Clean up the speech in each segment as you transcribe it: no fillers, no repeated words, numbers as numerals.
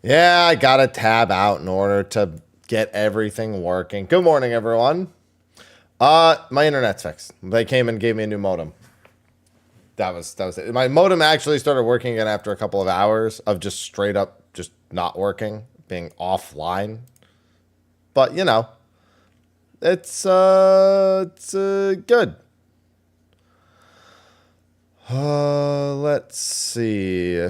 Yeah, I got to tab out in order to get everything working. Good morning, everyone. My internet's fixed. They came and gave me a new modem. That was it. My modem actually started working again after a couple of hours of just straight up just not working, being offline. But you know, it's good. Let's see.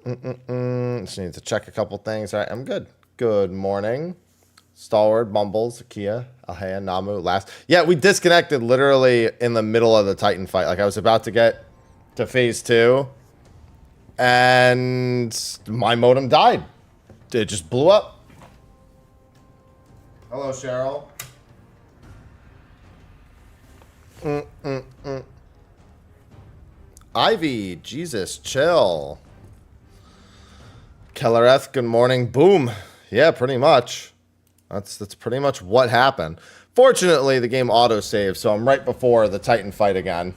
Just need to check a couple things. All right, I'm good. Good morning. Stalwart, Mumbles, Akia, Alhea, Namu, last. Yeah, we disconnected literally in the middle of the Titan fight. Like, I was about to get to phase 2, and my modem died. It just blew up. Hello, Cheryl. Ivy, Jesus, chill. Kellereth, good morning. Boom. Yeah, pretty much. That's pretty much what happened. Fortunately, the game auto-saves, so I'm right before the Titan fight again.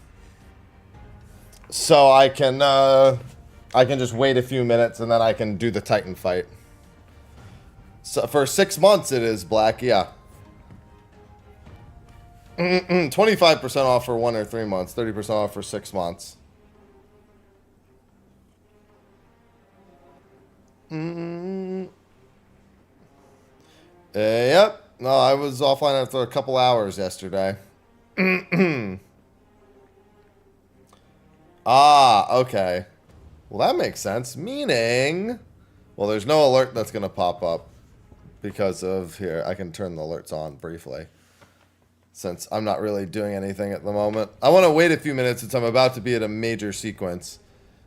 So I can just wait a few minutes and then I can do the Titan fight. So for 6 months it is, Black, yeah. 25% off for 1 or 3 months, 30% off for 6 months. Yep. No, I was offline after a couple hours yesterday. Ah, okay. Well, that makes sense. Meaning, well, there's no alert that's going to pop up because of here. I can turn the alerts on briefly since I'm not really doing anything at the moment. I want to wait a few minutes since I'm about to be at a major sequence.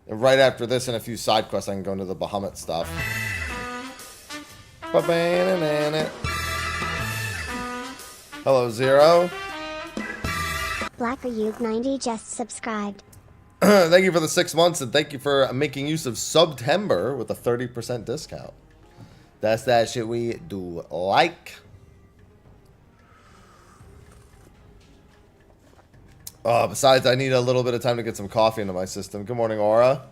And right after this and a few side quests, I can go into the Bahamut stuff. Hello, Zero. Blackerug90 just subscribed. Thank you for the 6 months, and thank you for making use of September with a 30% discount. That's that shit we do like. Besides, I need a little bit of time to get some coffee into my system. Good morning, Aura.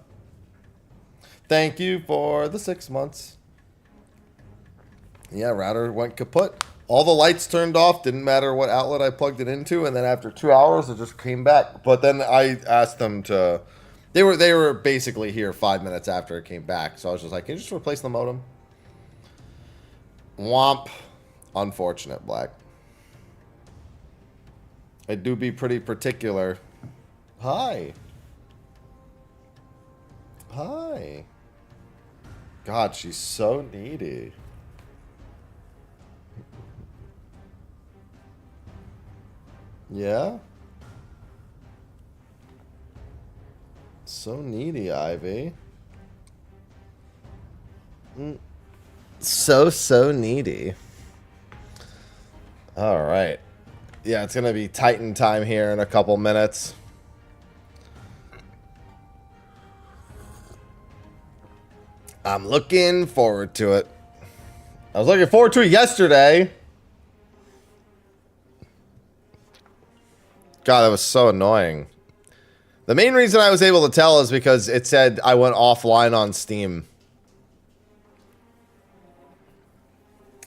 Thank you for the 6 months. Yeah, router went kaput. All the lights turned off. Didn't matter what outlet I plugged it into. And then after 2 hours, it just came back. But then I asked them to... They were basically here 5 minutes after it came back. So I was just like, can you just replace the modem? Womp. Unfortunate, Black. I do be pretty particular. Hi. Hi. God, she's so needy. Yeah? So needy, Ivy. So needy. Alright. Yeah, it's going to be Titan time here in a couple minutes. I'm looking forward to it. I was looking forward to it yesterday. God, that was so annoying. The main reason I was able to tell is because it said I went offline on Steam.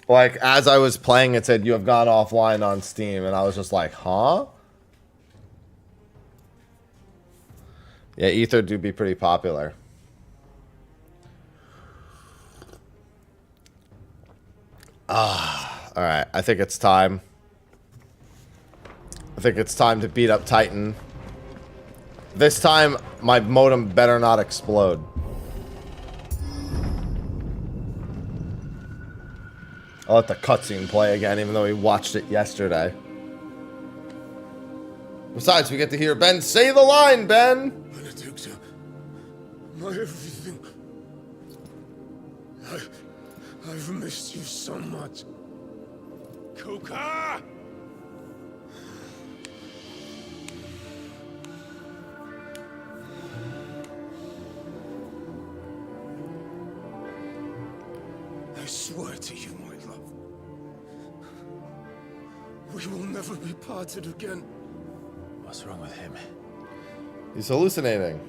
Like, as I was playing, it said, you have gone offline on Steam. And I was just like, huh? Yeah, Ether do be pretty popular. Alright, I think it's time. I think it's time to beat up Titan. This time, my modem better not explode. I'll let the cutscene play again, even though we watched it yesterday. Besides, we get to hear Ben say the line, Ben! Benedicta, my everything. I've missed you so much. Kuka! I swear to you, my love, we will never be parted again. What's wrong with him? He's hallucinating.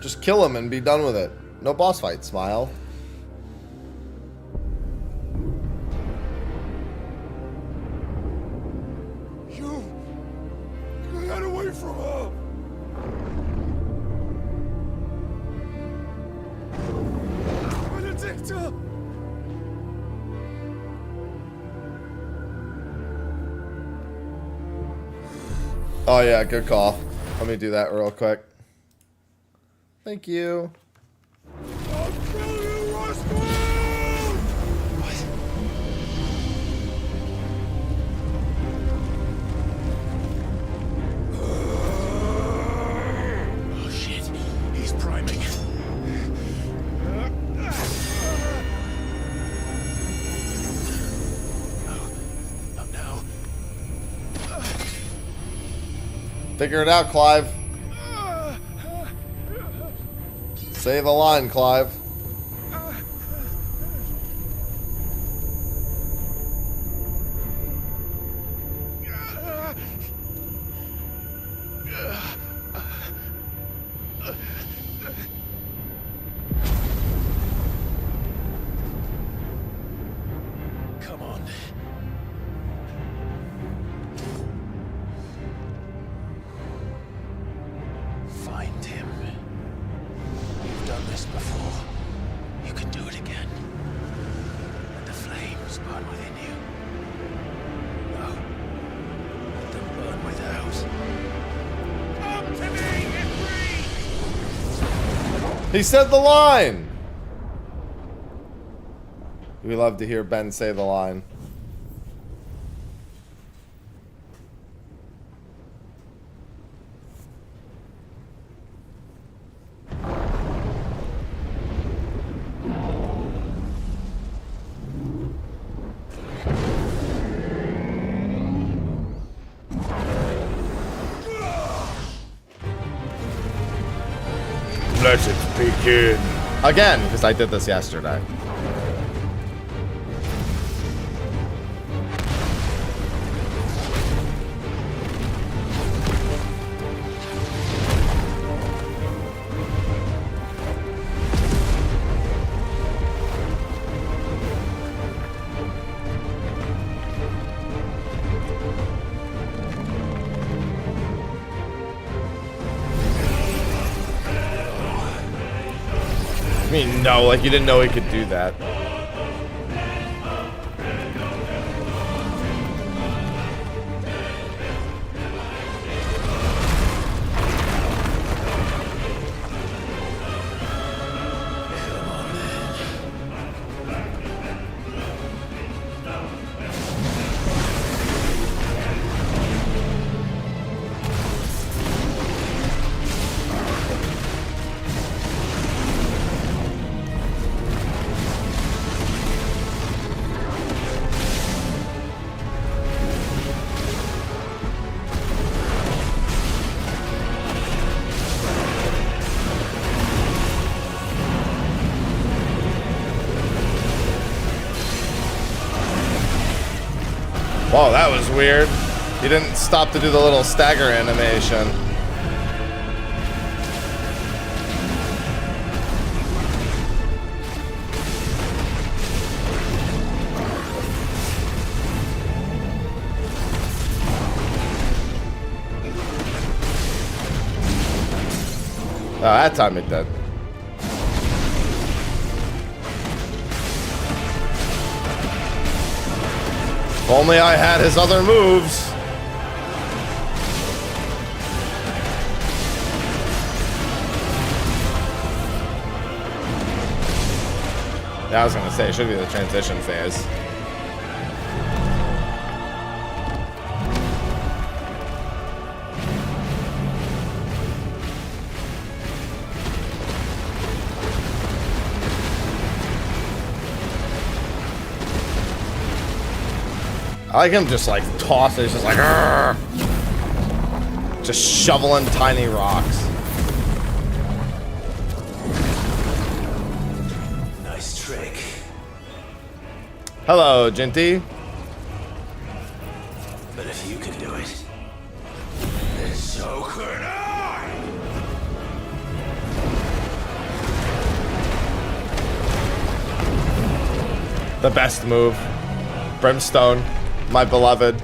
Just kill him and be done with it. No boss fight, smile. You got away from her. Benedicta! Oh yeah, good call. Let me do that real quick. Thank you. I'll kill you, Roscoe! Oh shit, he's priming. Not now. Figure it out, Clive. Say the line, Clive. Come on. Find him. You've done this before. You can do it again. Let the flames burn within you. No. Let them burn without. Come to me, Ifrit! He said the line. We love to hear Ben say the line. Let it begin. Again, because I did this yesterday. I mean, no, like you didn't know he could do that. Whoa, that was weird. He didn't stop to do the little stagger animation. Oh, that time it did. If only I had his other moves. Yeah, I was gonna say, it should be the transition phase. I like him just like tossing, he's just like, "Argh!" Just shoveling tiny rocks. Nice trick. Hello, Jinty. But if you can do it, then so could I! The best move. Brimstone, my beloved.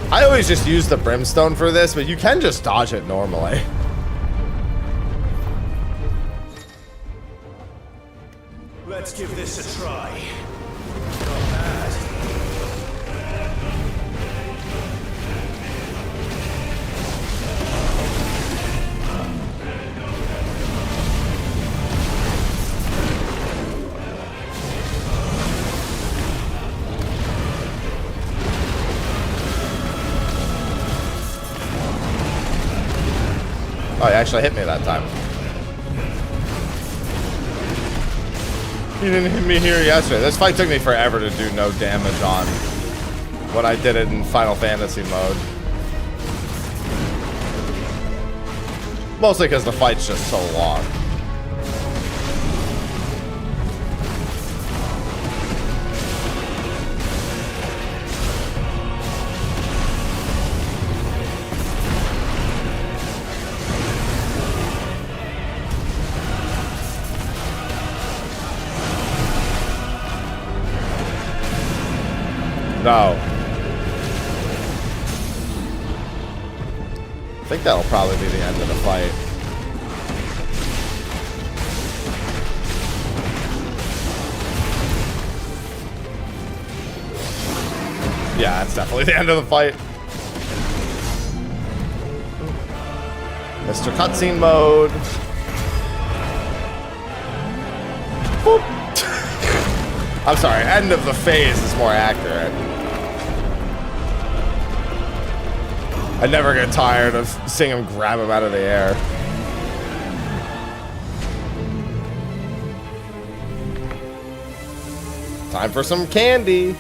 I always just use the brimstone for this, but you can just dodge it normally. Let's give this a try. Oh, he actually hit me that time. He didn't hit me here yesterday. This fight took me forever to do no damage on when I did it in Final Fantasy mode. Mostly because the fight's just so long. No. I think that'll probably be the end of the fight. Yeah, that's definitely the end of the fight. Mr. Cutscene mode. Boop. I'm sorry, end of the phase is more accurate. I never get tired of seeing him grab him out of the air. Time for some candy.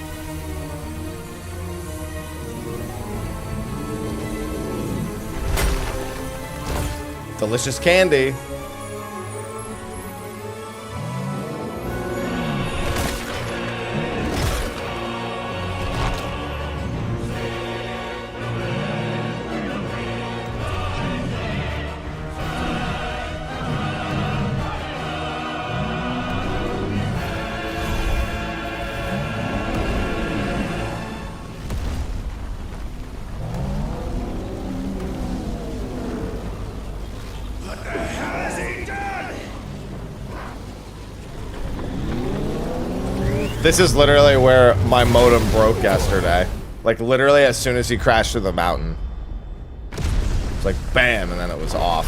Delicious candy. This is literally where my modem broke yesterday. Like, literally as soon as he crashed through the mountain. It's like, bam, and then it was off.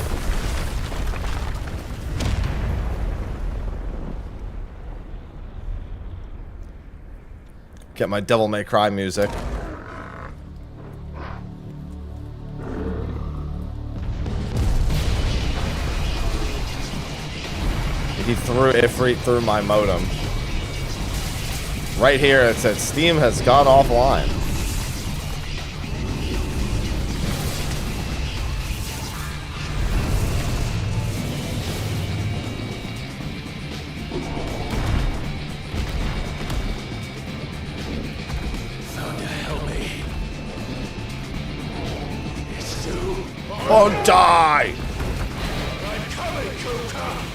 Get my Devil May Cry music. He threw Ifrit through my modem. Right here it said Steam has gone offline. Thunder, help me. It's you. Oh, die! I'm coming, Kuta.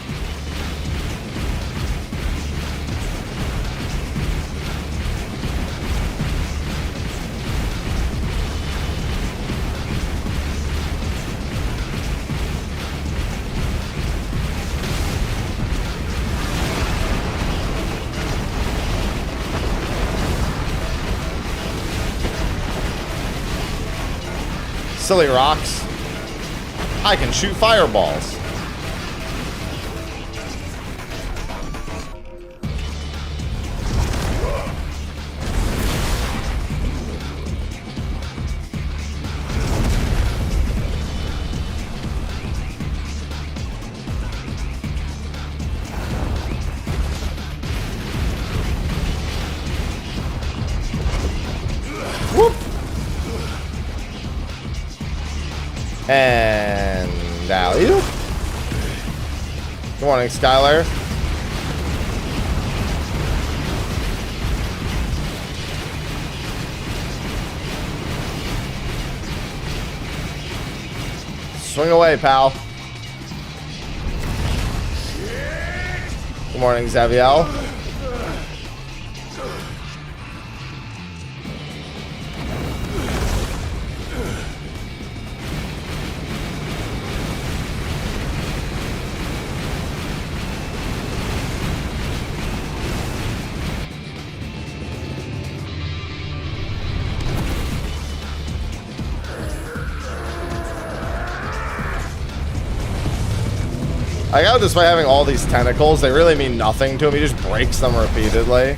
Silly rocks. I can shoot fireballs. And alley-oop. Good morning, Skylar. Swing away, pal. Good morning, Xavier. I got this by having all these tentacles. They really mean nothing to him. He just breaks them repeatedly.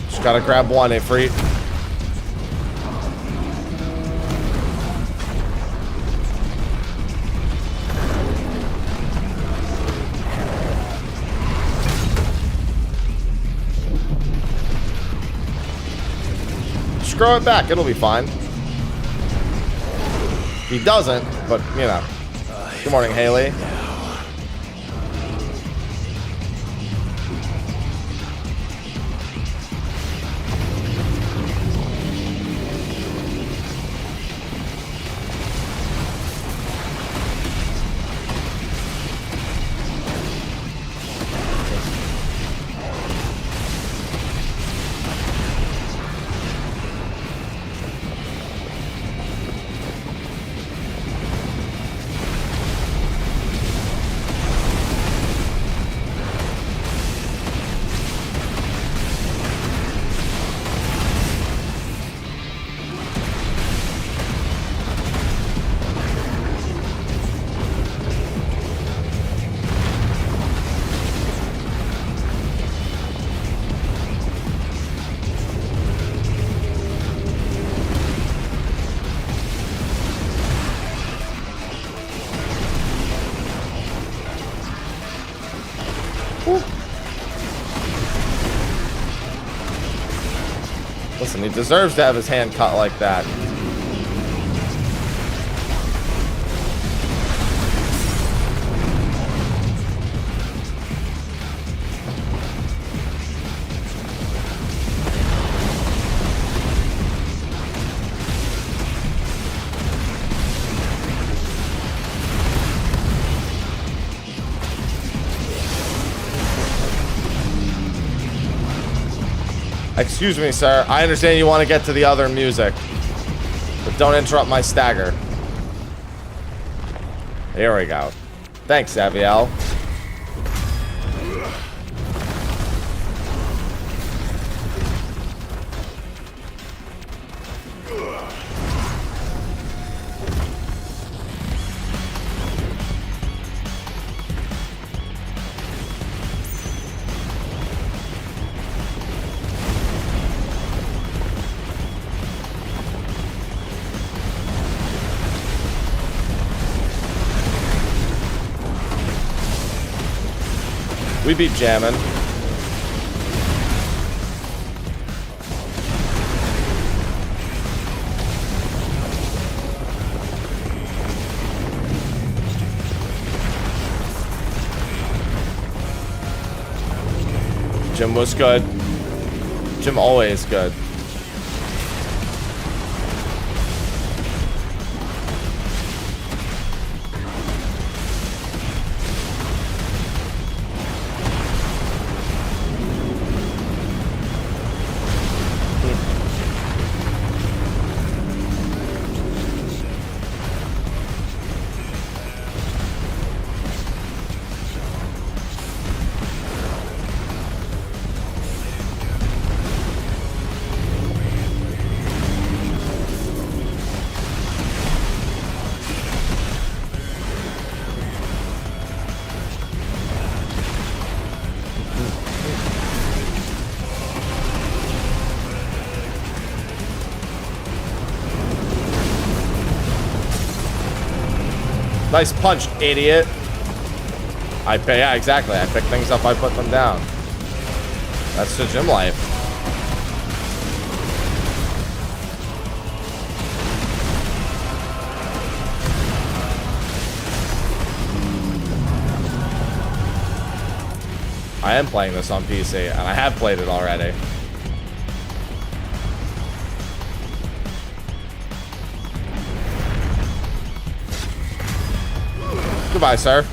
Just gotta grab one, Ifrit. Throw it back, it'll be fine. He doesn't, but you know. Good morning, Haley. Listen, he deserves to have his hand cut like that. Excuse me, sir. I understand you want to get to the other music, but don't interrupt my stagger. Here we go. Thanks, Xavier. We be jamming. Jim was good. Jim always good. Nice punch, idiot. Yeah, exactly. I pick things up, I put them down. That's the gym life. I am playing this on PC, and I have played it already. Goodbye, sir.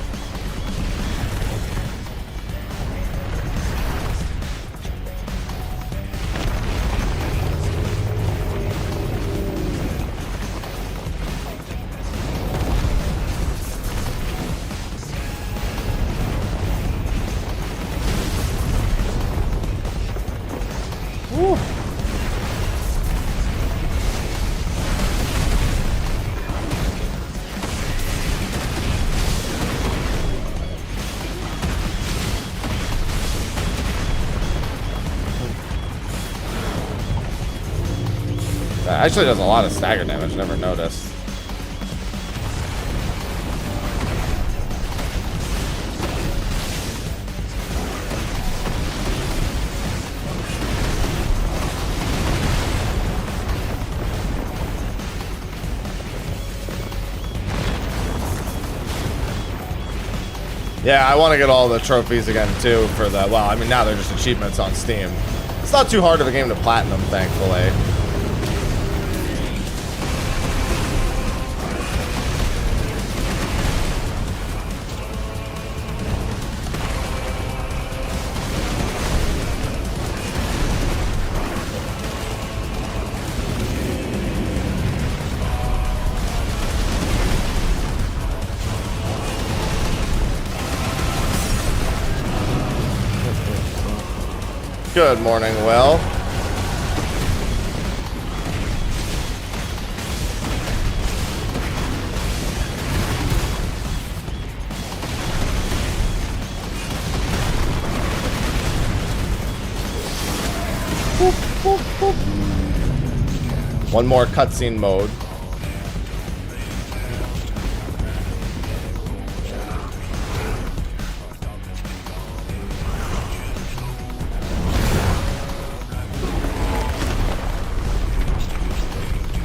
Woo. That actually does a lot of stagger damage, never noticed. Yeah, I want to get all the trophies again too for the, well, I mean now they're just achievements on Steam. It's not too hard of a game to platinum, thankfully. Good morning, Will. One more cutscene mode.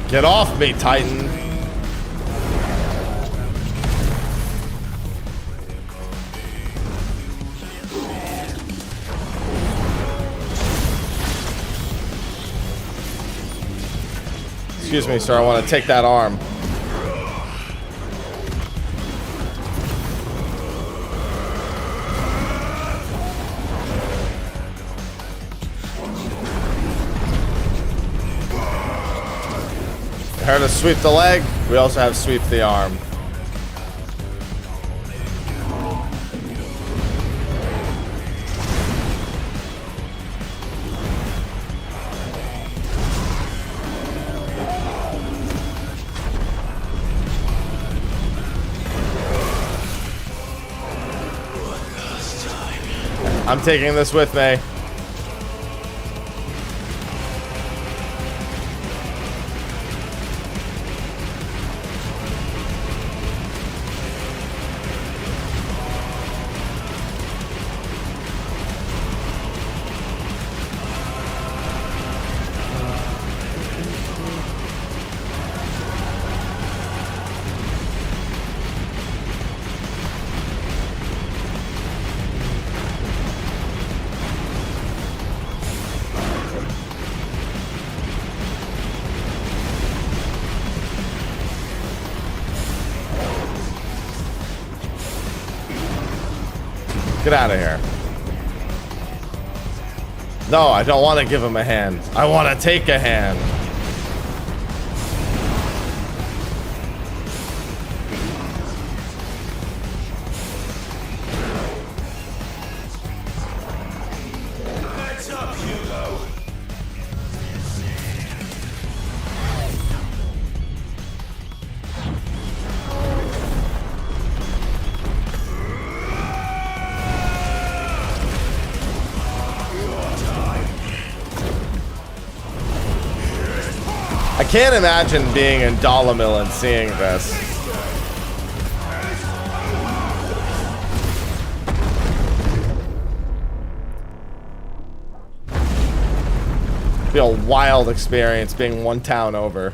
Get off me, Titan. Excuse me, sir. I want to take that arm. I heard us sweep the leg. We also have sweep the arm. I'm taking this with me. Get out of here. No, I don't want to give him a hand. I want to take a hand. That's up, Hugo. I can't imagine being in Dolomil and seeing this. Be a wild experience being one town over.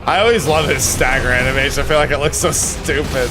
I always love his stagger animation. I feel like it looks so stupid.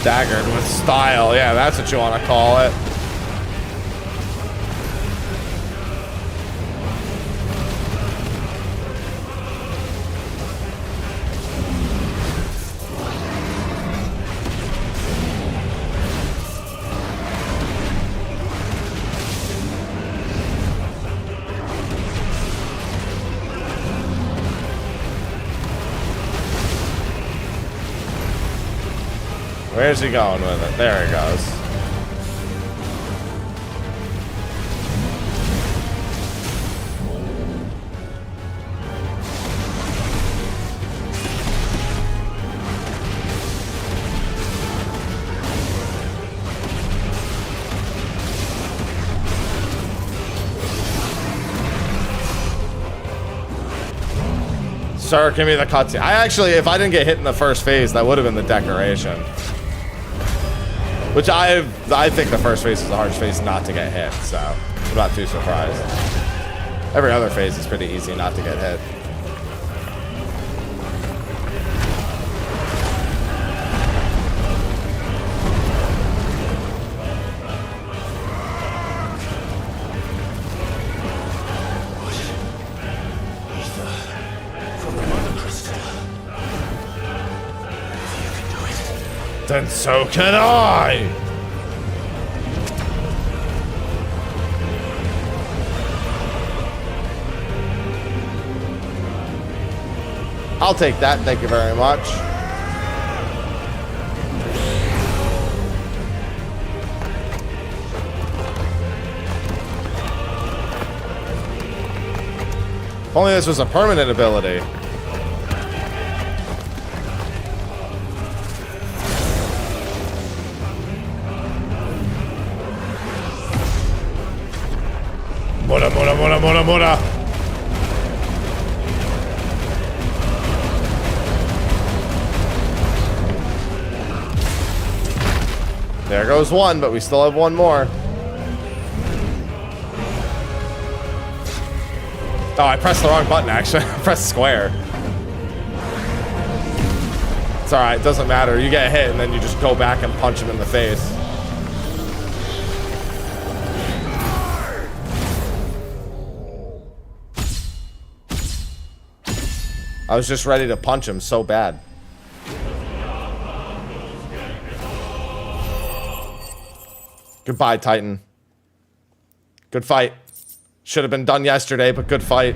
Staggered with style. Yeah, that's what you want to call it. Where's he going with it? There he goes. Sir, give me the cutscene. I actually, if I didn't get hit in the first phase, that would have been the decoration. Which I think the first phase is the hardest phase not to get hit, so I'm not too surprised. Every other phase is pretty easy not to get hit. Then so can I! I'll take that, thank you very much. If only this was a permanent ability. Mora, mora, mora, mora, mora. There goes one, but we still have one more. Oh, I pressed the wrong button, actually. I pressed square. It's alright, it doesn't matter. You get hit, and then you just go back and punch him in the face. I was just ready to punch him so bad. Goodbye, Titan. Good fight. Should have been done yesterday, but good fight.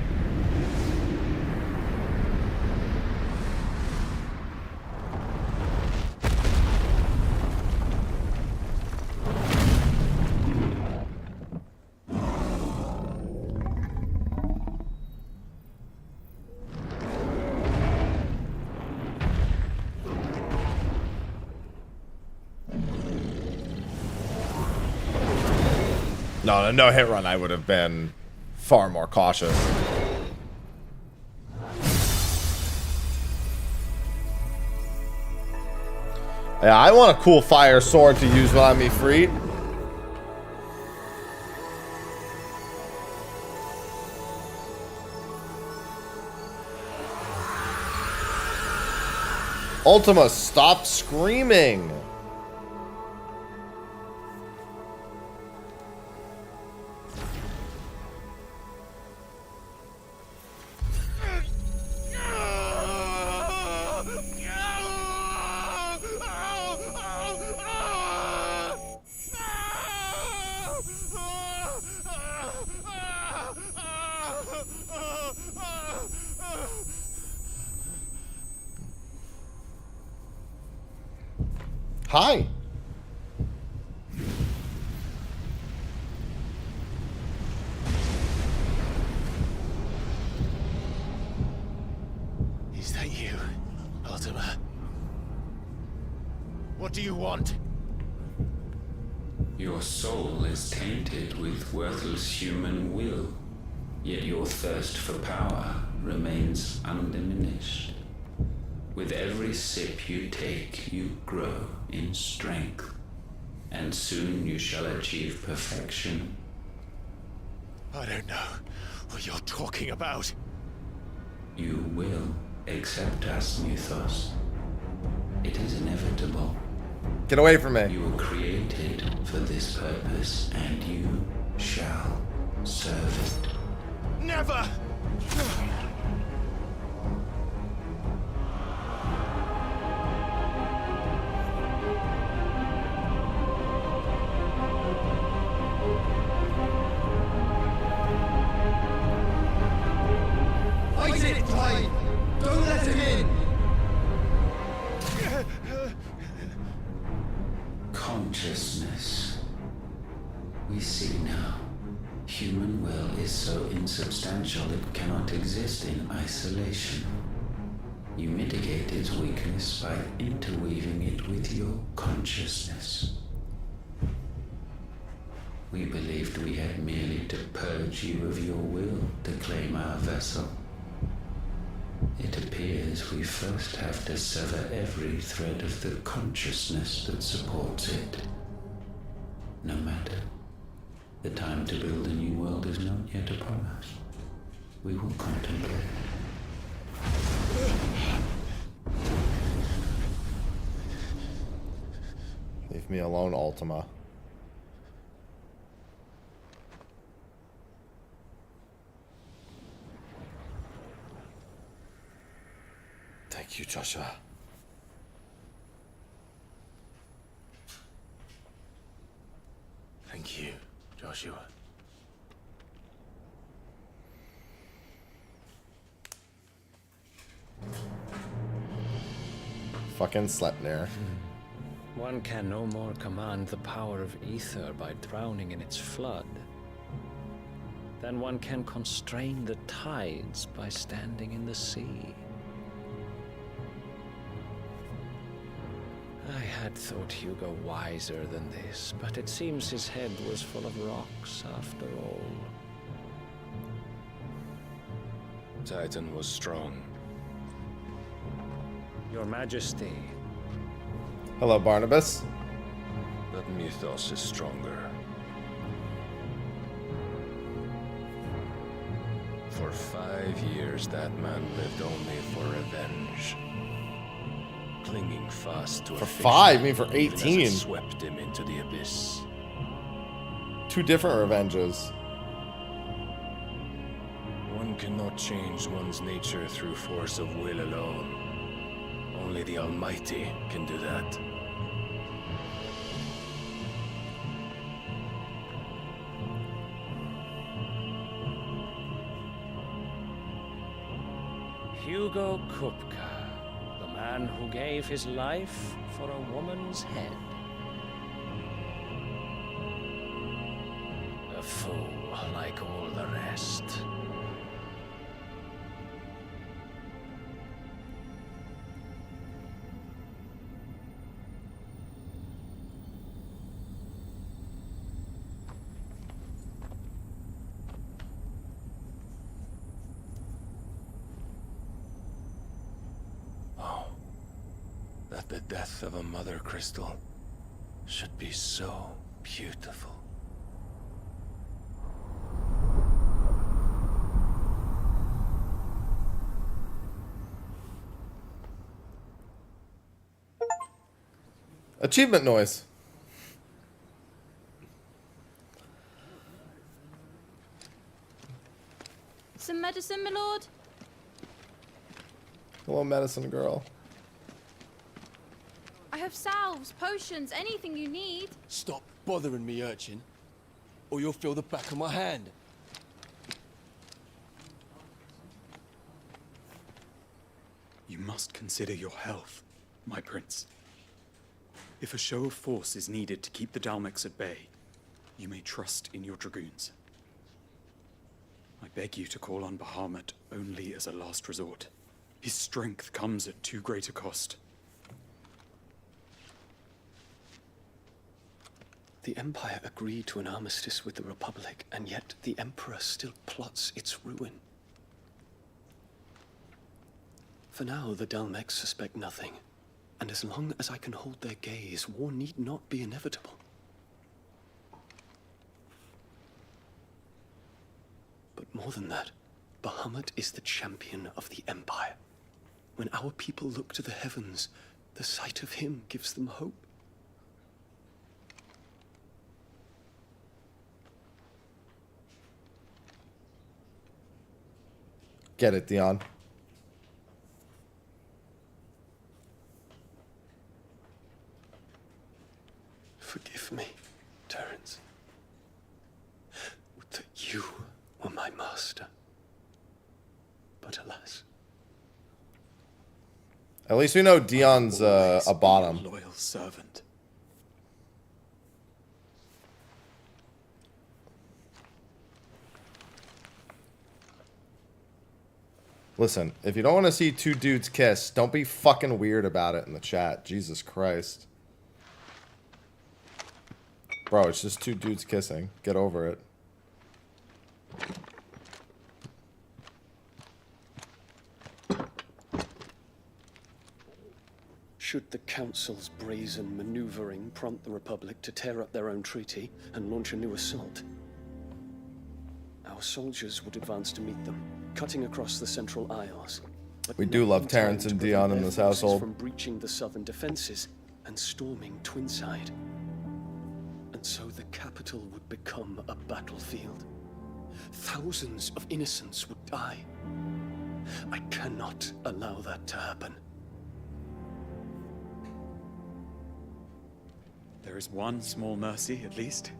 No, a no-hit run, I would have been far more cautious. Yeah, I want a cool fire sword to use when I'm Ifrit. Ultima, stop screaming! Hi. Is that you, Ultima? What do you want? Your soul is tainted with worthless human will, yet your thirst for power remains undiminished. With every sip you take, you grow in strength, and soon you shall achieve perfection. I don't know what you're talking about. You will accept us, Mythos. It is inevitable. Get away from me. You were created for this purpose, and you shall serve it. Never! Fight it, Clyde! Don't let him in! Consciousness. We see now. Human will is so insubstantial it cannot exist in isolation. You mitigate its weakness by interweaving it with your consciousness. We believed we had merely to purge you of your will to claim our vessel. It appears we first have to sever every thread of the consciousness that supports it. No matter. The time to build a new world is not yet upon us. We will contemplate. Leave me alone, Ultima. Thank you, Joshua. Thank you, Joshua. Fucking Sleipnir. One can no more command the power of ether by drowning in its flood than one can constrain the tides by standing in the sea. I had thought Hugo wiser than this, but it seems his head was full of rocks after all. Titan was strong. Your Majesty, Hello, Barnabas. But Mythos is stronger. For 5 years, that man lived only for revenge. Clinging fast to a For fiction, 5, I mean for even as it 18. swept him into the abyss. 2 different revenges. One cannot change one's nature through force of will alone. Only the Almighty can do that. Hugo Kupka, the man who gave his life for a woman's head. A fool like all the rest. That the death of a mother crystal should be so beautiful. Achievement noise. Some medicine, my lord? Hello, medicine girl. I have salves, potions, anything you need. Stop bothering me, urchin, or you'll feel the back of my hand. You must consider your health, my prince. If a show of force is needed to keep the Dalmex at bay, you may trust in your dragoons. I beg you to call on Bahamut only as a last resort. His strength comes at too great a cost. The Empire agreed to an armistice with the Republic, and yet the Emperor still plots its ruin. For now, the Dalmex suspect nothing, and as long as I can hold their gaze, war need not be inevitable. But more than that, Bahamut is the champion of the Empire. When our people look to the heavens, the sight of him gives them hope. Get it, Dion. Forgive me, Terence. Would that you were my master. But alas. At least we know Dion's a bottom. Loyal servant. Listen, if you don't want to see two dudes kiss, don't be fucking weird about it in the chat. Jesus Christ. Bro, it's just two dudes kissing. Get over it. Should the Council's brazen maneuvering prompt the Republic to tear up their own treaty and launch a new assault, our soldiers would advance to meet them, cutting across the Central Isles. But We do love not in Terrence time and to Dion prevent in their this forces household. from breaching the southern defenses and storming Twinside. And so the capital would become a battlefield. Thousands of innocents would die. I cannot allow that to happen. There is one small mercy, at least.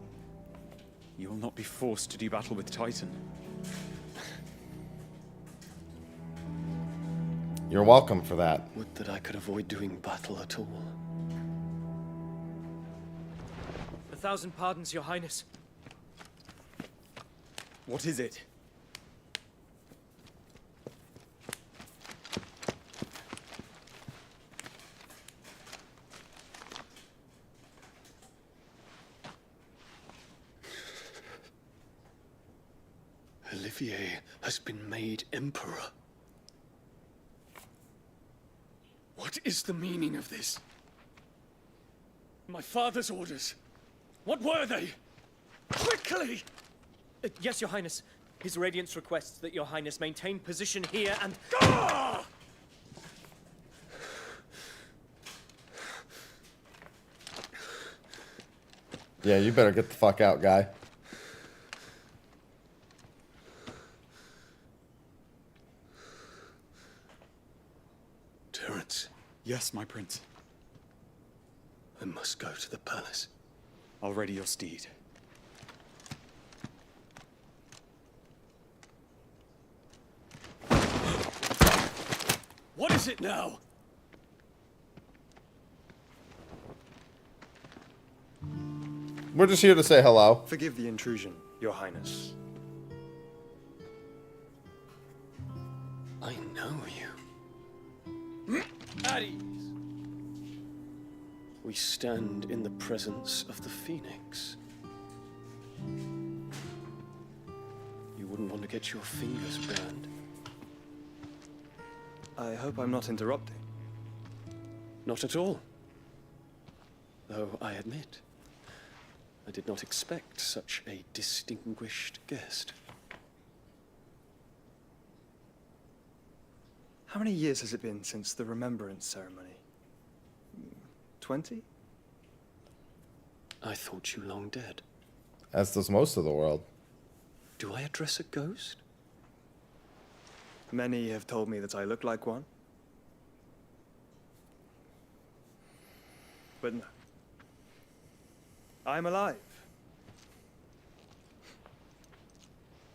You will not be forced to do battle with Titan. You're welcome for that. Would that I could avoid doing battle at all. 1,000 pardons, Your Highness. What is it? Olivier has been made Emperor. What is the meaning of this? My father's orders. What were they? Quickly! Yes, Your Highness. His Radiance requests that Your Highness maintain position here and... Ah! Yeah, you better get the fuck out, guy. Terence. Yes, my prince. I must go to the palace. I'll ready your steed. What is it now? We're just here to say hello. Forgive the intrusion, Your Highness. I know you. At ease. We stand in the presence of the Phoenix. You wouldn't want to get your fingers burned. I hope I'm not interrupting. Not at all. Though I admit, I did not expect such a distinguished guest. How many years has it been since the Remembrance ceremony? 20? I thought you long dead. As does most of the world. Do I address a ghost? Many have told me that I look like one. But no. I'm alive.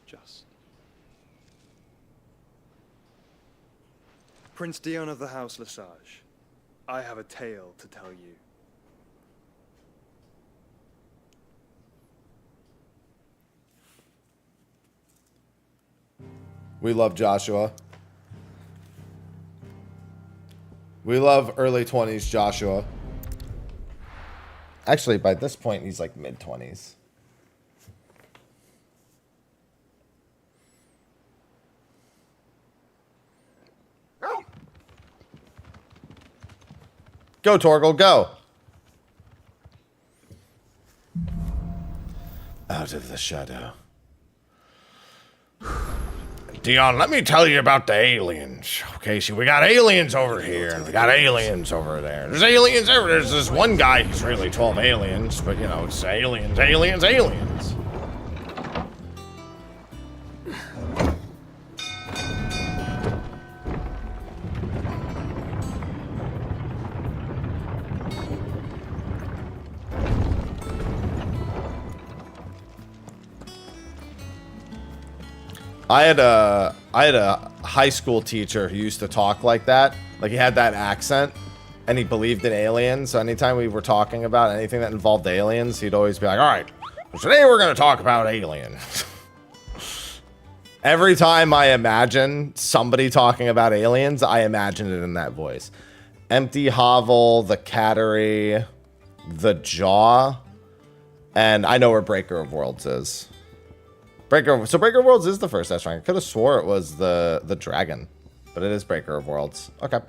Just. Prince Dion of the House Lesage, I have a tale to tell you. We love Joshua. We love early 20s Joshua. Actually, by this point, he's like mid-20s. Go, Torgal, go. Out of the shadow. Dion, let me tell you about the aliens. Okay, see, we got aliens over here, and we got aliens over there. There's aliens everywhere. There's this one guy, he's really 12 aliens, but, you know, it's aliens, aliens, aliens. I had a high school teacher who used to talk like that. Like, he had that accent, and he believed in aliens. So anytime we were talking about anything that involved aliens, he'd always be like, all right, today we're going to talk about aliens. Every time I imagine somebody talking about aliens, I imagine it in that voice. Empty Hovel, the Cattery, the Jaw, and I know where Breaker of Worlds is. Breaker of Worlds is the first S rank. I could have swore it was the dragon, but it is Breaker of Worlds. Okay.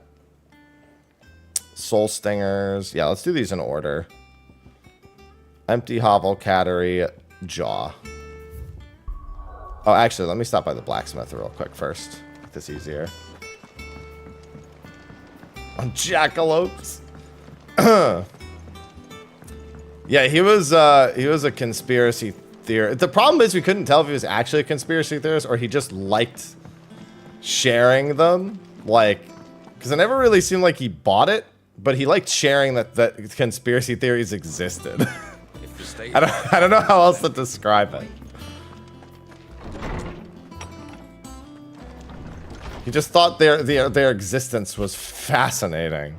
Soul Stingers. Yeah, let's do these in order. Empty Hovel, Cattery, Jaw. Oh, actually, let me stop by the blacksmith real quick first. Make this easier. On Jackalopes. Yeah, he was a conspiracy theorist. The problem is we couldn't tell if he was actually a conspiracy theorist or he just liked sharing them. Like, because it never really seemed like he bought it, but he liked sharing that conspiracy theories existed. I don't know how else to describe it. He just thought their existence was fascinating.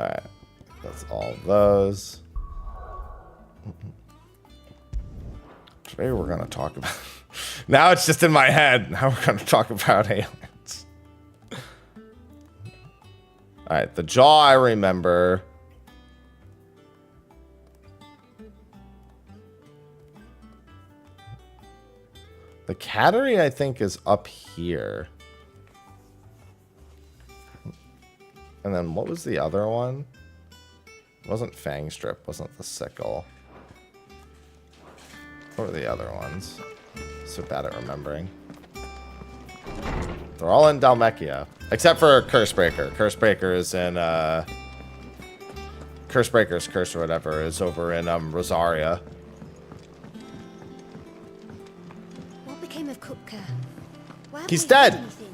Alright, that's all those. Today we're going to talk about... Now it's just in my head. Now we're going to talk about aliens. Alright, the Jaw I remember. The Cattery I think is up here. And then what was the other one? It wasn't Fang Strip, wasn't the Sickle. What were the other ones? So bad at remembering. They're all in Dhalmekia. Except for Cursebreaker. Cursebreaker is in, Cursebreaker's Curse or whatever is over in, Rosaria. What became of Kupka? Why haven't He's we heard dead! anything?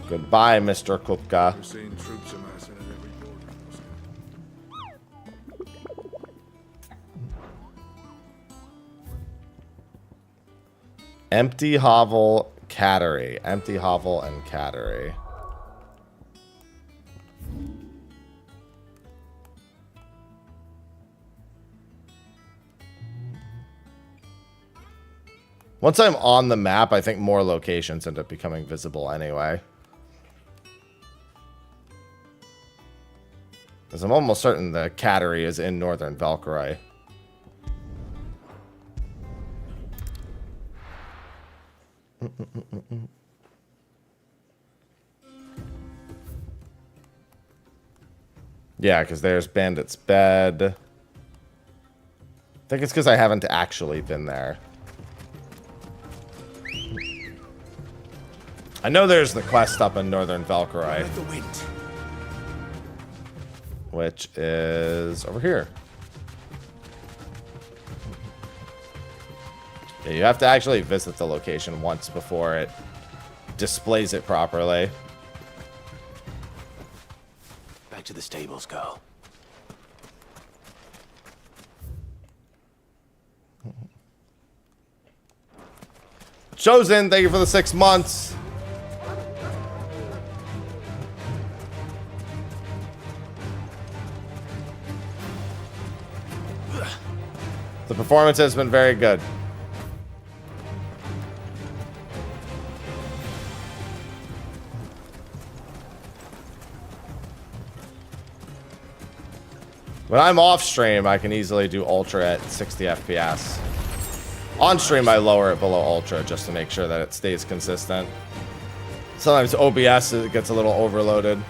Goodbye, Mr. Kupka. We're seeing troops amassing at every border. Empty Hovel, Cattery. Empty Hovel and Cattery. Once I'm on the map, I think more locations end up becoming visible anyway. Because I'm almost certain the Cattery is in northern Valkyrie. Yeah, because there's Bandit's Bed. I think it's because I haven't actually been there. I know there's the quest up in northern Valkyrie. Which is over here. Yeah, you have to actually visit the location once before it displays it properly. Back to the stables, go. Chosen, thank you for the 6 months. The performance has been very good. When I'm off stream, I can easily do ultra at 60 FPS. On stream, I lower it below ultra just to make sure that it stays consistent. Sometimes OBS it gets a little overloaded.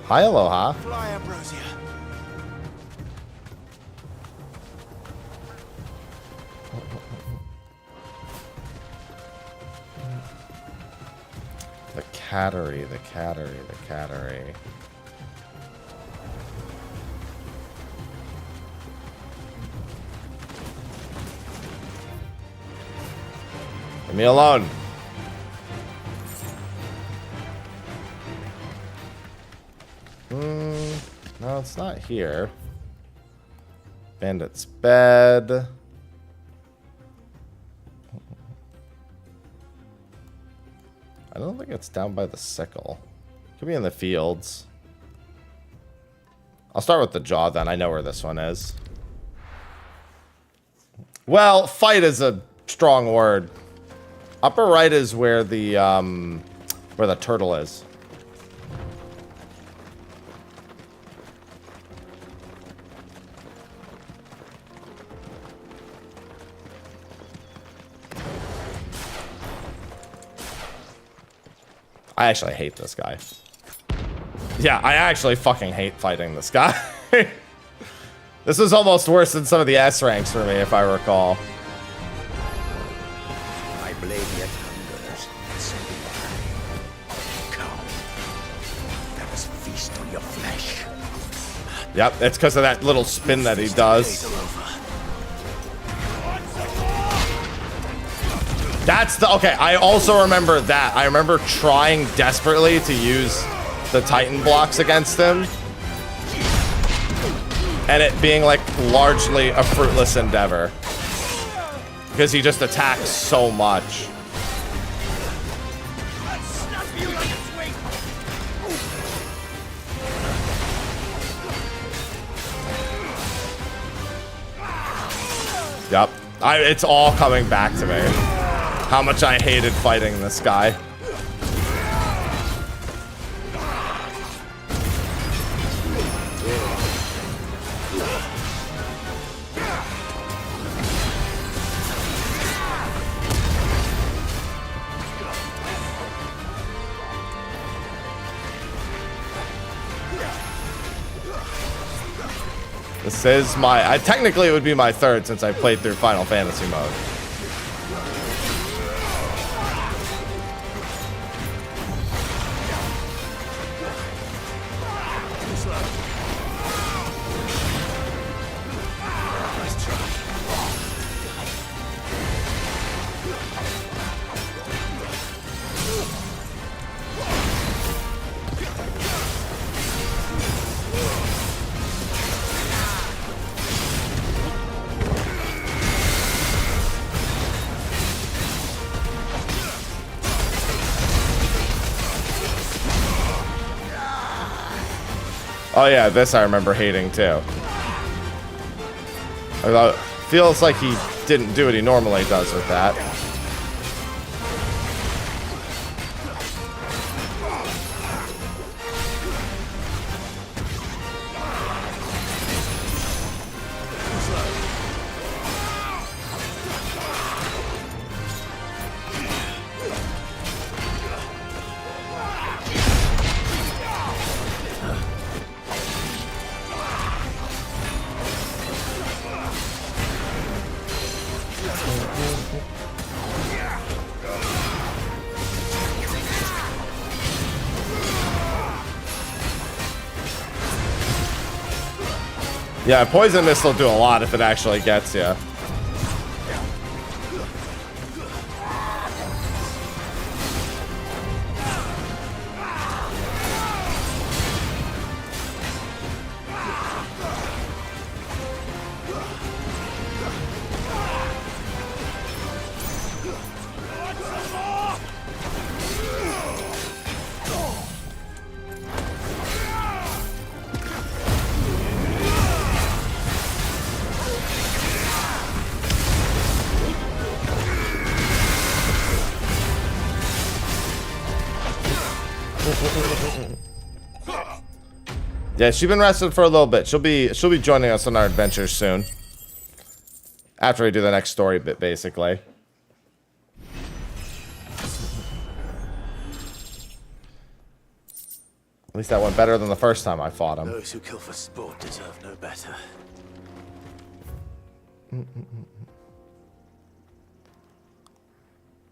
Hi, Aloha. Fly, Ambrosia. The cattery, the cattery, the cattery. Leave me alone. No, it's not here. Bandit's bed. I don't think it's down by the sickle. Could be in the fields. I'll start with the jaw then. I know where this one is. Well, fight is a strong word. Upper right is where the turtle is. I actually hate this guy. Yeah, I actually fucking hate fighting this guy. This is almost worse than some of the S ranks for me, if I recall. My blade yet hungers, and so do I. Come, let us feast on your flesh. Yep, it's because of that little spin that he does. That's the... Okay, I also remember that. I remember trying desperately to use the Titan blocks against him. And it being, like, largely a fruitless endeavor. Because he just attacks so much. Yep. It's all coming back to me. How much I hated fighting this guy. This is my... technically, it would be my third since I played through Final Fantasy mode. Oh yeah, this I remember hating too. Feels like he didn't do what he normally does with that. Yeah, Poison Mist will do a lot if it actually gets you. Yeah, she's been rested for a little bit. She'll be joining us on our adventures soon. After we do the next story bit, basically. At least that went better than the first time I fought him. Those who kill for sport deserve no better.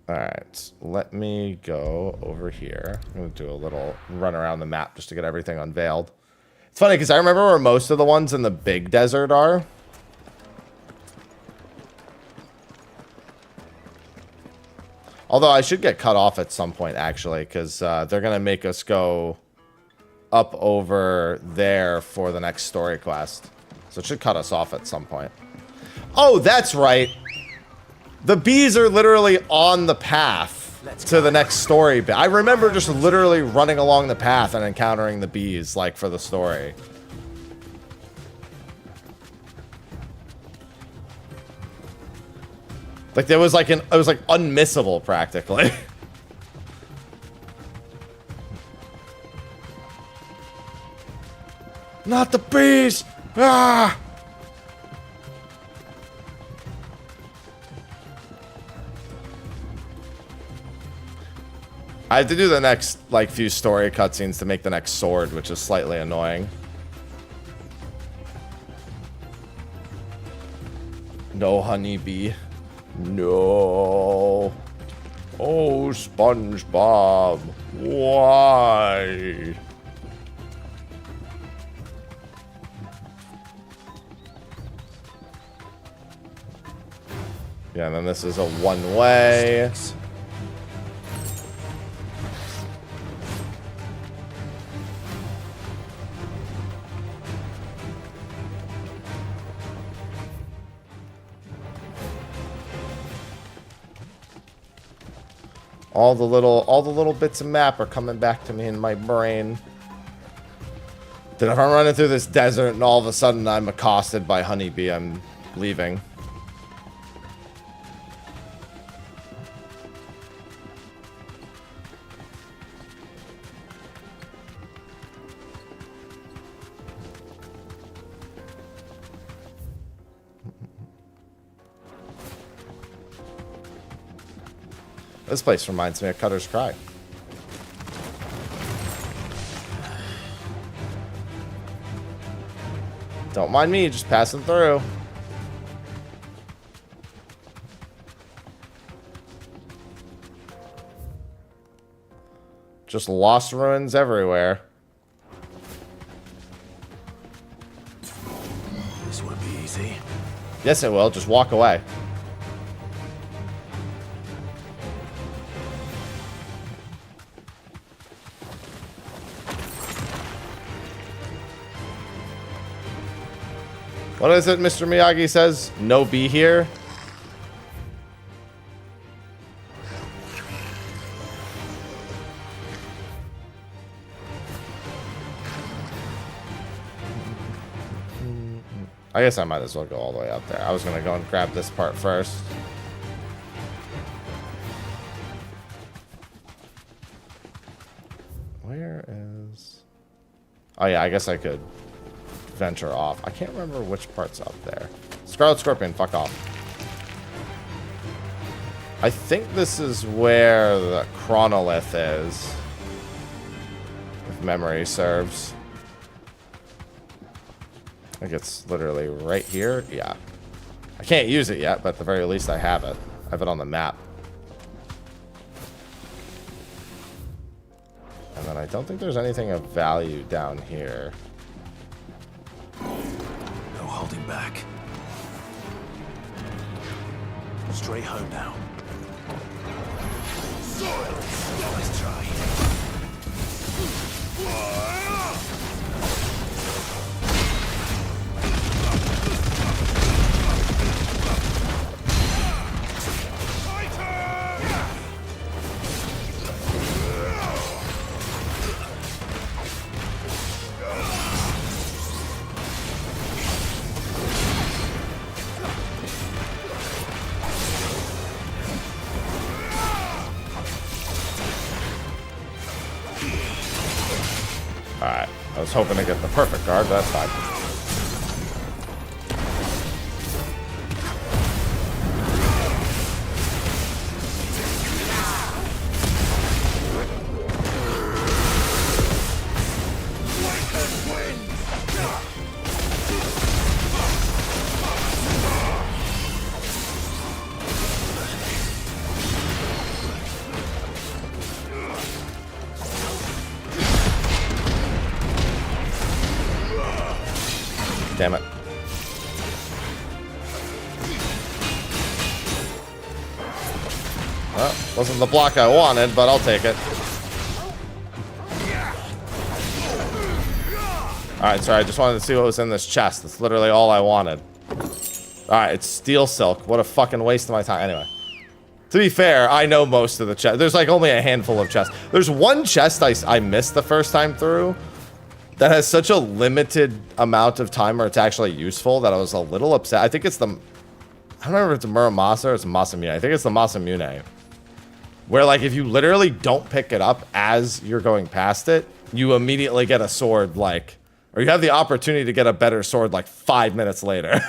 Alright, let me go over here. I'm going to do a little run around the map just to get everything unveiled. It's funny because I remember where most of the ones in the big desert are. Although I should get cut off at some point, actually, because they're going to make us go up over there for the next story quest. So it should cut us off at some point. Oh, that's right. The bees are literally on the path to the next story bit. I remember just literally running along the path and encountering the bees, like, for the story. Like, there was like it was like unmissable practically. Not the bees! Ah! I have to do the next, like, few story cutscenes to make the next sword, which is slightly annoying. No honeybee. No. Oh, SpongeBob. Why? Yeah, and then this is a one-way. All the little bits of map are coming back to me in my brain. That if I'm running through this desert and all of a sudden I'm accosted by honeybee, I'm leaving. This place reminds me of Cutter's Cry. Don't mind me, just passing through. Just lost ruins everywhere. This won't be easy. Yes, it will. Just walk away. What is it Mr. Miyagi says? No bee here? I guess I might as well go all the way up there. I was going to go and grab this part first. Where is... Oh yeah, I guess I could venture off. I can't remember which part's up there. Scarlet Scorpion, fuck off. I think this is where the chronolith is. If memory serves. I think it's literally right here. Yeah. I can't use it yet, but at the very least I have it. I have it on the map. And then I don't think there's anything of value down here. No holding back. Straight home now. Let's try. was hoping to get the perfect guard, but that's fine. Damn it. Well, wasn't the block I wanted, but I'll take it. Alright, sorry, I just wanted to see what was in this chest. That's literally all I wanted. Alright, it's steel silk. What a fucking waste of my time. Anyway. To be fair, I know most of the chests. There's like only a handful of chests. There's one chest I missed the first time through that has such a limited amount of time where it's actually useful that I was a little upset. I think it's the... I don't remember if it's a Muramasa or it's a Masamune. I think it's the Masamune. Where, like, if you literally don't pick it up as you're going past it, you immediately get a sword, like... Or you have the opportunity to get a better sword, like, 5 minutes later.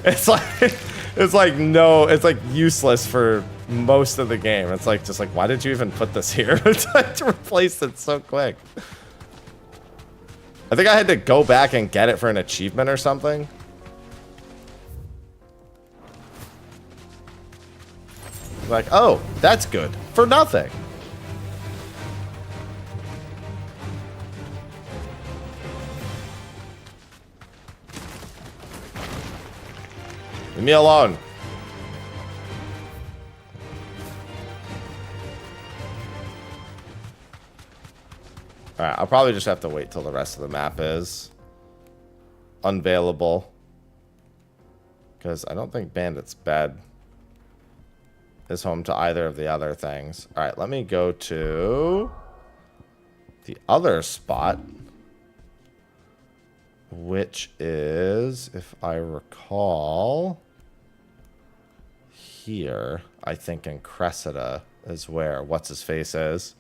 It's like useless for most of the game. It's like, just like, why did you even put this here? To replace it so quick. I think I had to go back and get it for an achievement or something. Like, oh, that's good. For nothing. Leave me alone. Alright, I'll probably just have to wait till the rest of the map is unveilable. Because I don't think Bandit's Bed is home to either of the other things. Alright, let me go to the other spot. Which is, if I recall, here, I think in Cressida is where What's-His-Face is.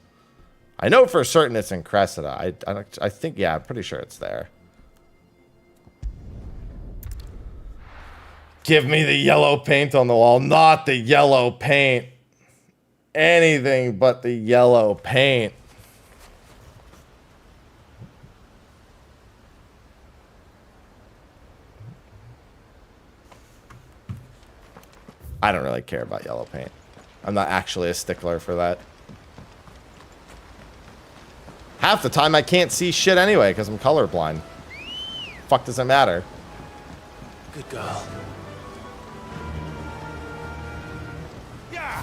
I know for certain it's in Cressida. I think, yeah, I'm pretty sure it's there. Give me the yellow paint on the wall, not the yellow paint. Anything but the yellow paint. I don't really care about yellow paint. I'm not actually a stickler for that. Half the time I can't see shit anyway because I'm colorblind. Fuck does it matter? Good girl. Yeah.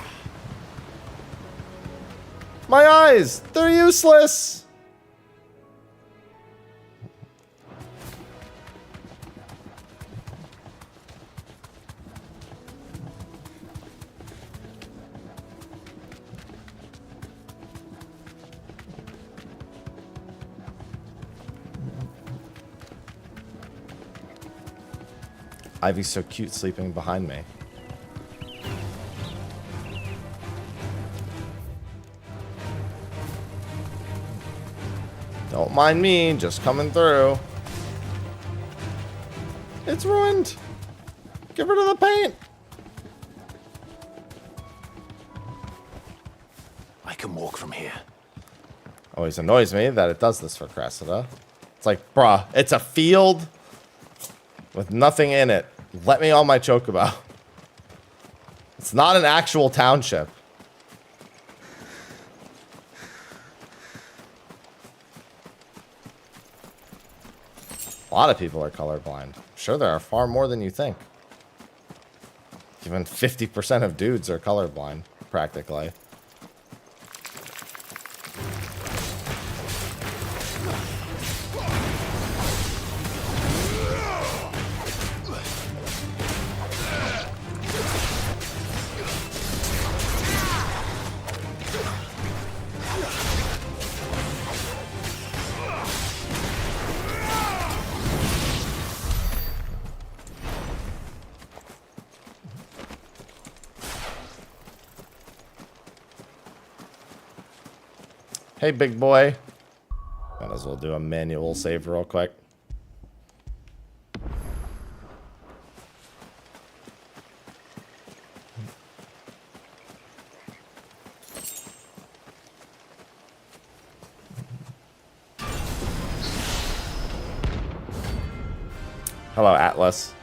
My eyes! They're useless! Ivy's so cute sleeping behind me. Don't mind me, just coming through. It's ruined. Get rid of the paint. I can walk from here. Always annoys me that it does this for Cressida. It's like, bruh, it's a field with nothing in it. Let me on my chocobo. It's not an actual township. A lot of people are colorblind. I'm sure there are far more than you think. Even 50% of dudes are colorblind, practically. Hey, big boy. Got his as well do a manual save real quick. Hello, Atlas.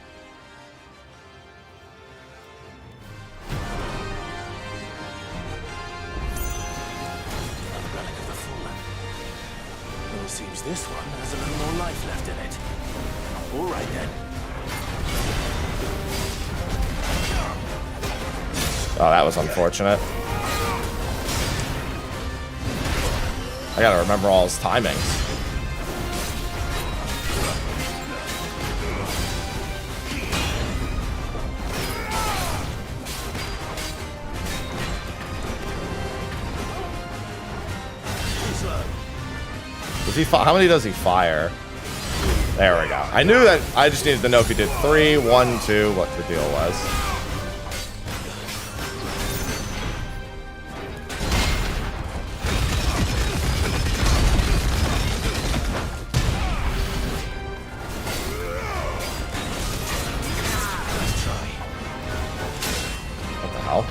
Well, it seems this one has a little more life left in it. All right then. Oh, that was unfortunate. I gotta remember all his timings. Does he how many does he fire? There we go. I knew that. I just needed to know if he did 3, 1, 2, what the deal was. What the hell?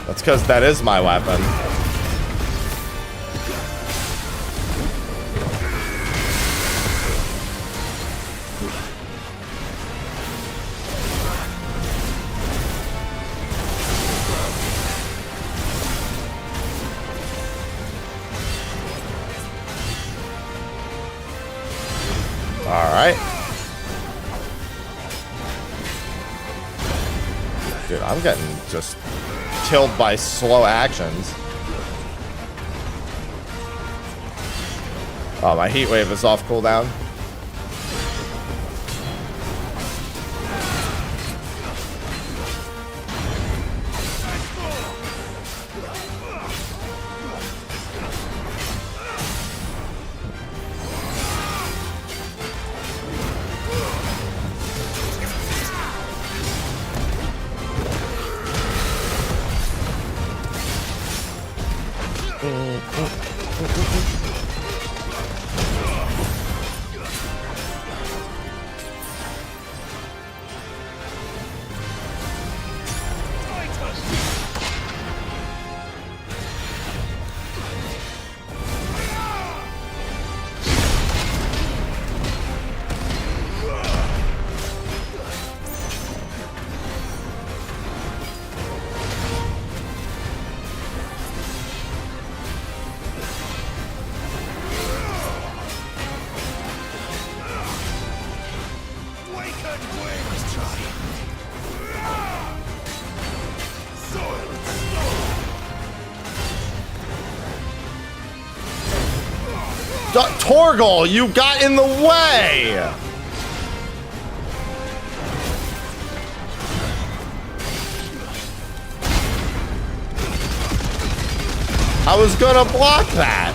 That's because that is my weapon. All right. Dude, I'm getting just killed by slow actions. Oh, my heat wave is off cooldown. Torgal, you got in the way! I was gonna block that.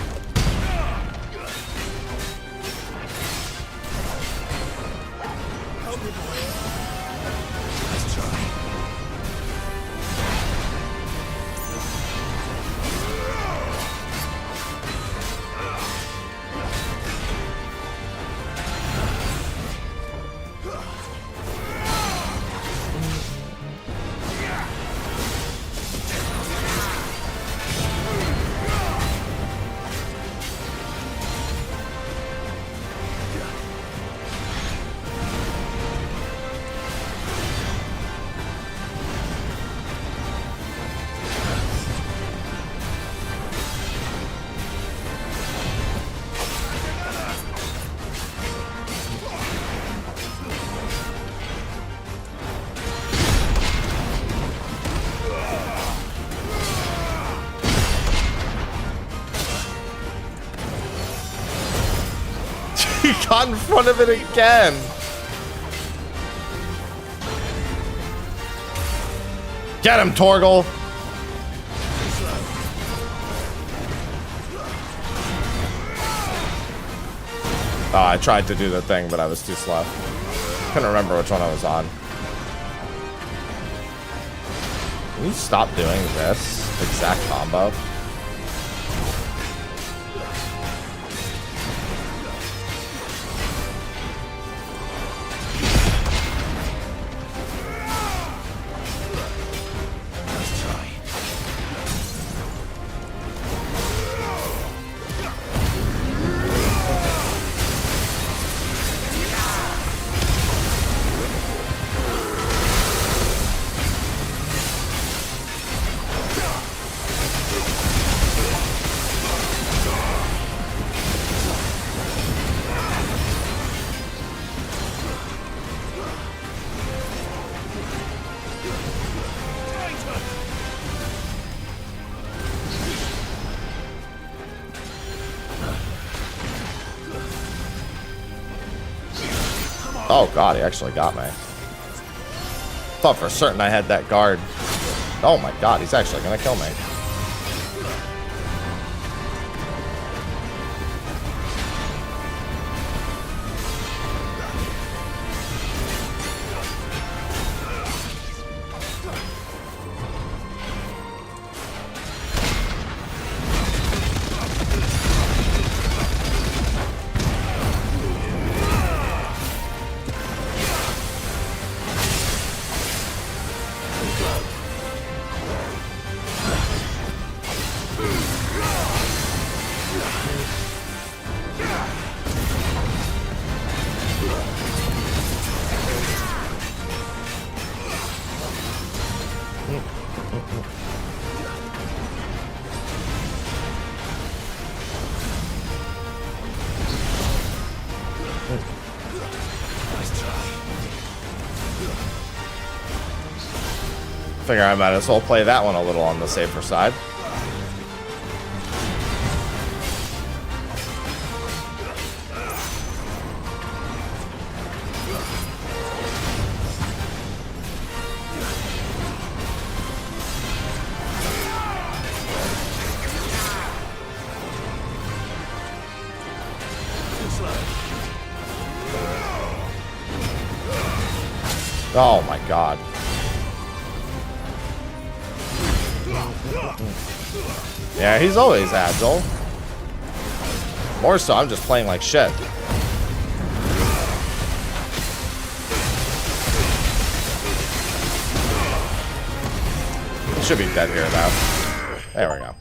He got in front of it again. Get him, Torgal. Oh, I tried to do the thing, but I was too slow. Couldn't remember which one I was on. Can you stop doing this exact combo? Oh god, he actually got me. Thought for certain I had that guard. Oh my god, he's actually gonna kill me. Figure I might as well play that one a little on the safer side. Oh my god. Yeah, he's always agile. More so, I'm just playing like shit. Should be dead here, though. There we go.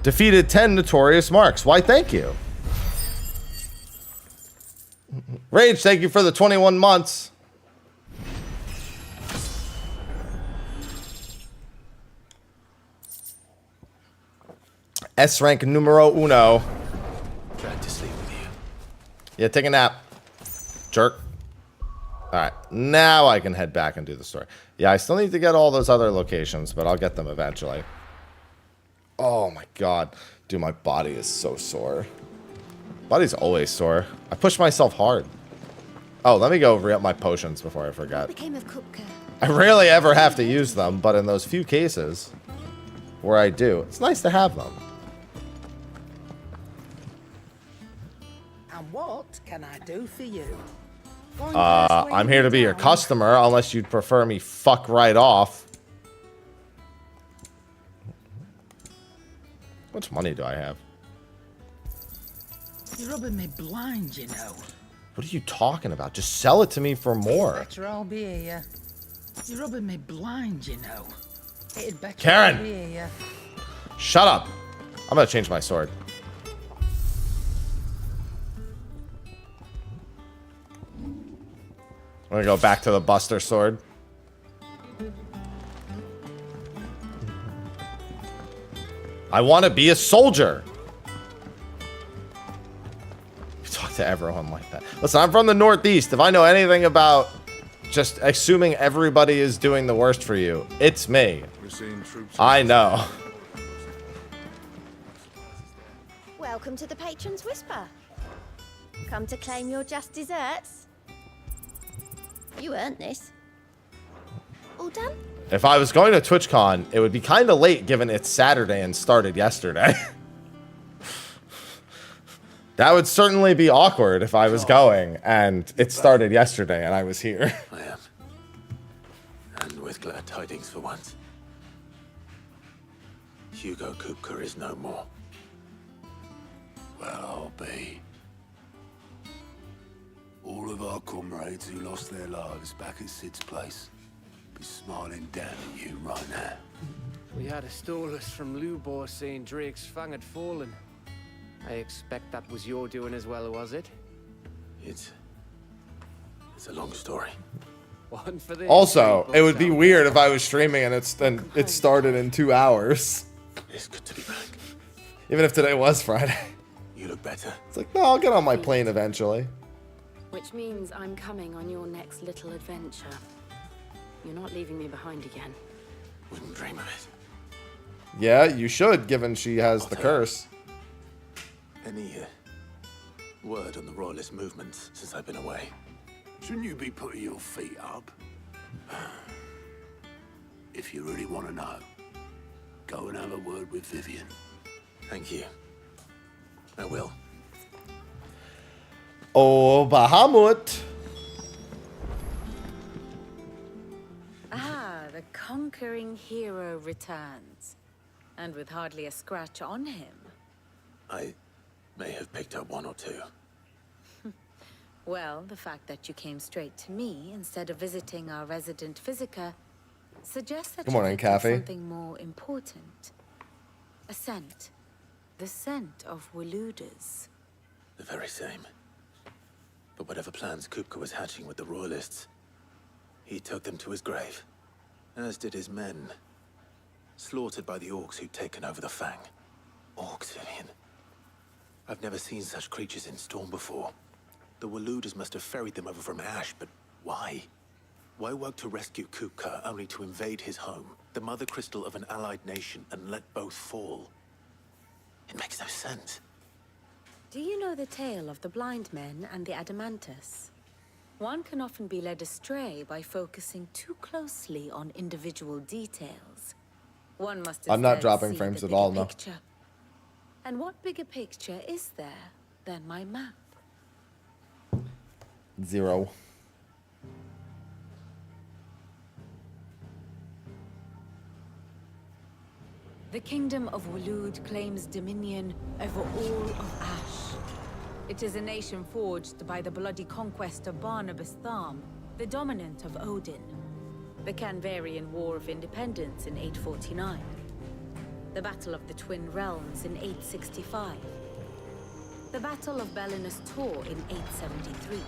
Defeated 10 notorious marks. Why, thank you. Rage, thank you for the 21 months. S rank numero uno. Tried to sleep with you. Yeah, take a nap. Jerk. Alright, now I can head back and do the story. Yeah, I still need to get all those other locations, but I'll get them eventually. Oh my god. Dude, my body is so sore. Body's always sore. I push myself hard. Oh, let me go re-up my potions before I forget. What became of Kupka? I rarely ever have to use them, but in those few cases where I do, it's nice to have them. And what can I do for you? I'm here to be your customer, unless you'd prefer me fuck right off. How much money do I have? You're rubbing me blind, you know. What are you talking about? Just sell it to me for more. Better I'll be here. You're rubbing me blind, you know. It'd better Karen! I'll be here. Shut up. I'm gonna change my sword. I'm gonna go back to the Buster sword. I want to be a soldier. You talk to everyone like that. Listen, I'm from the Northeast. If I know anything about just assuming everybody is doing the worst for you, it's me. I know. Welcome to the Patron's Whisper. Come to claim your just desserts. You earned this. All done? If I was going to TwitchCon, it would be kind of late given it's Saturday and started yesterday. That would certainly be awkward if I was going and it started yesterday and I was here. I am. And with glad tidings for once. Hugo Kupka is no more. Well, I'll be. All of our comrades who lost their lives back at Sid's place be smiling down at you right now. We had a stolus from Lubor saying Drake's fang had fallen. I expect that was your doing as well, was it? It's a long story. One for this. Also, it would be weird if I was streaming and it started in 2 hours. It's good to be back. Even if today was Friday. You look better. It's like, no, I'll get on my plane eventually. Which means I'm coming on your next little adventure. You're not leaving me behind again. Wouldn't dream of it. Yeah, you should, given she has the curse. Any word on the royalist movements since I've been away? Shouldn't you be putting your feet up? If you really want to know, go and have a word with Vivian. Thank you. I will. Oh, Bahamut. Ah, the conquering hero returns. And with hardly a scratch on him. I may have picked up one or two. Well, the fact that you came straight to me instead of visiting our resident physiker suggests that Good morning, you Kathy. something more important. A scent. The scent of Waludas. The very same. But whatever plans Kupka was hatching with the royalists, he took them to his grave. As did his men. Slaughtered by the orcs who'd taken over the Fang. Orcs, Vivian. I've never seen such creatures in Storm before. The Waludas must have ferried them over from Ash, but why? Why work to rescue Kupka only to invade his home, the mother crystal of an allied nation, and let both fall? It makes no sense. Do you know the tale of the blind men and the Adamantus? One can often be led astray by focusing too closely on individual details. One must I'm not instead dropping see frames the at all, bigger no. picture. And what bigger picture is there than my map? 0. The kingdom of Waloed claims dominion over all of Ash. It is a nation forged by the bloody conquest of Barnabas Tharm, the dominant of Odin. The Canvarian War of Independence in 849. The Battle of the Twin Realms in 865. The Battle of Belinus Tor in 873.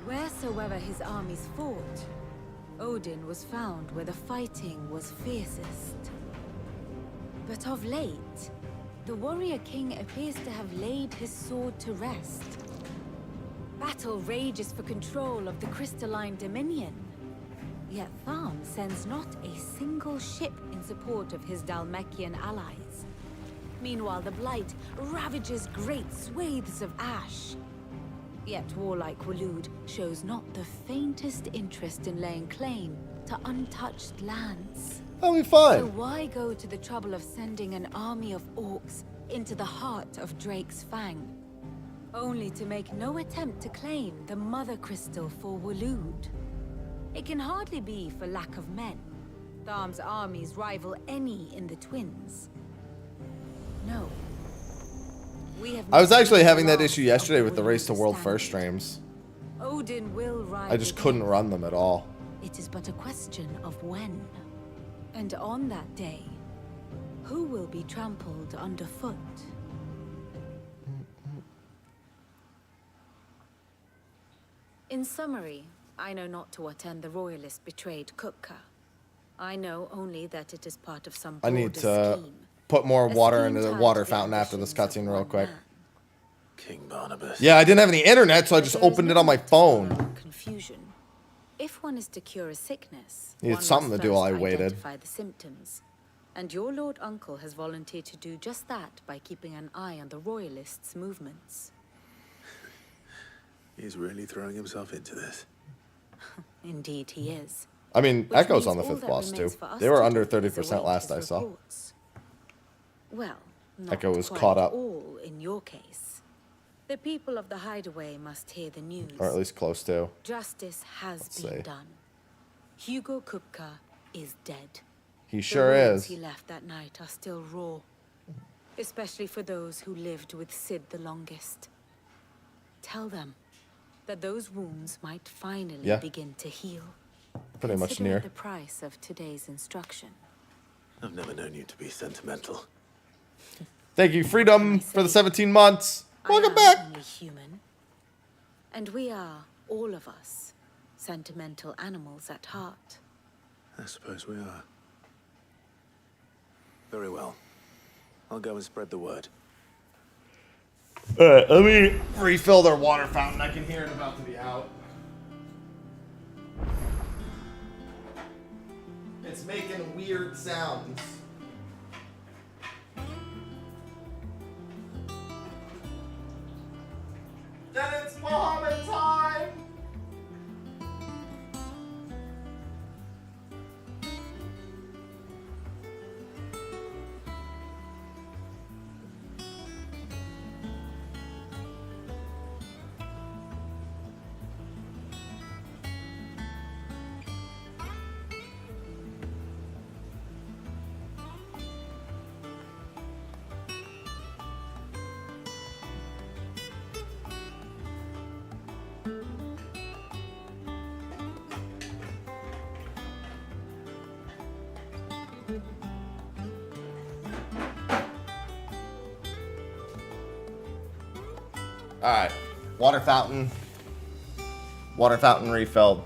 Wheresoever his armies fought, Odin was found where the fighting was fiercest. But of late, the warrior king appears to have laid his sword to rest. Battle rages for control of the crystalline dominion. Yet Tharm sends not a single ship in support of his Dhalmekian allies. Meanwhile, the Blight ravages great swathes of Ash. Yet warlike Waloed shows not the faintest interest in laying claim to untouched lands. That'll be fine. So why go to the trouble of sending an army of orcs into the heart of Drake's Fang? Only to make no attempt to claim the Mother Crystal for Waloed. It can hardly be for lack of men. Tharm's armies rival any in the Twins. No. I was actually having that issue yesterday with the Race to World First streams. Odin will rise I just couldn't run them at all. It is but a question of when. And on that day, who will be trampled underfoot? In summary, I know not to what end the royalists betrayed Kupka. I know only that it is part of some I broader need to scheme. put more A water scheme into the tied water to the fountain after this ambitions cutscene of real one quick. man. King Barnabas. Yeah, I didn't have any internet, so I just opened it on my phone. Confusion. If one is to cure a sickness, Needed one something must to do while I first waited. identify the symptoms. And your Lord Uncle has volunteered to do just that by keeping an eye on the royalists' movements. He's really throwing himself into this. Indeed he is. I mean, Which Echo's on the means all 5th that boss too. remains for us They were to under do is 30% await last his I saw. reports. Well, not Echo was quite caught up. all in your case. The people of the Hideaway must hear the news. Or at least close to. Justice has Let's been see. done. Hugo Kupka is dead. He sure The wounds is. he left that night are still raw, especially for those who lived with Sid the longest. Tell them that those wounds might finally begin to heal. Pretty much Consider near. the price of today's instruction. I've never known you to be sentimental. Thank you, Freedom, for the 17 months. Welcome I am back. only human, and we are, all of us, sentimental animals at heart. I suppose we are. Very well. I'll go and spread the word. Alright, let me refill their water fountain. I can hear it about to be out. It's making weird sounds. Then it's Bahamut time! Alright, water fountain. Water fountain refilled.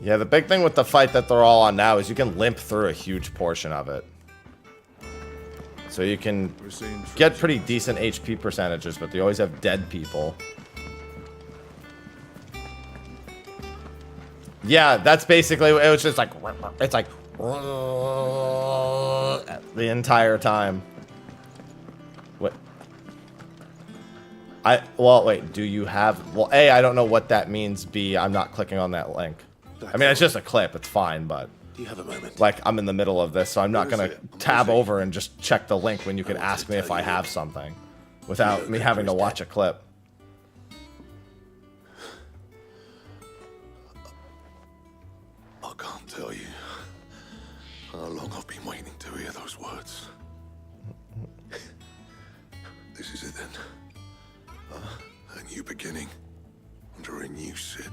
Yeah, the big thing with the fight that they're all on now is you can limp through a huge portion of it. So you can get pretty decent HP percentages, but they always have dead people. Yeah, that's basically, it was just like, it's like, the entire time. What? Well, wait, do you have, well, A, I don't know what that means. B, I'm not clicking on that link. I mean, it's just a clip, it's fine, but. Do you have a moment? Like, I'm in the middle of this, so I'm not gonna tab over and just check the link when you can ask me if I have something. Without me having to watch a clip. I can't tell you how long I've been waiting to hear those words. This is it then. A new beginning under a new Sid.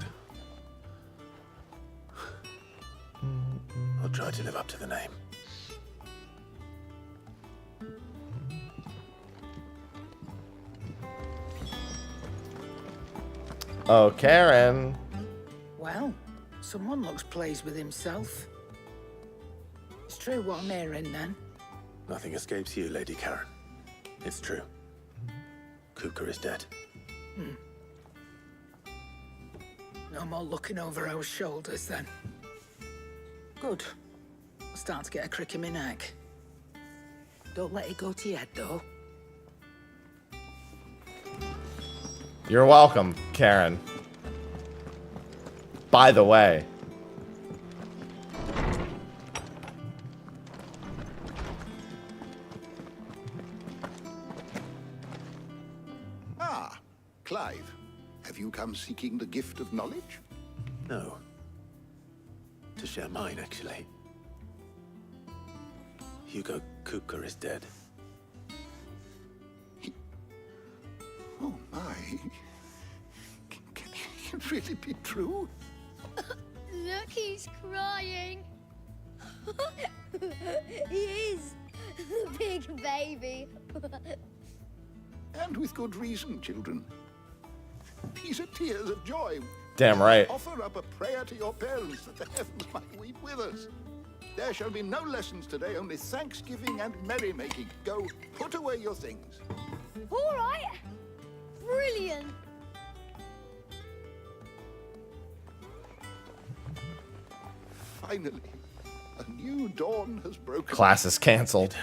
I'll try to live up to the name. Oh, Karen. Well, someone looks pleased with himself. It's true what I'm hearing then. Nothing escapes you, Lady Karen. It's true. Kuka is dead. No more looking over our shoulders then. Good. I'm starting to get a crick in my neck. Don't let it go to your head though. You're welcome, Karen. By the way. Ah, Clive. Have you come seeking the gift of knowledge? No. To share mine, actually. Hugo Kuka is dead. Oh my. Can it really be true? Look, he's crying. He is. The big baby. And with good reason, children. These are tears of joy. Damn right. Offer up a prayer to your parents that the heavens might weep with us. There shall be no lessons today, only thanksgiving and merrymaking. Go, put away your things. All right. Brilliant. Finally, a new dawn has broken. Class is cancelled.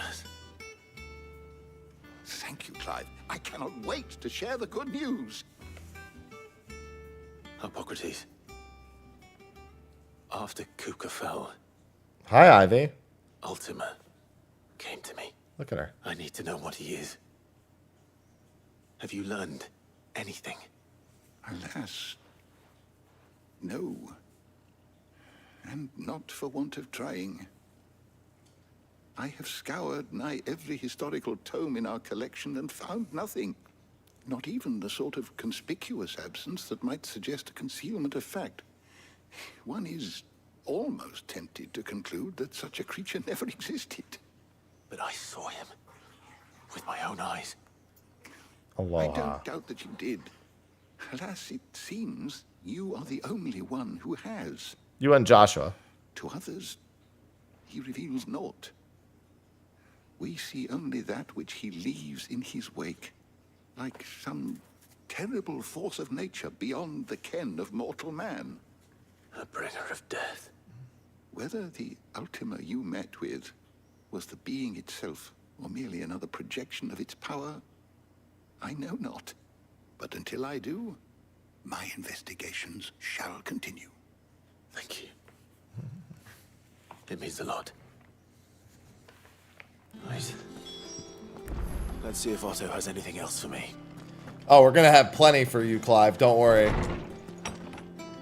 Thank you, Clive. I cannot wait to share the good news. Hippocrates. After Kuka fell, Hi, Ivy. Ultima came to me. Look at her. I need to know what he is. Have you learned anything? Alas, No. And not for want of trying. I have scoured nigh every historical tome in our collection and found nothing. Not even the sort of conspicuous absence that might suggest a concealment of fact. One is almost tempted to conclude that such a creature never existed. But I saw him with my own eyes. I don't doubt that you did. Alas, it seems you are the only one who has. You and Joshua. To others, he reveals naught. We see only that which he leaves in his wake, like some terrible force of nature beyond the ken of mortal man. A bringer of death. Whether the Ultima you met with was the being itself, or merely another projection of its power, I know not. But until I do, my investigations shall continue. Thank you. It means a lot. Right. Let's see if Otto has anything else for me. Oh, we're gonna have plenty for you, Clive. Don't worry.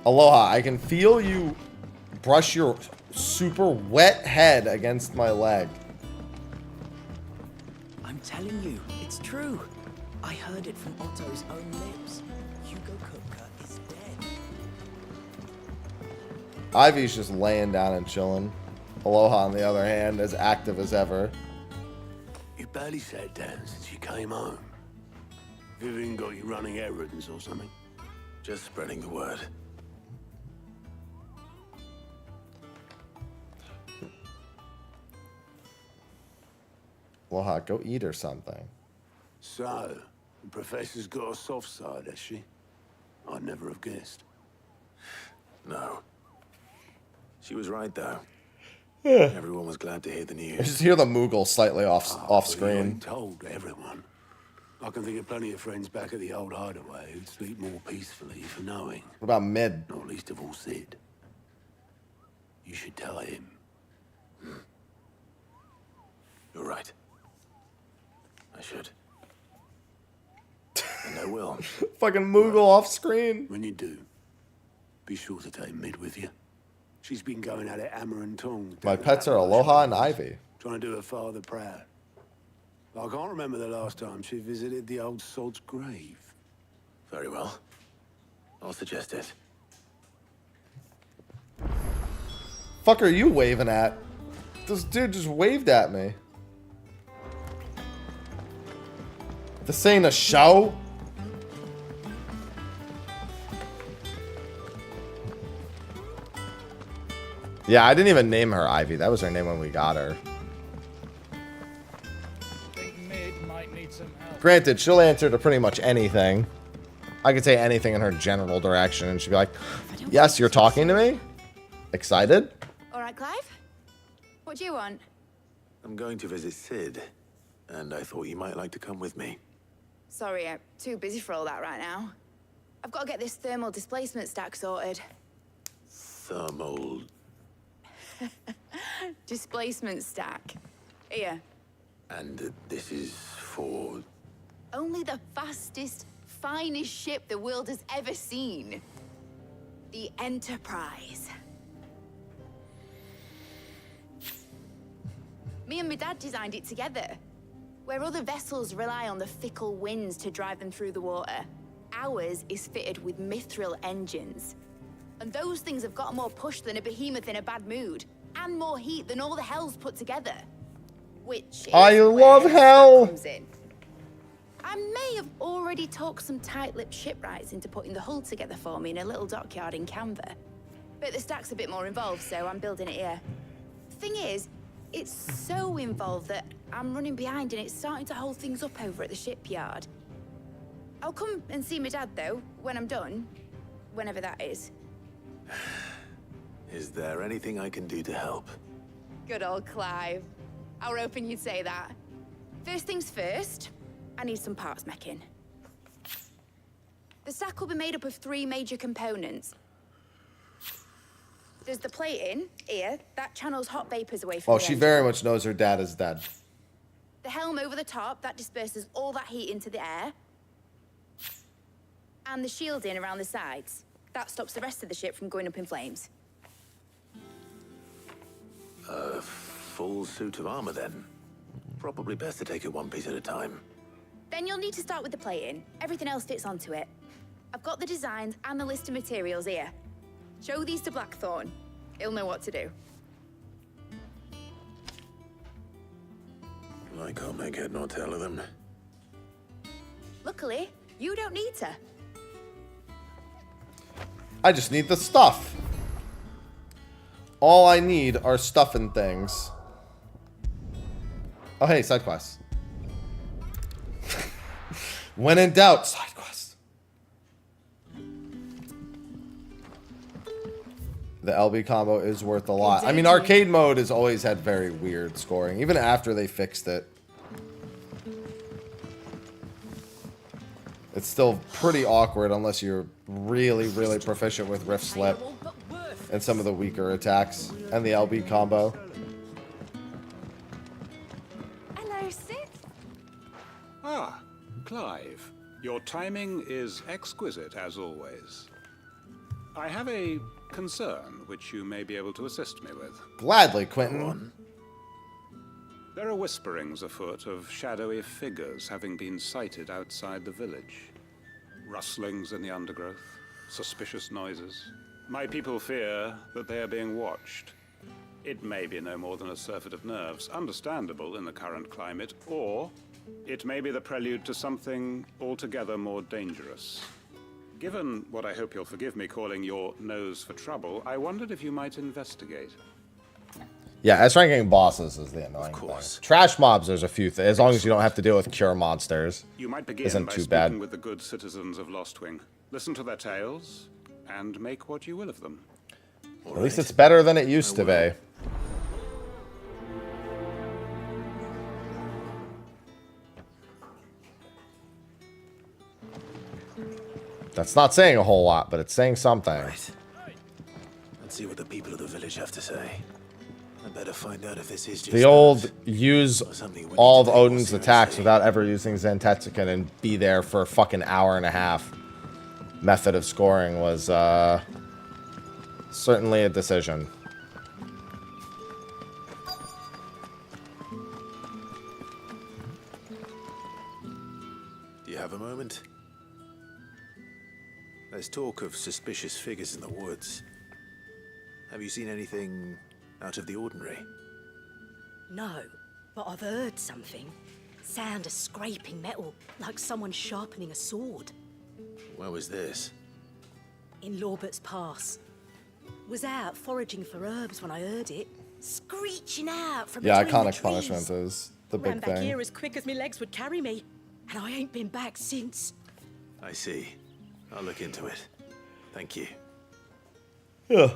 Aloha, I can feel you brush your super wet head against my leg. I'm telling you, it's true. I heard it from Otto's own lips. Hugo Kupka is dead. Ivy's just laying down and chilling. Aloha, on the other hand, as active as ever. You barely sat down since you came home. Vivian got you running errands or something? Just spreading the word. Aloha, go eat or something. So, the professor's got a soft side, has she? I'd never have guessed. No. She was right, though. Yeah. Everyone was glad to hear the news. I just hear the Moogle slightly off You screen. ain't told everyone. I can think of plenty of friends back at the old hideaway who'd sleep more peacefully for knowing. What about Mid? Not least of all Sid. You should tell him. You're right. I should. And I will. Fucking Moogle off screen. When you do, be sure to take Mid with you. She's been going at it hammer and tongs. My pets are Aloha and Ivy. Trying to do her father proud. I can't remember the last time she visited the old sod's grave. Very well. I'll suggest it. Fuck are you waving at? This dude just waved at me. This ain't a show. Yeah, I didn't even name her Ivy. That was her name when we got her. Think Mid might need some help. Granted, she'll answer to pretty much anything. I could say anything in her general direction, and she'd be like, yes, you're talking to me? Excited? All right, Clive? What do you want? I'm going to visit Sid, and I thought you might like to come with me. Sorry, I'm too busy for all that right now. I've got to get this thermal displacement stack sorted. Thermal... Displacement stack. Here. And this is for... Only the fastest, finest ship the world has ever seen. The Enterprise. Me and my dad designed it together. Where other vessels rely on the fickle winds to drive them through the water, ours is fitted with mithril engines. And those things have got more push than a behemoth in a bad mood, and more heat than all the hells put together. Which is I love where hell. comes in. I may have already talked some tight-lipped shipwrights into putting the hull together for me in a little dockyard in Canva. But the stack's a bit more involved, so I'm building it here. Thing is, it's so involved that I'm running behind and it's starting to hold things up over at the shipyard. I'll come and see my dad, though, when I'm done. Whenever that is. Is there anything I can do to help? Good old Clive. I were hoping you'd say that. First things first, I need some parts meching. The stack will be made up of 3 major components. There's the plating, here, that channels hot vapors away from Oh, the she engine. very much knows her dad is dead. The helm over the top, that disperses all that heat into the air. And the shielding around the sides. That stops the rest of the ship from going up in flames. A full suit of armor, then. Probably best to take it one piece at a time. Then you'll need to start with the plating. Everything else fits onto it. I've got the designs and the list of materials here. Show these to Blackthorn. He'll know what to do. I can't make head nor tail of them. Luckily, you don't need to. I just need the stuff. All I need are stuff and things. Oh, hey, side quests. When in doubt, side quests. The LB combo is worth a lot. I mean, arcade mode has always had very weird scoring, even after they fixed it. It's still pretty awkward unless you're really, really proficient with Rift Slip and some of the weaker attacks and the LB combo. Hello, Sid. Ah, Clive. Your timing is exquisite, as always. I have a concern which you may be able to assist me with. Gladly, Quentin. There are whisperings afoot of shadowy figures having been sighted outside the village. Rustlings in the undergrowth, suspicious noises. My people fear that they are being watched. It may be no more than a surfeit of nerves, understandable in the current climate, or it may be the prelude to something altogether more dangerous. Given what I hope you'll forgive me calling your nose for trouble, I wondered if you might investigate. Yeah, S-ranking bosses is the annoying thing. Trash mobs, there's a few things. As long as you don't have to deal with cure monsters, You might begin isn't by too speaking bad. with the good citizens of Lostwing. Listen to their tales, and make what you will of them. At least it's better than it used to be. That's not saying a whole lot, but it's saying something. Let's see what the people of the village have to say. I better find out if this is just The old use all of Odin's attacks without ever using Zantetsuken and be there for a fucking hour and a half method of scoring was certainly a decision. Do you have a moment? There's talk of suspicious figures in the woods. Have you seen anything out of the ordinary? No, but I've heard something. Sound of scraping metal, like someone sharpening a sword. Where was this? In Lorbert's Pass. Was out foraging for herbs when I heard it. Screeching out from Yeah, between the iconic trees. punishment is the Ran big back thing. here as quick as my legs would carry me. And I ain't been back since. I see. I'll look into it. Thank you. Yeah.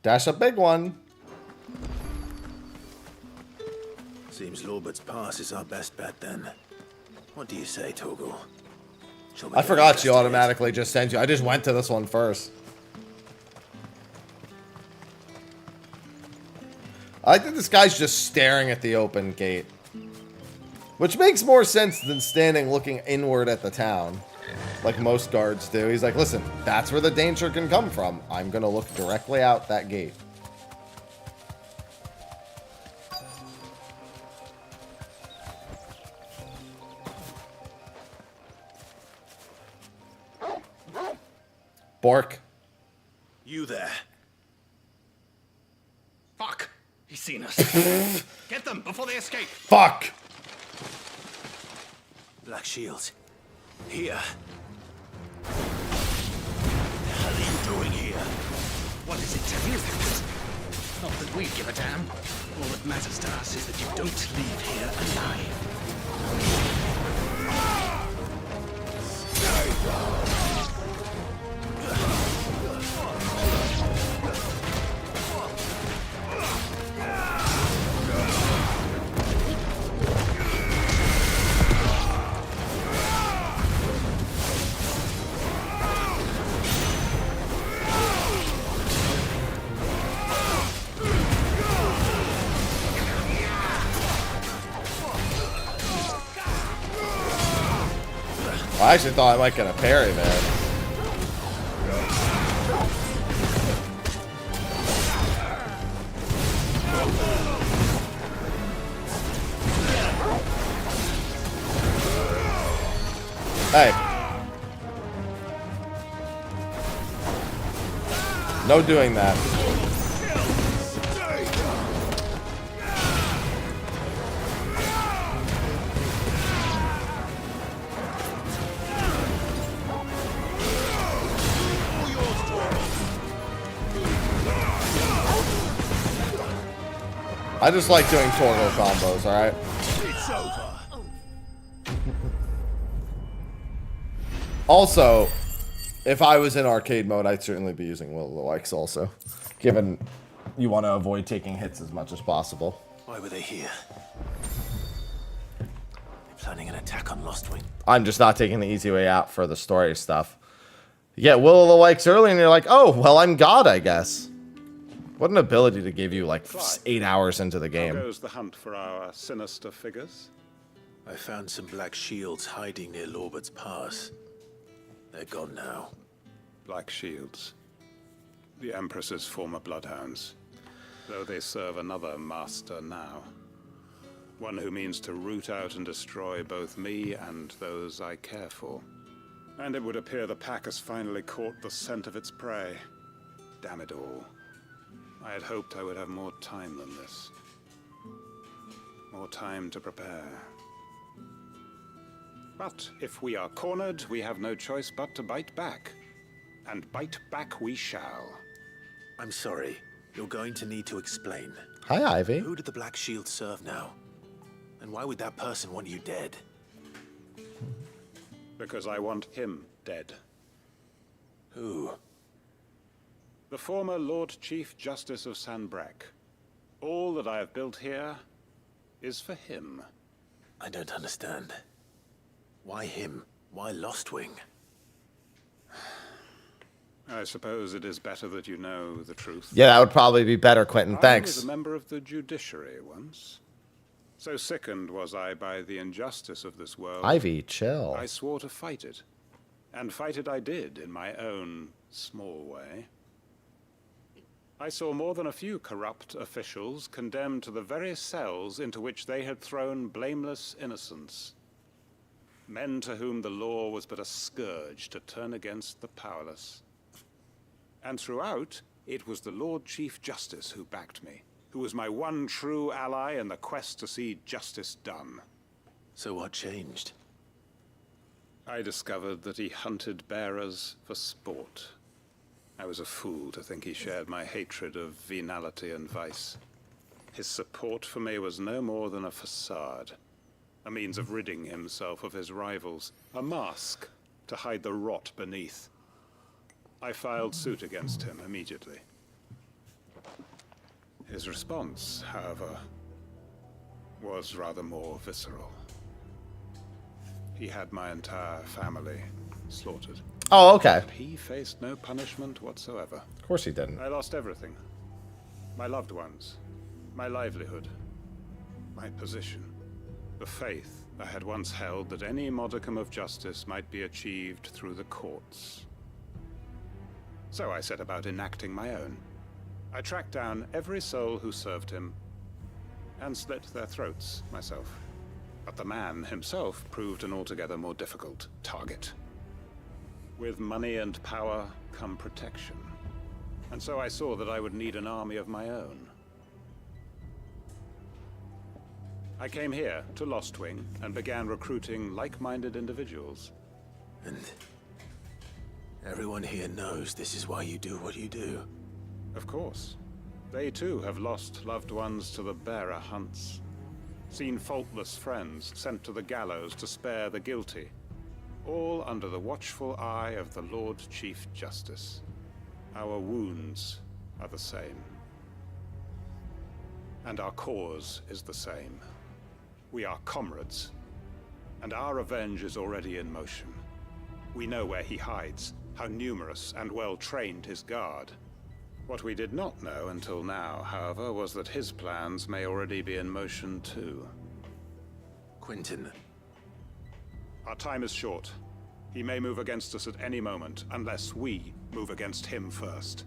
Dash a big one. Seems Lorbert's Pass is our best bet then. What do you say, Torgal? Shall we I go forgot she investigate? automatically just sends you. I just went to this one first. I like that this guy's just staring at the open gate. Which makes more sense than standing looking inward at the town. Like most guards do. He's like, listen, that's where the danger can come from. I'm going to look directly out that gate. Bork. You there. Fuck! He's seen us. Get them before they escape. Fuck! Black Shield. Here. What the hell are you doing here? What is it to you? Not that we give a damn. All that matters to us is that you don't leave here alive. I actually thought I might get a parry, man. Hey. No doing that. I just like doing Torgo combos, alright? It's over. Also, if I was in arcade mode, I'd certainly be using Will of the Wykes also. Given you want to avoid taking hits as much as possible. Why were they here? They're planning an attack on Lostwing. I'm just not taking the easy way out for the story stuff. You get Will of the Wykes early and you're like, oh, well, I'm God, I guess. What an ability to give you like 8 hours into the game. How goes the hunt for our sinister figures? I found some black shields hiding near Lorbert's Pass. They're gone now. Black shields. The Empress's former bloodhounds. Though they serve another master now. One who means to root out and destroy both me and those I care for. And it would appear the pack has finally caught the scent of its prey. Damn it all. I had hoped I would have more time than this. More time to prepare. But if we are cornered, we have no choice but to bite back. And bite back we shall. I'm sorry. You're going to need to explain. Hi, Ivy. Who did the Black Shield serve now? And why would that person want you dead? Because I want him dead. Who? The former Lord Chief Justice of Sanbreque. All that I have built here is for him. I don't understand. Why him? Why Lostwing? I suppose it is better that you know the truth. Yeah, that would probably be better, Quentin. I Thanks. was a member of the judiciary once. So sickened was I by the injustice of this world. Ivy, chill. I swore to fight it. And fight it I did in my own small way. I saw more than a few corrupt officials condemned to the very cells into which they had thrown blameless innocents. Men to whom the law was but a scourge to turn against the powerless. And throughout, it was the Lord Chief Justice who backed me, who was my one true ally in the quest to see justice done. So what changed? I discovered that he hunted bearers for sport. I was a fool to think he shared my hatred of venality and vice. His support for me was no more than a facade, a means of ridding himself of his rivals, a mask to hide the rot beneath. I filed suit against him immediately. His response, however, was rather more visceral. He had my entire family slaughtered. Oh, okay. But he faced no punishment whatsoever. Of course he didn't. I lost everything. My loved ones, my livelihood, my position, the faith I had once held that any modicum of justice might be achieved through the courts. So I set about enacting my own. I tracked down every soul who served him and slit their throats myself. But the man himself proved an altogether more difficult target. With money and power come protection. And so I saw that I would need an army of my own. I came here to Lostwing and began recruiting like-minded individuals. And everyone here knows this is why you do what you do. Of course. They too have lost loved ones to the bearer hunts. Seen faultless friends sent to the gallows to spare the guilty. All under the watchful eye of the Lord Chief Justice. Our wounds are the same. And our cause is the same. We are comrades. And our revenge is already in motion. We know where he hides, how numerous and well-trained his guard. What we did not know until now, however, was that his plans may already be in motion too. Quentin. Our time is short. He may move against us at any moment, unless we move against him first.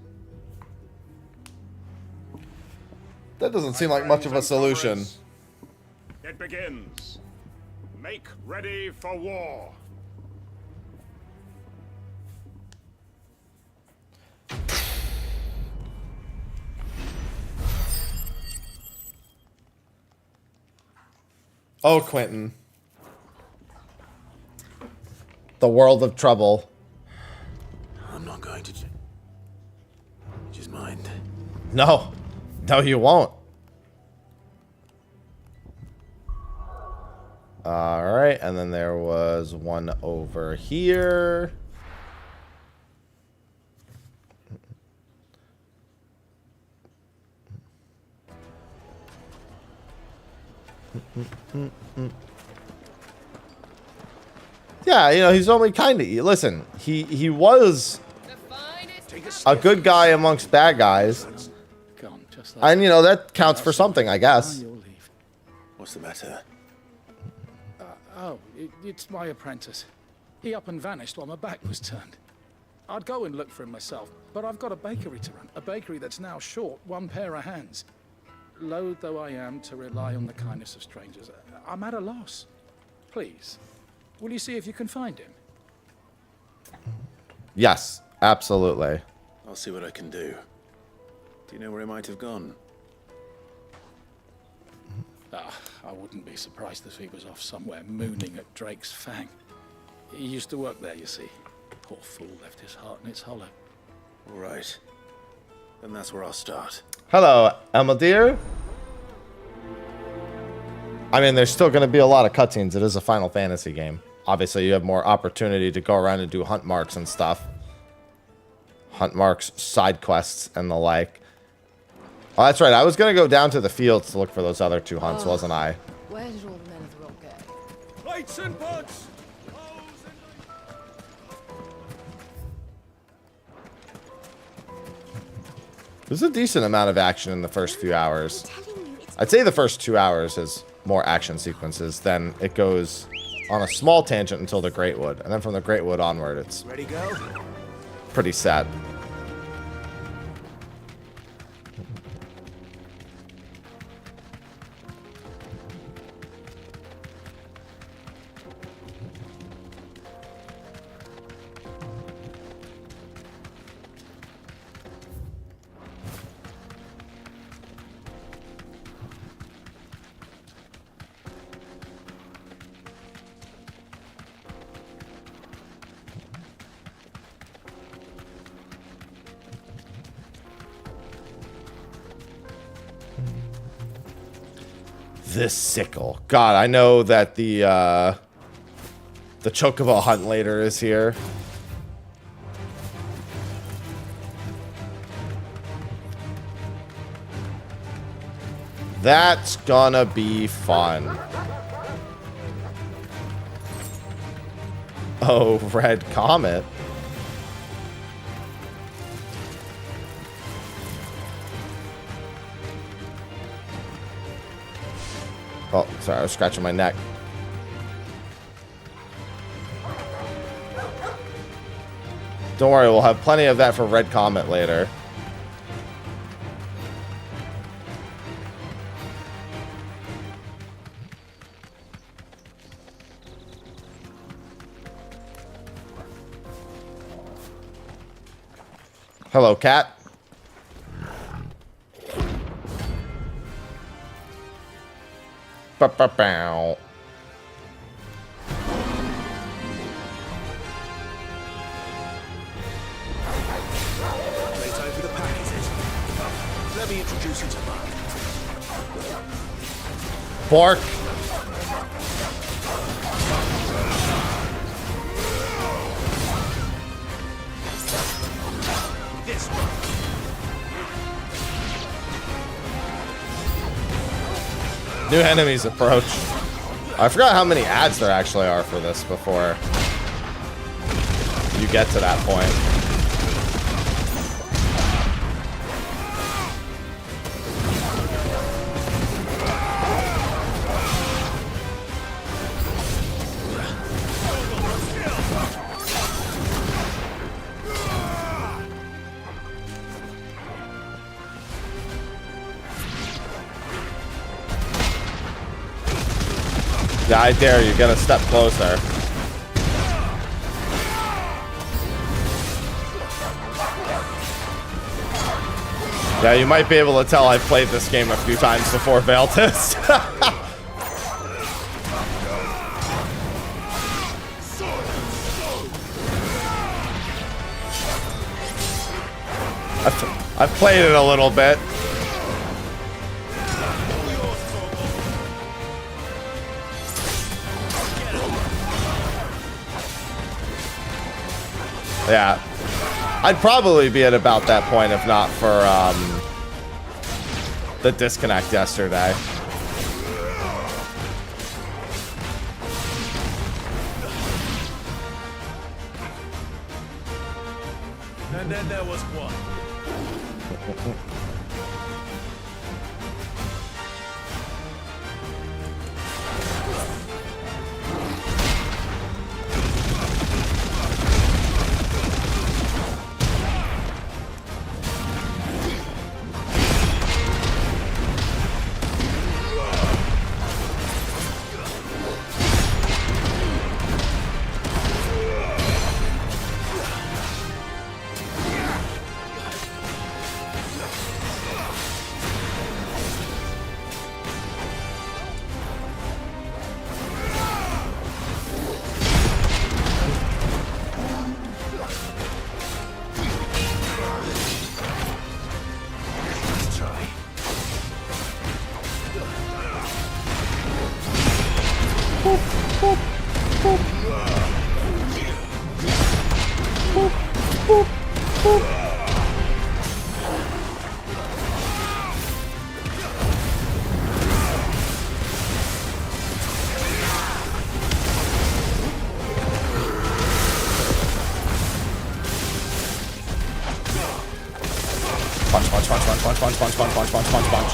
That doesn't seem like much of a solution. It begins. Make ready for war. Oh, Quentin. The world of trouble. I'm not going to just mind. No. No, you won't. Alright, and then there was one over here. Yeah, you know, he's only kind of... Listen, he was a good guy amongst bad guys. And, you know, that counts for something, I guess. What's the matter? It's my apprentice. He up and vanished while my back was turned. I'd go and look for him myself, but I've got a bakery to run. A bakery that's now short one pair of hands. Loath though I am to rely on the kindness of strangers, I'm at a loss. Please, will you see if you can find him? Yes, absolutely. I'll see what I can do. Do you know where he might have gone? I wouldn't be surprised if he was off somewhere mooning at Drake's Fang. He used to work there, you see. Poor fool left his heart in its hollow. All right. Then that's where I'll start. Hello, Emma dear. I mean, there's still going to be a lot of cutscenes. It is a Final Fantasy game. Obviously, you have more opportunity to go around and do hunt marks and stuff. Hunt marks, side quests, and the like. Oh, that's right. I was going to go down to the fields to look for those other two hunts, wasn't I? Where did all the men of the rock go? Lights and buds! There's a decent amount of action in the first few hours. I'd say the first 2 hours is more action sequences. Then it goes on a small tangent until the Great Wood. And then from the Great Wood onward, it's Ready, go? pretty sad. This sickle. God, I know that the Chocobo hunt later is here. That's gonna be fun. Oh, Red Comet. Oh, sorry, I was scratching my neck. Don't worry, we'll have plenty of that for Red Comet later. Hello, cat. Ba-ba-bow. Playtime for the pack, is it? Let me introduce you to Mark. Bork. This one. New enemies approach. I forgot how many ads there actually are for this before you get to that point. Yeah, I dare you. Get a step closer. Yeah, you might be able to tell I've played this game a few times before, Valtis. I've played it a little bit. Yeah. I'd probably be at about that point if not for the disconnect yesterday. And then there was one. Punch.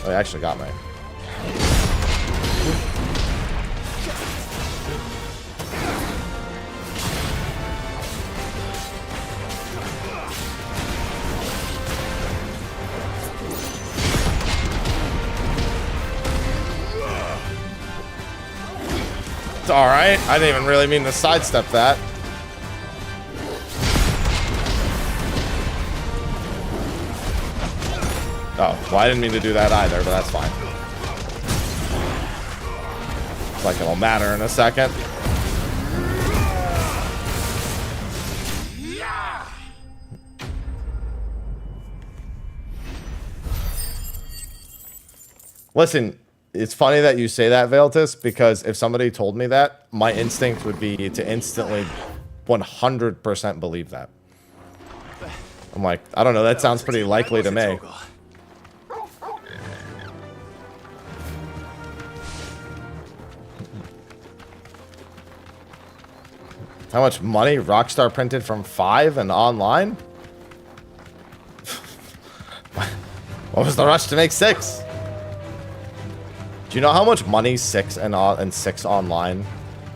Oh, he actually got me. It's alright. I didn't even really mean to sidestep that. Oh, well, I didn't mean to do that either, but that's fine. It's like it'll matter in a second. Listen, it's funny that you say that, Valtis, because if somebody told me that, my instinct would be to instantly 100% believe that. I'm like, I don't know, that sounds pretty likely to me. How much money Rockstar printed from 5 and online? What was the rush to make 6? Do you know how much money 6 and 6 online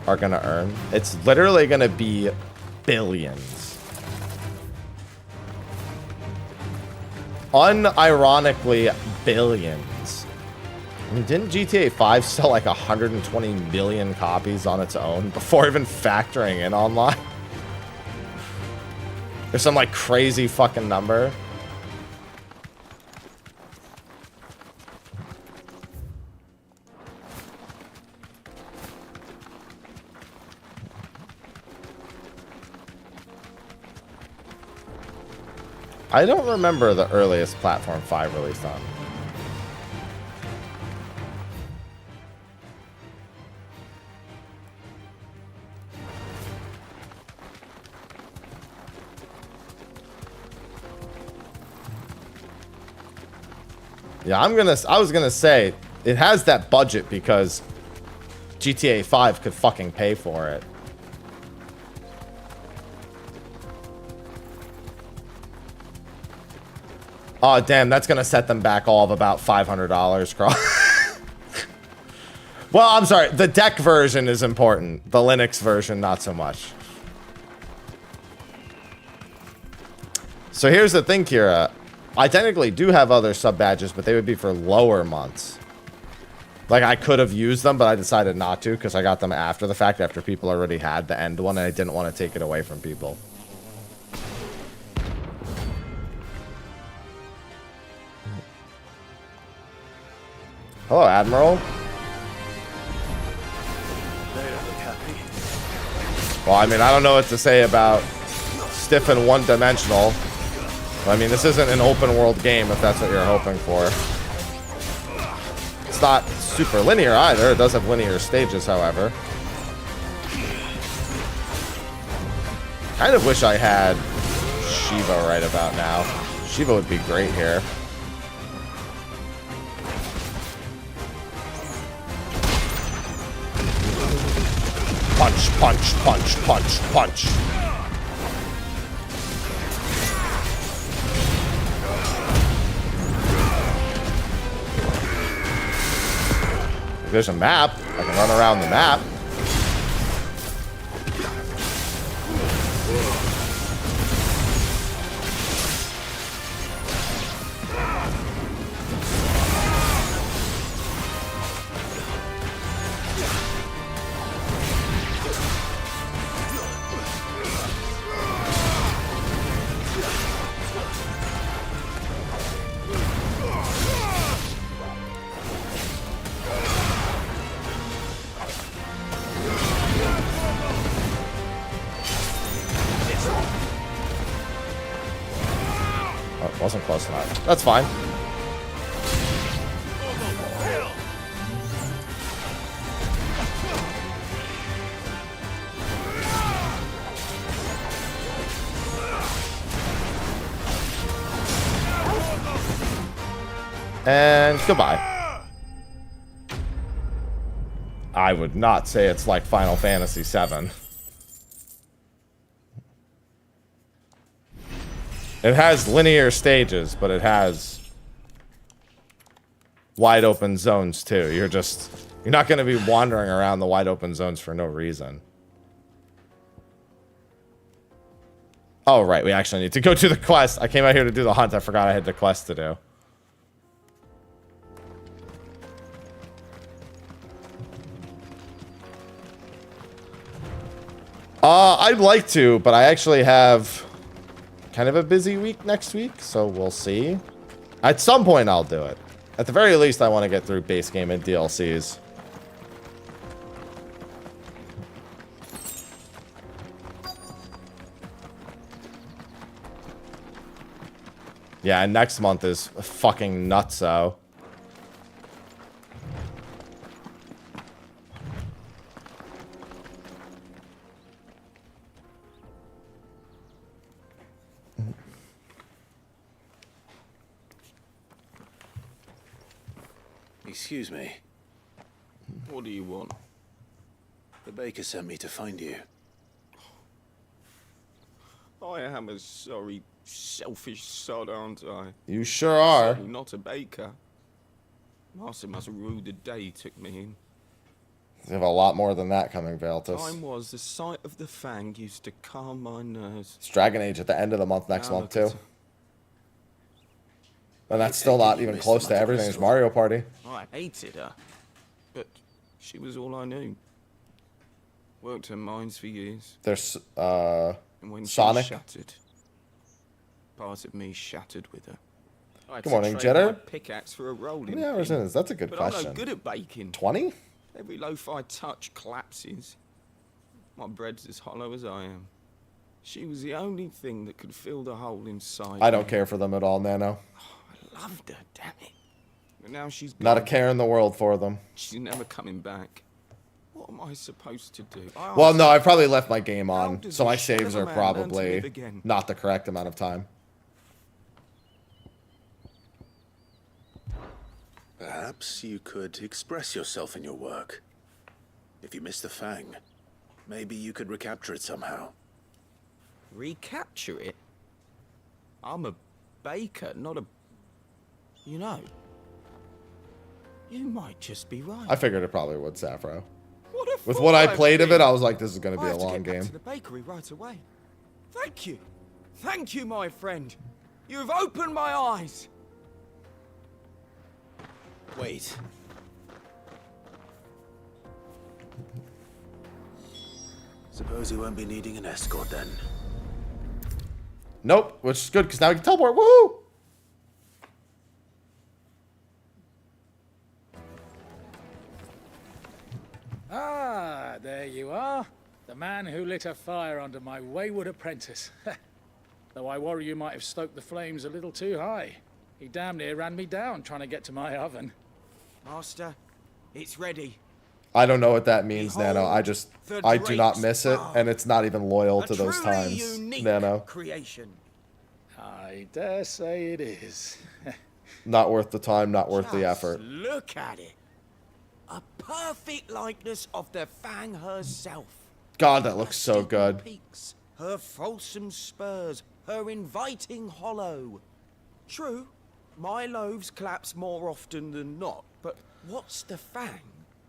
are gonna earn? It's literally gonna be billions. Unironically, billions. I mean, didn't GTA 5 sell like 120 million copies on its own before even factoring in online? There's some like crazy fucking number. I don't remember the earliest platform 5 released on. Yeah, I was gonna say it has that budget because GTA 5 could fucking pay for it. Oh, damn, that's going to set them back all of about $500, Carl. Well, I'm sorry. The deck version is important. The Linux version, not so much. So here's the thing, Kira. I technically do have other sub-badges, but they would be for lower months. Like, I could have used them, but I decided not to because I got them after the fact, after people already had the end one, and I didn't want to take it away from people. Hello, Admiral. Well, I mean, I don't know what to say about stiff and one-dimensional. I mean, this isn't an open-world game, if that's what you're hoping for. It's not super linear either. It does have linear stages, however. Kind of wish I had Shiva right about now. Shiva would be great here. Punch, punch, punch, punch, punch. There's a map. I can run around the map. Wasn't close enough. That's fine. And goodbye. I would not say it's like Final Fantasy VII. It has linear stages, but it has wide open zones too. You're not going to be wandering around the wide open zones for no reason. Oh, right. We actually need to go do the quest. I came out here to do the hunt. I forgot I had the quest to do. I'd like to, but I actually have kind of a busy week next week, so we'll see. At some point, I'll do it. At the very least, I want to get through base game and DLCs. Yeah, and next month is fucking nutso. Excuse me. What do you want? The baker sent me to find you. I am a sorry, selfish sod, aren't I? You sure are. Certainly not a baker. Master must have ruled the day he took me in. You have a lot more than that coming, Valtus. Time was the sight of the fang used to calm my nerves. It's Dragon Age at the end of the month next month, too. And that's still not even close to everything's Mario Party. I hated her, but she was all I knew. Worked her mines for years. There's, and when Sonic. she shattered, part of me shattered with her. I had Good to morning, trade my Jetter. pickaxe for a rolling How many hours pin. in is? That's a good But question. I'm no good at baking. 20? Every loaf I touch collapses. My bread's as hollow as I am. She was the only thing that could fill the hole inside. I don't care for them at all, Nano. I loved her, damn it. But now she's Not a gone. care in the world for them. She's never coming back. What am I supposed to do? Well, no, I probably left my game How on, does so a my shit saves of a are man learn to live probably again? not the correct amount of time. Perhaps you could express yourself in your work. If you miss the fang, maybe you could recapture it somehow. Recapture it? I'm a baker, not a You know, you might just be right. I figured it probably would, Sappho. What With what I played of it, I was like, this is going to be a I have to long get back game. to the bakery right away. Thank you. Thank you, my friend. You've opened my eyes. Wait. Suppose he won't be needing an escort then. Nope, which is good, because now we can teleport. Woohoo! Ah, there you are. The man who lit a fire under my wayward apprentice. Though I worry you might have stoked the flames a little too high. He damn near ran me down trying to get to my oven. Master, it's ready. I don't know what that means, Nano. I do not miss it, and it's not even loyal to those times, Nano. Creation. I dare say it is. Not worth the time, not worth the Just effort. Look at it. A perfect likeness of the Fang herself. God, that looks so good. Peaks, her fulsome spurs, her inviting hollow. True, my loaves collapse more often than not, but what's the Fang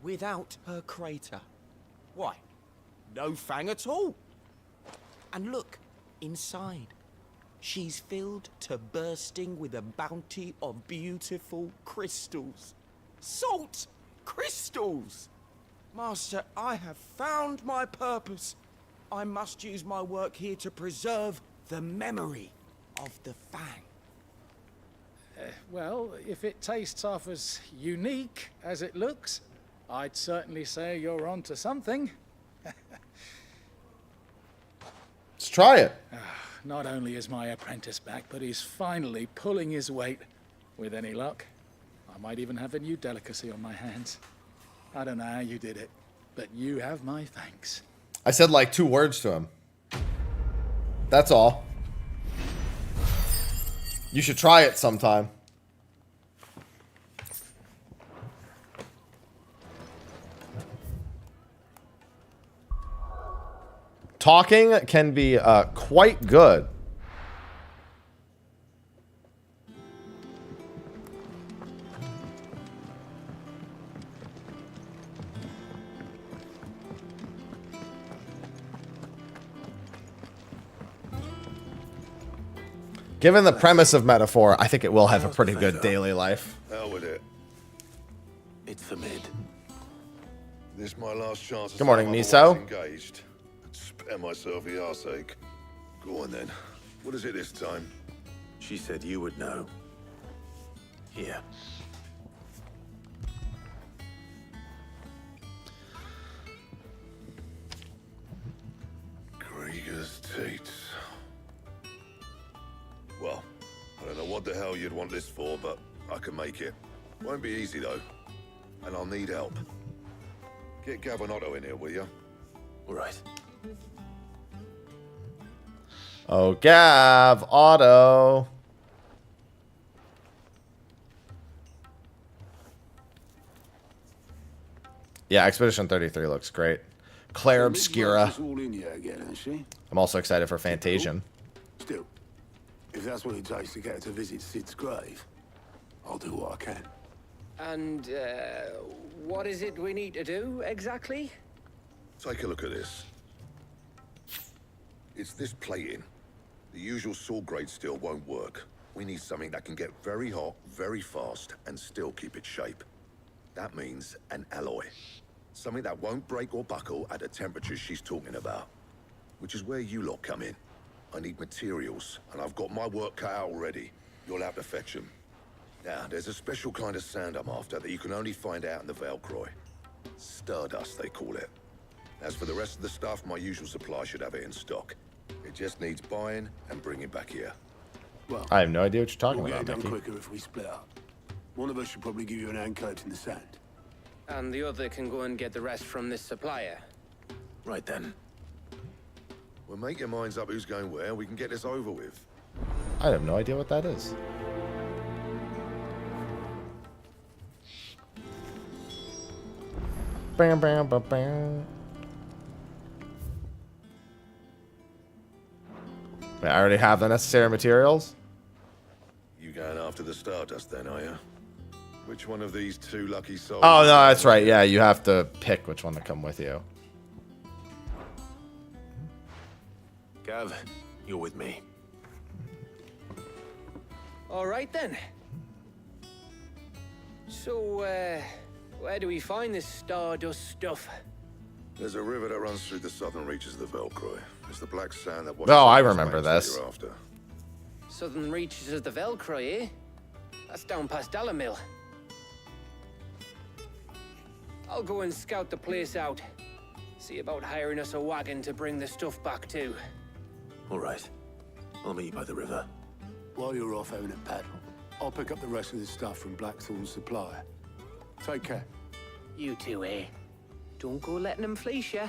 without her crater? Why, no Fang at all. And look, inside. She's filled to bursting with a bounty of beautiful crystals. Salt crystals! Master, I have found my purpose. I must use my work here to preserve the memory of the Fang. Well, if it tastes half as unique as it looks, I'd certainly say you're onto something. Let's try it. Not only is my apprentice back, but he's finally pulling his weight. With any luck, I might even have a new delicacy on my hands. I don't know how you did it, but you have my thanks. I said like 2 words to him. That's all. You should try it sometime. Talking can be quite good. Given the premise of Metaphor, I think it will have a pretty good daily life. Hell with it. It's the mid. This my last chance. Good morning, I'm Miso. Engaged. Spare myself the arseache. Go on then. What is it this time? She said you would know. Here. Krieger's teats. Well, I don't know what the hell you'd want this for, but I can make it. Won't be easy though, and I'll need help. Get Gavin in here, will you? All right. Oh, Gav, Otto. Yeah, Expedition 33 looks great. Claire Obscura. All in here again, isn't she? I'm also excited for Fantasian. Still, if that's what it takes to get her to visit Sid's grave, I'll do what I can. And, what is it we need to do, exactly? Take a look at this. It's this plating. The usual sword grade steel won't work. We need something that can get very hot, very fast, and still keep its shape. That means an alloy. Something that won't break or buckle at the temperatures she's talking about. Which is where you lot come in. I need materials, and I've got my work cut out already. You'll have to fetch them. Now, there's a special kind of sand I'm after that you can only find out in the Valcroy. Stardust, they call it. As for the rest of the stuff, my usual supply should have it in stock. It just needs buying and bringing back here. Well, I have no idea what you're talking we'll about, get it done Mickey. quicker if we split up. One of us should probably give you an hand coat in the sand. And the other can go and get the rest from this supplier. Right then. Well, make your minds up who's going where, and we can get this over with. I have no idea what that is. Bam, bam, bam, bam. Wait, I already have the necessary materials? You You going after the Stardust then, are you? Which one of these two lucky souls? Oh, no, that's right. Yeah, you have to pick which one to come with you. Gav, you're with me. All right then. So, where do we find this Stardust stuff? There's a river that runs through the southern reaches of the Velcroy. It's the black sand that... Oh, I remember this. Southern reaches of the Velcroy, eh? That's down past Dalamil. I'll go and scout the place out. See about hiring us a wagon to bring the stuff back to. All right. I'll meet you by the river. While you're off having a paddle, I'll pick up the rest of this stuff from Blackthorn's supply. Take care. You two, eh? Don't go letting him fleece ya.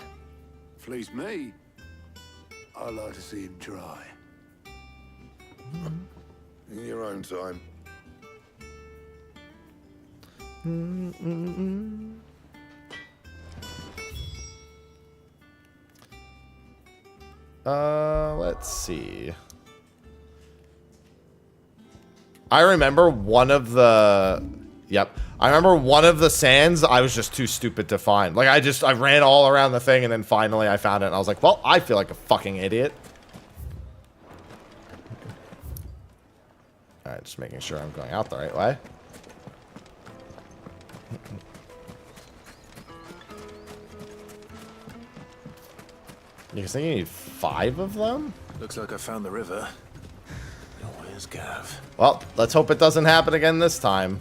Fleece me? I like to see him try. In your own time. Let's see. I remember one of the... Yep. I remember one of the sands I was just too stupid to find. Like, I ran all around the thing, and then finally I found it, and I was like, well, I feel like a fucking idiot. Alright, just making sure I'm going out the right way. You think you need 5 of them? Looks like I found the river. Now where's Gav? Well, let's hope it doesn't happen again this time.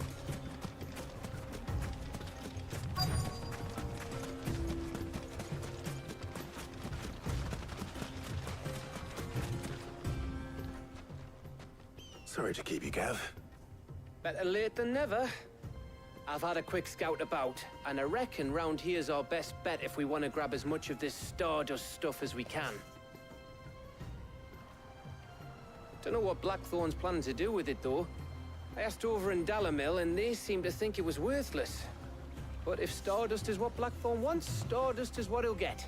Sorry to keep you, Gav. Better late than never. I've had a quick scout about, and I reckon round here's our best bet if we want to grab as much of this Stardust stuff as we can. Don't know what Blackthorn's planning to do with it, though. I asked over in Dalamil, and they seem to think it was worthless. But if Stardust is what Blackthorn wants, Stardust is what he'll get.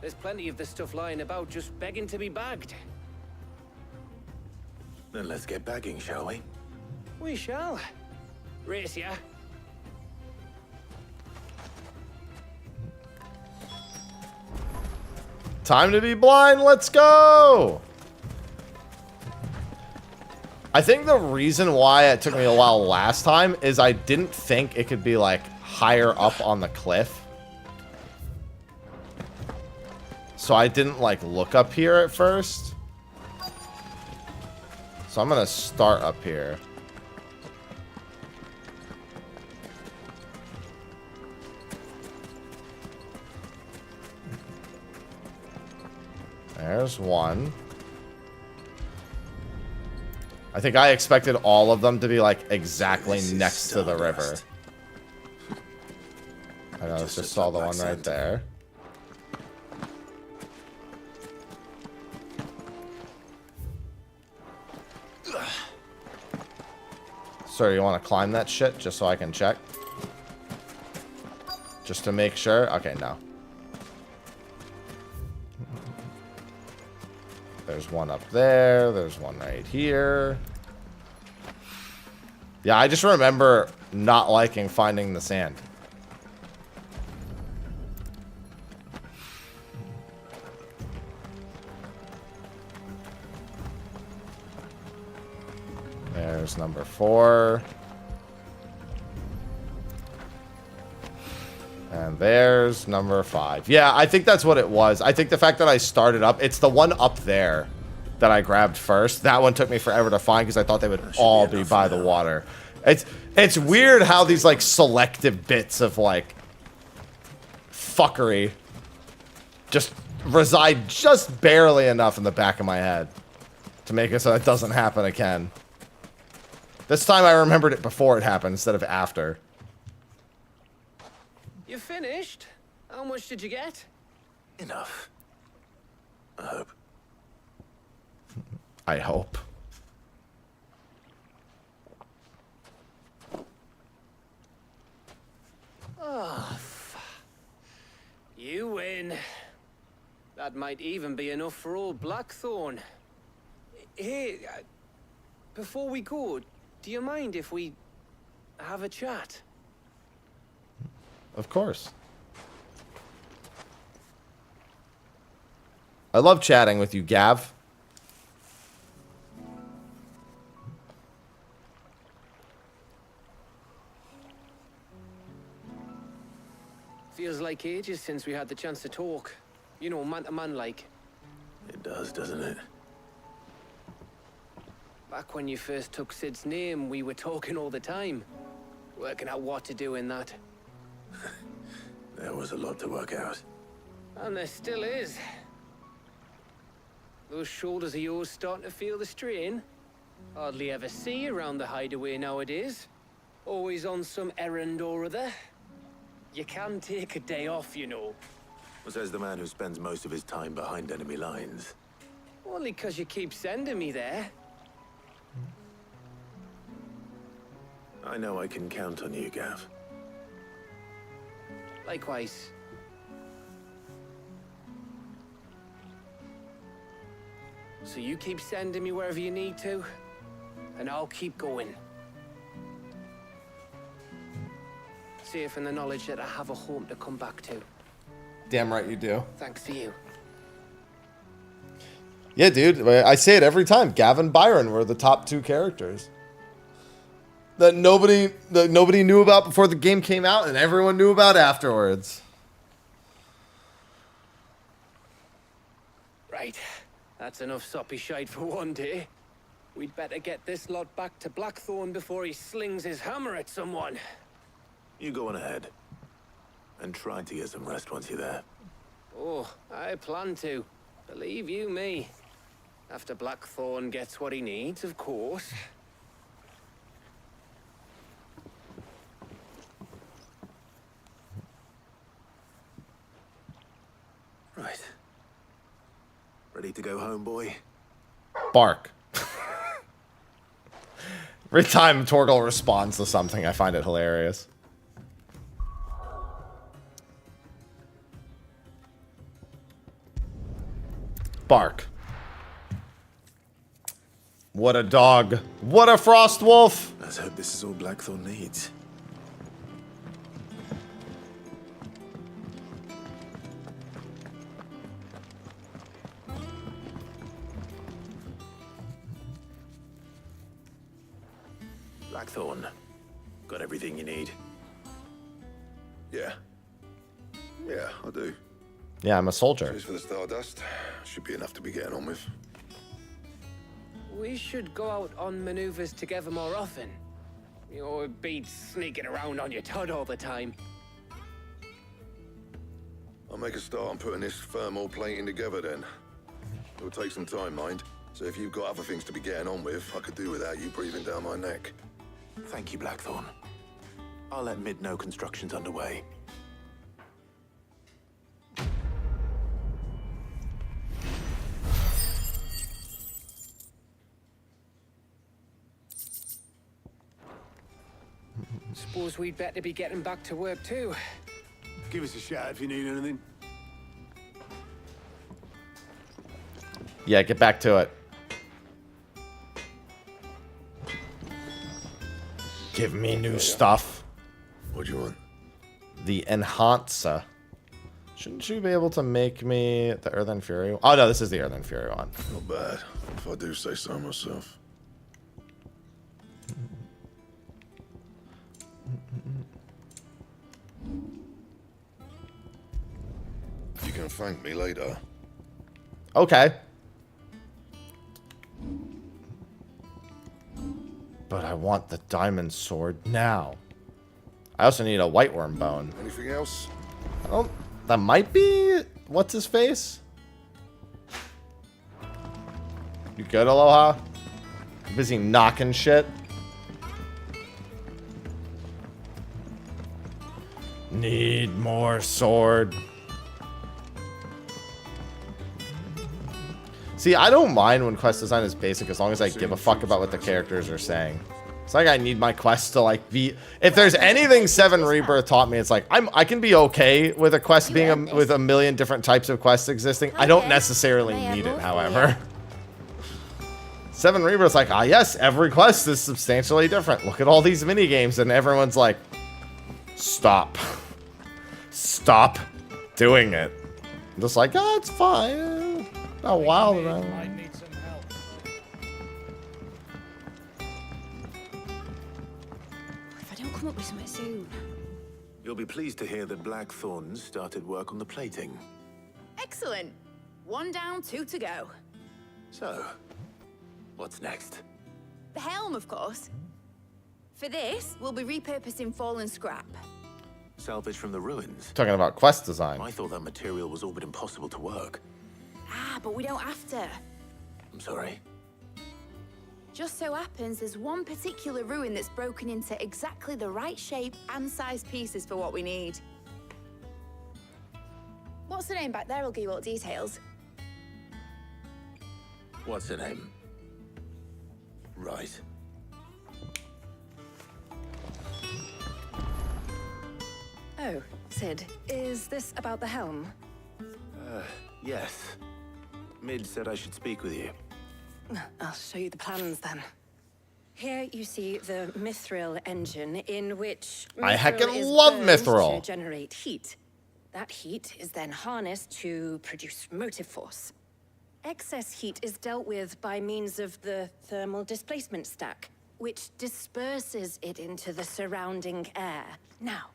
There's plenty of this stuff lying about, just begging to be bagged. Then let's get bagging, shall we? We shall. Race ya. Time to be blind, let's go! I think the reason why it took me a while last time is I didn't think it could be, like, higher up on the cliff. So I didn't, like, look up here at first. So I'm gonna start up here. There's one. I think I expected all of them to be like exactly next to the river. I know, just saw the one right there. Sir, you want to climb that shit just so I can check? Just to make sure? Okay, no. There's one up there. There's one right here. Yeah, I just remember not liking finding the sand. There's number 4. And there's number 5. Yeah, I think that's what it was. I think the fact that I started up, it's the one up there that I grabbed first. That one took me forever to find because I thought they would all be by the water. It's weird how these like selective bits of like fuckery just reside just barely enough in the back of my head to make it so it doesn't happen again. This time I remembered it before it happened instead of after. You finished? How much did you get? Enough. I hope. I hope. Oh, you win. That might even be enough for old Blackthorn. Hey, before we go, do you mind if we have a chat? Of course. I love chatting with you, Gav. Feels like ages since we had the chance to talk. You know, man to man like. It does, doesn't it? Back when you first took Sid's name, we were talking all the time. Working out what to do in that. There was a lot to work out. And there still is. Those shoulders of yours starting to feel the strain. Hardly ever see you around the hideaway nowadays. Always on some errand or other. You can take a day off, you know. Says the man who spends most of his time behind enemy lines. Only 'cause you keep sending me there. I know I can count on you, Gav. Likewise. So you keep sending me wherever you need to, and I'll keep going. Safe in the knowledge that I have a home to come back to. Damn right you do. Thanks to you. Yeah, dude. I say it every time. Gav and Byron were the top 2 characters that nobody knew about before the game came out, and everyone knew about afterwards. Right. That's enough soppy shite for one day. We'd better get this lot back to Blackthorn before he slings his hammer at someone. You go on ahead. And try to get some rest once you're there. Oh, I plan to. Believe you me. After Blackthorn gets what he needs, of course. Right. Ready to go home, boy? Bark. Every time Torgal responds to something, I find it hilarious. Bark. What a dog. What a frost wolf. Let's hope this is all Blackthorn needs. Blackthorn, got everything you need? Yeah. Yeah, I do. Yeah, I'm a soldier. Cheers for the Stardust. Should be enough to be getting on with. We should go out on maneuvers together more often. You know, it beats sneaking around on your Todd all the time. I'll make a start on putting this thermal plating together then. It'll take some time, mind. So if you've got other things to be getting on with, I could do without you breathing down my neck. Thank you, Blackthorn. I'll let Mid know construction's underway. Suppose we'd better be getting back to work too. Give us a shout if you need anything. Yeah, get back to it. Give me new stuff. What do you want? The Enhancer. Shouldn't you be able to make me the Earthen Fury? Oh, no, this is the Earthen Fury one. Not bad, if I do say so myself. You can thank me later. Okay. But I want the diamond sword now. I also need a white worm bone. Anything else? I don't... That might be... What's his face? You good, Aloha? Busy knocking shit? Need more sword. See, I don't mind when quest design is basic as long as I give a fuck about what the characters are saying. It's like I need my quest to like be... If there's anything 7 Rebirth taught me, it's like I can be okay with a quest being with a million different types of quests existing. I don't necessarily need it, however. Seven Reaper's like, ah, yes, every quest is substantially different. Look at all these mini games, and everyone's like, stop. Stop doing it. I'm just like, oh, it's fine. Not wild around. If I don't come up with something soon. You'll be pleased to hear that Blackthorn started work on the plating. Excellent. 1 down, 2 to go. So, what's next? The helm, of course. For this, we'll be repurposing fallen scrap. Salvage from the ruins? Talking about quest design. I thought that material was all but impossible to work. Ah, but we don't have to. I'm sorry. Just so happens there's one particular ruin that's broken into exactly the right shape and size pieces for what we need. What's the name back there? I'll give you all the details. What's her name? Right. Oh, Sid, is this about the helm? Yes. Mid said I should speak with you. I'll show you the plans then. Here you see the mithril engine in which I heckin' mithril is love burned mithril. to generate heat. That heat is then harnessed to produce motive force. Excess heat is dealt with by means of the thermal displacement stack, which disperses it into the surrounding air. Now,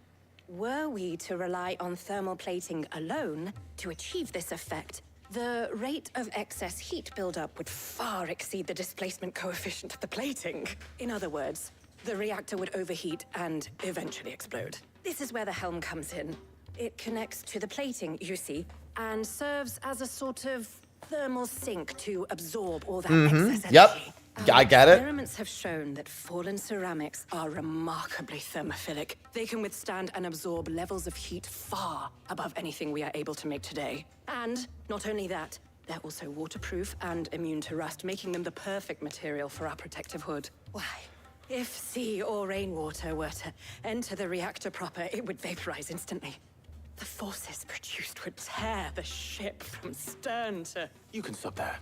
were we to rely on thermal plating alone to achieve this effect, the rate of excess heat buildup would far exceed the displacement coefficient of the plating. In other words, the reactor would overheat and eventually explode. This is where the helm comes in. It connects to the plating, you see, and serves as a sort of thermal sink to absorb all that excess energy. Yep. I get it. Experiments have shown that fallen ceramics are remarkably thermophilic. They can withstand and absorb levels of heat far above anything we are able to make today. And not only that, they're also waterproof and immune to rust, making them the perfect material for our protective hood. Why? If sea or rainwater were to enter the reactor proper, it would vaporize instantly. The forces produced would tear the ship from stern to... You can stop there.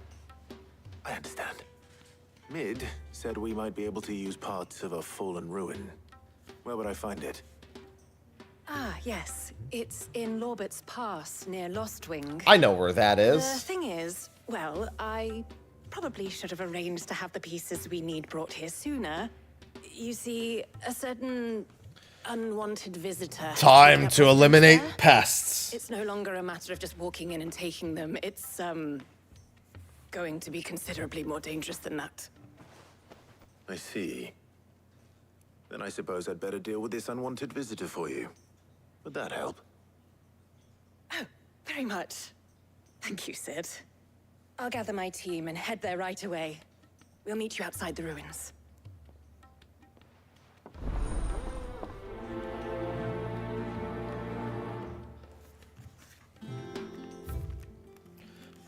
I understand. Mid said we might be able to use parts of a fallen ruin. Where would I find it? Ah, yes. It's in Lorbert's Pass, near Lostwing. I know where that is. The thing is, well, I probably should have arranged to have the pieces we need brought here sooner. You see, a certain unwanted visitor... Time to eliminate pests. It's no longer a matter of just walking in and taking them. It's, going to be considerably more dangerous than that. I see. Then I suppose I'd better deal with this unwanted visitor for you. Would that help? Oh, very much. Thank you, Sid. I'll gather my team and head there right away. We'll meet you outside the ruins.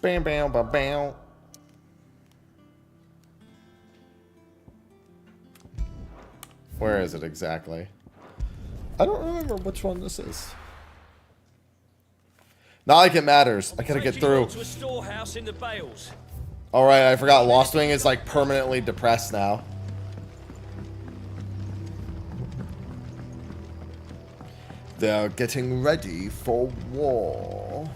Bam, bam, bam, bam. Where is it exactly? I don't remember which one this is. Not like it matters. I gotta get through. To a storehouse in the Bales. Alright, I forgot Lost Wing is like permanently depressed now. They're getting ready for war.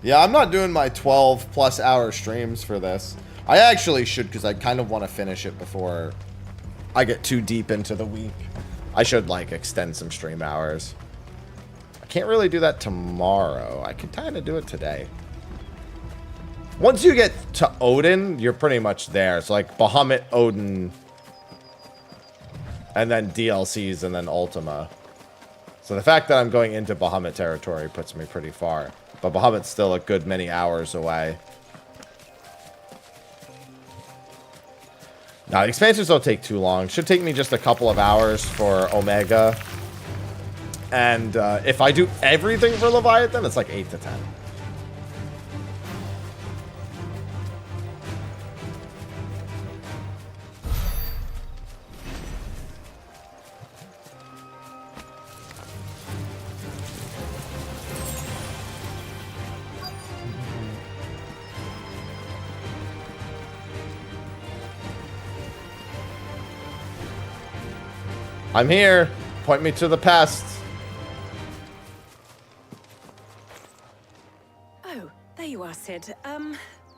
Yeah, I'm not doing my 12+ hour streams for this. I actually should, because I kind of want to finish it before I get too deep into the week. I should, like, extend some stream hours. I can't really do that tomorrow. I could kind of do it today. Once you get to Odin, you're pretty much there. It's like Bahamut, Odin, and then DLCs, and then Ultima. So the fact that I'm going into Bahamut territory puts me pretty far. But Bahamut's still a good many hours away. Now, the expansions don't take too long. Should take me just a couple of hours for Omega. And if I do everything for Leviathan, it's like 8 to 10. I'm here. Point me to the pest. Oh, there you are, Sid.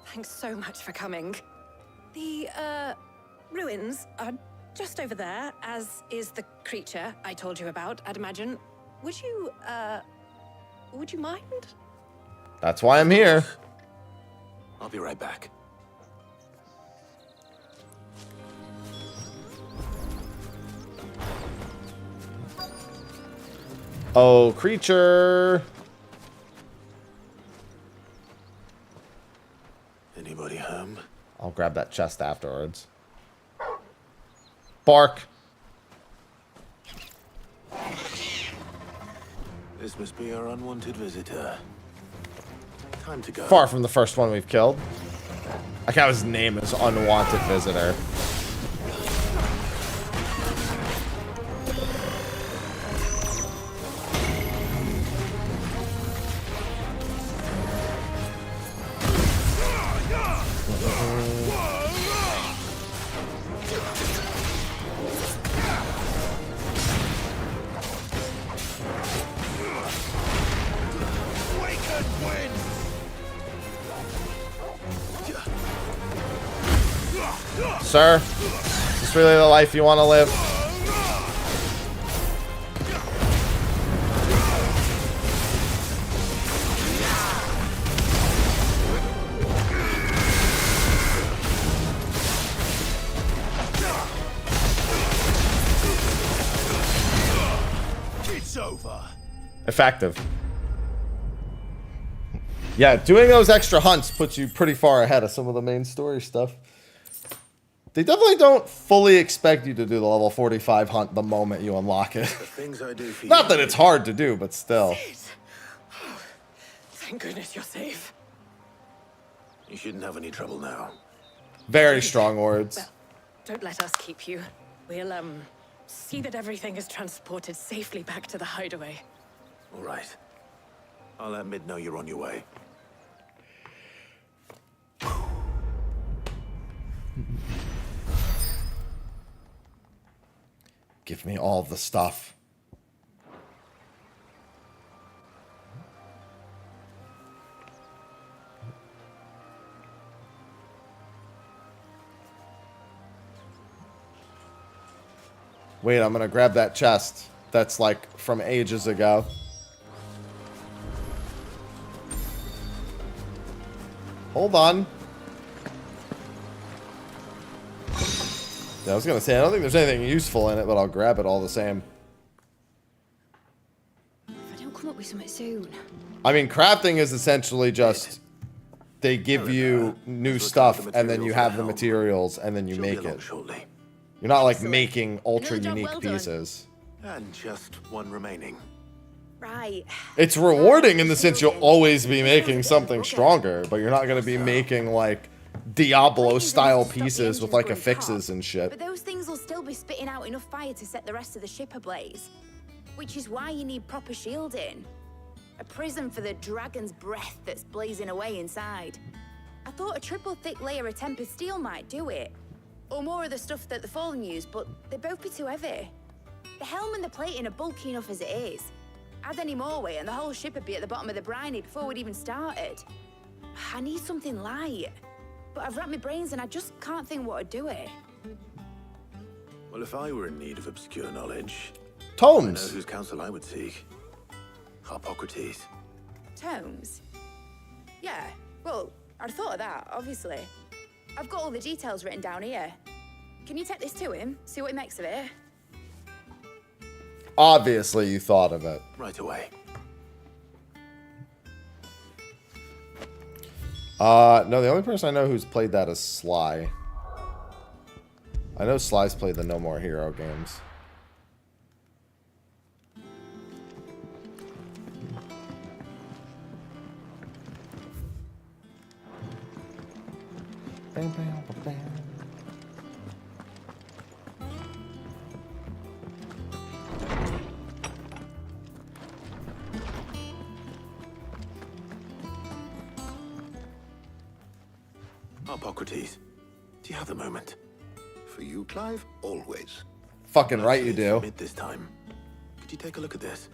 Thanks so much for coming. The, ruins are just over there, as is the creature I told you about, I'd imagine. Would you mind? That's why I'm here. I'll be right back. Oh, creature. Anybody home? I'll grab that chest afterwards. Bark. This must be our unwanted visitor. Time to go. Far from the first one we've killed. Like how his name is Unwanted Visitor. Sir, is this really the life you want to live? It's over. Effective. Yeah, doing those extra hunts puts you pretty far ahead of some of the main story stuff. They definitely don't fully expect you to do the level 45 hunt the moment you unlock it. Things I do for Not that it's hard to do, but still. Thank goodness you're safe. You shouldn't have any trouble now. Very strong words. Well, don't let us keep you. We'll, see that everything is transported safely back to the hideaway. All right. I'll let Mid know you're on your way. Give me all the stuff. Wait, I'm gonna grab that chest. That's like from ages ago. Hold on. Yeah, I was gonna say, I don't think there's anything useful in it, but I'll grab it all the same. If I don't come up with something soon. I mean, crafting is essentially just they give you new stuff and then you have the materials and then you make it. You're not like making ultra unique pieces. And just one remaining. Right. It's rewarding in the sense you'll always be making something stronger, but you're not going to be making like Diablo style pieces with like affixes and shit. But those things will still be spitting out enough fire to set the rest of the ship ablaze. Which is why you need proper shielding. A prison for the dragon's breath that's blazing away inside. I thought a triple thick layer of tempered steel might do it. Or more of the stuff that the Fallen use, but they'd both be too heavy. The helm and the plating are bulky enough as it is. Add any more weight and the whole ship would be at the bottom of the briny before we'd even started. I need something light. But I've racked my brains and I just can't think what would do it. Well, if I were in need of obscure knowledge, Tomes. I know whose counsel I would seek. Harpocrates. Tomes? Yeah, well, I'd thought of that, obviously. I've got all the details written down here. Can you take this to him? See what he makes of it? Obviously, you thought of it. Right away. No, the only person I know who's played that is Sly. I know Sly's played the No More Hero games. Bam, bam, bam. Harpocrates, do you have a moment? For you, Clive, always. Fucking right you do. Mid this time. Could you take a look at this?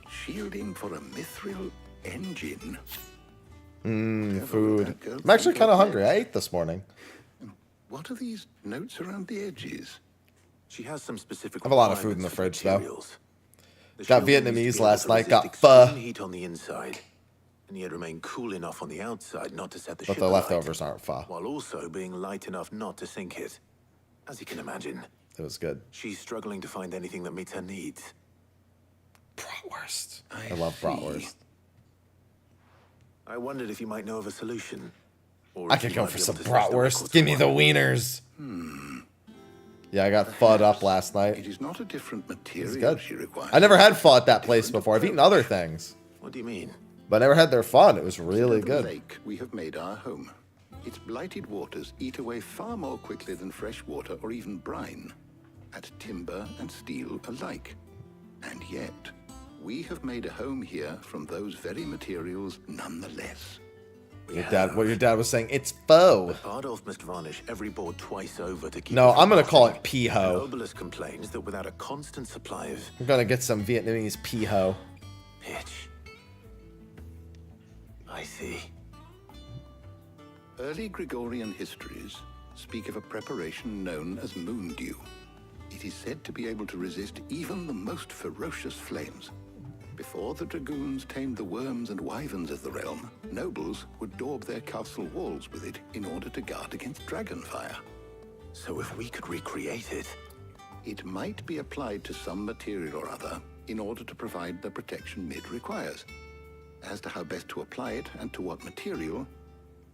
Shielding for a mithril engine. Food. I'm actually kind of hungry. I ate this morning. What are these notes around the edges? She has some specific. I have a lot of food in the fridge, though. The Got shield needs to Vietnamese be able last to night. resist Got extreme pho. heat on the inside, and yet remain cool enough on the outside not to set the But ship the alight, leftovers aren't pho. while also being light enough not to sink it. As you can imagine, It was good. she's struggling to find anything that meets her needs. Bratwurst. I love bratwurst. I wondered if you might know of a solution. Or I if could you go might for be some able to search the bratwurst. records Give for me the one. wieners. Yeah, I got pho'd up last night. It is not a different material It's good. she requires. I never had pho at that place before. I've eaten other things, What do you mean? but I never had their pho. It was really Silver good. Lake, we have made our home. Its blighted waters eat away far more quickly than fresh water or even brine, at timber and steel alike. And yet, we have made a home here from those very materials nonetheless. What your dad was saying, it's pho. Bardolph must varnish every board twice over to keep No, it from I'm gonna call rotting. it piho. And Obelus complains that without a constant supply of I'm gonna get some Vietnamese piho. pitch. I see. Early Gregorian histories speak of a preparation known as moon dew. It is said to be able to resist even the most ferocious flames. Before the dragoons tamed the worms and wyverns of the realm, nobles would daub their castle walls with it in order to guard against dragon fire. So if we could recreate it... It might be applied to some material or other in order to provide the protection Mid requires. As to how best to apply it and to what material,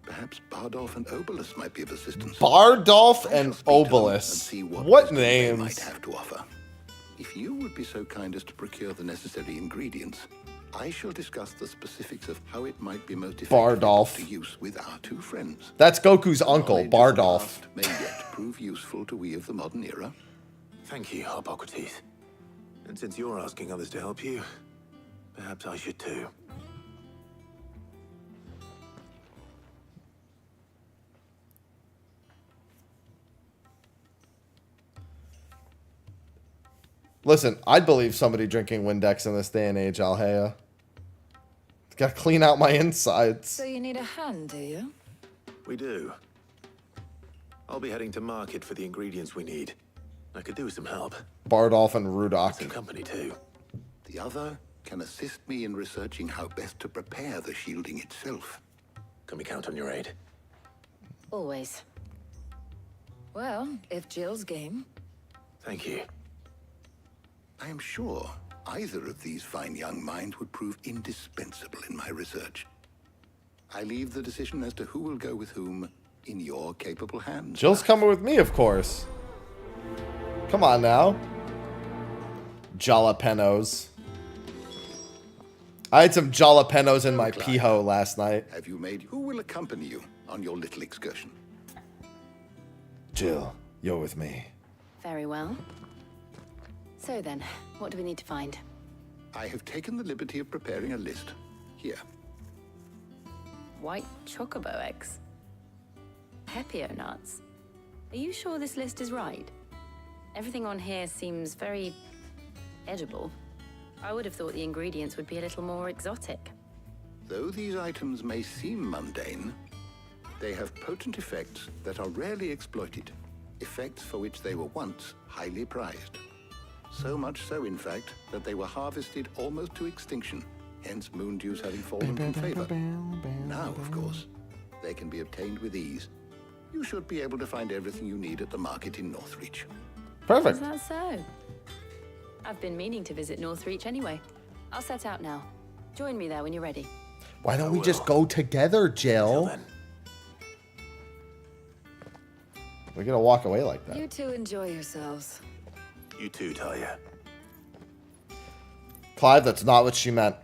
perhaps Bardolph and Obelus might be of assistance. Bardolph and Obelus. Obelus. What They might names? have to offer. If you would be so kind as to procure the necessary ingredients, I shall discuss the specifics of how it might be most effectively Bardolph. put to use with our two friends. That's Goku's uncle, Knowledge of the Bardolph. past may yet prove useful to we of the modern era. Thank you, Hippocrates. And since you're asking others to help you, perhaps I should too. Listen, I'd believe somebody drinking Windex in this day and age, Alhea. Gotta clean out my insides. So you need a hand, do you? We do. I'll be heading to market for the ingredients we need. I could do with some help. Bardolph and Rudok. Some company too. The other can assist me in researching how best to prepare the shielding itself. Can we count on your aid? Always. Well, if Jill's game. Thank you. I am sure either of these fine young minds would prove indispensable in my research. I leave the decision as to who will go with whom in your capable hands. Jill's coming with me, of course. Come on now. Jalapenos. I had some jalapenos in my piho last night. Have you made... Who will accompany you on your little excursion? Jill, you're with me. Very well. So then, what do we need to find? I have taken the liberty of preparing a list. Here. White chocobo eggs. Pepio nuts. Are you sure this list is right? Everything on here seems very edible. I would have thought the ingredients would be a little more exotic. Though these items may seem mundane, they have potent effects that are rarely exploited. Effects for which they were once highly prized. So much so, in fact, that they were harvested almost to extinction, hence moon dews having fallen from favor. Now, of course, they can be obtained with ease. You should be able to find everything you need at the market in Northreach. Perfect. Is that so? I've been meaning to visit Northreach anyway. I'll set out now. Join me there when you're ready. Why don't we just go together, Jill? We're gonna walk away like that. You two enjoy yourselves. You too, Talia. Clive, that's not what she meant.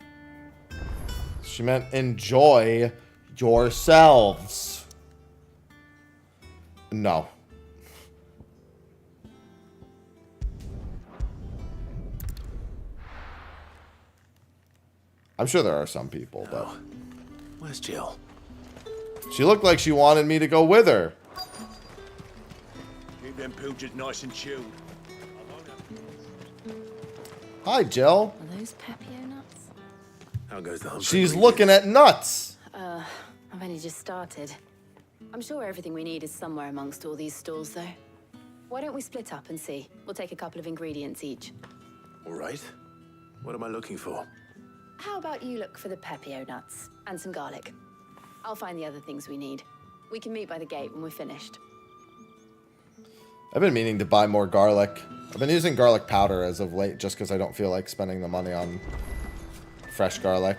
She meant enjoy yourselves. No. I'm sure there are some people, but... Where's Jill? She looked like she wanted me to go with her. Keep them pilchards nice and chilled. Hi, Jill. Are those Pepio nuts? How goes the hunt? She's looking at nuts. I've only just started. I'm sure everything we need is somewhere amongst all these stalls, though. Why don't we split up and see? We'll take a couple of ingredients each. All right. What am I looking for? How about you look for the Pepio nuts and some garlic? I'll find the other things we need. We can meet by the gate when we're finished. I've been meaning to buy more garlic. I've been using garlic powder as of late just because I don't feel like spending the money on fresh garlic.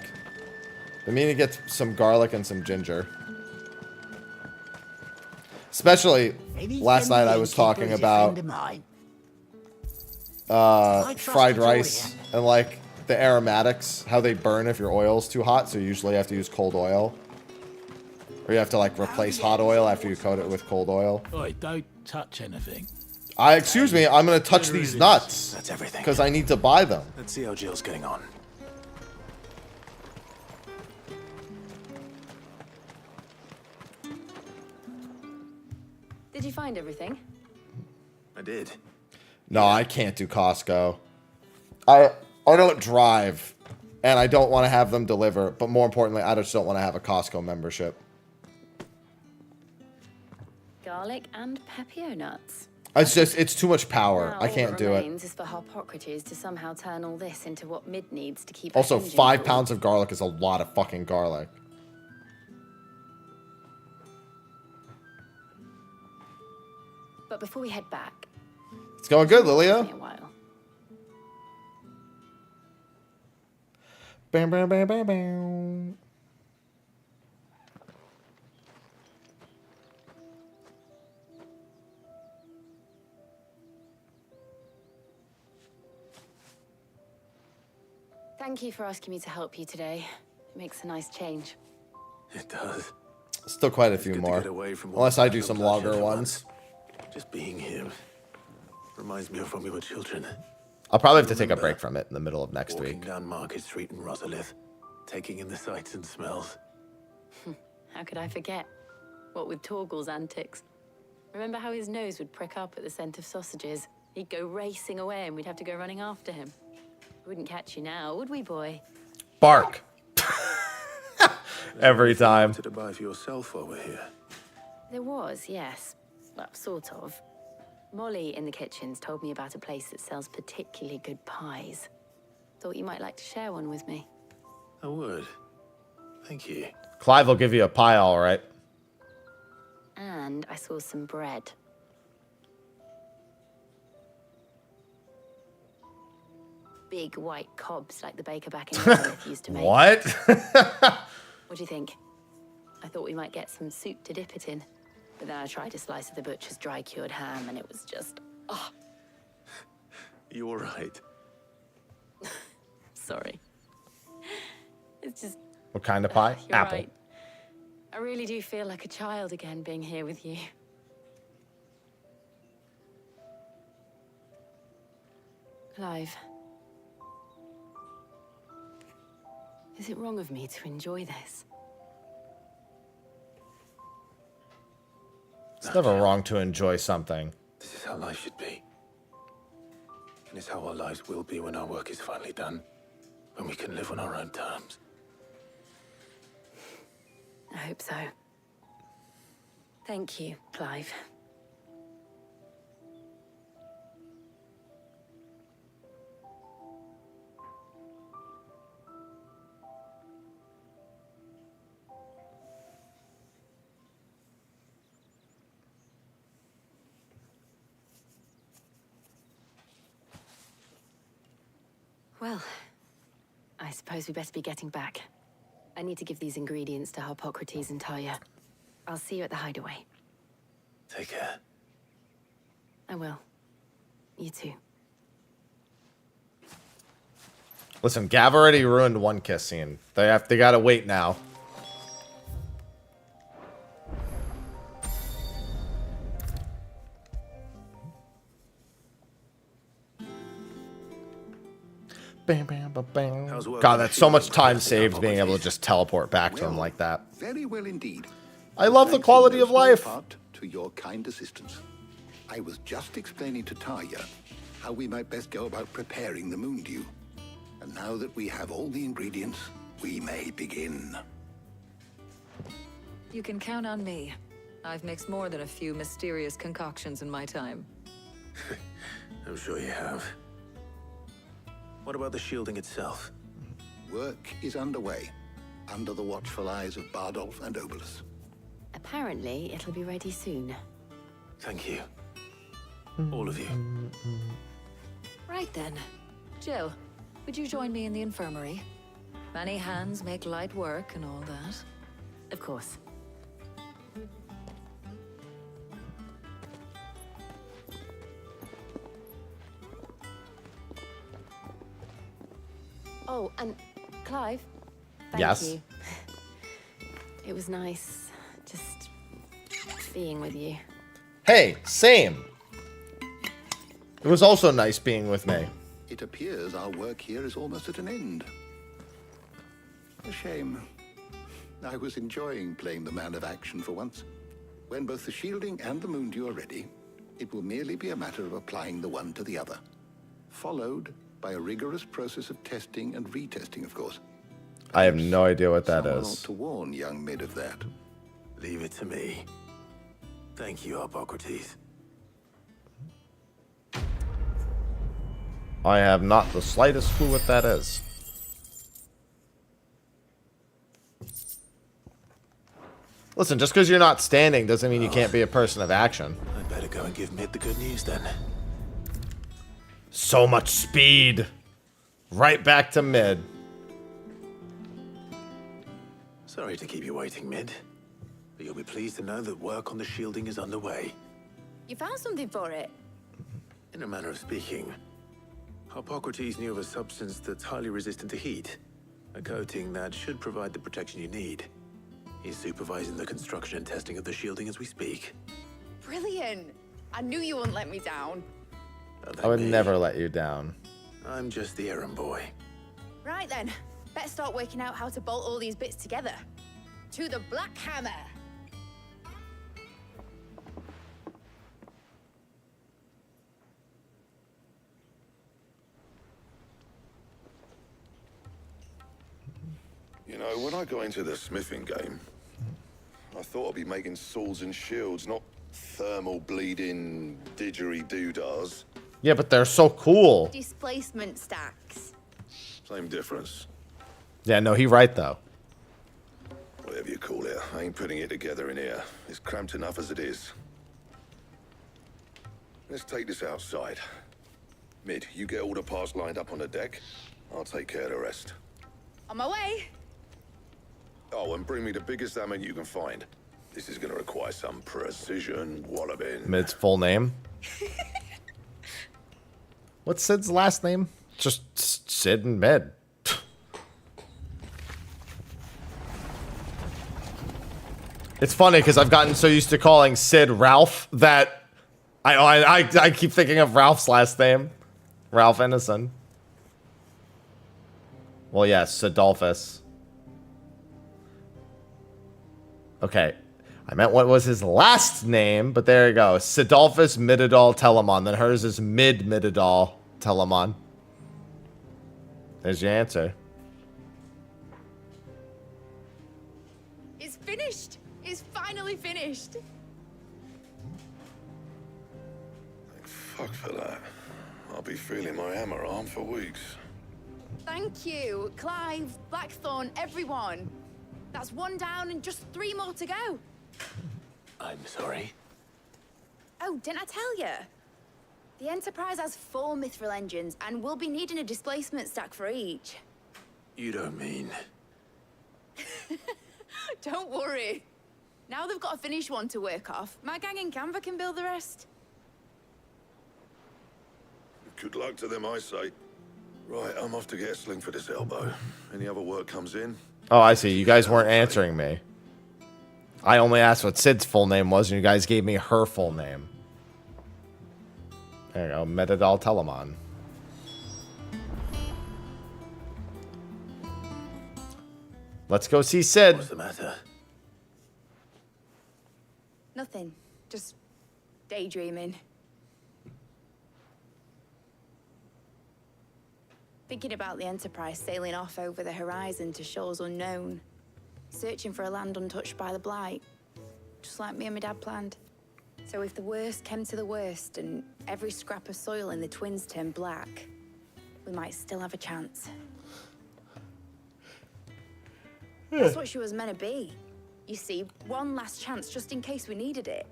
Been meaning to get some garlic and some ginger. Especially last night I was talking about fried rice and like the aromatics, how they burn if your oil's too hot, so you usually have to use cold oil. Or you have to like replace hot oil after you coat it with cold oil. Oi, don't touch anything. Excuse me, I'm gonna touch these nuts. That's everything. Because I need to buy them. Let's see how Jill's getting on. Did you find everything? I did. No, I can't do Costco. I don't drive, and I don't want to have them deliver. But more importantly, I just don't want to have a Costco membership. Garlic and Pepio nuts. It's too much power. Now, I can't do all that it. remains is for Harpocrates to somehow turn all this into what Mid needs to keep. Also, her engine 5 cool. pounds of garlic is a lot of fucking garlic. But before we head back, It's going good, Lilia. me a while. Bam, bam, bam, bam, bam. Thank you for asking me to help you today. It makes a nice change. It does. Still quite a few Good to more. get away from all Unless the I do battle some bloodshed longer for ones. once. Just being here reminds me of when we were children. I'll probably have to take a break from it in the middle of next Walking week. down Market Street in Rosalith, taking in the sights and smells. How could I forget? What with Torgal's antics. Remember how his nose would prick up at the scent of sausages? He'd go racing away and we'd have to go running after him. We wouldn't catch you now, would we, boy? Bark. Every time. To buy for yourself while we're here. There was, yes. Well, sort of. Molly in the kitchens told me about a place that sells particularly good pies. Thought you might like to share one with me. I would. Thank you. Clive will give you a pie, all right. And I saw some bread. Big white cobs like the baker back in Rosalith used to make. What? What do you think? I thought we might get some soup to dip it in. But then I tried a slice of the butcher's dry-cured ham and it was just... Oh, You all right? sorry. It's just... What kind of pie? You're Apple. right. I really do feel like a child again being here with you. Clive. Is it wrong of me to enjoy this? It's never wrong to enjoy something. This is how life should be. And it's how our lives will be when our work is finally done. When we can live on our own terms. I hope so. Thank you, Clive. Well, I suppose we best be getting back. I need to give these ingredients to Harpocrates and Talia. I'll see you at the hideaway. Take care. I will. You too. Listen, Gav already ruined one kiss scene. They gotta wait now. God, that's so much time saved being able to just teleport back to him like that. Very well indeed. I love the quality of life. Part to your kind assistance. I was just explaining to Tarja how we might best go about preparing the moon dew. And now that we have all the ingredients, we may begin. You can count on me. I've mixed more than a few mysterious concoctions in my time. I'm sure you have. What about the shielding itself? Work is underway, under the watchful eyes of Bardolph and Obolus. Apparently, it'll be ready soon. Thank you. All of you. Right then. Jill, would you join me in the infirmary? Many hands make light work and all that. Of course. Oh, and Clive, thank Yes? you. It was nice just being with you. Hey, same. It was also nice being with me. It appears our work here is almost at an end. A shame. I was enjoying playing the man of action for once. When both the shielding and the moon dew are ready, it will merely be a matter of applying the one to the other. Followed by a rigorous process of testing and retesting, of course. I have no idea what that Someone ought is. to warn young Mid of that. Leave it to me. Thank you, Hippocrates. I have not the slightest clue what that is. Listen, just because you're not standing doesn't mean you can't be a person of action. I'd better go and give Mid the good news then. So much speed. Right back to Mid. Sorry to keep you waiting, Mid. But you'll be pleased to know that work on the shielding is underway. You found something for it? In a manner of speaking, Hippocrates knew of a substance that's highly resistant to heat. A coating that should provide the protection you need. He's supervising the construction and testing of the shielding as we speak. Brilliant. I knew you wouldn't let me down. I would never let you down. I'm just the errand boy. Right then. Better start working out how to bolt all these bits together. To the Black Hammer. You know, when I got into the smithing game, I thought I'd be making swords and shields, not thermal bleeding didgeridoo-dahs. Yeah, but they're so cool. Displacement stacks. Same difference. Yeah, no, he right though. Whatever you call it, I ain't putting it together in here. It's cramped enough as it is. Let's take this outside. Mid, you get all the parts lined up on the deck. I'll take care of the rest. On my way. Oh, and bring me the biggest hammer you can find. This is gonna require some precision walloping. Mid's full name. What's Sid's last name? Just Sid and Mid. It's funny because I've gotten so used to calling Sid Ralph that I keep thinking of Ralph's last name. Ralph Innocent. Well, yes, Sidolphus. Okay. I meant what was his last name, but there you go. Sidolphus Mididol Telamon. Then hers is Mididol Telamon. There's your answer. It's finished. It's finally finished. Thank fuck for that. I'll be feeling my hammer arm for weeks. Thank you, Clive, Blackthorn, everyone. That's one down and just 3 more to go. I'm sorry. Oh, didn't I tell you? The Enterprise has 4 mithril engines, and we'll be needing a displacement stack for each. You don't mean... Don't worry. Now they've got a finished one to work off. My gang in Canva can build the rest. Good luck to them, I say. Right, I'm off to get a sling for this elbow. Any other work comes in? Oh, I see. You guys weren't answering me. I only asked what Sid's full name was, and you guys gave me her full name. There you go. Mididol Telamon. Let's go see Sid. What's the matter? Nothing. Just daydreaming. Thinking about the Enterprise sailing off over the horizon to shores unknown. Searching for a land untouched by the Blight. Just like me and my dad planned. So if the worst came to the worst and every scrap of soil in the Twins turned black, we might still have a chance. That's what she was meant to be. You see, one last chance just in case we needed it.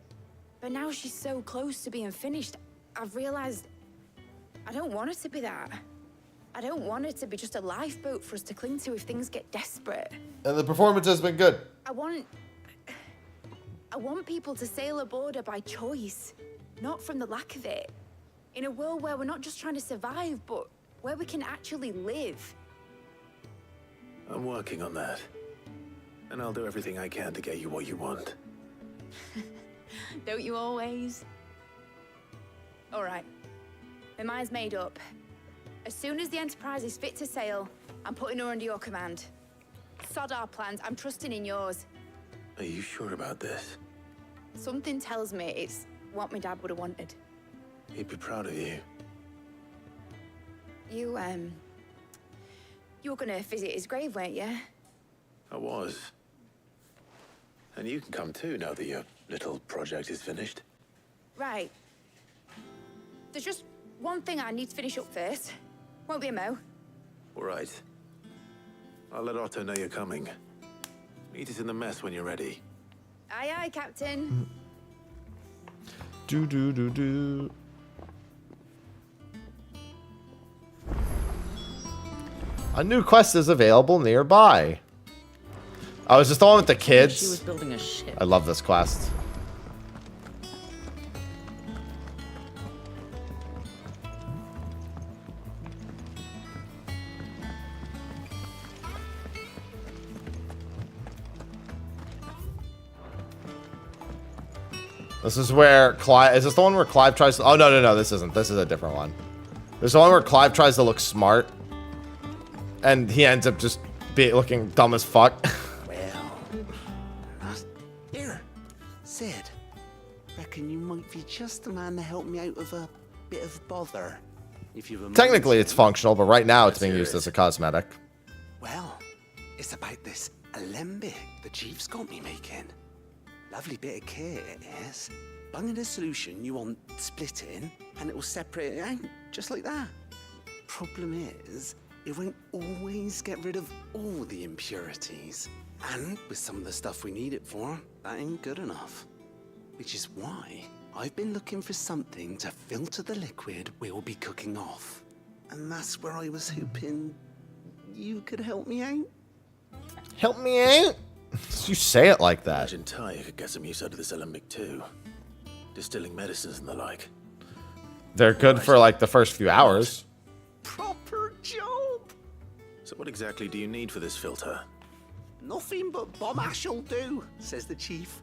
But now she's so close to being finished, I've realized I don't want it to be that. I don't want it to be just a lifeboat for us to cling to if things get desperate. And the performance has been good. I want people to sail aboard her by choice, not from the lack of it. In a world where we're not just trying to survive, but where we can actually live. I'm working on that. And I'll do everything I can to get you what you want. Don't you always? All right. My mind's made up. As soon as the Enterprise is fit to sail, I'm putting her under your command. Sod our plans. I'm trusting in yours. Are you sure about this? Something tells me it's what my dad would have wanted. He'd be proud of you. You were gonna visit his grave, weren't you? I was. And you can come too now that your little project is finished. Right. There's just one thing I need to finish up first. Won't be a mo. All right. I'll let Otto know you're coming. Meet us in the mess when you're ready. Aye, aye, Captain. Do. A new quest is available nearby. Oh, is this the one with the kids? She was building a ship. I love this quest. This is where Clive... Is this the one where Clive tries to... Oh, no, this isn't. This is a different one. There's the one where Clive tries to look smart. And he ends up just looking dumb as fuck. Here, Sid. Reckon you might be just the man to help me out of a bit of bother. If you've Technically, it's functional, but right now it's being used as a cosmetic. Well, it's about this alembic the chief's got me making. Lovely bit of kit it is. Bung in a solution you want splitting, and it will separate it out, just like that. Problem is, it won't always get rid of all the impurities. And with some of the stuff we need it for, that ain't good enough. Which is why I've been looking for something to filter the liquid we'll be cooking off. And that's where I was hoping you could help me out. Help me out? You say it like that. Imagine Ty could get some use out of this alembic too. Distilling medicines and the like. They're good for like the first few hours. Proper job! So what exactly do you need for this filter? Nothing but bomb ash'll do, says the chief.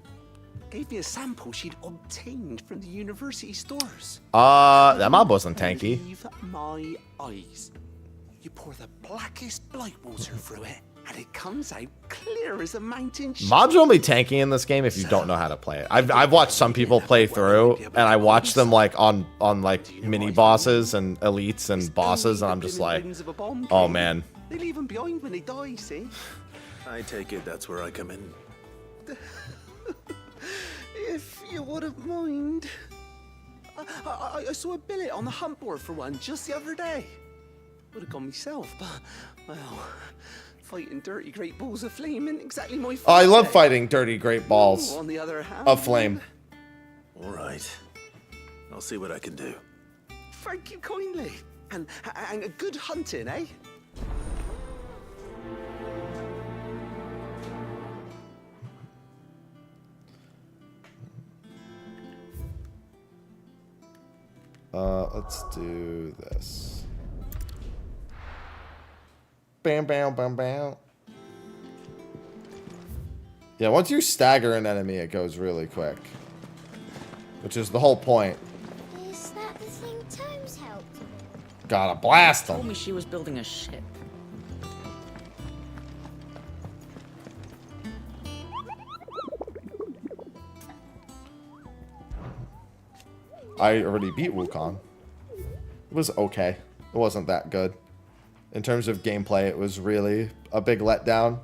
Gave me a sample she'd obtained from the university stores. That mob wasn't tanky. Believe my eyes. You pour the blackest blight water through it, and it comes out clear as a mountain. Mobs are only tanky in this game if you don't know how to play it. I've watched some people play through, and I watch them like on like mini bosses and elites and bosses, and I'm just like, oh man. They leave them behind when they die, see? I take it that's where I come in. If you wouldn't mind. I saw a billet on the hunt board for one just the other day. Would have gone myself, but, well, fighting dirty great balls of flame isn't exactly my favorite. Oh, I love fighting dirty great balls on the other hand, of flame. All right. I'll see what I can do. Thank you kindly. And a good hunting, eh? Let's do this. Bam, bam, bam, bam. Yeah, once you stagger an enemy, it goes really quick. Which is the whole point. Is that the thing Tomes helped with? Gotta blast them. Told me she was building a ship. I already beat Wukong. It was okay. It wasn't that good. In terms of gameplay, it was really a big letdown.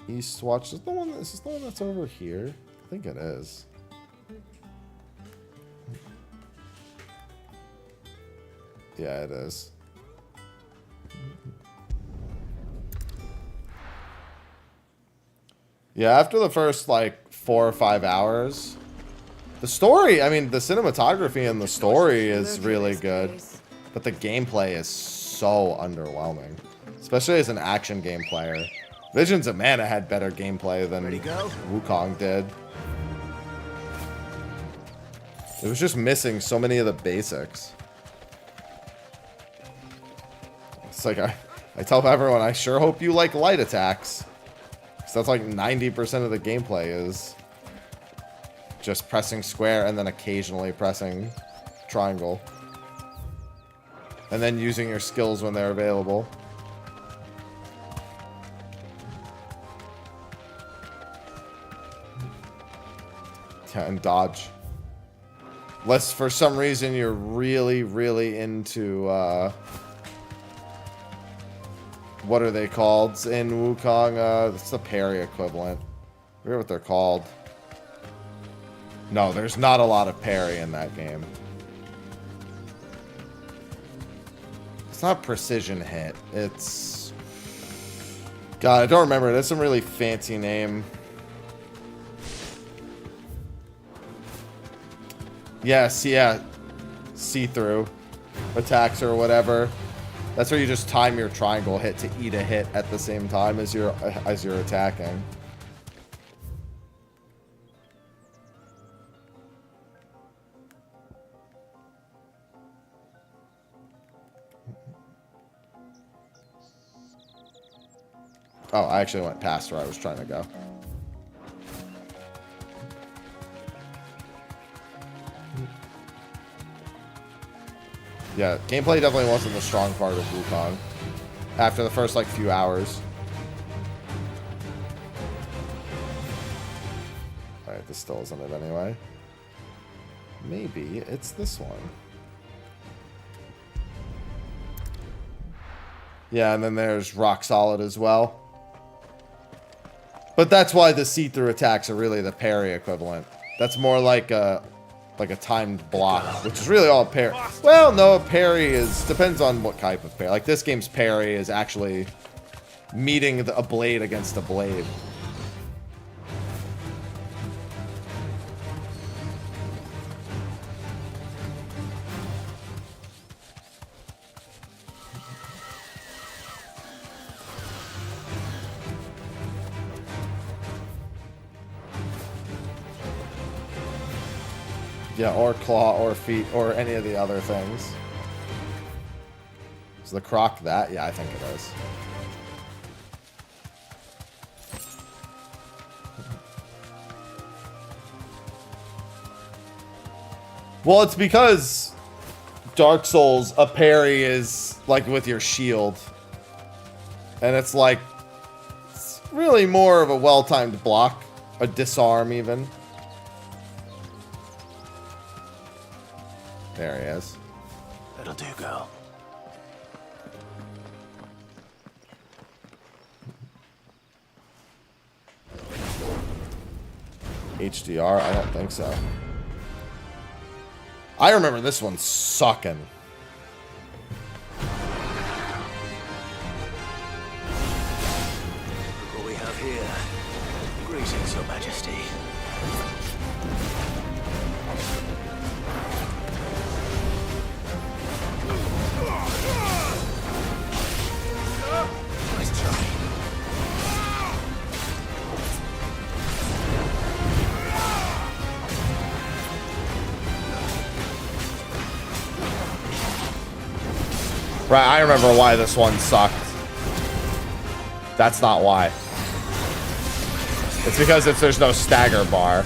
Eastwatch is the one. Is this the one that's over here? I think it is. Yeah, it is. Yeah, after the first like 4 or 5 hours, the story, I mean, the cinematography and the story is really good, but the gameplay is so underwhelming, especially as an action game player. Visions of Mana had better gameplay than Wukong did. It was just missing so many of the basics. It's like I tell everyone, I sure hope you like light attacks. So that's like 90% of the gameplay is just pressing square and then occasionally pressing triangle. And then using your skills when they're available. Yeah, and dodge. Unless for some reason you're really, really into, what are they called in Wukong? It's the parry equivalent. I forget what they're called. No, there's not a lot of parry in that game. It's not precision hit. It's... God, I don't remember. It has some really fancy name. Yes, yeah. See-through attacks or whatever. That's where you just time your triangle hit to eat a hit at the same time as you're attacking. Oh, I actually went past where I was trying to go. Yeah, gameplay definitely wasn't the strong part of Wukong after the first, like, few hours. Alright, this still isn't it anyway. Maybe it's this one. Yeah, and then there's Rock Solid as well. But that's why the see-through attacks are really the parry equivalent. That's more like a timed block, which is really all parry. Well, no, a parry is... depends on what type of parry. Like, this game's parry is actually meeting a blade against a blade. Yeah, or claw, or feet, or any of the other things. Is the croc that? Yeah, I think it is. Well, it's because Dark Souls, a parry is like with your shield. And it's like, it's really more of a well-timed block. A disarm, even. There he is. That'll do, girl. HDR? I don't think so. I remember this one sucking. What we have here. Greetings, Your Majesty. Nice try. Right, I remember why this one sucked. That's not why. It's because if there's no stagger bar.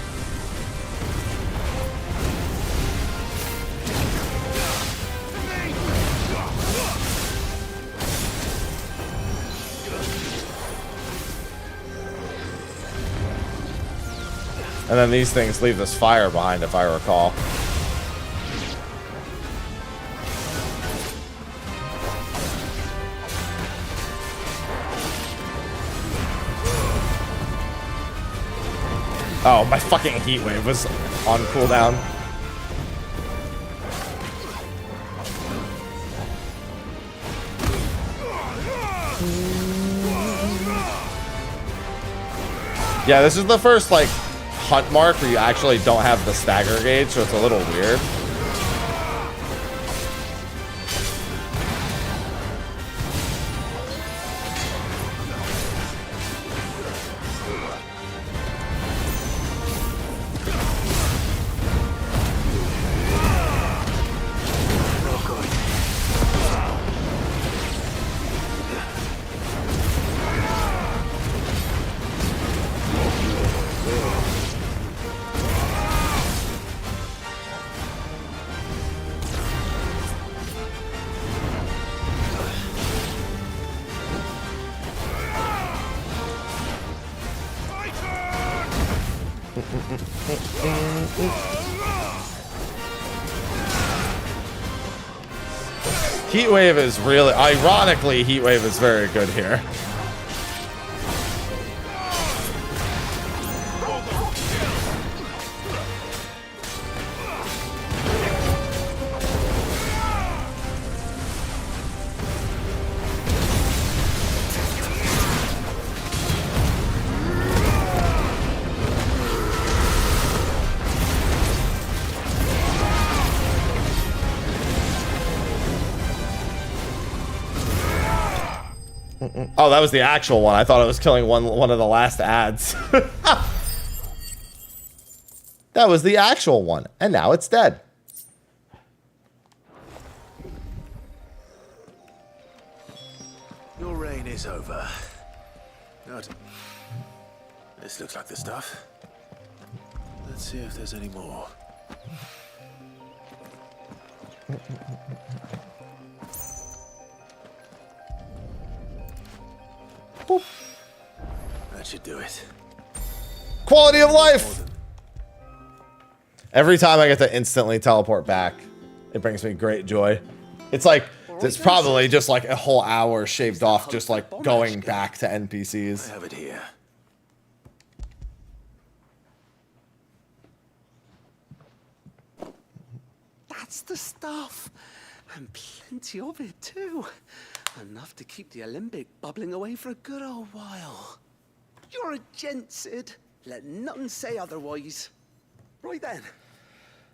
And then these things leave this fire behind, if I recall. Oh, my fucking heat wave was on cooldown. Yeah, this is the first, like, hunt mark where you actually don't have the stagger gauge, so it's a little weird. Heatwave is really, ironically, Heatwave is very good here. Oh, that was the actual one. I thought I was killing one of the last ads. That was the actual one, and now it's dead. Your reign is over. Good. This looks like the stuff. Let's see if there's any more. Boop. That should do it. Quality of life. Every time I get to instantly teleport back, it brings me great joy. It's like, it's probably just like a whole hour shaved off just like going back to NPCs. I have it here. That's the stuff. And plenty of it, too. Enough to keep the Olympic bubbling away for a good old while. You're a gent, Sid. Let nothing say otherwise. Right then.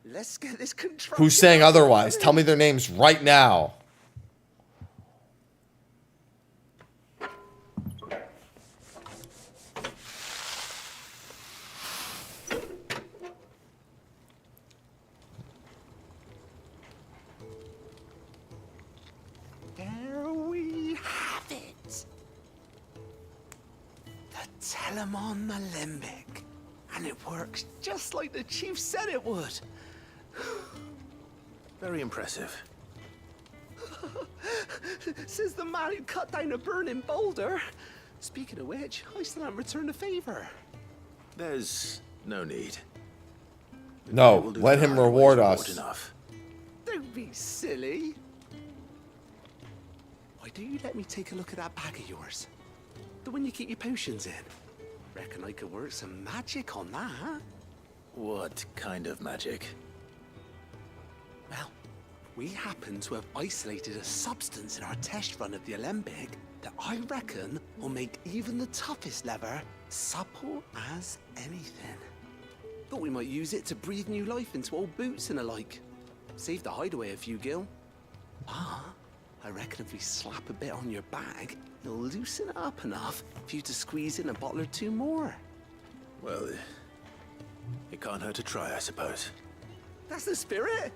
Let's get this contraption. Who's saying otherwise? Tell me their names right now. There we have it. The Telemon Alembic. And it works just like the chief said it would. Very impressive. Says the man who cut down a burning boulder. Speaking of which, I still haven't returned the favor. There's no need. No, let him reward us. Enough. Don't be silly. Why don't you let me take a look at that bag of yours? The one you keep your potions in. Reckon I could work some magic on that, huh? What kind of magic? Well, we happen to have isolated a substance in our test run of the Alembic that I reckon will make even the toughest lever supple as anything. Thought we might use it to breathe new life into old boots and the like. Save the hideaway a few gil. Ah, I reckon if we slap a bit on your bag, it'll loosen it up enough for you to squeeze in a bottle or two more. Well, it can't hurt to try, I suppose. That's the spirit.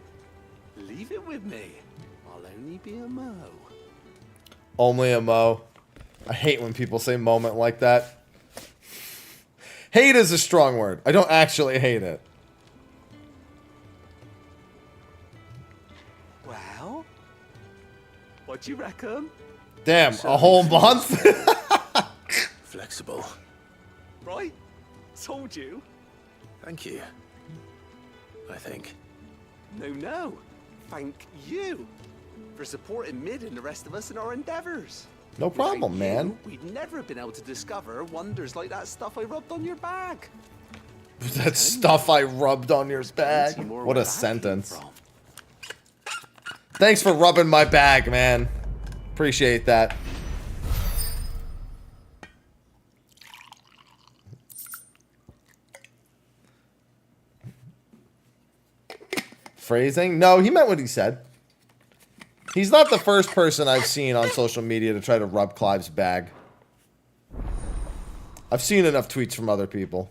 Leave it with me. I'll only be a mo. Only a mo. I hate when people say moment like that. Hate is a strong word. I don't actually hate it. Well, what do you reckon? Damn, a whole month? Flexible. Right? Told you. Thank you. I think. No. Thank you for supporting Mid and the rest of us in our endeavors. No problem, Without you, man. We'd never have been able to discover wonders like that stuff I rubbed on your bag. That stuff I rubbed on your bag. more What where a that came sentence. from. Thanks for rubbing my bag, man. Appreciate that. Phrasing? No, he meant what he said. He's not the first person I've seen on social media to try to rub Clive's bag. I've seen enough tweets from other people.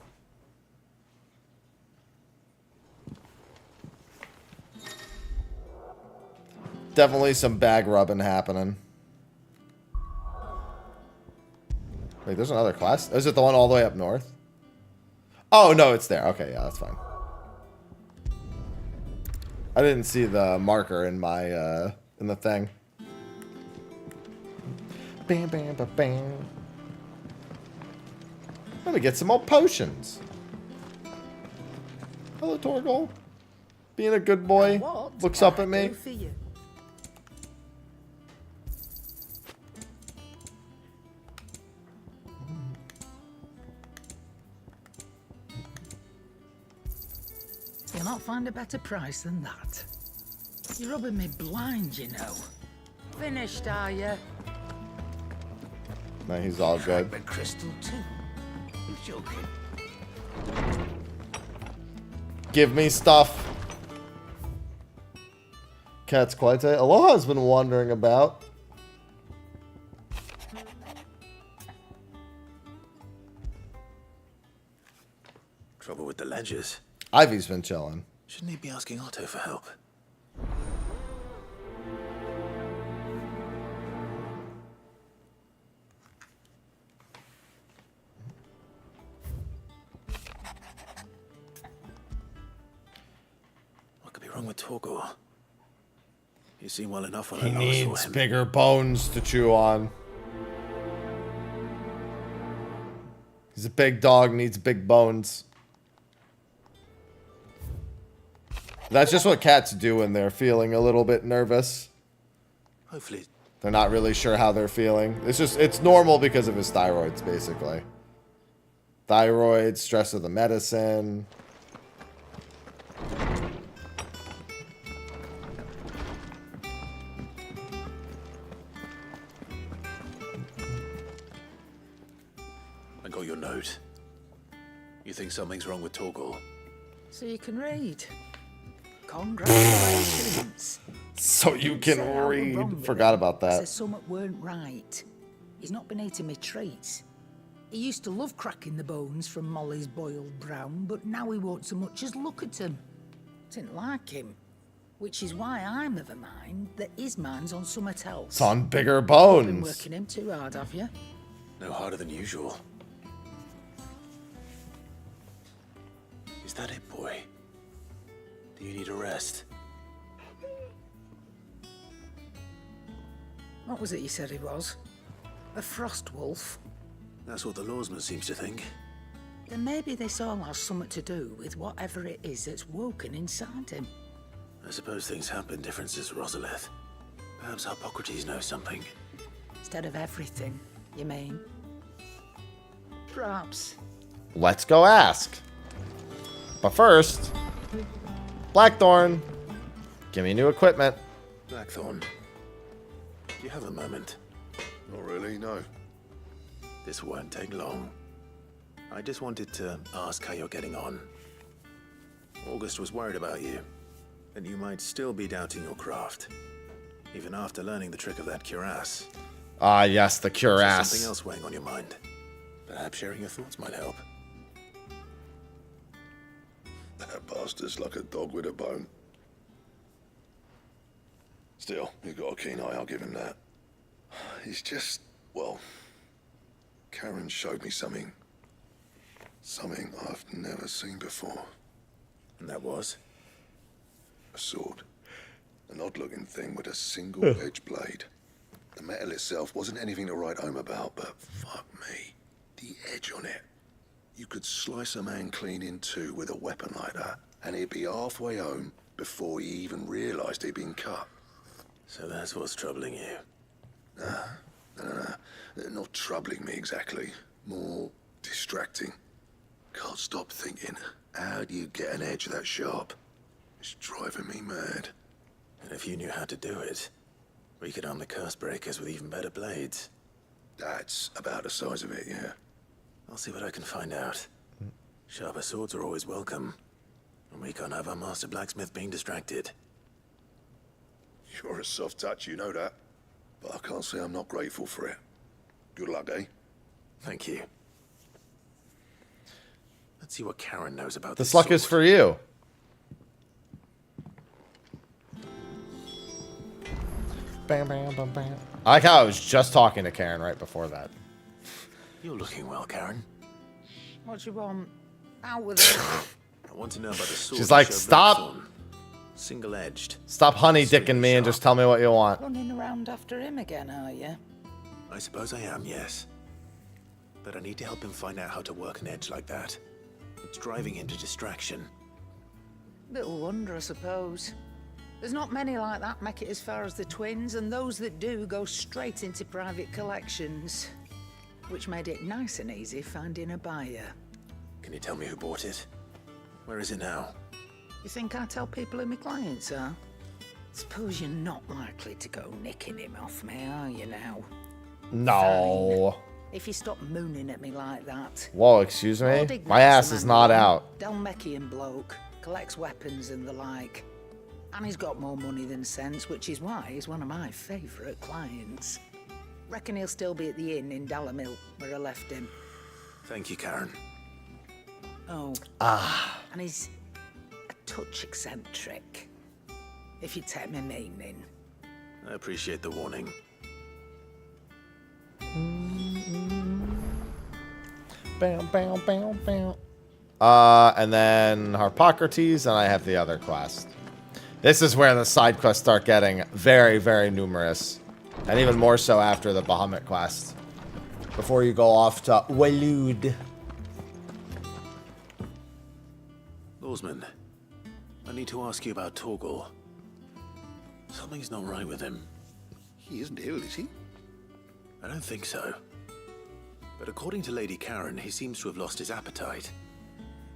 Definitely some bag rubbing happening. Wait, there's another class? Is it the one all the way up north? Oh, no, it's there. Okay, yeah, that's fine. I didn't see the marker in my, in the thing. Bam, bam, bam, bam. Let me get some more potions. Hello, Torgal. Being a good boy. Looks up at me. You'll not find a better price than that. You're rubbing me blind, you know. Finished, are you? No, he's all good. But crystal too. You joking? Give me stuff. Cat's quite a... Aloha's been wandering about. Trouble with the ledgers. Ivy's been chilling. Shouldn't he be asking Otto for help? What could be wrong with Torgor? He seemed well enough when He I last needs saw him. bigger bones to chew on. He's a big dog, needs big bones. That's just what cats do when they're feeling a little bit nervous. Hopefully. They're not really sure how they're feeling. It's normal because of his thyroids, basically. Thyroid, stress of the medicine. I got your note. You think something's wrong with Torgor? So you can read. Congratulations. So you can Say I were read. wrong, Forgot about that. Says something weren't right. He's not been eating me treats. He used to love cracking the bones from Molly's boiled brown, but now he won't so much as look at them. Didn't like him. Which is why I'm of a mind that his mind's on something else. It's on bigger You've been bones. working him too hard, have you? No harder than usual. Is that it, boy? Do you need a rest? What was it you said he was? A frost wolf? That's what the lawsman seems to think. Then maybe this all has something to do with whatever it is that's woken inside him. I suppose things have been different since Rosalith. Perhaps Hippocrates knows something. Instead of everything, you mean? Perhaps. Let's go ask. But first, Blackthorn, give me new equipment. Blackthorn, do you have a moment? Not really, no. This won't take long. I just wanted to ask how you're getting on. August was worried about you, that you might still be doubting your craft, even after learning the trick of that cuirass. Ah, yes, the Is there cuirass. something else weighing on your mind? Perhaps sharing your thoughts might help. That bastard's like a dog with a bone. Still, you've got a keen eye, I'll give him that. He's just, well, Karen showed me something. Something I've never seen before. And that was? A sword. An odd-looking thing with a single-edged blade. The metal itself wasn't anything to write home about, but fuck me. The edge on it. You could slice a man clean in two with a weapon like that, and he'd be halfway home before he even realized he'd been cut. So that's what's troubling you? Nah. Not troubling me exactly. More distracting. Can't stop thinking, how do you get an edge that sharp? It's driving me mad. And if you knew how to do it, we could arm the curse breakers with even better blades. That's about the size of it, yeah. I'll see what I can find out. Sharper swords are always welcome. And we can't have our master blacksmith being distracted. You're a soft touch, you know that. But I can't say I'm not grateful for it. Good luck, eh? Thank you. Let's see what Karen knows about This luck is for you. Bam, bam, bam, bam. I like how I was just talking to Karen right before that. You're looking well, Karen. What do you want? Out with it. I want to know about the sword. She's like, stop. Single-edged. Stop honey dicking me and just tell me what you want. Running around after him again, are you? I suppose I am, yes. But I need to help him find out how to work an edge like that. It's driving him to distraction. Little wonder, I suppose. There's not many like that make it as far as the twins, and those that do go straight into private collections. Which made it nice and easy finding a buyer. Can you tell me who bought it? Where is it now? You think I tell people who my clients are? Suppose you're not likely to go nicking him off me, are you now? No. Fine. If you stop mooning at me like that. Whoa, excuse me? My ass is not out. Dalmecian bloke, collects weapons and the like. And he's got more money than sense, which is why he's one of my favourite clients. Reckon he'll still be at the inn in Dalamil, where I left him. Thank you, Karen. Oh. And he's a touch eccentric, if you take my meaning. I appreciate the warning. Bam, bam, bam, bam. And then Harpocrates, and I have the other quest. This is where the side quests start getting very, very numerous. And even more so after the Bahamut quest. Before you go off to Waloed. Lawsman, I need to ask you about Torgal. Something's not right with him. He isn't ill, is he? I don't think so. But according to Lady Karen, he seems to have lost his appetite.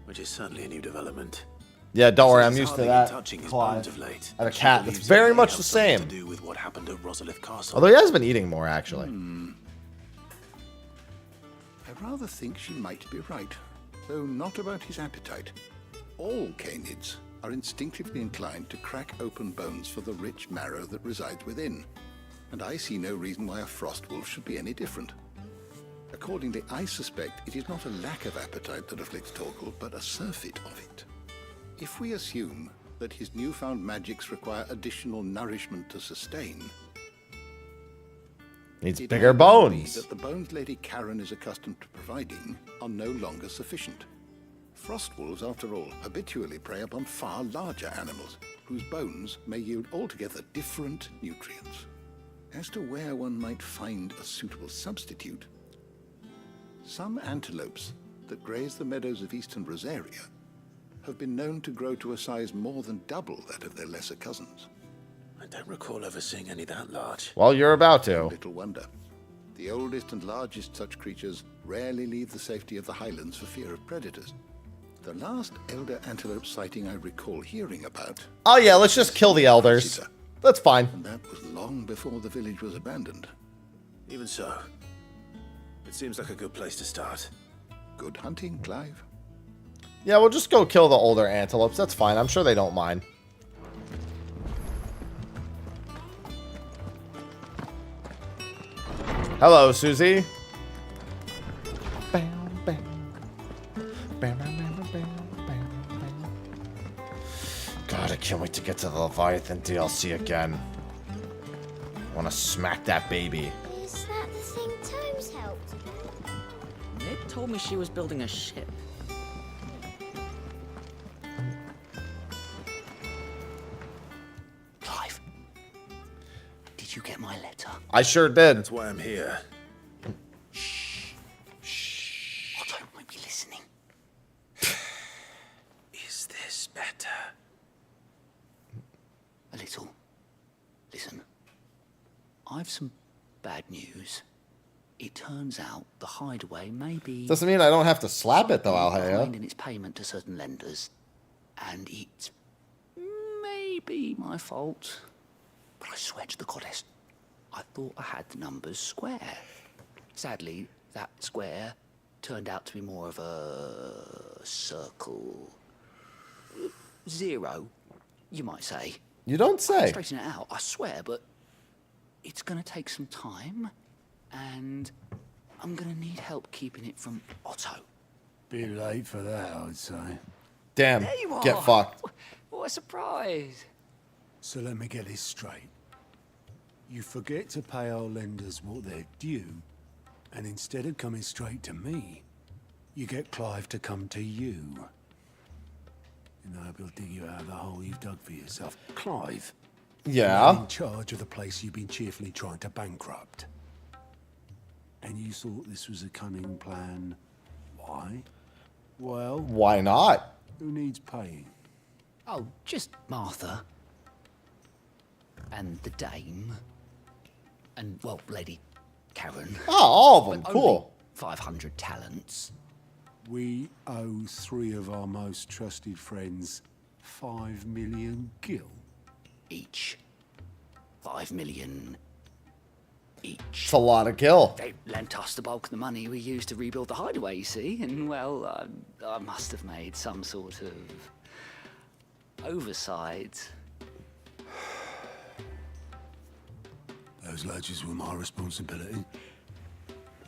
Which is certainly a new development. Yeah, don't worry, I'm Says used to hardly that. been touching his Clive. bones of late. And a She cat that's believes very it may much have the something same. to do with what happened at Rosalith Castle. Although he has been eating more, actually. I rather think she might be right, though not about his appetite. All canids are instinctively inclined to crack open bones for the rich marrow that resides within, and I see no reason why a frost wolf should be any different. Accordingly, I suspect it is not a lack of appetite that afflicts Torgal, but a surfeit of it. If we assume that his newfound magics require additional nourishment to sustain, Needs it bigger may well be bones. that the bones Lady Karen is accustomed to providing are no longer sufficient. Frost wolves, after all, habitually prey upon far larger animals, whose bones may yield altogether different nutrients. As to where one might find a suitable substitute, some antelopes that graze the meadows of eastern Rosaria have been known to grow to a size more than double that of their lesser cousins. I don't recall ever seeing any that large. Well, you're about to. Little wonder. The oldest and largest such creatures rarely leave the safety of the highlands for fear of predators. The last elder antelope sighting I recall hearing about... Oh yeah, let's just kill the elders. That's fine. And that was long before the village was abandoned. Even so, it seems like a good place to start. Good hunting, Clive. Yeah, we'll just go kill the older antelopes. That's fine. I'm sure they don't mind. Hello, Susie. God, I can't wait to get to the Leviathan DLC again. I want to smack that baby. Is that the thing Tomes helped? Ned told me she was building a ship. Did you get my letter? I sure did. That's why I'm here. Otto might be listening. Is this better? A little. Listen. I've some bad news. It turns out the hideaway may be... Doesn't mean I don't have to slap it, though, Alhaya. ...behind in its payment to certain lenders. And it may be my fault. But I swear to the goddess, I thought I had the numbers square. Sadly, that square turned out to be more of a circle. 0, you might say. You don't say. Straighten it out, I swear, but it's gonna take some time, and I'm gonna need help keeping it from Otto. Bit late for that, I'd say. Damn, There you get are. fucked. What a surprise. So let me get this straight. You forget to pay our lenders what they're due, and instead of coming straight to me, you get Clive to come to you. And I hope he'll dig you out of the hole you've dug for yourself. Clive. Yeah. The man in charge of the place you've been cheerfully trying to bankrupt. And you thought this was a cunning plan. Why? Well... Why not? Who needs paying? Oh, just Martha. And the dame. And, well, Lady Karen. Oh, all of them. But Cool. only 500 talents. We owe 3 of our most trusted friends 5 million gil. Each. 5 million each. It's a lot of gil. They lent us the bulk of the money we used to rebuild the hideaway, you see, and, well, I must have made some sort of oversight. Those ledgers were my responsibility.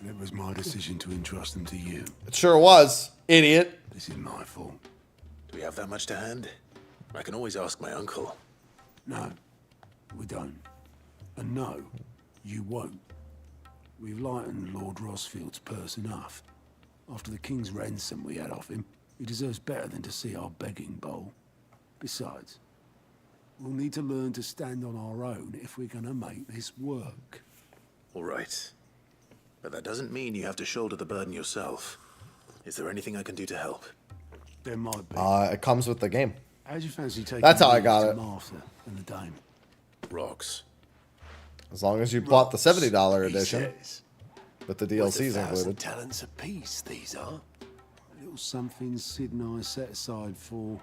And it was my decision to entrust them to you. It sure was, idiot. This is my fault. Do we have that much to hand? I can always ask my uncle. No, we don't. And no, you won't. We've lightened Lord Rosfield's purse enough. After the king's ransom we had off him, he deserves better than to see our begging bowl. Besides, we'll need to learn to stand on our own if we're gonna make this work. All right. But that doesn't mean you have to shoulder the burden yourself. Is there anything I can do to help? There might be. It comes with the game. How'd you fancy taking That's how I me got to it. Martha and the dame? Rocks. As long as you bought the $70 He edition says. with the Worth DLCs 1,000 included. talents apiece, these are. A little something Sid and I set aside for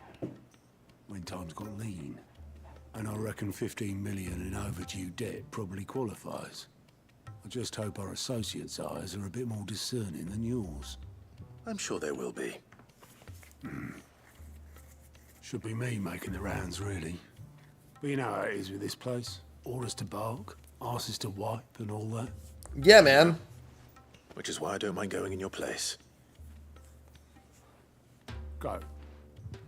when times got lean. And I reckon 15 million in overdue debt probably qualifies. I just hope our associates' eyes are a bit more discerning than yours. I'm sure there will be. Should be me making the rounds, really. But you know how it is with this place. Orders to bark, asses to wipe, and all that. Yeah, man. Which is why I don't mind going in your place. Go.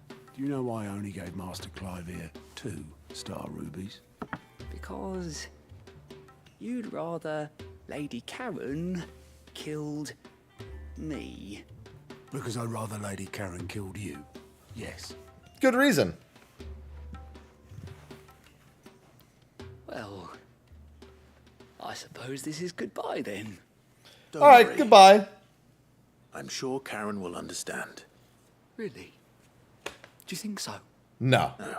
Do you know why I only gave Master Clive here 2 star rubies? Because you'd rather Lady Karen killed me. Because I'd rather Lady Karen killed you. Yes. Good reason. Well, I suppose this is goodbye then. Don't All right, worry. goodbye. I'm sure Karen will understand. Really? Do you think so? No. No.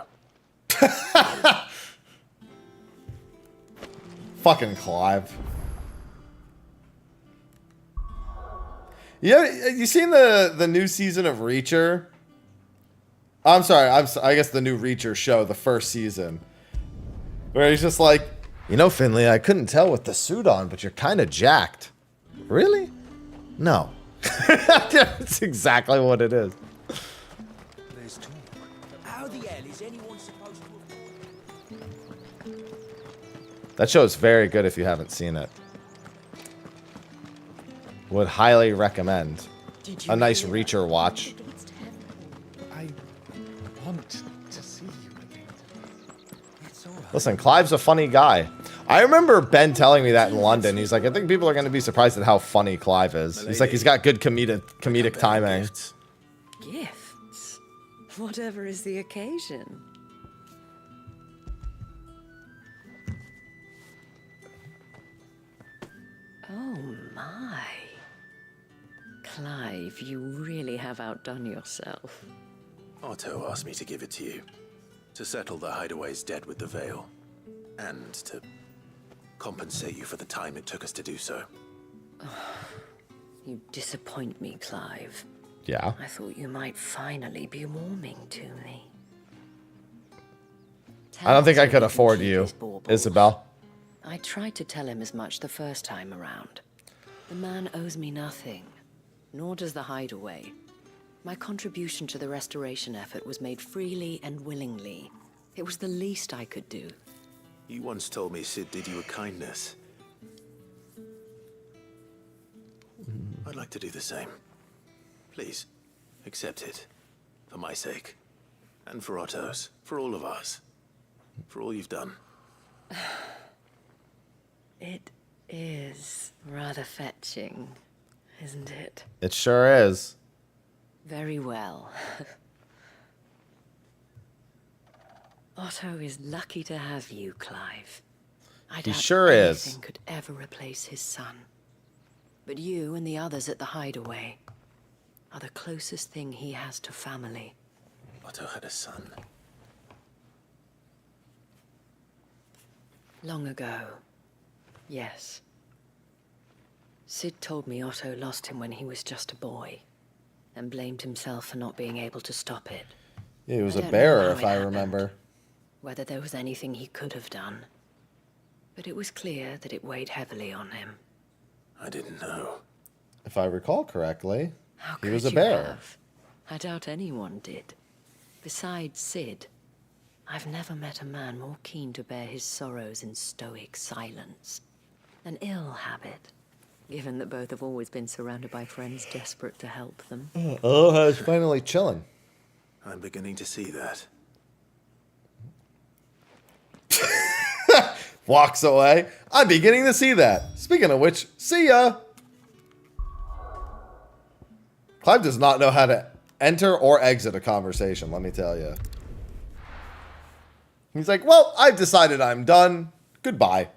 Fucking Clive. Yeah, you seen the new season of Reacher? I'm sorry, I guess the new Reacher show, the first season. Where he's just like, you know, Finley, I couldn't tell with the suit on, but you're kind of jacked. Really? No. That's exactly what it is. There's talk. How the hell is anyone supposed to... That show is very good if you haven't seen it. Would highly recommend. A nice Reacher watch. I want to see you again. It's all right. Listen, Clive's a funny guy. I remember Ben telling me that in London. He's like, I think people are going to be surprised at how funny Clive is. He's like, he's got good comedic timing. Gifts? Whatever is the occasion. My. Clive, you really have outdone yourself. Otto asked me to give it to you. To settle the Hideaway's debt with the Veil. And to compensate you for the time it took us to do so. You disappoint me, Clive. Yeah. I thought you might finally be warming to me. I don't think I could afford you, Isabel. I tried to tell him as much the first time around. The man owes me nothing, nor does the Hideaway. My contribution to the restoration effort was made freely and willingly. It was the least I could do. You once told me Sid did you a kindness. I'd like to do the same. Please, accept it. For my sake. And for Otto's. For all of us. For all you've done. It is rather fetching, isn't it? It sure is. Very well. Otto is lucky to have you, Clive. I He doubt sure is. anything could ever replace his son. But you and the others at the Hideaway are the closest thing he has to family. Otto had a son. Long ago, yes. Sid told me Otto lost him when he was just a boy, and blamed himself for not being able to stop it. Yeah, he was I a don't know bearer, how if it I happened, remember. whether there was anything he could have done. But it was clear that it weighed heavily on him. I didn't know. If I recall correctly, How he was a could you bearer. have? I doubt anyone did. Besides Sid, I've never met a man more keen to bear his sorrows in stoic silence. An ill habit, given that both have always been surrounded by friends desperate to help them. Oh, it's finally chilling. I'm beginning to see that. Walks away. I'm beginning to see that. Speaking of which, see ya. Clive does not know how to enter or exit a conversation, let me tell you. He's like, well, I've decided I'm done. Goodbye.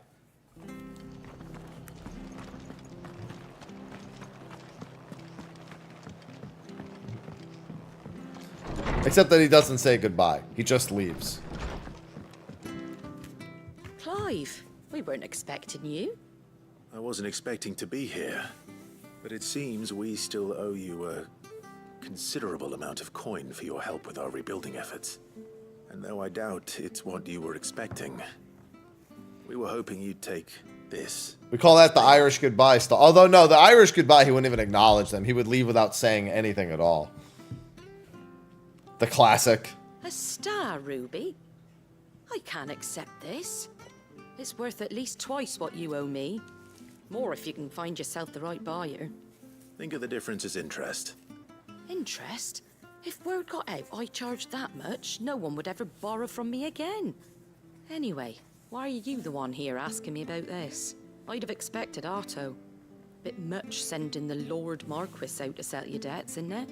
Except that he doesn't say goodbye. He just leaves. Clive, we weren't expecting you. I wasn't expecting to be here. But it seems we still owe you a considerable amount of coin for your help with our rebuilding efforts. And though I doubt it's what you were expecting, we were hoping you'd take this. We call that the Irish goodbye style. Although, no, the Irish goodbye, he wouldn't even acknowledge them. He would leave without saying anything at all. The classic. A star, Ruby? I can't accept this. It's worth at least twice what you owe me. More if you can find yourself the right buyer. Think of the difference as interest. Interest? If word got out I charged that much, no one would ever borrow from me again. Anyway, why are you the one here asking me about this? I'd have expected Otto. Bit much sending the Lord Marquis out to settle your debts, isn't it?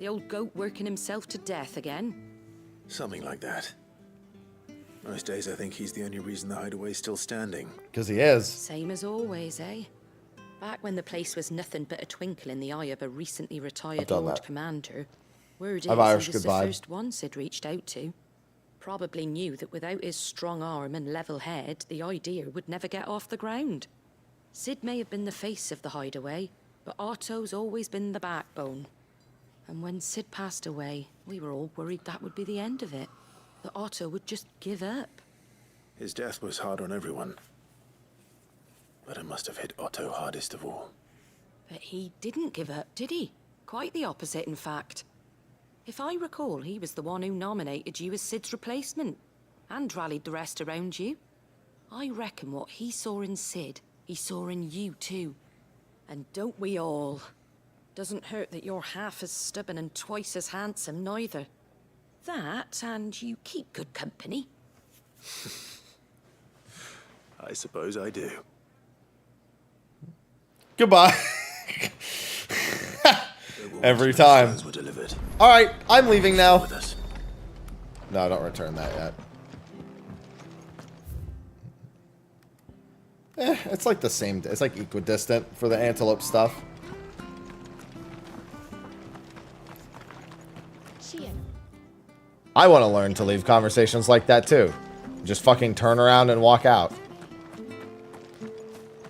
The old goat working himself to death again? Something like that. Most days I think he's the only reason the Hideaway's still standing. Because he is. Same as always, eh? Back when the place was nothing but a twinkle in the eye of a recently retired done Lord that. Commander, word is I've he Irish was goodbye. the first one Sid reached out to. Probably knew that without his strong arm and level head, the idea would never get off the ground. Sid may have been the face of the Hideaway, but Otto's always been the backbone. And when Sid passed away, we were all worried that would be the end of it. That Otto would just give up. His death was hard on everyone. But it must have hit Otto hardest of all. But he didn't give up, did he? Quite the opposite, in fact. If I recall, he was the one who nominated you as Sid's replacement, and rallied the rest around you. I reckon what he saw in Sid, he saw in you too. And don't we all? Doesn't hurt that you're half as stubborn and twice as handsome, neither. That, and you keep good company. I suppose I do. Goodbye. Every time. Were delivered. All right, I'm leaving now. No, don't return that yet. It's like the same. It's like equidistant for the antelope stuff. I want to learn to leave conversations like that too. Just fucking turn around and walk out.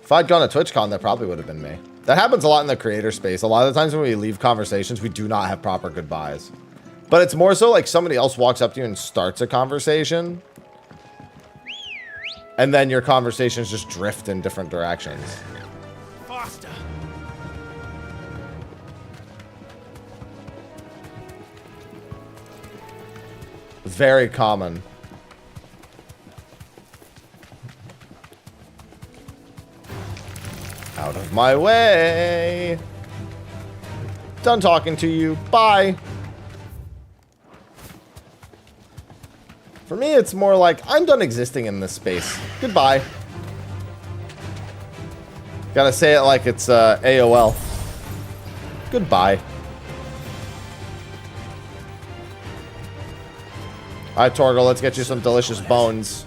If I'd gone to TwitchCon, that probably would have been me. That happens a lot in the creator space. A lot of the times when we leave conversations, we do not have proper goodbyes. But it's more so like somebody else walks up to you and starts a conversation. And then your conversations just drift in different directions. Faster! Very common. Out of my way. Done talking to you. Bye. For me, it's more like, I'm done existing in this space. Goodbye. Gotta say it like it's AOL. Goodbye. Alright, Torgal, let's get you some delicious bones.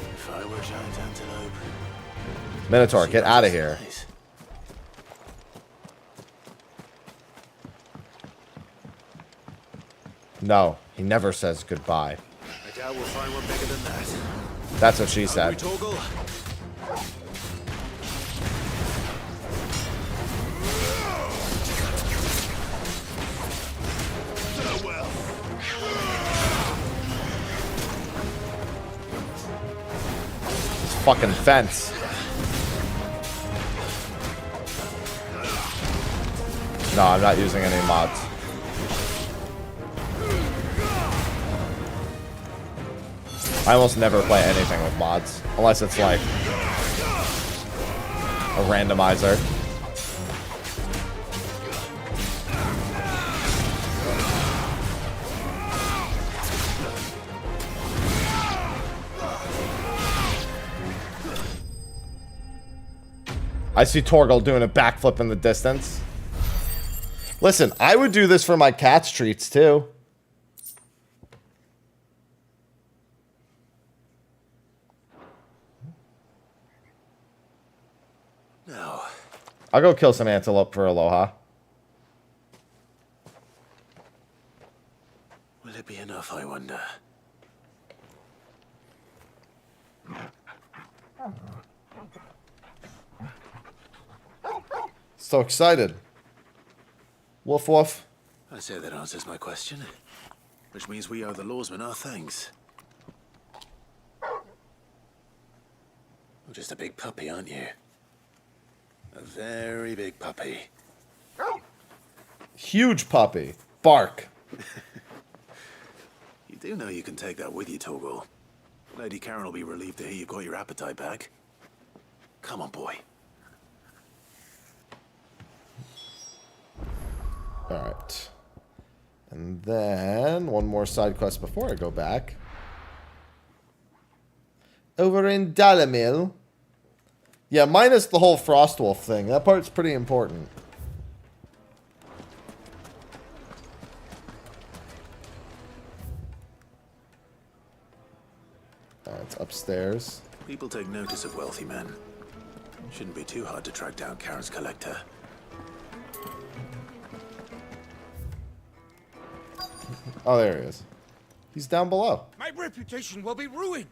If I were giant antelope. Minotaur, get out of here. No, he never says goodbye. I doubt we'll find one bigger than that. That's what she said. This fucking fence. No, I'm not using any mods. I almost never play anything with mods, unless it's like a randomizer. I see Torgal doing a backflip in the distance. Listen, I would do this for my cat's treats too. No. I'll go kill some antelope for Aloha. Will it be enough, I wonder? So excited. Woof woof. I say that answers my question. Which means we owe the lawsmen our thanks. You're just a big puppy, aren't you? A very big puppy. Huge puppy. Bark. You do know you can take that with you, Torgal. Lady Karen will be relieved to hear you've got your appetite back. Come on, boy. Alright. And then one more side quest before I go back. Over in Dalamil. Yeah, minus the whole Frostwolf thing. That part's pretty important. It's upstairs. People take notice of wealthy men. Shouldn't be too hard to track down Karen's collector. Oh, there he is. He's down below. My reputation will be ruined.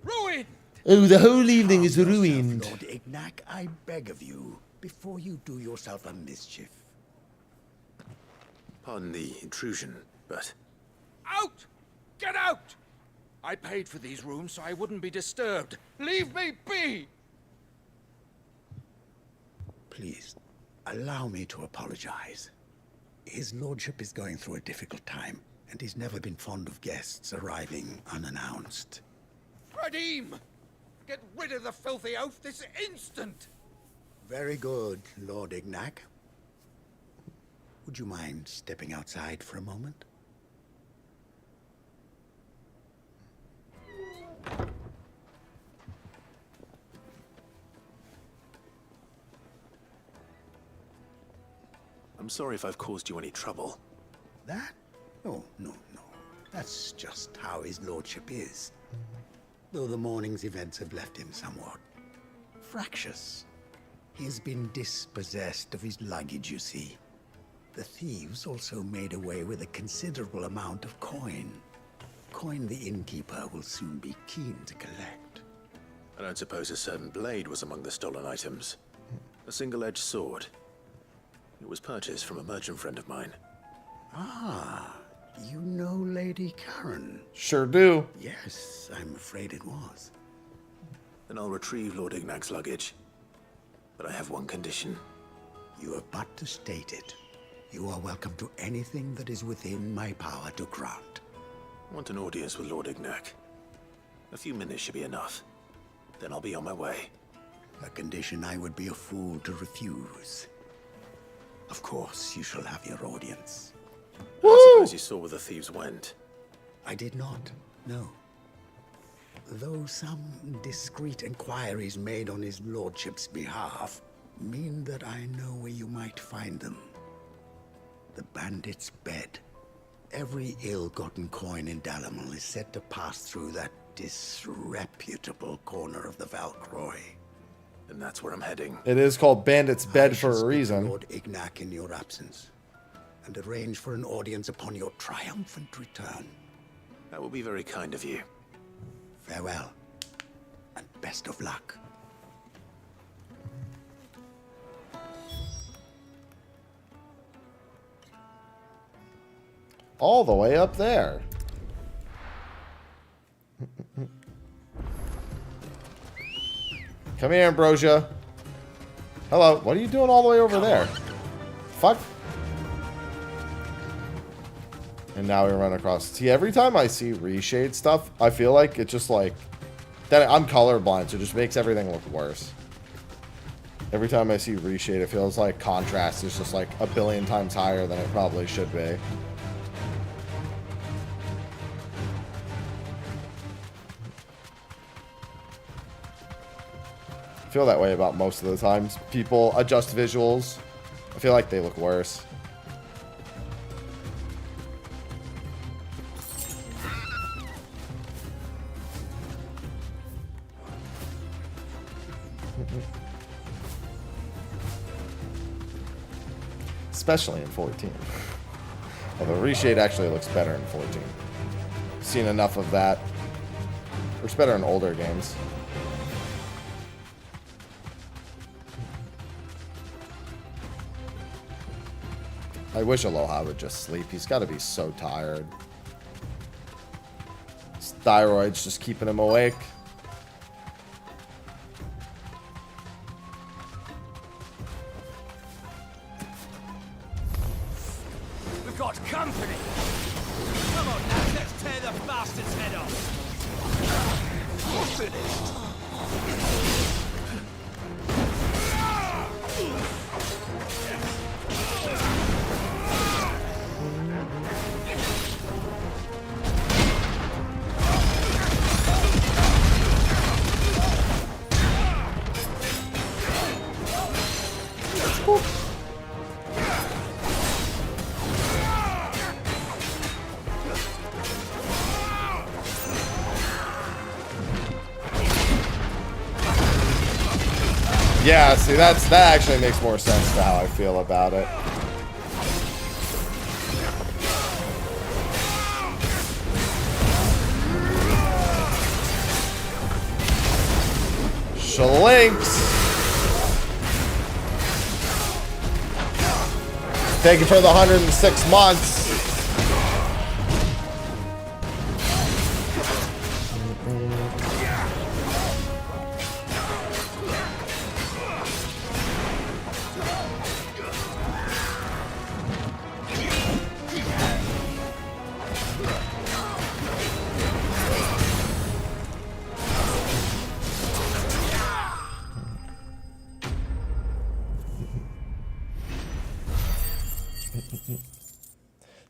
Ruined! Oh, the whole evening is ruined. Lord Ignac, I beg of you, before you do yourself a mischief. Pardon the intrusion, but... Out! Get out! I paid for these rooms so I wouldn't be disturbed. Leave me be! Please, allow me to apologize. His lordship is going through a difficult time, and he's never been fond of guests arriving unannounced. Radim! Get rid of the filthy oaf this instant! Very good, Lord Ignac. Would you mind stepping outside for a moment? I'm sorry if I've caused you any trouble. That? Oh, no, no. That's just how his lordship is. Though the morning's events have left him somewhat fractious. He has been dispossessed of his luggage, you see. The thieves also made away with a considerable amount of coin. Coin the innkeeper will soon be keen to collect. I don't suppose a certain blade was among the stolen items. A single-edged sword. It was purchased from a merchant friend of mine. Ah, you know Lady Karen? Sure do. Yes, I'm afraid it was. Then I'll retrieve Lord Ignac's luggage. But I have one condition. You have but to state it. You are welcome to anything that is within my power to grant. I want an audience with Lord Ignac. A few minutes should be enough. Then I'll be on my way. A condition I would be a fool to refuse. Of course, you shall have your audience. I suppose you saw where the thieves went. I did not, no. Though some discreet inquiries made on his lordship's behalf mean that I know where you might find them. The bandit's bed. Every ill-gotten coin in Dalamil is said to pass through that disreputable corner of the Valcroy. And that's where I'm heading. It is called Bandit's Bed for a reason. Lord Ignac in your absence, and arrange for an audience upon your triumphant return. That will be very kind of you. Farewell, and best of luck. All the way up there. Come here, Ambrosia. Hello. What are you doing all the way over there? Fuck. And now we run across. See, every time I see reshade stuff, I feel like it just like that. I'm colorblind, so it just makes everything look worse. Every time I see reshade, it feels like contrast is just like a billion times higher than it probably should be. I feel that way about most of the times. People adjust visuals. I feel like they look worse. Especially in 14. Although reshade actually looks better in 14. Seen enough of that. Looks better in older games. I wish Aloha would just sleep. He's got to be so tired. His thyroid's just keeping him awake. We've got company! Come on now, let's tear the bastard's head off! You're finished! Yeah, see, that actually makes more sense to how I feel about it. Shalinks! Thank you for the 106 months.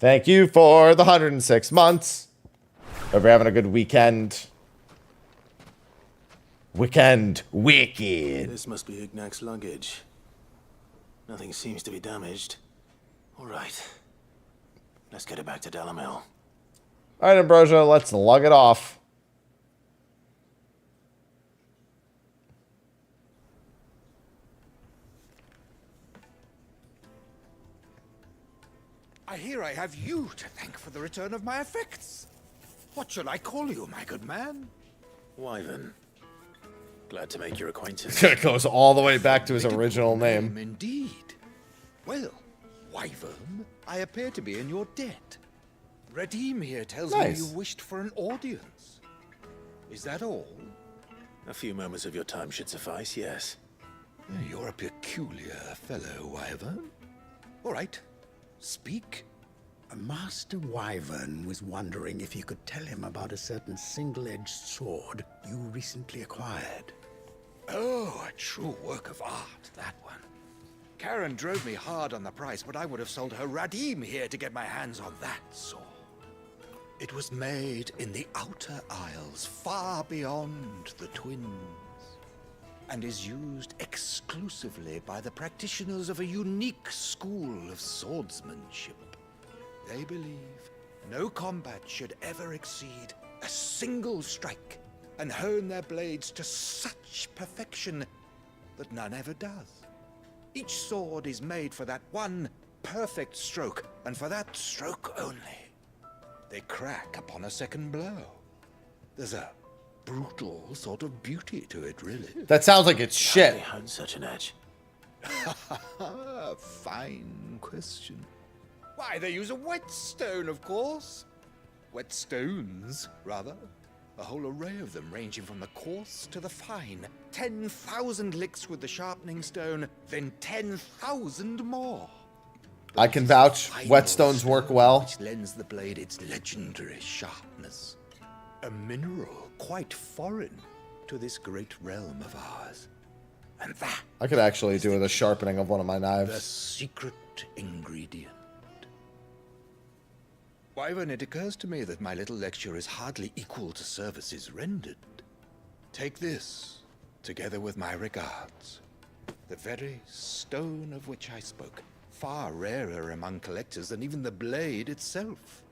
Thank you for the 106 months. Hope you're having a good weekend. Wicked. This must be Ignac's luggage. Nothing seems to be damaged. All right. Let's get it back to Dalamil. All right, Ambrosia, let's lug it off. I hear I have you to thank for the return of my effects. What shall I call you, my good man? Wyvern. Glad to make your acquaintance. It goes all the way back to his original name. Indeed. Well, Wyvern, I appear to be in your debt. Redeem here tells me you wished for an audience. Is that all? A few moments of your time should suffice, yes. You're a peculiar fellow, Wyvern. All right, speak. Master Wyvern was wondering if you could tell him about a certain single-edged sword you recently acquired. Oh, a true work of art, that one. Karen drove me hard on the price, but I would have sold her Radim here to get my hands on that sword. It was made in the Outer Isles, far beyond the Twins, and is used exclusively by the practitioners of a unique school of swordsmanship. They believe no combat should ever exceed a single strike, and hone their blades to such perfection that none ever does. Each sword is made for that one perfect stroke, and for that stroke only. They crack upon a second blow. There's a brutal sort of beauty to it, really. That sounds like it's shit. They hone such an edge. Fine question. Why, they use a whetstone, of course. Whetstones, rather. A whole array of them, ranging from the coarse to the fine. 10,000 licks with the sharpening stone, then 10,000 more. I can vouch. Whetstones work well. Which lends the blade its legendary sharpness. A mineral quite foreign to this great realm of ours. And that I could actually do the sharpening of one of my the knives. secret ingredient. Wyvern, it occurs to me that my little lecture is hardly equal to services rendered. Take this, together with my regards. The very stone of which I spoke, far rarer among collectors than even the blade itself,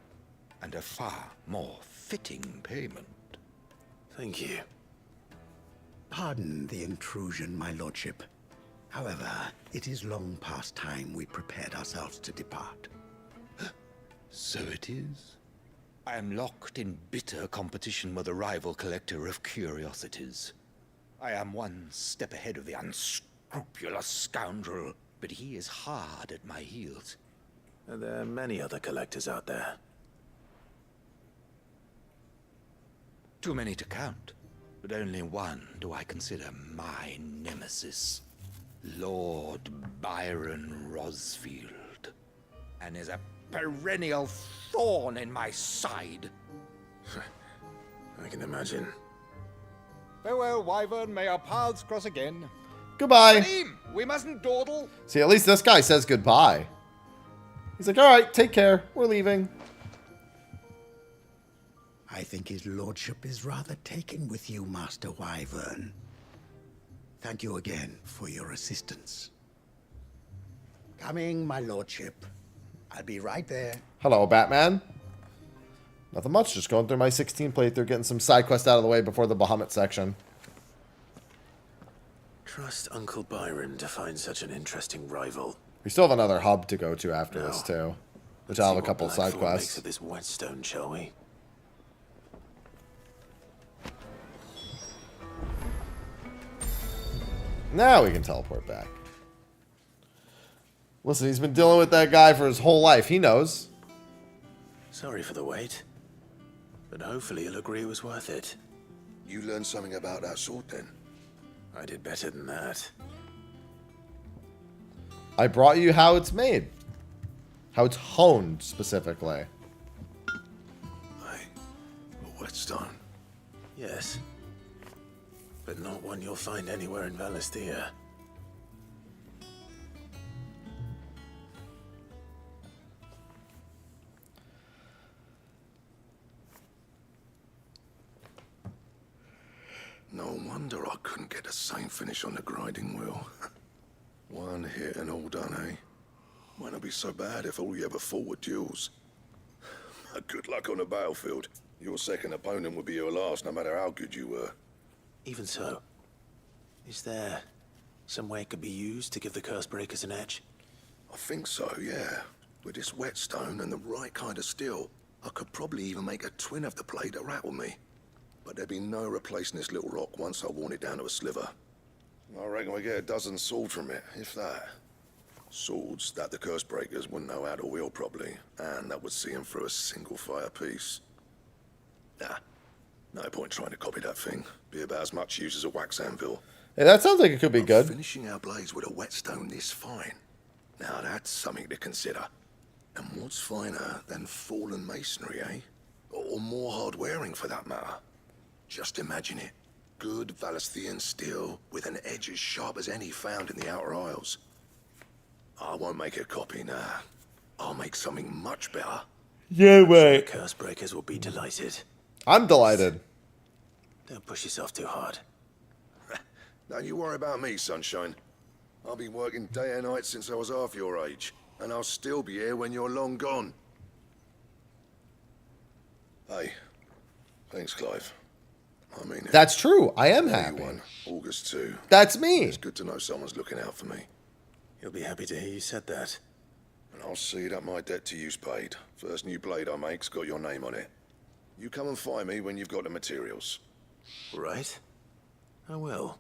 and a far more fitting payment. Thank you. Pardon the intrusion, my lordship. However, it is long past time we prepared ourselves to depart. So it is. I am locked in bitter competition with a rival collector of curiosities. I am one step ahead of the unscrupulous scoundrel, but he is hard at my heels. Are there many other collectors out there? Too many to count, but only one do I consider my nemesis. Lord Byron Rosfield. And is a perennial thorn in my side. I can imagine. Farewell, Wyvern. May our paths cross again. Goodbye. Salim, we mustn't dawdle. See, at least this guy says goodbye. He's like, all right, take care. We're leaving. I think his lordship is rather taken with you, Master Wyvern. Thank you again for your assistance. Coming, my lordship. I'll be right there. Hello, Batman. Nothing much, just going through my 16 playthrough, getting some side quests out of the way before the Bahamut section. Trust Uncle Byron to find such an interesting rival. We still have another hub to go to after this, too. Which I'll have a couple side quests. Of this whetstone, shall we? Now we can teleport back. Listen, he's been dealing with that guy for his whole life. He knows. Sorry for the wait. But hopefully he'll agree it was worth it. You learned something about that sword, then? I did better than that. I brought you how it's made. How it's honed, specifically. A whetstone? Yes. But not one you'll find anywhere in Valisthea. No wonder I couldn't get the same finish on the grinding wheel. One hit and all done, eh? Might not be so bad if all you ever fought were duels. Good luck on the battlefield. Your second opponent would be your last, no matter how good you were. Even so, is there some way it could be used to give the curse breakers an edge? I think so, yeah. With this whetstone and the right kind of steel, I could probably even make a twin of the blade to rattle me. But there'd be no replacing this little rock once I worn it down to a sliver. I reckon we get a dozen swords from it, if that. Swords that the curse breakers wouldn't know how to wield properly, and that would see them through a single fire piece. Nah, no point trying to copy that thing. Be about as much use as a wax anvil. Hey, that sounds like it could be good. Finishing our blades with a whetstone this fine. Now that's something to consider. And what's finer than fallen masonry, eh? Or more hard-wearing, for that matter. Just imagine it. Good Valesthian steel with an edge as sharp as any found in the Outer Isles. I won't make a copy, nah. I'll make something much better. Yeah, wait. Curse breakers will be delighted. I'm delighted. Don't push yourself too hard. Don't you worry about me, sunshine. I've been working day and night since I was half your age, and I'll still be here when you're long gone. Hey, thanks, Clive. I mean it. That's true. I am happy. 1, August 2. That's me. It's good to know someone's looking out for me. You'll be happy to hear you said that. And I'll see that my debt to you's paid. First new blade I make's got your name on it. You come and find me when you've got the materials. Right. I will.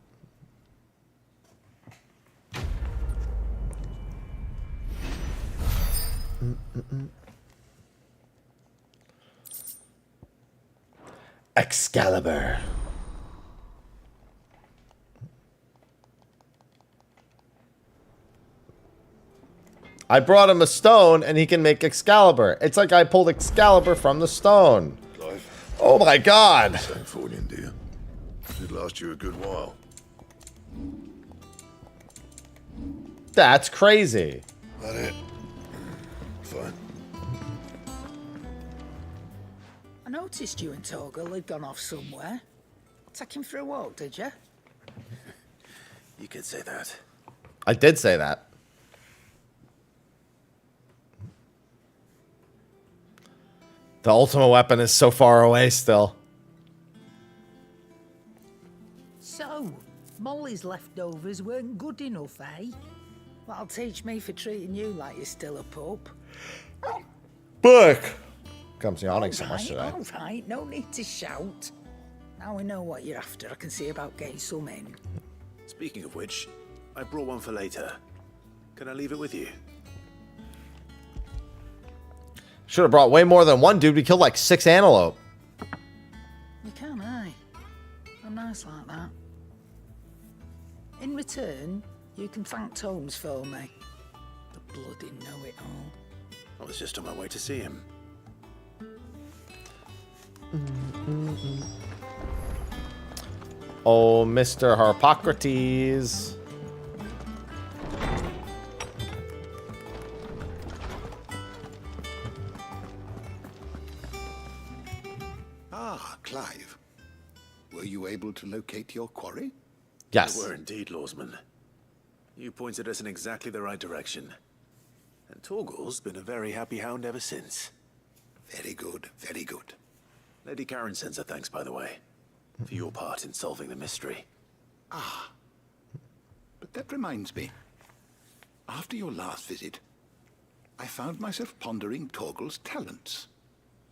Excalibur. I brought him a stone and he can make Excalibur. It's like I pulled Excalibur from the stone. Clive. Oh my god. Same fortune, dear. Should last you a good while. That's crazy. That it? Fine. I noticed you and Torgal had gone off somewhere. Take him for a walk, did you? You could say that. I did say that. The ultimate weapon is so far away still. So, Molly's leftovers weren't good enough, eh? That'll teach me for treating you like you're still a pup. Book! Comes yawning so much today. All right, no need to shout. Now we know what you're after. I can see about getting some in. Speaking of which, I brought one for later. Can I leave it with you? Should have brought way more than one, dude. We killed like 6 antelope. You can, eh? I'm nice like that. In return, you can thank Tomes for me. The bloody know-it-all. I was just on my way to see him. Oh, Mr. Harpocrates. Ah, Clive. Were you able to locate your quarry? Yes. We were indeed, Lawsman. You pointed us in exactly the right direction. And Torgal's been a very happy hound ever since. Very good, very good. Lady Karen sends her thanks, by the way, for your part in solving the mystery. Ah. But that reminds me. After your last visit, I found myself pondering Torgal's talents.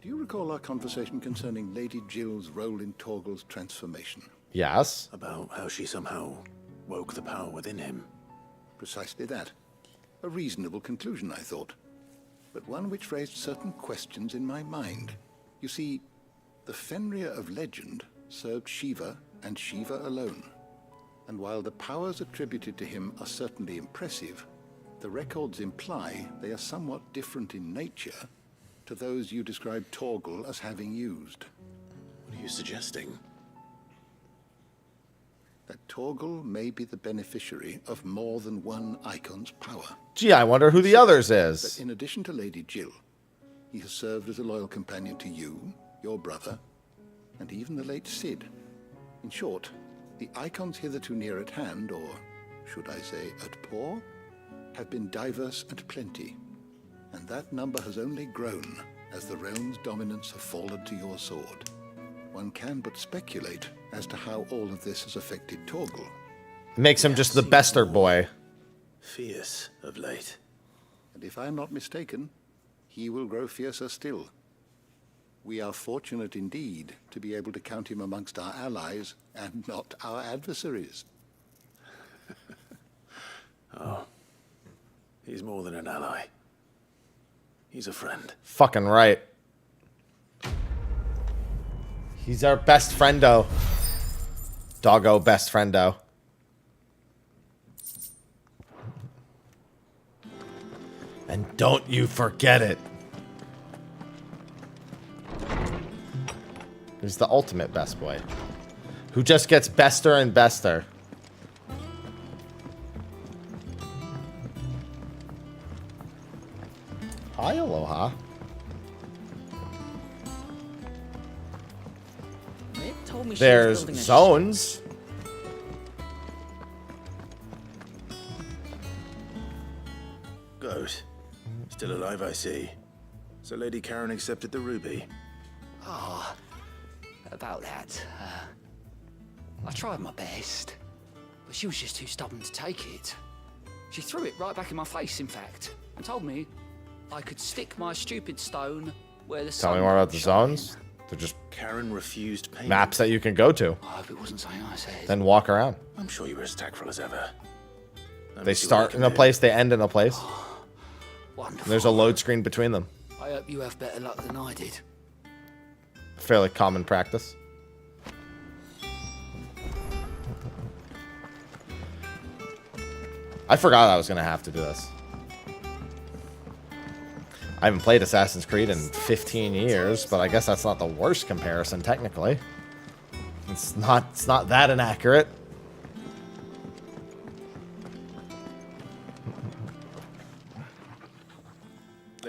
Do you recall our conversation concerning Lady Jill's role in Torgal's transformation? Yes. About how she somehow woke the power within him. Precisely that. A reasonable conclusion, I thought. But one which raised certain questions in my mind. You see, the Fenrir of legend served Shiva and Shiva alone. And while the powers attributed to him are certainly impressive, the records imply they are somewhat different in nature to those you described Torgal as having used. What are you suggesting? That Torgal may be the beneficiary of more than one icon's power. Gee, I wonder who the others is. That in addition to Lady Jill, he has served as a loyal companion to you, your brother, and even the late Cid. In short, the icons hitherto near at hand, or should I say at paw, have been diverse and plenty, and that number has only grown as the realm's dominance have fallen to your sword. One can but speculate as to how all of this has affected Torgal. Makes him just the bester boy. Fierce of late. And if I am not mistaken, he will grow fiercer still. We are fortunate indeed to be able to count him amongst our allies and not our adversaries. Oh, he's more than an ally. He's a friend. Fucking right. He's our best friendo. Doggo best friendo. And don't you forget it. He's the ultimate best boy. Who just gets bester and bester. Hi, aloha. There's zones. Good. Still alive, I see. So Lady Karen accepted the ruby. Ah, about that. I tried my best, but she was just too stubborn to take it. She threw it right back in my face, in fact, and told me I could stick my stupid stone where the sun Tell me more about the zones. They're just Karen refused payment. maps that you can go to. I hope it wasn't something I said. Then walk around. I'm sure you were as tactful as ever. They start in a place, they end in a place. Wonderful. There's a load screen between them. I hope you have better luck than I did. Fairly common practice. I forgot I was going to have to do this. I haven't played Assassin's Creed in 15 years, but I guess that's not the worst comparison, technically. It's not that inaccurate.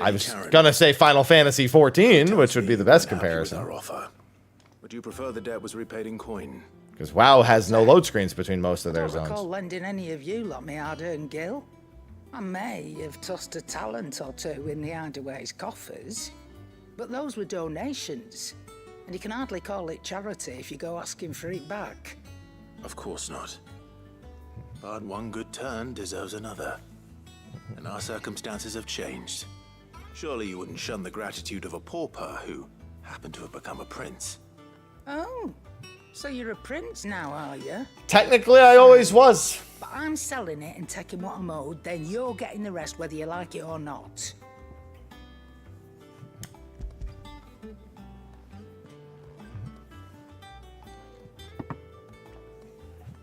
I was gonna say Final Fantasy XIV, which would be the best comparison. Our offer. Would you prefer the debt was repaid in coin? Because WoW has no load screens between most of their I don't recall zones. lending any of you lot me hard-earned gil. I may have tossed a talent or two in the Hideaway's coffers, but those were donations, and you can hardly call it charity if you go asking for it back. Of course not. But one good turn deserves another. And our circumstances have changed. Surely you wouldn't shun the gratitude of a pauper who happened to have become a prince. Oh, so you're a prince now, are you? Technically, I always was. But I'm selling it and taking what I'm owed, then you're getting the rest whether you like it or not.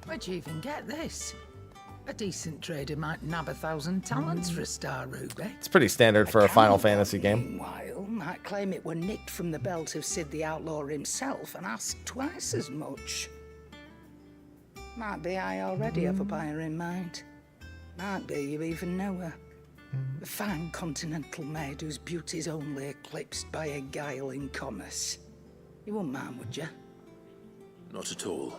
Where'd you even get this? A decent trader might nab 1,000 talents for a star ruby. It's pretty standard for a Final Fantasy game. Meanwhile, might claim it were nicked from the belt of Sid the Outlaw himself and ask twice as much. Might be I already have a buyer in mind. Might be you even know her. A fine continental maid whose beauty's only eclipsed by a guile in commerce. You wouldn't mind, would you? Not at all.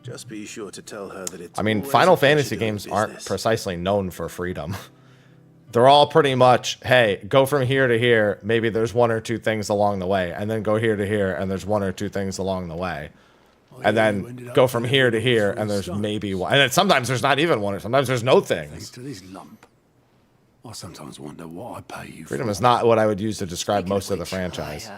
Just be sure to tell her that it's. I mean, always Final a pleasure Fantasy doing games business. aren't precisely known for freedom. They're all pretty much, hey, go from here to here. Maybe there's one or two things along the way. And then go here to here, and there's one or two things along the way. And then go from here to here, and there's maybe one. And then sometimes there's not even one, or sometimes there's no Thanks things. to this lump. I sometimes wonder what I pay you Freedom for. is not what I would use to describe most of the franchise.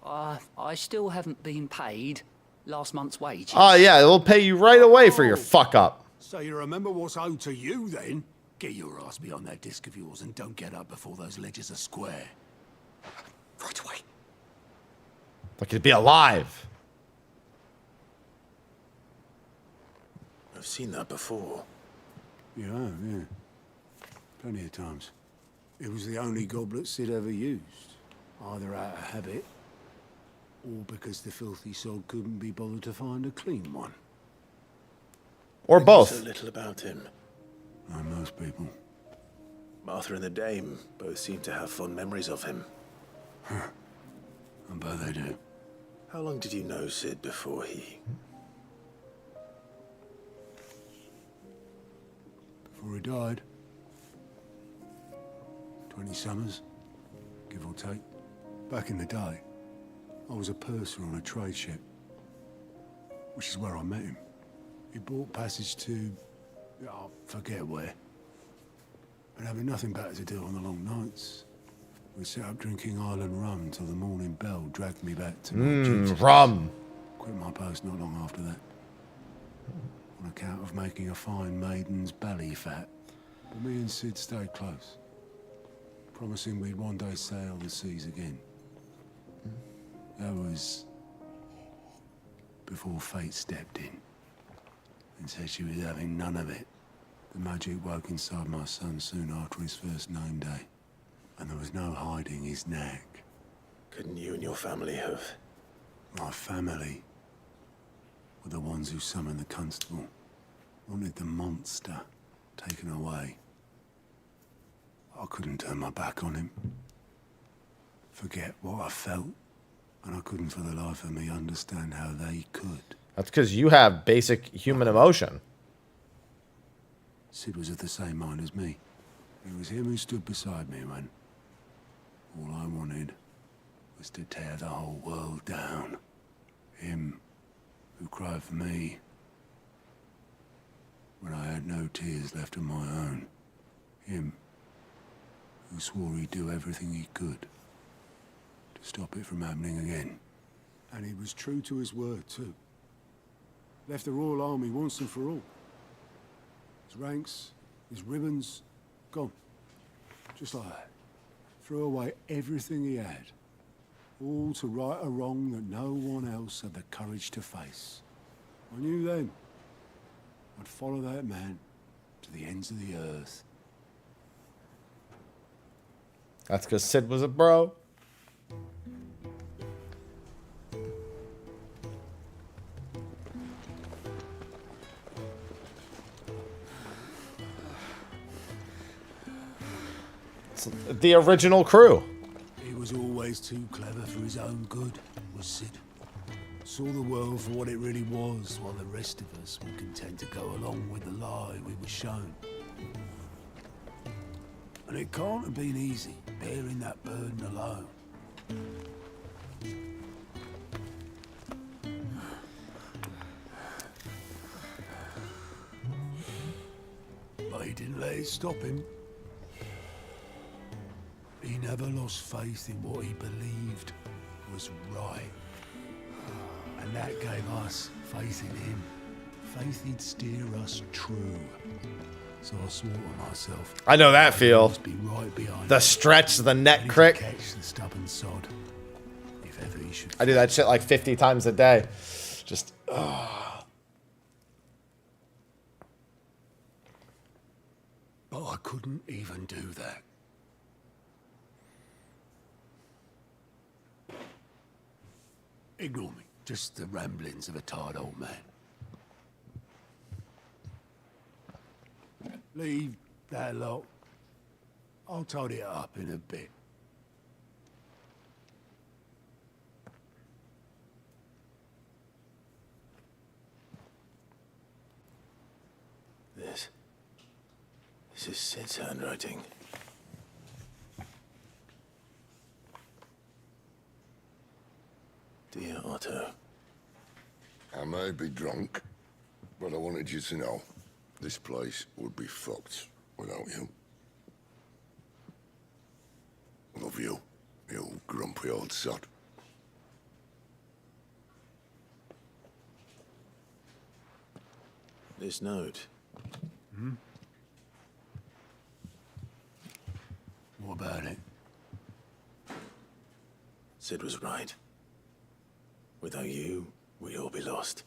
I still haven't been paid last month's wages. Oh, yeah, they'll pay you right away for your fuck up. So you remember what's owed to you, then? Get your ass behind that disc of yours and don't get up before those ledgers are square. Right away. Like you'd be alive. I've seen that before. You have, yeah. Plenty of times. It was the only goblet Sid ever used. Either out of habit, or because the filthy sod couldn't be bothered to find a clean one. Or I knew both. So little about him. Like most people. Martha and the Dame both seem to have fond memories of him. I bet they do. How long did you know Sid before he... Before he died. 20 summers, give or take. Back in the day, I was a purser on a trade ship, which is where I met him. He bought passage to... I forget where. And having nothing better to do on the long nights, we sat up drinking island rum till the morning bell dragged me back to my duties. Rum. Quit my post not long after that, on account of making a fine maiden's belly fat. But me and Sid stayed close, promising we'd one day sail the seas again. That was before fate stepped in and said she was having none of it. The magic woke inside my son soon after his first name day, and there was no hiding his knack. Couldn't you and your family have? My family were the ones who summoned the constable, wanted the monster taken away. I couldn't turn my back on him, forget what I felt, and I couldn't for the life of me understand how they could. That's because you have basic human emotion. Sid was of the same mind as me. It was him who stood beside me when all I wanted was to tear the whole world down. Him who cried for me when I had no tears left of my own. Him who swore he'd do everything he could to stop it from happening again. And he was true to his word, too. Left the Royal Army once and for all. His ranks, his ribbons, gone. Just like that. Threw away everything he had. All to right a wrong that no one else had the courage to face. I knew then I'd follow that man to the ends of the earth. That's because Sid was a bro. It's the original crew. He was always too clever for his own good, was Sid. Saw the world for what it really was, while the rest of us were content to go along with the lie we were shown. And it can't have been easy, bearing that burden alone. But he didn't let it stop him. He never lost faith in what he believed was right. And that gave us faith in him. Faith he'd steer us true. So I swore to myself. I know that feel. Be right behind the stretch, the neck crick. Catch the stubborn sod. If ever he should. I do that shit like 50 times a day. Just, ugh. But I couldn't even do that. Ignore me. Just the ramblings of a tired old man. Leave that lot. I'll tidy it up in a bit. This is Sid's handwriting. Dear Otto. I may be drunk, but I wanted you to know this place would be fucked without you. Love you, you grumpy old sod. This note. What about it? Sid was right. Without you, we'd all be lost.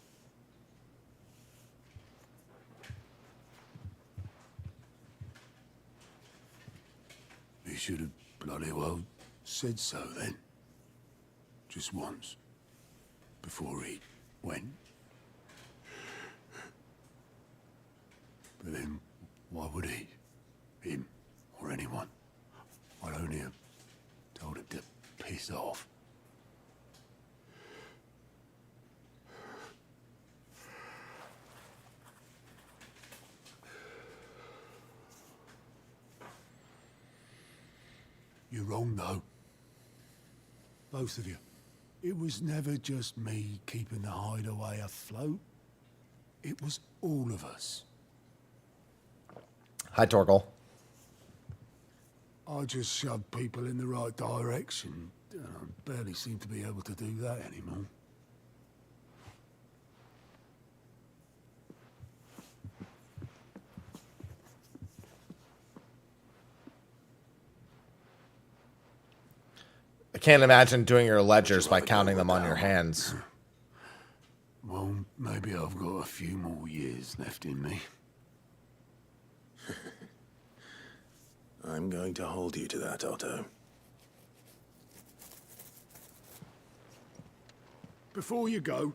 He should have bloody well said so then. Just once. Before he went. But then, why would he? Him, or anyone? I'd only have told him to piss off. You're wrong, though. Both of you. It was never just me keeping the hideaway afloat. It was all of us. Hi, Torgal. I just shove people in the right direction. I barely seem to be able to do that anymore. I can't imagine doing your ledgers by counting them on your hands. Well, maybe I've got a few more years left in me. I'm going to hold you to that, Otto. Before you go,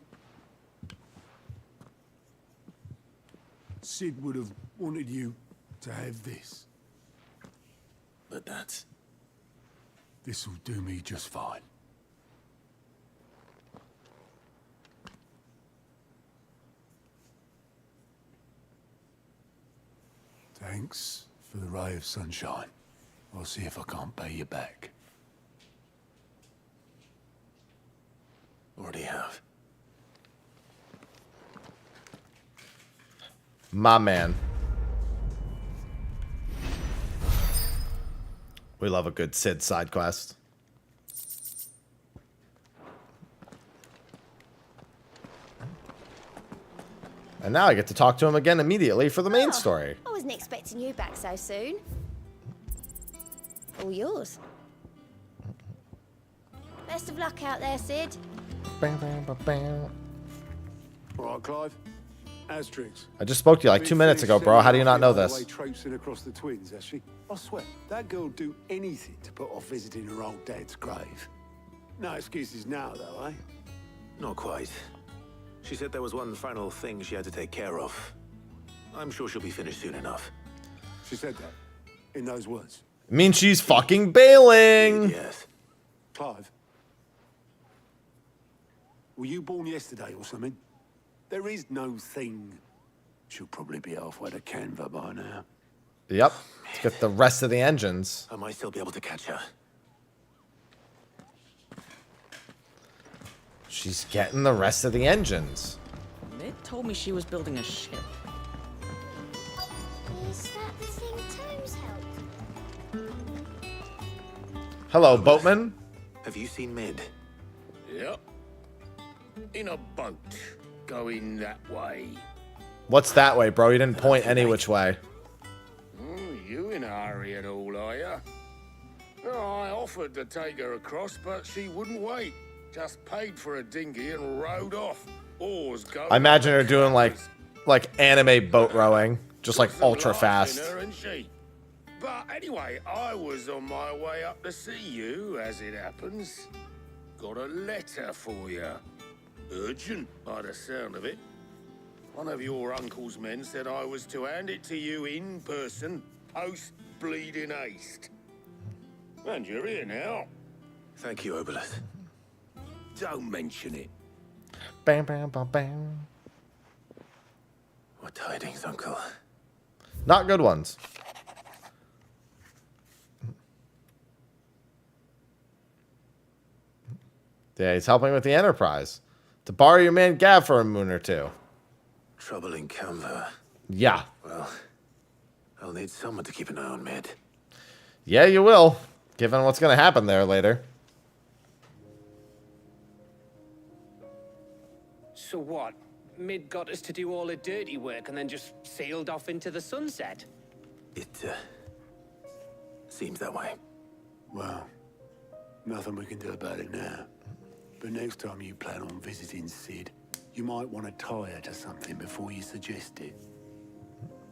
Sid would have wanted you to have this. But that's... This'll do me just fine. Thanks for the ray of sunshine. I'll see if I can't pay you back. Already have. My man. We love a good Sid side quest. And now I get to talk to him again immediately for the main story. I wasn't expecting you back so soon. All yours. Best of luck out there, Sid. Bang, bang, bang, bang. All right, Clive. Asterix. I just spoke to you like 2 minutes ago, bro. How do you not know this? Traipsing across the twins, has she? I swear, that girl would do anything to put off visiting her old dad's grave. No excuses now, though, eh? Not quite. She said there was one final thing she had to take care of. I'm sure she'll be finished soon enough. She said that? In those words? It means she's fucking bailing. Yes. Clive? Were you born yesterday or something? There is no thing. She'll probably be halfway to Canva by now. Yep. Let's get the rest of the engines. I might still be able to catch her. She's getting the rest of the engines. Ned told me she was building a ship. Is that the thing Tomes helped? Hello, boatman. Have you seen Mid? Yep. In a boat. Going that way. What's that way, bro? You didn't point any which way. Oh, you in a hurry and all, are ya? Oh, I offered to take her across, but she wouldn't wait. Just paid for a dinghy and rowed off. Oars go. I imagine her doing like anime boat rowing, just like ultra fast. Her, and she. But anyway, I was on my way up to see you, as it happens. Got a letter for you. Urgent, by the sound of it. One of your uncle's men said I was to hand it to you in person, post bleeding haste. And you're here now. Thank you, Obelith. Don't mention it. Bam, bam, bam, bam. What tidings, Uncle? Not good ones. Yeah, he's helping with the Enterprise. To borrow your man Gav for a moon or two. Trouble in Canva. Yeah. Well, I'll need someone to keep an eye on Mid. Yeah, you will. Given what's going to happen there later. So what? Mid got us to do all the dirty work and then just sailed off into the sunset? It, seems that way. Well, nothing we can do about it now. But next time you plan on visiting Sid, you might want to tie her to something before you suggest it.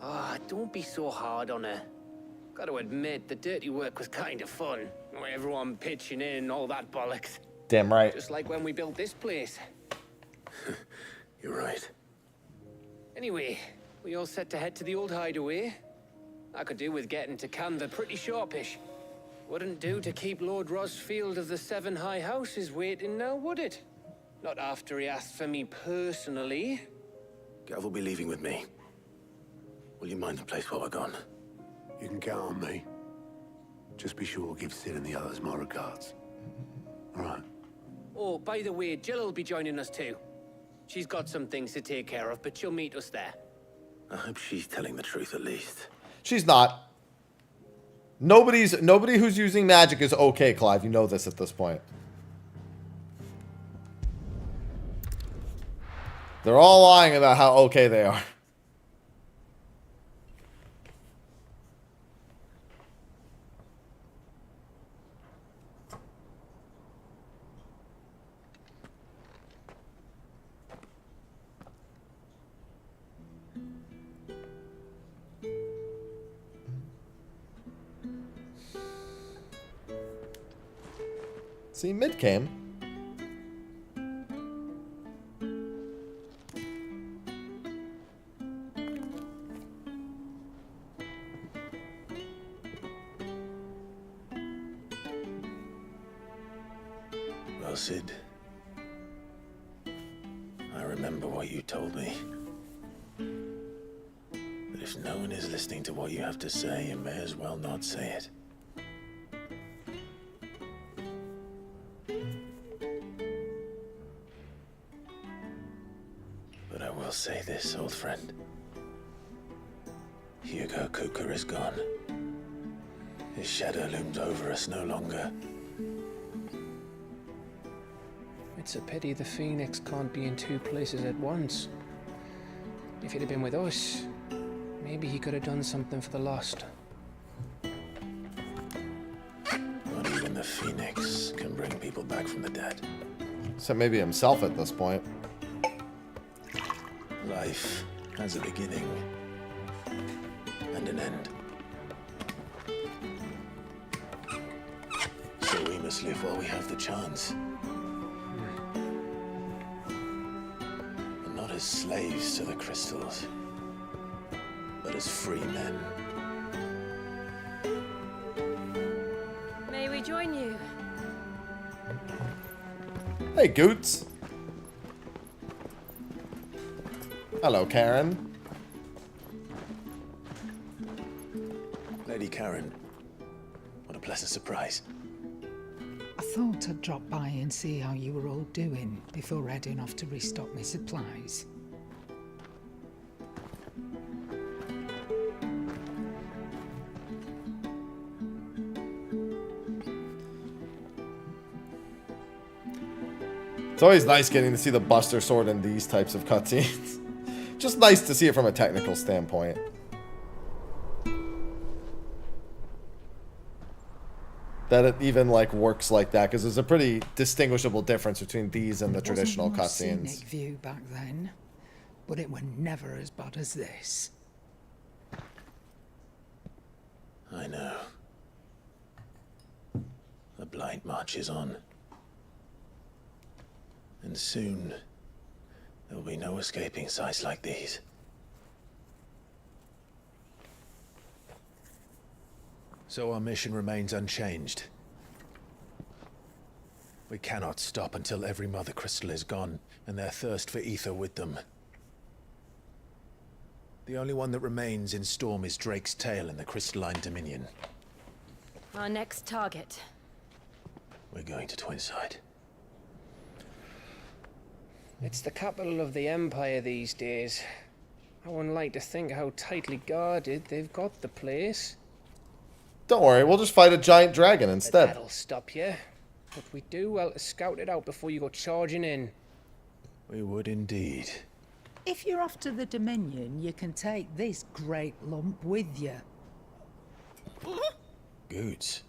Ah, don't be so hard on her. Got to admit, the dirty work was kind of fun. Everyone pitching in and all that bollocks. Damn right. Just like when we built this place. You're right. Anyway, we all set to head to the old hideaway. I could do with getting to Canva pretty sharpish. Wouldn't do to keep Lord Rosfield of the Seven High Houses waiting now, would it? Not after he asked for me personally. Gav will be leaving with me. Will you mind the place while we're gone? You can count on me. Just be sure to give Sid and the others my regards. All right. Oh, by the way, Jill will be joining us too. She's got some things to take care of, but she'll meet us there. I hope she's telling the truth at least. She's not. Nobody who's using magic is okay, Clive. You know this at this point. They're all lying about how okay they are. See, mid came. Well, Sid, I remember what you told me. That if no one is listening to what you have to say, you may as well not say it. But I will say this, old friend. Hugo Kuka is gone. His shadow looms over us no longer. It's a pity the Phoenix can't be in two places at once. If he'd have been with us, maybe he could have done something for the lost. Not even the Phoenix can bring people back from the dead. So maybe himself at this point. Life has a beginning and an end. So we must live while we have the chance. And not as slaves to the crystals, but as free men. May we join you? Hey, Goots. Hello, Karen. Lady Karen, what a pleasant surprise. I thought I'd drop by and see how you were all doing before heading off to restock my supplies. It's always nice getting to see the Buster Sword in these types of cutscenes. Just nice to see it from a technical standpoint. That it even like works like that, because there's a pretty distinguishable difference between these and the traditional cutscenes. Scenic view back then, but it were never as bad as this. I know. The blight marches on. And soon, there'll be no escaping sights like these. So our mission remains unchanged. We cannot stop until every Mother Crystal is gone, and their thirst for ether with them. The only one that remains in Storm is Drake's Tail in the Crystalline Dominion. Our next target. We're going to Twinside. It's the capital of the Empire these days. I wouldn't like to think how tightly guarded they've got the place. Don't worry, we'll just fight a giant dragon instead. That'll stop you. But we do well to scout it out before you go charging in. We would indeed. If you're off to the Dominion, you can take this great lump with you. Goods.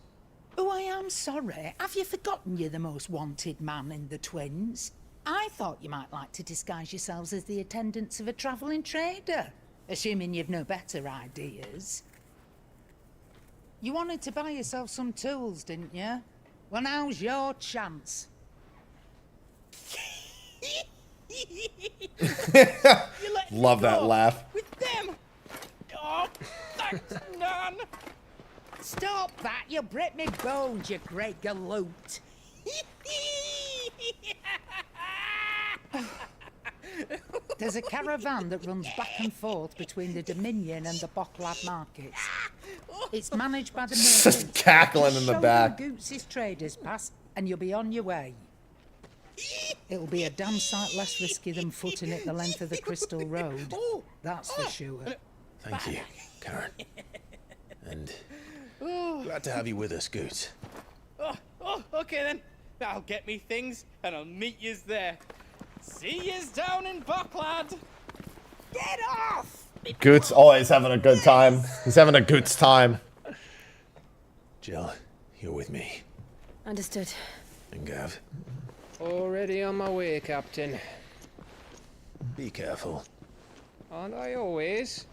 Oh, I am sorry. Have you forgotten you're the most wanted man in the Twins? I thought you might like to disguise yourselves as the attendants of a travelling trader, assuming you've no better ideas. You wanted to buy yourself some tools, didn't you? Well, now's your chance. Love that laugh. With them. Oh, thanks, Nan. Stop that! You'll break me bones, you great galoot. There's a caravan that runs back and forth between the Dominion and the Bocklab markets. It's managed by the merchants. Cackling in the back. Show them Goots' traders pass, and you'll be on your way. It'll be a damn sight less risky than footing it the length of the Crystal Road. That's for sure. Thank you, Karen. And Glad to have you with us, Goot. Okay then. I'll get me things and I'll meet yous there. See yous down in Buckland. Get off! Goot's always having a good time. He's having a Goot's time. Jill, you're with me. Understood. And Gav. Already on my way, Captain. Be careful. Aren't I always?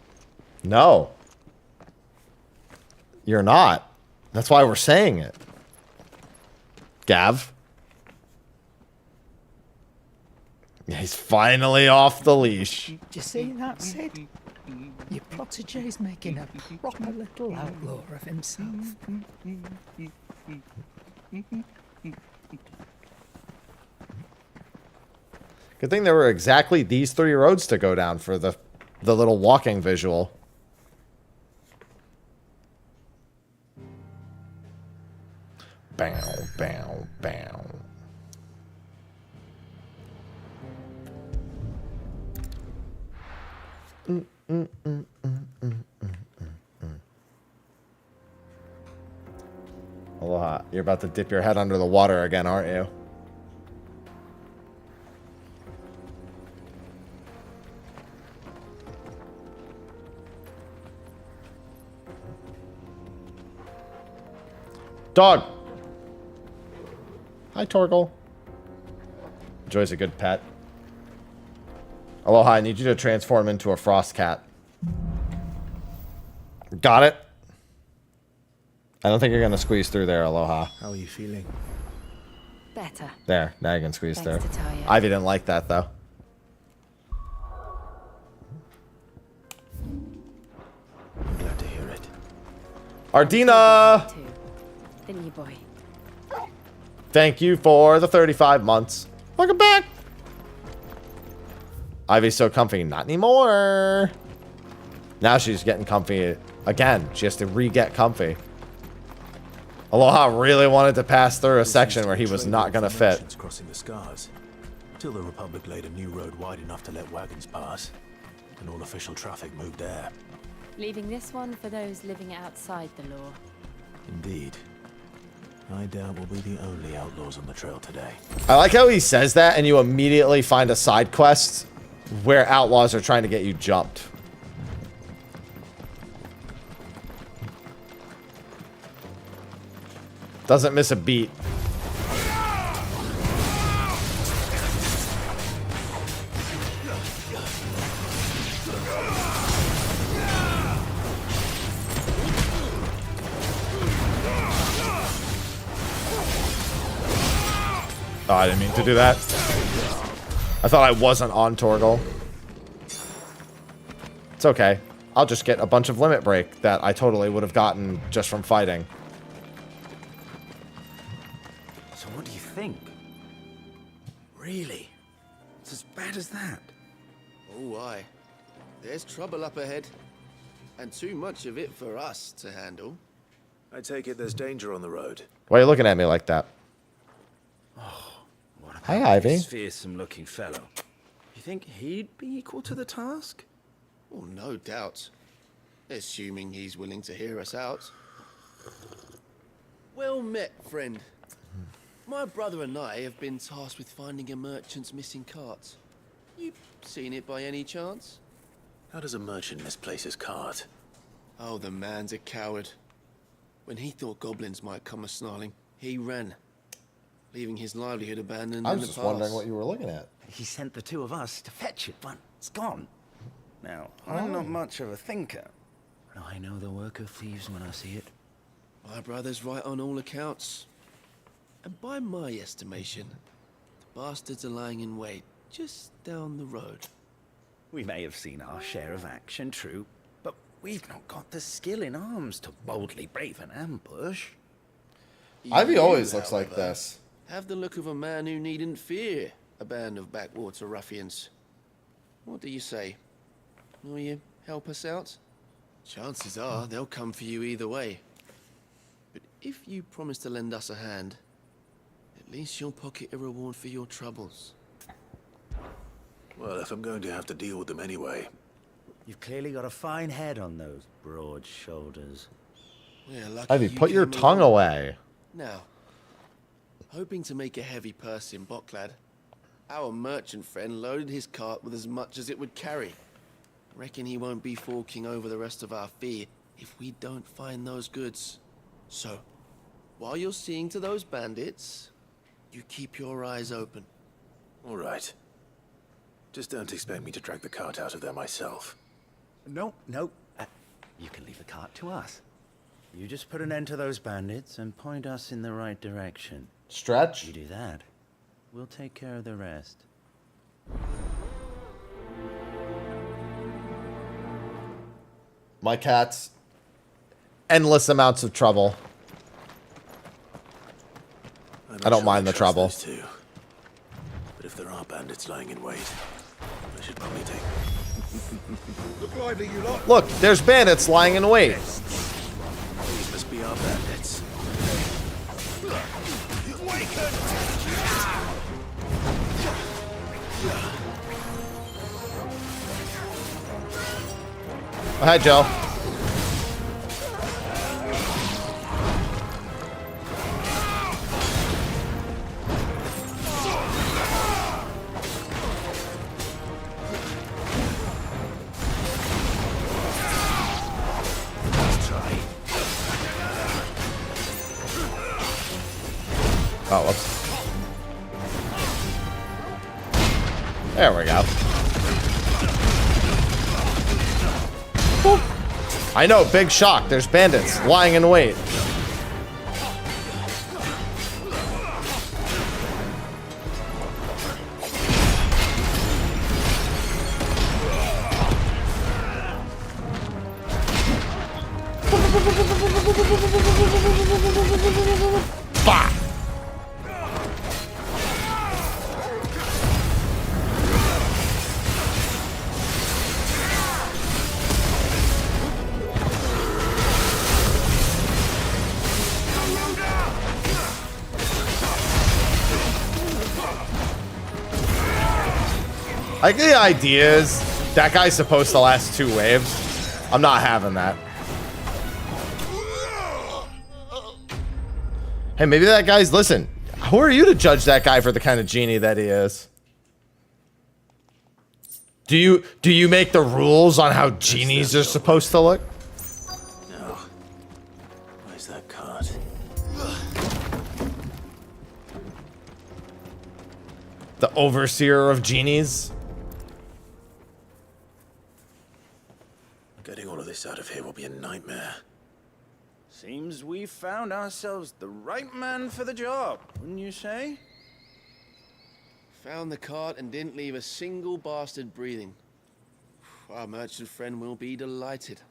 No. You're not. That's why we're saying it. Gav. Yeah, he's finally off the leash. Do you see that, Sid? Your protege's making a proper little outlaw of himself. Good thing there were exactly these 3 roads to go down for the little walking visual. Bow, bow, bow. Aloha. You're about to dip your head under the water again, aren't you? Dog. Hi, Torgal. Joy's a good pet. Aloha, I need you to transform into a frost cat. Got it? I don't think you're going to squeeze through there, Aloha. How are you feeling? Better. There, now you can squeeze Thanks through. to Talia. Ivy didn't like that, though. I'm glad to hear it. Ardina! Didn't you, boy? Thank you for the 35 months. Welcome back. Ivy's so comfy. Not anymore. Now she's getting comfy again. She has to re-get comfy. Aloha really wanted to pass through a section where he was not going to fit. Crossing the scars, till the Republic laid a new road wide enough to let wagons pass, and all official traffic moved there. Leaving this one for those living outside the law. Indeed. I doubt we'll be the only outlaws on the trail today. I like how he says that and you immediately find a side quest where outlaws are trying to get you jumped. Doesn't miss a beat. Oh, I didn't mean to do that. I thought I wasn't on Torgal. It's okay. I'll just get a bunch of limit break that I totally would have gotten just from fighting. So what do you think? Really? It's as bad as that? Oh, aye. There's trouble up ahead. And too much of it for us to handle. I take it there's danger on the road. Why are you looking at me like that? Hi, Ivy. This fearsome-looking fellow. You think he'd be equal to the task? Oh, no doubt. Assuming he's willing to hear us out. Well met, friend. My brother and I have been tasked with finding a merchant's missing cart. You seen it by any chance? How does a merchant misplace his cart? Oh, the man's a coward. When he thought goblins might come a-snarling, he ran, leaving his livelihood abandoned I in was the just past. wondering what you were looking at. He sent the two of us to fetch it, but it's gone. Now, I'm not much of a thinker, but I know the work of thieves when I see it. My brother's right on all accounts. And by my estimation, the bastards are lying in wait just down the road. We may have seen our share of action, true, but we've not got the skill in arms to boldly brave an ambush. Ivy You, always looks like however, this. Have the look of a man who needn't fear a band of backwater ruffians. What do you say? Will you help us out? Chances are they'll come for you either way. But if you promise to lend us a hand, at least you'll pocket a reward for your troubles. Well, if I'm going to have to deal with them anyway. You've clearly got a fine head on those broad shoulders. We're lucky Ivy, you put your came tongue along. away. Now, hoping to make a heavy purse in Bocklad, our merchant friend loaded his cart with as much as it would carry. Reckon he won't be forking over the rest of our fee if we don't find those goods. So, while you're seeing to those bandits, you keep your eyes open. All right. Just don't expect me to drag the cart out of there myself. No. You can leave the cart to us. You just put an end to those bandits and point us in the right direction. Stretch. You do that, we'll take care of the rest. My cat's endless amounts of trouble. I don't mind the trouble. Too. But if there are bandits lying in wait, I should probably take. Look lively, you lot. Look, there's bandits lying in wait. These must be our bandits. Oh, hi, Joe. Oh, whoops. There we go. Boop. I know, big shock. There's bandits lying in wait. Bah! Like, the idea is that guy's supposed to last 2 waves. I'm not having that. Hey, maybe that guy's... Listen, who are you to judge that guy for the kind of genie that he is? Do you make the rules on how genies are supposed to look? No. Where's that cart? The overseer of genies? Getting all of this out of here will be a nightmare. Seems we found ourselves the right man for the job, wouldn't you say? Found the cart and didn't leave a single bastard breathing. Our merchant friend will be delighted.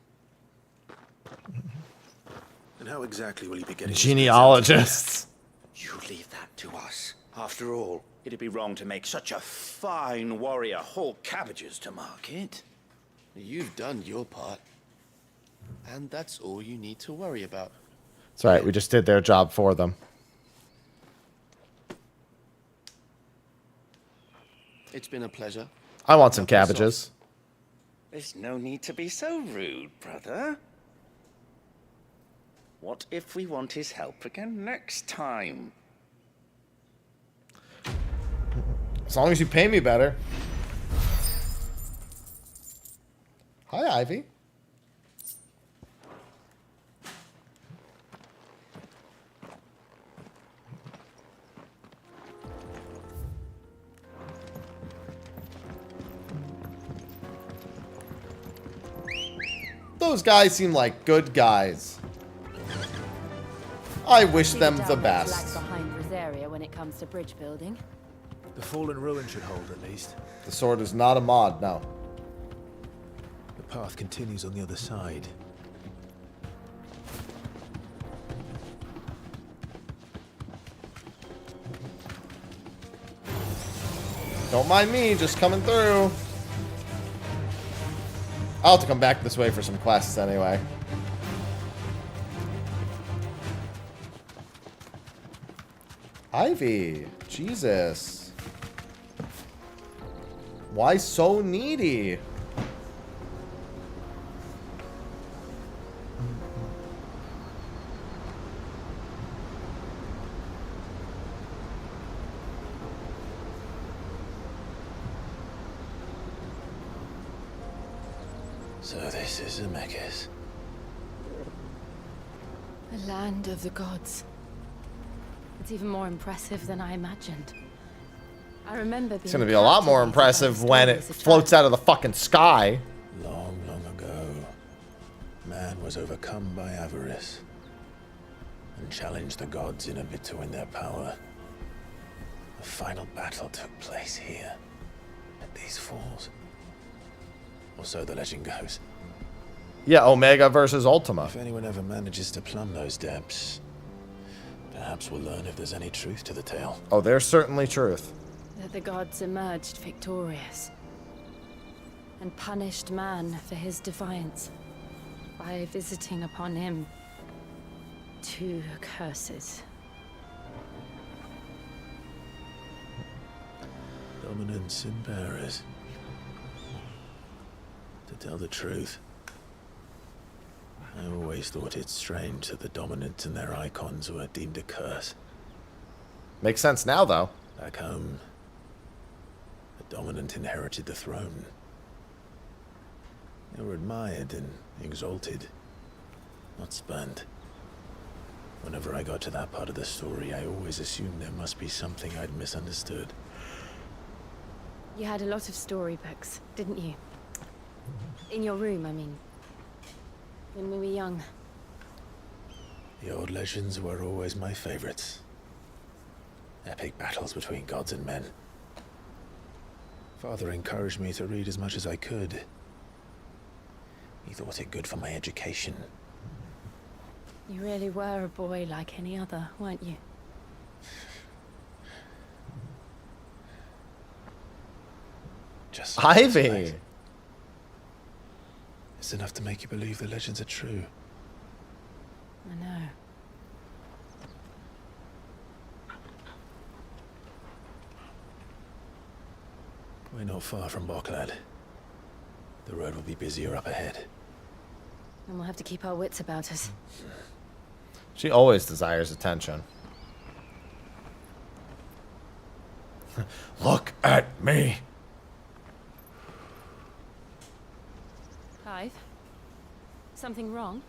And how exactly will he be getting... Genealogists. You leave that to us. After all, it'd be wrong to make such a fine warrior haul cabbages to market. You've done your part. And that's all you need to worry about. It's alright, we just did their job for them. It's been a pleasure. I want some cabbages. There's no need to be so rude, brother. What if we want his help again next time? As long as you pay me better. Hi, Ivy. Those guys seem like good guys. I wish them the best. Behind Rosaria when it comes to bridge building. The fallen ruin should hold at least. The sword is not a mod, no. The path continues on the other side. Don't mind me, just coming through. I'll have to come back this way for some quests anyway. Ivy, Jesus. Why so needy? So this is Zemeckis. The land of the gods. It's even more impressive than I imagined. I remember being It's gonna be a lot more impressive when it floats out of the fucking sky. Long, long ago, man was overcome by avarice and challenged the gods in a bid to win their power. The final battle took place here, at these falls. Or so the legend goes. Yeah, Omega versus Ultima. If anyone ever manages to plumb those depths, perhaps we'll learn if there's any truth to the tale. Oh, there's certainly truth. That the gods emerged victorious and punished man for his defiance by visiting upon him 2 curses. Dominance and bearers. To tell the truth, I always thought it strange that the dominant and their icons were deemed a curse. Makes sense now, though. Back home, the dominant inherited the throne. They were admired and exalted, not spurned. Whenever I got to that part of the story, I always assumed there must be something I'd misunderstood. You had a lot of storybooks, didn't you? In your room, I mean. When we were young. The old legends were always my favorites. Epic battles between gods and men. Father encouraged me to read as much as I could. He thought it good for my education. You really were a boy like any other, weren't you? Just Ivy! It's enough to make you believe the legends are true. I know. We're not far from Boklad. The road will be busier up ahead. And we'll have to keep our wits about us. She always desires attention. Look at me. Clive? Something wrong?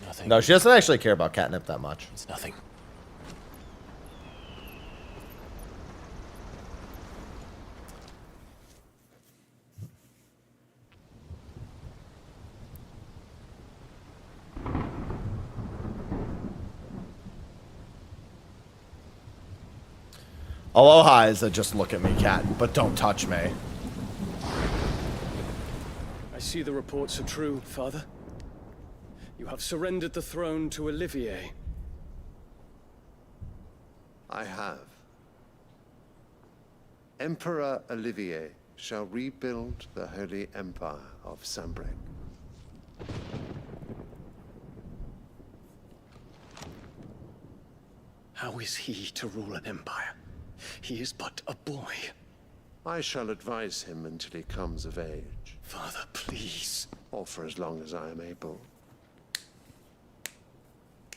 Nothing. No, she doesn't actually care about catnip that much. It's nothing. Aloha is a just look at me cat, but don't touch me. I see the reports are true, Father. You have surrendered the throne to Olivier. I have. Emperor Olivier shall rebuild the Holy Empire of Sanbreque. How is he to rule an empire? He is but a boy. I shall advise him until he comes of age. Father, please. Or for as long as I am able.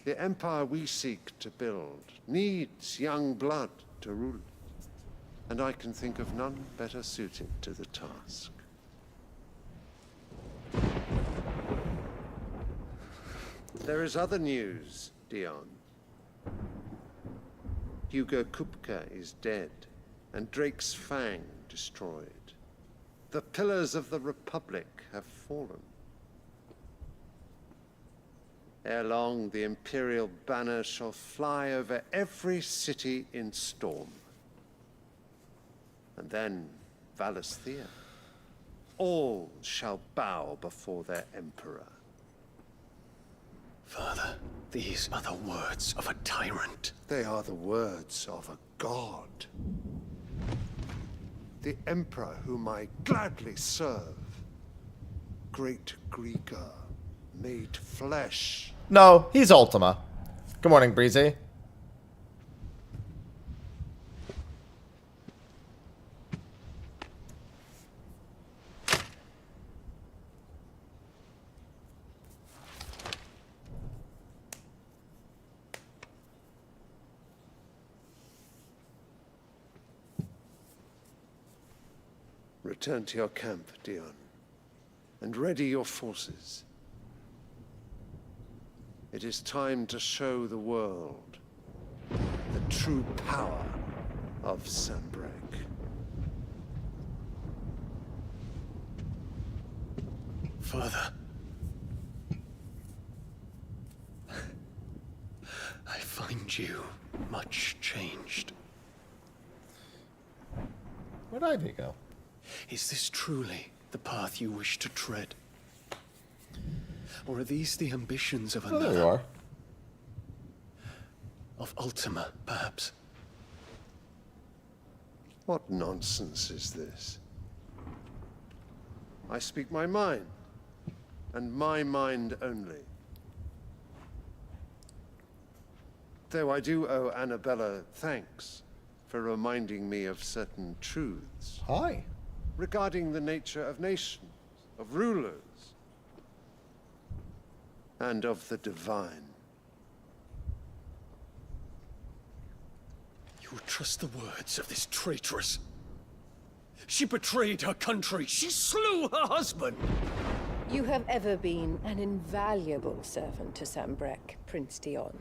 The empire we seek to build needs young blood to rule it, and I can think of none better suited to the task. There is other news, Dion. Hugo Kupka is dead, and Drake's Fang destroyed. The pillars of the Republic have fallen. Ere long, the Imperial banner shall fly over every city in Storm. And then, Valisthea. All shall bow before their Emperor. Father, these are the words of a tyrant. They are the words of a god. The Emperor whom I gladly serve. Great Grieger, made flesh. No, he's Ultima. Good morning, Breezy. Return to your camp, Dion, and ready your forces. It is time to show the world the true power of Sanbreque. Father. I find you much changed. Where'd Ivy go? Is this truly the path you wish to tread? Or are these the ambitions of another? Oh, there you are. Of Ultima, perhaps? What nonsense is this? I speak my mind, and my mind only. Though I do owe Annabella thanks for reminding me of certain truths. Hi. Regarding the nature of nations, of rulers, and of the divine. You would trust the words of this traitress? She betrayed her country. She slew her husband. You have ever been an invaluable servant to Sanbreque, Prince Dion.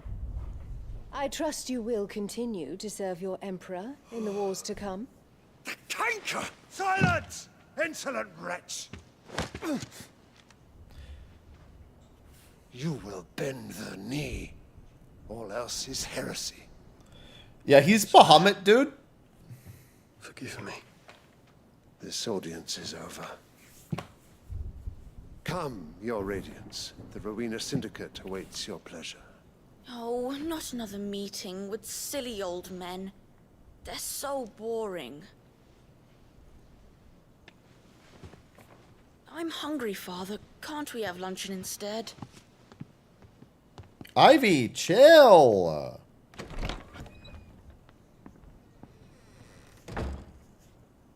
I trust you will continue to serve your Emperor in the wars to come. Canker! Silence! Insolent wretch! You will bend the knee. All else is heresy. Yeah, he's Bahamut, dude. Forgive me. This audience is over. Come, your radiance. The Rowena Syndicate awaits your pleasure. Oh, not another meeting with silly old men. They're so boring. I'm hungry, Father. Can't we have luncheon instead? Ivy, chill.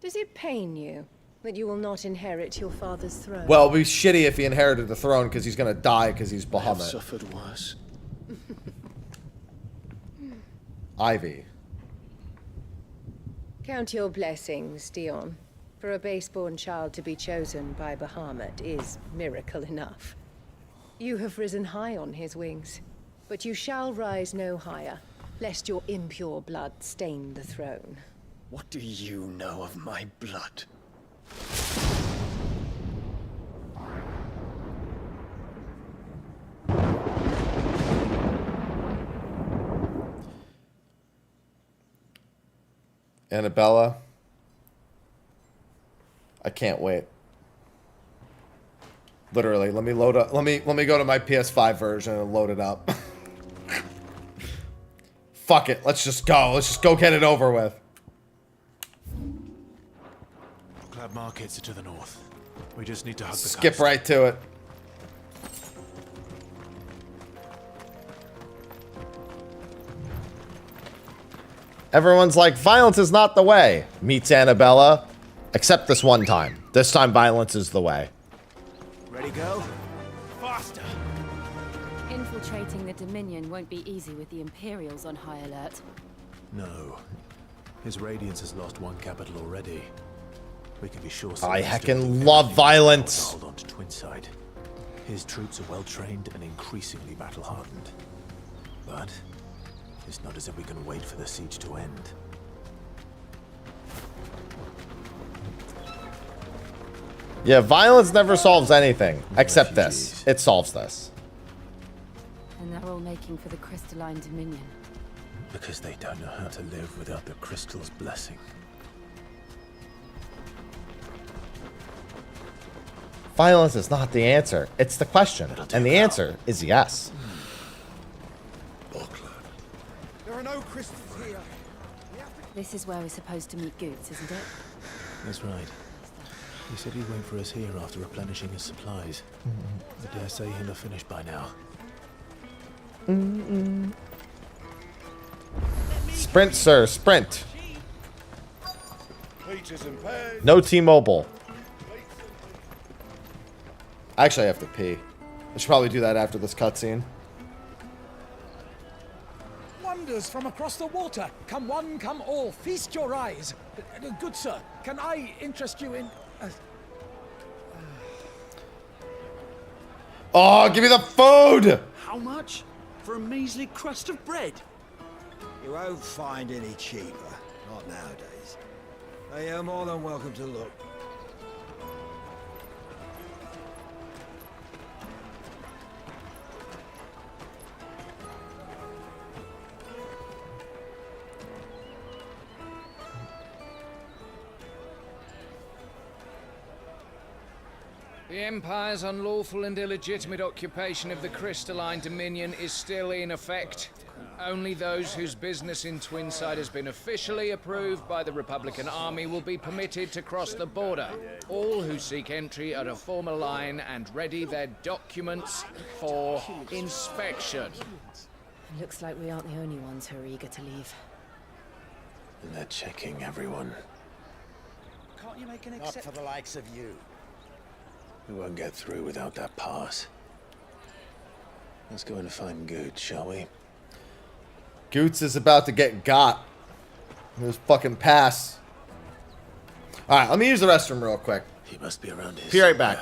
Does it pain you that you will not inherit your father's throne? Well, it'd be shitty if he inherited the throne because he's gonna die because he's Bahamut. I've suffered worse. Ivy. Count your blessings, Dion. For a base-born child to be chosen by Bahamut is miracle enough. You have risen high on his wings, but you shall rise no higher, lest your impure blood stain the throne. What do you know of my blood? Annabella. I can't wait. Literally, let me load up. Let me go to my PS5 version and load it up. Fuck it. Let's just go. Let's just go get it over with. Cloud markets are to the north. We just need to hug the Skip coast. right to it. Everyone's like, violence is not the way. Meets Annabella. Except this one time. This time violence is the way. Ready, go? Faster! Infiltrating the Dominion won't be easy with the Imperials on high alert. No. His Radiance has lost one capital already. We can be sure. I heckin' love violence. Hold on to Twinside. His troops are well trained and increasingly battle hardened. But it's not as if we can wait for the siege to end. Yeah, violence never solves anything. Except this. It solves this. And they're all making for the crystalline Dominion. Because they don't know how to live without the crystal's blessing. Violence is not the answer. It's the question. And the answer is yes. There are no crystals here. This is where we're supposed to meet Goots, isn't it? That's right. He said he'd wait for us here after replenishing his supplies. I dare say he'll have finished by now. Sprint, sir. Sprint. Peaches and pears. No T-Mobile. Actually, I have to pee. I should probably do that after this cutscene. Wonders from across the water. Come one, come all. Feast your eyes. Good sir, can I interest you in... Oh, give me the food! How much? For a measly crust of bread? You won't find any cheaper. Not nowadays. You're more than welcome to look. The Empire's unlawful and illegitimate occupation of the Crystalline Dominion is still in effect. Only those whose business in Twinside has been officially approved by the Republican Army will be permitted to cross the border. All who seek entry are to form a line and ready their documents for inspection. Looks like we aren't the only ones who are eager to leave. And they're checking everyone. Can't you make an Not for the likes of you. We won't get through without that pass. Let's go and find Good, shall we? Goots is about to get got. This fucking pass. Alright, let me use the restroom real quick. He must be around here. Be right back.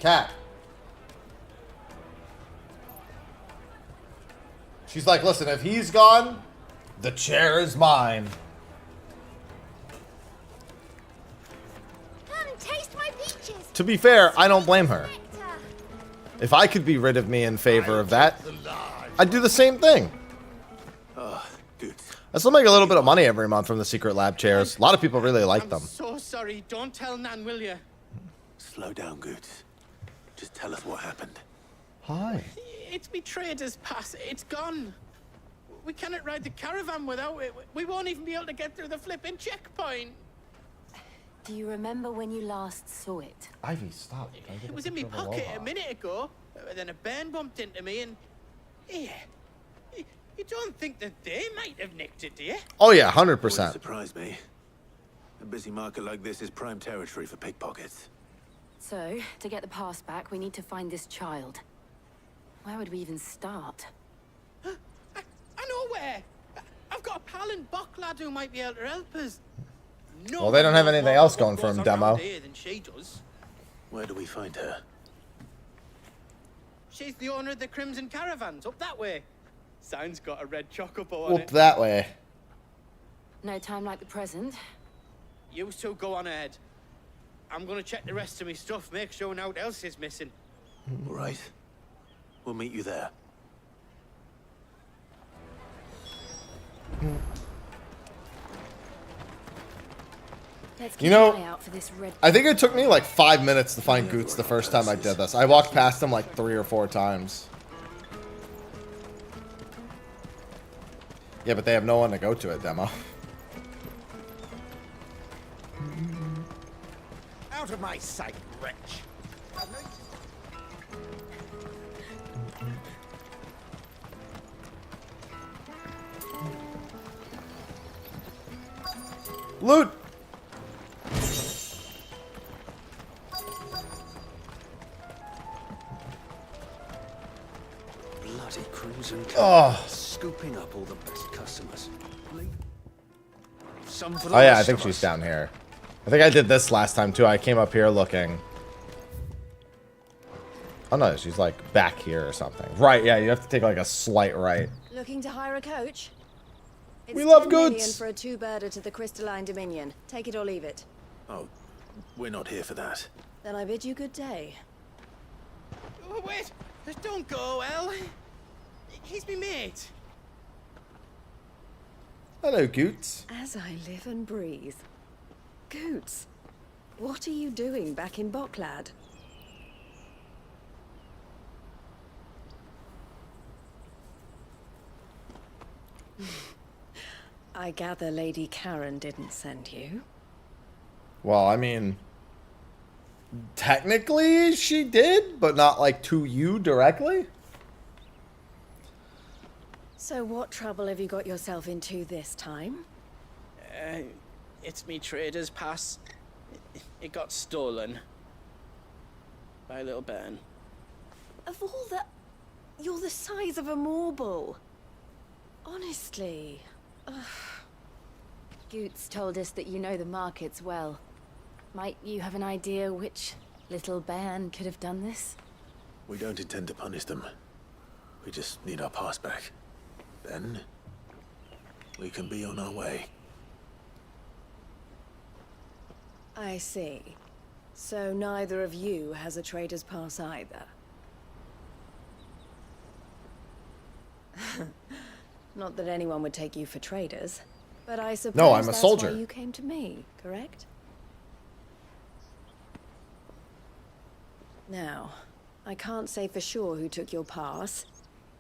Cat. She's like, listen, if he's gone, the chair is mine. Come and taste my peaches. To be fair, I don't blame her. If I could be rid of me in favor of that, I'd do the same thing. I still make a little bit of money every month from the secret lab chairs. A lot of people really like them. So sorry. Don't tell Nan, will you? Slow down, Goots. Just tell us what happened. Hi. It's me trader's pass. It's gone. We cannot ride the caravan without it. We won't even be able to get through the flipping checkpoint. Do you remember when you last saw it? Ivy, stop. It was in my pocket a minute ago. Then a bairn bumped into me and... Yeah. You don't think that they might have nicked it, do you? Oh yeah, 100%. Wouldn't surprise me. A busy market like this is prime territory for pickpockets. So, to get the pass back, we need to find this child. Where would we even start? I know where. I've got a pal in Bucklad who might be able to help us. No Well, they don't have one knows anything more else about going for what them, goes around demo. here than she does. Where do we find her? She's the owner of the Crimson Caravans, up that way. Sign's got a red chocobo on Up it. that way. No time like the present. You two go on ahead. I'm gonna check the rest of my stuff, make sure no one else is missing. All right. We'll meet you there. Let's keep You know, an eye out for this red. I think it took me like 5 minutes to find Goots the first time I did this. I walked past him like 3 or 4 times. Yeah, but they have no one to go to it, Demo. Out of my sight, wretch. Loot! Bloody crimson Oh. scooping up all the best customers. Some for the Oh yeah, I rest think of she's us. down here. I think I did this last time too. I came up here looking. Oh no, she's like back here or something. Right, yeah, you have to take like a slight right. Looking to hire a coach? It's We love 10 million goods. for a two-birder to the Crystalline Dominion. Take it or leave it. Oh, we're not here for that. Then I bid you good day. Oh, wait! Don't go, El. He's me mate. Hello, Goots. As I live and breathe. Goots, what are you doing back in Boklad? I gather Lady Karen didn't send you. Well, I mean, technically she did, but not like to you directly. So what trouble have you got yourself into this time? It's me trader's pass. It got stolen. By a little bairn. Of all the... You're the size of a marble. Honestly. Ugh. Goots told us that you know the markets well. Might you have an idea which little bairn could have done this? We don't intend to punish them. We just need our pass back. Then, we can be on our way. I see. So neither of you has a trader's pass either. Not that anyone would take you for traders, but I suppose No, I'm a that's soldier. why you came to me, correct? Now, I can't say for sure who took your pass,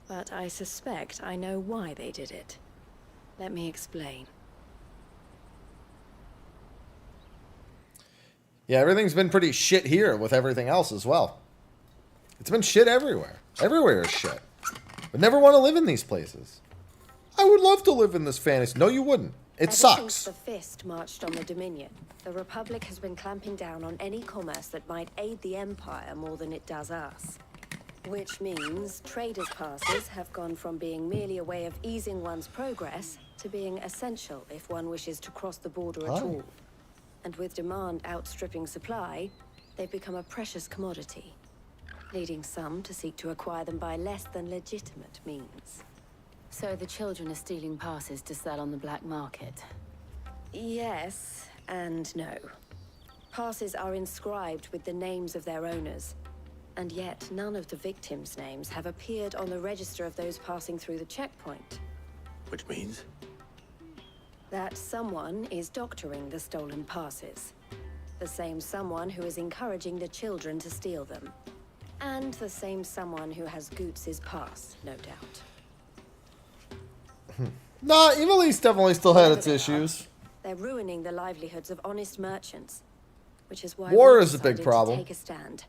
but I suspect I know why they did it. Let me explain. Yeah, everything's been pretty shit here with everything else as well. It's been shit everywhere. Everywhere is shit. Would never want to live in these places. I would love to live in this fantasy. No, you wouldn't. It Ever sucks. since the Fist marched on the Dominion, the Republic has been clamping down on any commerce that might aid the Empire more than it does us. Which means traders' passes have gone from being merely a way of easing one's progress to being essential if one wishes to cross the border at Oh. all. And with demand outstripping supply, they've become a precious commodity, leading some to seek to acquire them by less than legitimate means. So the children are stealing passes to sell on the black market. Yes and no. Passes are inscribed with the names of their owners, and yet none of the victims' names have appeared on the register of those passing through the checkpoint. Which means? That someone is doctoring the stolen passes. The same someone who is encouraging the children to steal them. And the same someone who has Goots' pass, no doubt. Nah, Evil East definitely still had its issues. They're ruining the livelihoods of honest merchants, which is why War we is a big decided problem. to take a stand.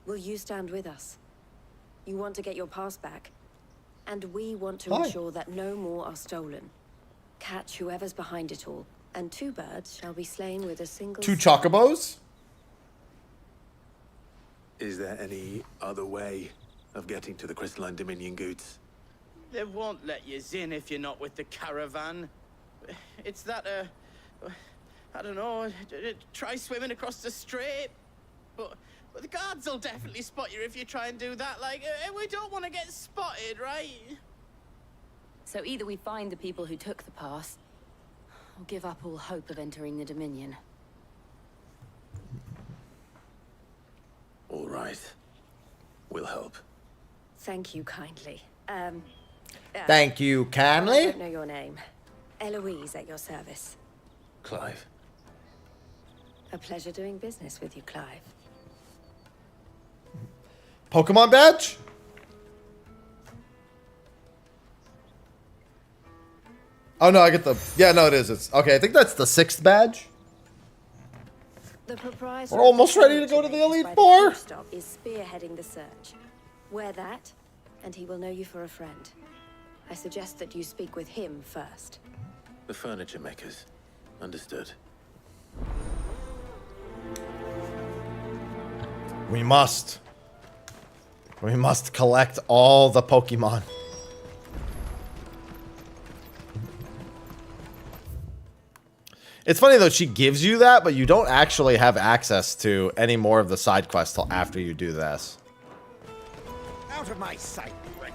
Will you stand with us? You want to get your pass back, and we want to Hi. ensure that no more are stolen. Catch whoever's behind it all, and 2 birds shall be slain with a single... 2 chocobos? Is there any other way of getting to the Crystalline Dominion, Goots? They won't let you in if you're not with the caravan. It's that, I don't know, try swimming across the strait. But the guards will definitely spot you if you try and do that. Like, we don't want to get spotted, right? So either we find the people who took the pass, or give up all hope of entering the Dominion. All right. We'll help. Thank you kindly. Thank you I kindly. don't know your name. Eloise at your service. Clive. A pleasure doing business with you, Clive. Pokemon badge? Oh no, I get the... Yeah, no, it is. It's okay. I think that's the 6th badge. The proprietor We're almost ready to go to the Elite by Four. the stop is spearheading the search. Wear that, and he will know you for a friend. I suggest that you speak with him first. The furniture makers. Understood. We must collect all the Pokemon. It's funny though, she gives you that, but you don't actually have access to any more of the side quests till after you do this. Out of my sight, wench.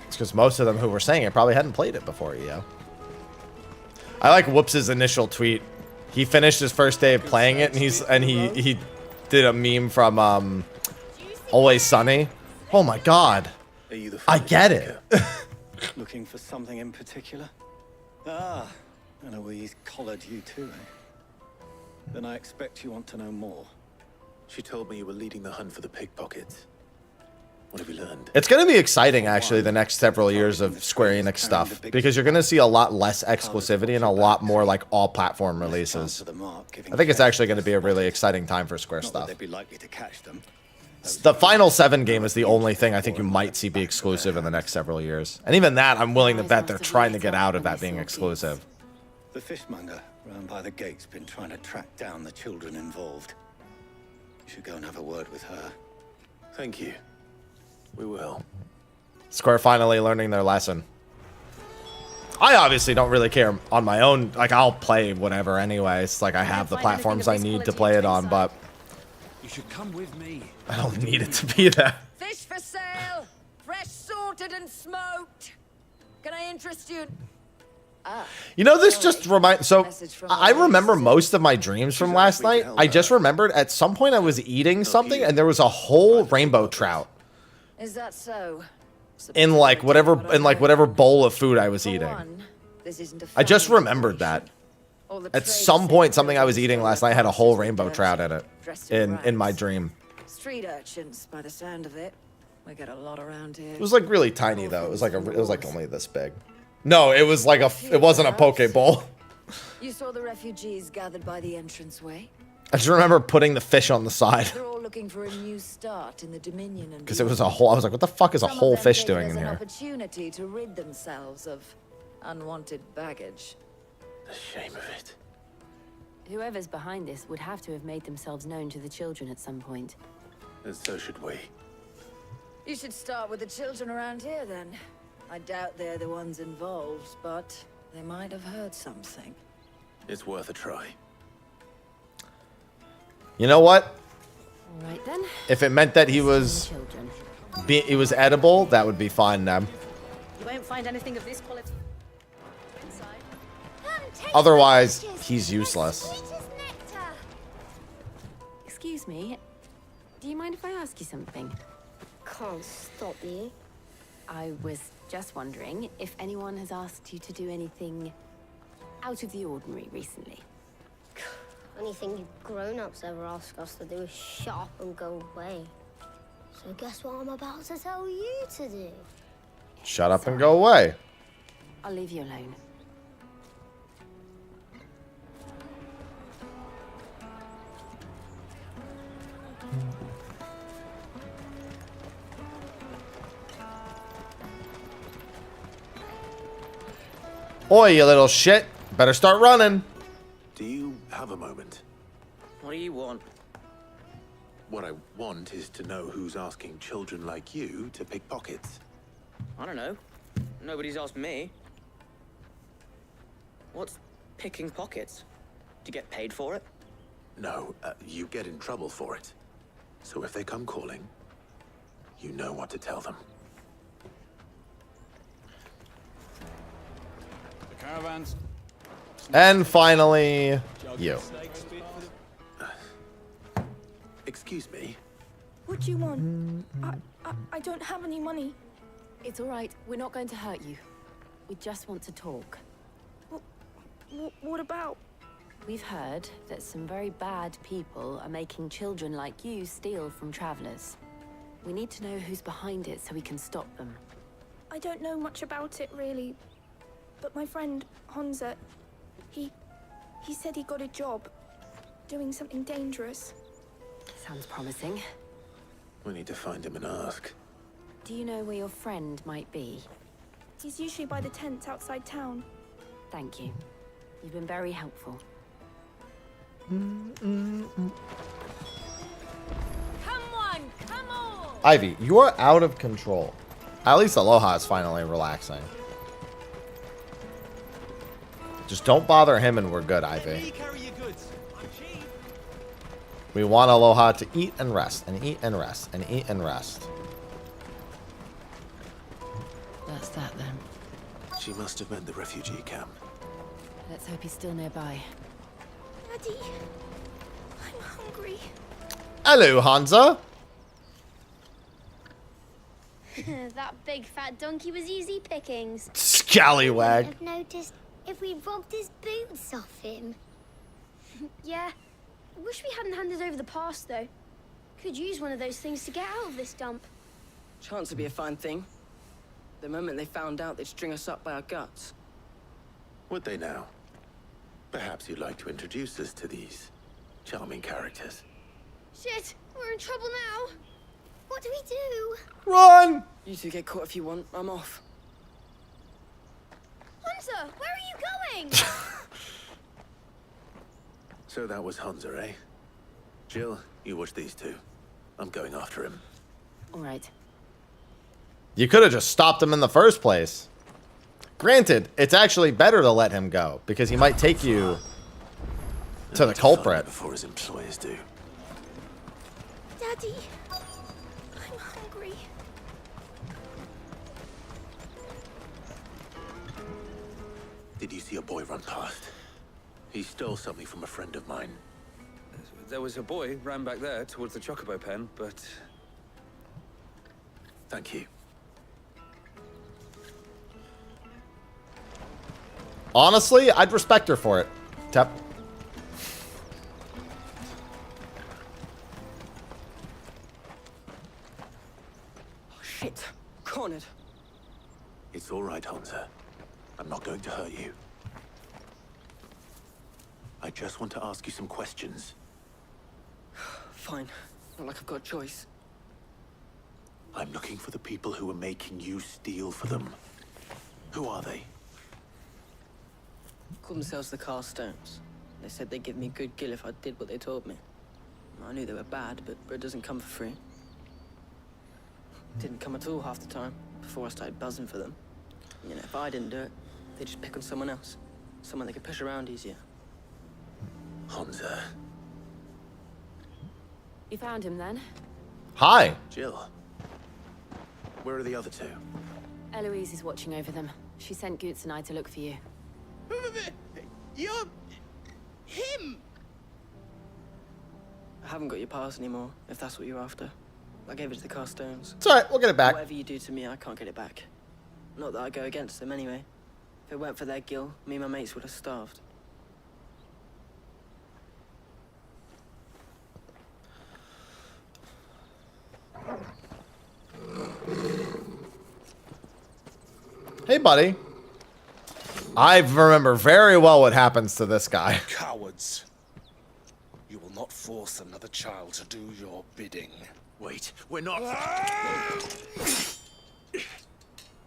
It's because most of them who were saying it probably hadn't played it before, EO. I like Whoops' initial tweet. He finished his first day of playing it, and he did a meme from Always Sunny. Oh my god. I get it. Looking for something in particular? Ah, Eloise collared you too, eh? Then I expect you want to know more. She told me you were leading the hunt for the pickpockets. What have you learned? It's going to be exciting, actually, the next several years of Square Enix stuff, because you're going to see a lot less exclusivity and a lot more, like, all-platform releases. I think it's actually going to be a really exciting time for Square stuff. They'd be likely to catch them. The Final 7 game is the only thing I think you might see be exclusive in the next several years. And even that, I'm willing to bet they're trying to get out of that being exclusive. The fishmonger round by the gate's been trying to track down the children involved. You should go and have a word with her. Thank you. We will. Square finally learning their lesson. I obviously don't really care on my own. Like, I'll play whatever anyway. It's like I have the platforms I need to play it on, but You should come with me. I don't need it to be there. Fish for sale! Fresh sorted and smoked! Can I interest you? You know, this just reminds... So, I remember most of my dreams from last night. I just remembered at some point I was eating something and there was a whole rainbow trout Is that so? in like whatever bowl of food I was eating. This isn't a I just family remembered that. All the At trade some is point, said something I was those eating last night had a whole rainbow trout in it. In my dream. Street urchins, by the sound of it. We get a lot around here. It was like really tiny though. It was like only this big. No, it was like it wasn't a poke bowl. You saw the refugees gathered by the entranceway. I just remember putting the fish on the side They're all looking for a new start in the Dominion and because it was a whole. I was like, what the fuck is a Some of whole them fish take it doing as in an here? opportunity to rid themselves of unwanted baggage. The shame of it. Whoever's behind this would have to have made themselves known to the children at some point. And so should we. You should start with the children around here then. I doubt they're the ones involved, but they might have heard something. It's worth a try. You know what? All right then. If it meant that he was edible, that would be fine then. You won't find anything of this quality inside. Otherwise, he's useless. Excuse me. Do you mind if I ask you something? Can't stop you. I was just wondering if anyone has asked you to do anything out of the ordinary recently. Anything you grown-ups ever ask us to do is shut up and go away. So guess what I'm about to tell you to do? Shut up and go away. I'll leave you alone. Oi, you little shit. Better start running. Do you have a moment? What do you want? What I want is to know who's asking children like you to pick pockets. I don't know. Nobody's asked me. What's picking pockets? Do you get paid for it? No, you get in trouble for it. So if they come calling, you know what to tell them. Caravans. And finally, you. Excuse me. What do you want? I don't have any money. It's all right. We're not going to hurt you. We just want to talk. What about? We've heard that some very bad people are making children like you steal from travelers. We need to know who's behind it so we can stop them. I don't know much about it, really. But my friend, Honza, he said he got a job doing something dangerous. Sounds promising. We need to find him and ask. Do you know where your friend might be? He's usually by the tents outside town. Thank you. You've been very helpful. Come on! Ivy, you are out of control. At least Aloha is finally relaxing. Just don't bother him and we're good, Ivy. We want Aloha to eat and rest, and eat and rest, and eat and rest. That's that then. She must have meant the refugee camp. Let's hope he's still nearby. Daddy, I'm hungry. Hello, Hansa. That big fat donkey was easy pickings. Scallywag. I've noticed if we robbed his boots off him. Yeah. Wish we hadn't handed over the pass, though. Could use one of those things to get out of this dump. Chance would be a fine thing. The moment they found out, they'd string us up by our guts. Would they now? Perhaps you'd like to introduce us to these charming characters. Shit, we're in trouble now. What do we do? Run! You two get caught if you want. I'm off. Hunter, where are you going? So that was Hunter, eh? Jill, you watch these two. I'm going after him. All right. You could have just stopped him in the first place. Granted, it's actually better to let him go, because he might take you to the culprit. Before his employers do. Daddy, I'm hungry. Did you see a boy run past? He stole something from a friend of mine. There was a boy ran back there towards the chocobo pen, but... Thank you. Honestly, I'd respect her for it. Tap. Oh, shit. Cornered. It's all right, Hunter. I'm not going to hurt you. I just want to ask you some questions. Fine. Not like I've got a choice. I'm looking for the people who are making you steal for them. Who are they? Call themselves the Carstones. They said they'd give me a good gill if I did what they told me. I knew they were bad, but bread doesn't come for free. Didn't come at all half the time, before I started buzzing for them. You know, if I didn't do it, they'd just pick on someone else. Someone they could push around easier. Hunter. You found him then? Hi. Jill. Where are the other two? Eloise is watching over them. She sent Goots and I to look for you. You're... him! I haven't got your pass anymore, if that's what you're after. I gave it to the Carstones. It's alright, we'll get it back. Whatever you do to me, I can't get it back. Not that I go against them anyway. If it weren't for their gill, me and my mates would have starved. Hey, buddy. I remember very well what happens to this guy. Cowards. You will not force another child to do your bidding. Wait, we're not...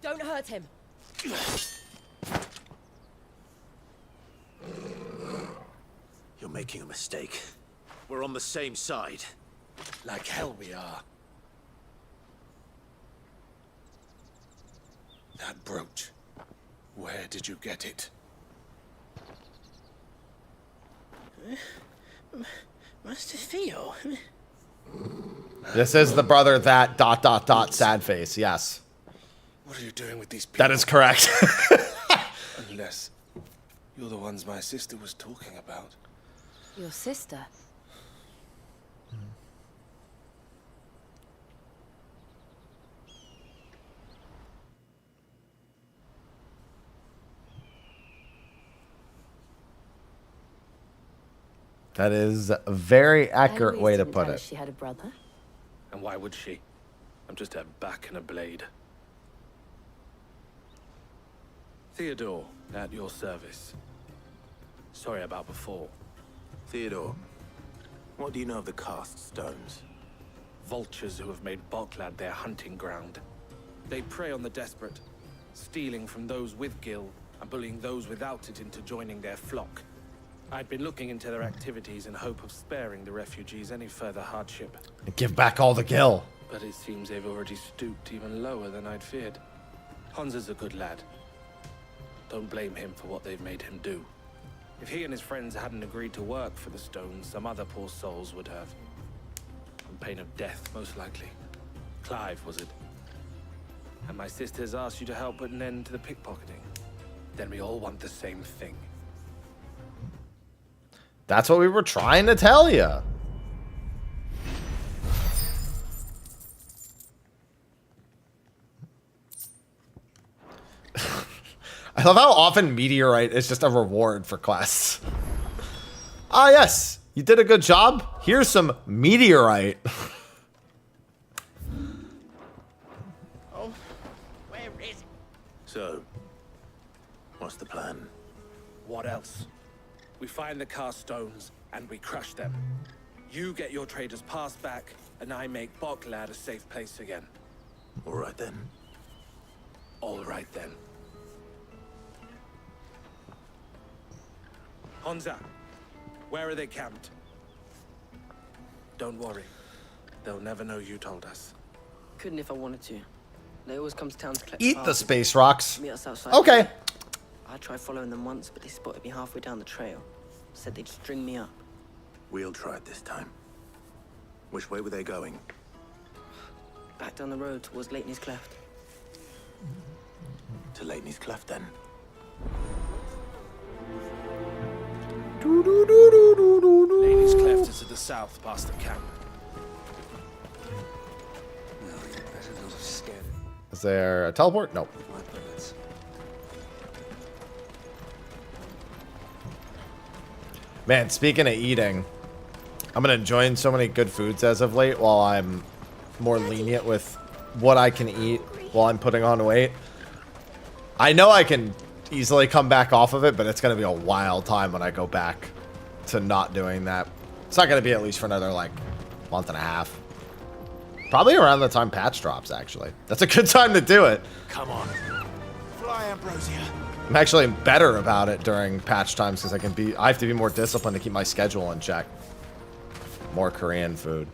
Don't hurt him. You're making a mistake. We're on the same side. Like hell we are. That brooch. Where did you get it? Master Theo. This is the brother that ... sad face. Yes. What are you doing with these people? That is correct. Unless You're the ones my sister was talking about. Your sister? That is a very accurate way to put it. She had a brother. And why would she? I'm just her back and a blade. Theodore, at your service. Sorry about before. Theodore, what do you know of the cast stones? Vultures who have made Boklad their hunting ground. They prey on the desperate, stealing from those with gil and bullying those without it into joining their flock. I'd been looking into their activities in hope of sparing the refugees any further hardship. Give back all the gil. But it seems they've already stooped even lower than I'd feared. Hansa's a good lad. Don't blame him for what they've made him do. If he and his friends hadn't agreed to work for the stones, some other poor souls would have. On pain of death, most likely. Clive, was it? And my sisters asked you to help put an end to the pickpocketing. Then we all want the same thing. That's what we were trying to tell you. I love how often meteorite is just a reward for quests. Ah, yes. You did a good job. Here's some meteorite. Oh, where is it? So, what's the plan? What else? We find the cast stones, and we crush them. You get your trader's pass back, and I make Boklad a safe place again. All right then. All right then. Hansa, where are they camped? Don't worry. They'll never know you told us. Couldn't if I wanted to. They always come to town to collect Eat the parts. space rocks. Meet us outside. Okay. I tried following them once, but they spotted me halfway down the trail. Said they'd string me up. We'll try it this time. Which way were they going? Back down the road towards Leitney's Cleft. To Leitney's Cleft, then. Leitney's Cleft is to the south, past the camp. Well, you better not have scared it. Is there a teleport? Nope. My bullets. Man, speaking of eating, I'm been enjoying so many good foods as of late while I'm more lenient with what I can eat while I'm putting on weight. I know I can easily come back off of it, but it's going to be a wild time when I go back to not doing that. It's not going to be at least for another, like, month and a half. Probably around the time patch drops, actually. That's a good time to do it. Come on. Fly, Ambrosia. I'm actually better about it during patch times because I have to be more disciplined to keep my schedule in check. More Korean food.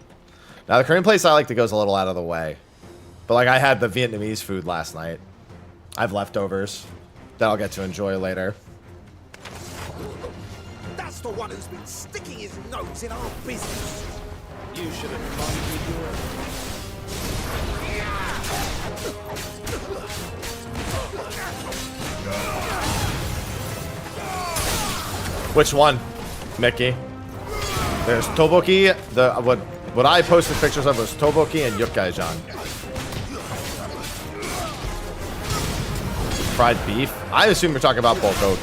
Now, the Korean place I like to go is a little out of the way. But, like, I had the Vietnamese food last night. I have leftovers that I'll get to enjoy later. That's the one who's been sticking his nose in our business. You should have reminded me you Which one, Mickey? There's Toboki. What I posted pictures of was Toboki and Yukkaijan. Fried beef. I assume you're talking about bulgogi,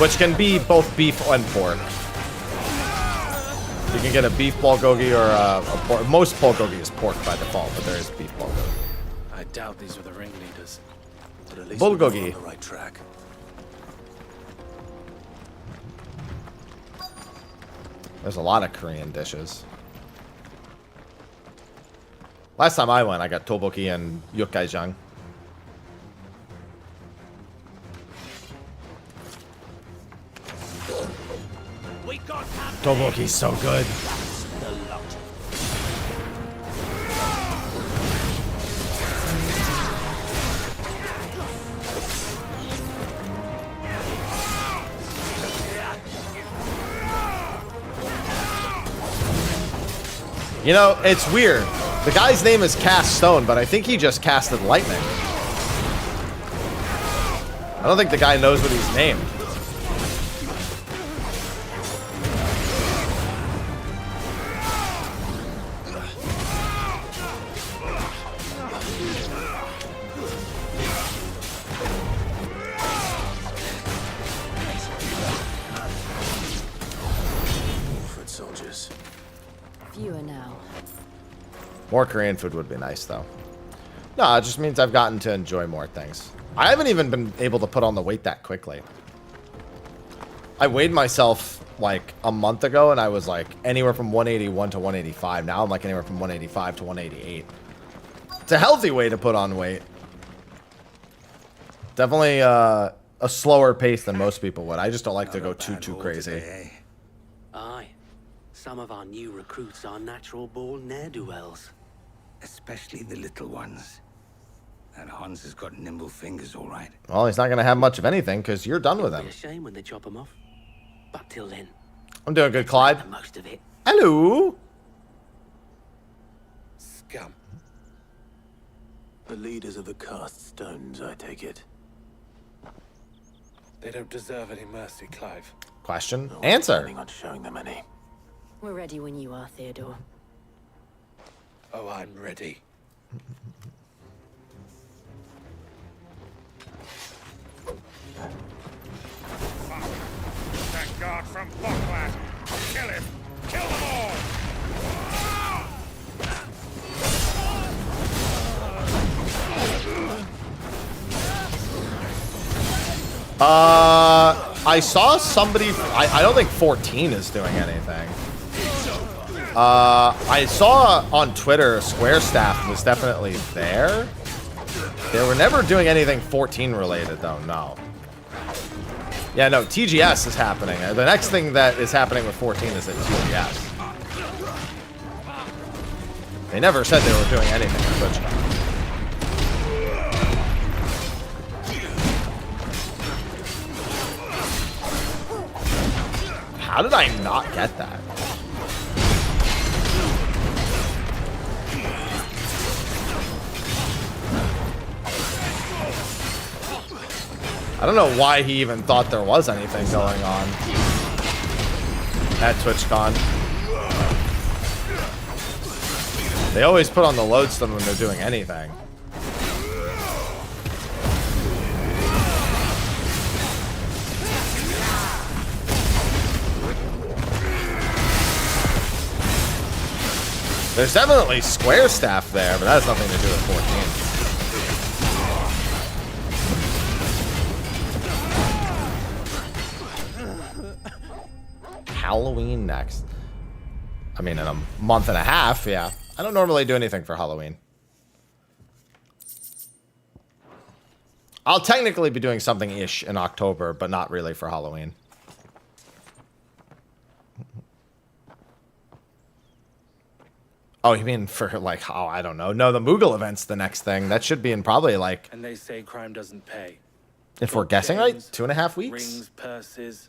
which can be both beef and pork. You can get a beef bulgogi or a pork. Most bulgogi is pork by default, but there is beef bulgogi. I doubt these were the ringleaders. But at least Bulgogi. we're on the right track. There's a lot of Korean dishes. Last time I went, I got Toboki and Yukkaijan. Toboki's so good. You know, it's weird. The guy's name is Cast Stone, but I think he just casted lightning. I don't think the guy knows what he's named. Foot soldiers. Fewer now. More Korean food would be nice, though. No, it just means I've gotten to enjoy more things. I haven't even been able to put on the weight that quickly. I weighed myself like a month ago, and I was like anywhere from 181 to 185. Now I'm like anywhere from 185 to 188. It's a healthy way to put on weight. Definitely a slower pace than most people would. I just don't like to go too crazy. Aye. Some of our new recruits are natural-born ne'er-do-wells. Especially the little ones. And Hans has got nimble fingers, all right. Well, he's not going to have much of anything because you're done with him. It'll be a shame when they chop him off. But till then, I'm doing good, Clyde. make the most of it. Hello. Scum. The leaders of the cast stones, I take it. They don't deserve any mercy, Clive. Question. No one's Answer. planning on showing them any. We're ready when you are, Theodore. Oh, I'm ready. That guard from Buckland! Kill him! Kill them all! I saw somebody. I don't think 14 is doing anything. I saw on Twitter Square staff was definitely there. They were never doing anything 14 related though. No. Yeah, no. TGS is happening. The next thing that is happening with 14 is at TGS. They never said they were doing anything on TwitchCon. How did I not get that? I don't know why he even thought there was anything going on at TwitchCon. They always put on the lodestone when they're doing anything. There's definitely square staff there, but that has nothing to do with 14. Halloween next. I mean, in a month and a half, yeah. I don't normally do anything for Halloween. I'll technically be doing something-ish in October, but not really for Halloween. Oh, you mean for, like, oh, I don't know. No, the Moogle event's the next thing. That should be in probably, like... And they say crime doesn't pay. If we're guessing right, 2.5 weeks? Rings, purses.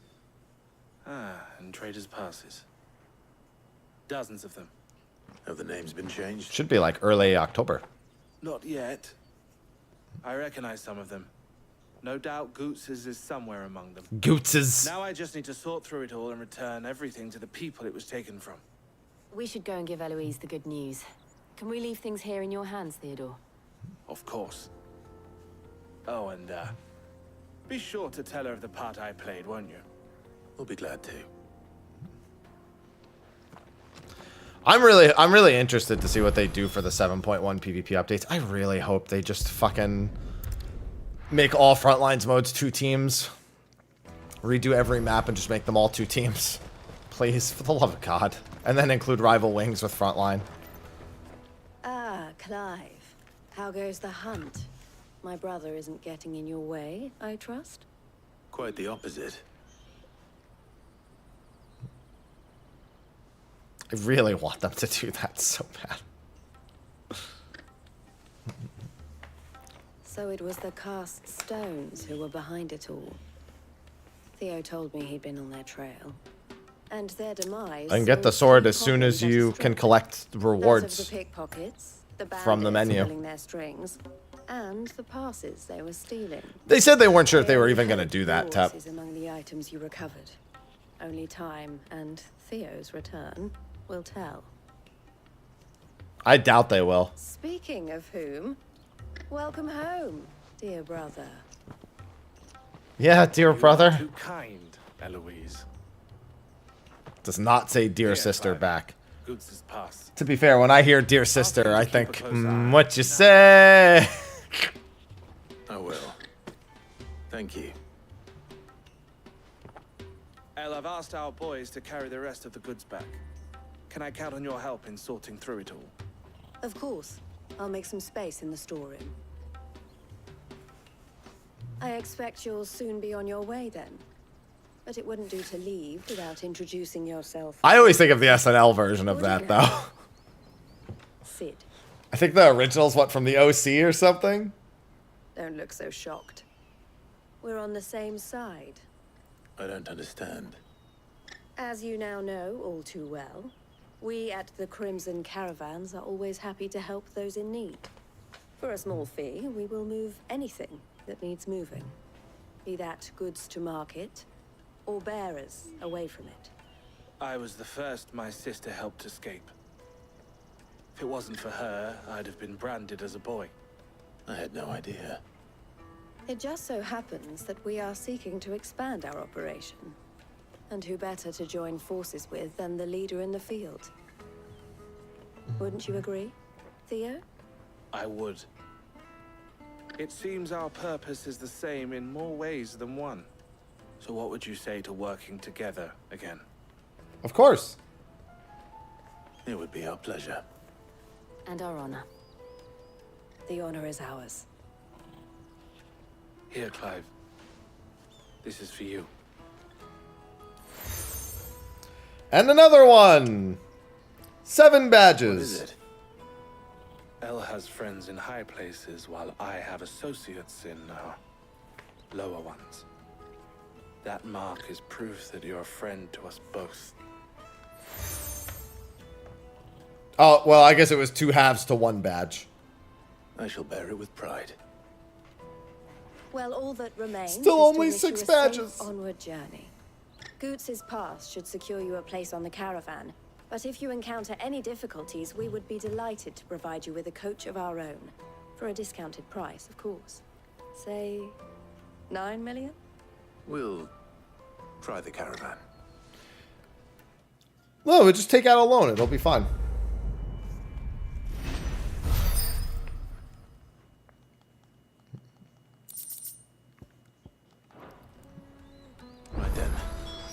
And traders' passes. Dozens of them. Have the names been changed? Should be, like, early October. Not yet. I recognize some of them. No doubt Goots's is somewhere among them. Goots's. Now I just need to sort through it all and return everything to the people it was taken from. We should go and give Eloise the good news. Can we leave things here in your hands, Theodore? Of course. Oh, and, be sure to tell her of the part I played, won't you? We'll be glad to. I'm really interested to see what they do for the 7.1 PvP updates. I really hope they just fucking make all Frontlines modes 2 teams. Redo every map and just make them all 2 teams. Please, for the love of God. And then include rival wings with Frontline. Ah, Clive. How goes the hunt? My brother isn't getting in your way, I trust? Quite the opposite. I really want them to do that so bad. So it was the cast stones who were behind it all. Theo told me he'd been on their trail. And their demise. I can get the sword as soon as you can collect rewards the pickpockets, the from the menu. pulling their strings, And the passes they were stealing. They said they weren't sure if they were even going to do that, Tep. Is among the items you recovered. Only time and Theo's return will tell. I doubt they will. Speaking of whom, welcome home, dear brother. Yeah, dear brother. Too kind, Eloise. Does not say dear sister back. Goods' pass. To be fair, when I hear dear sister, I think, what you say? I will. Thank you. El, I've asked our boys to carry the rest of the goods back. Can I count on your help in sorting through it all? Of course. I'll make some space in the storeroom. I expect you'll soon be on your way then. But it wouldn't do to leave without introducing yourself. I always think of the SNL version of that, though. Sid. I think the original's, what, from the OC or something? Don't look so shocked. We're on the same side. I don't understand. As you now know all too well, we at the Crimson Caravans are always happy to help those in need. For a small fee, we will move anything that needs moving. Be that goods to market, or bearers away from it. I was the first my sister helped escape. If it wasn't for her, I'd have been branded as a boy. I had no idea. It just so happens that we are seeking to expand our operation. And who better to join forces with than the leader in the field? Wouldn't you agree, Theo? I would. It seems our purpose is the same in more ways than one. So what would you say to working together again? Of course. It would be our pleasure. And our honor. The honor is ours. Here, Clive. This is for you. And another one! 7 badges. What is it? El has friends in high places, while I have associates in lower ones. That mark is proof that you're a friend to us both. Oh, well, I guess it was 2 halves to 1 badge. I shall bear it with pride. Well, all that remains Still is only to wish 6 you a badges. safe onward journey. Goots' pass should secure you a place on the caravan. But if you encounter any difficulties, we would be delighted to provide you with a coach of our own. For a discounted price, of course. Say, 9 million? We'll try the caravan. No, we'll just take out a loan. It'll be fine. Right then.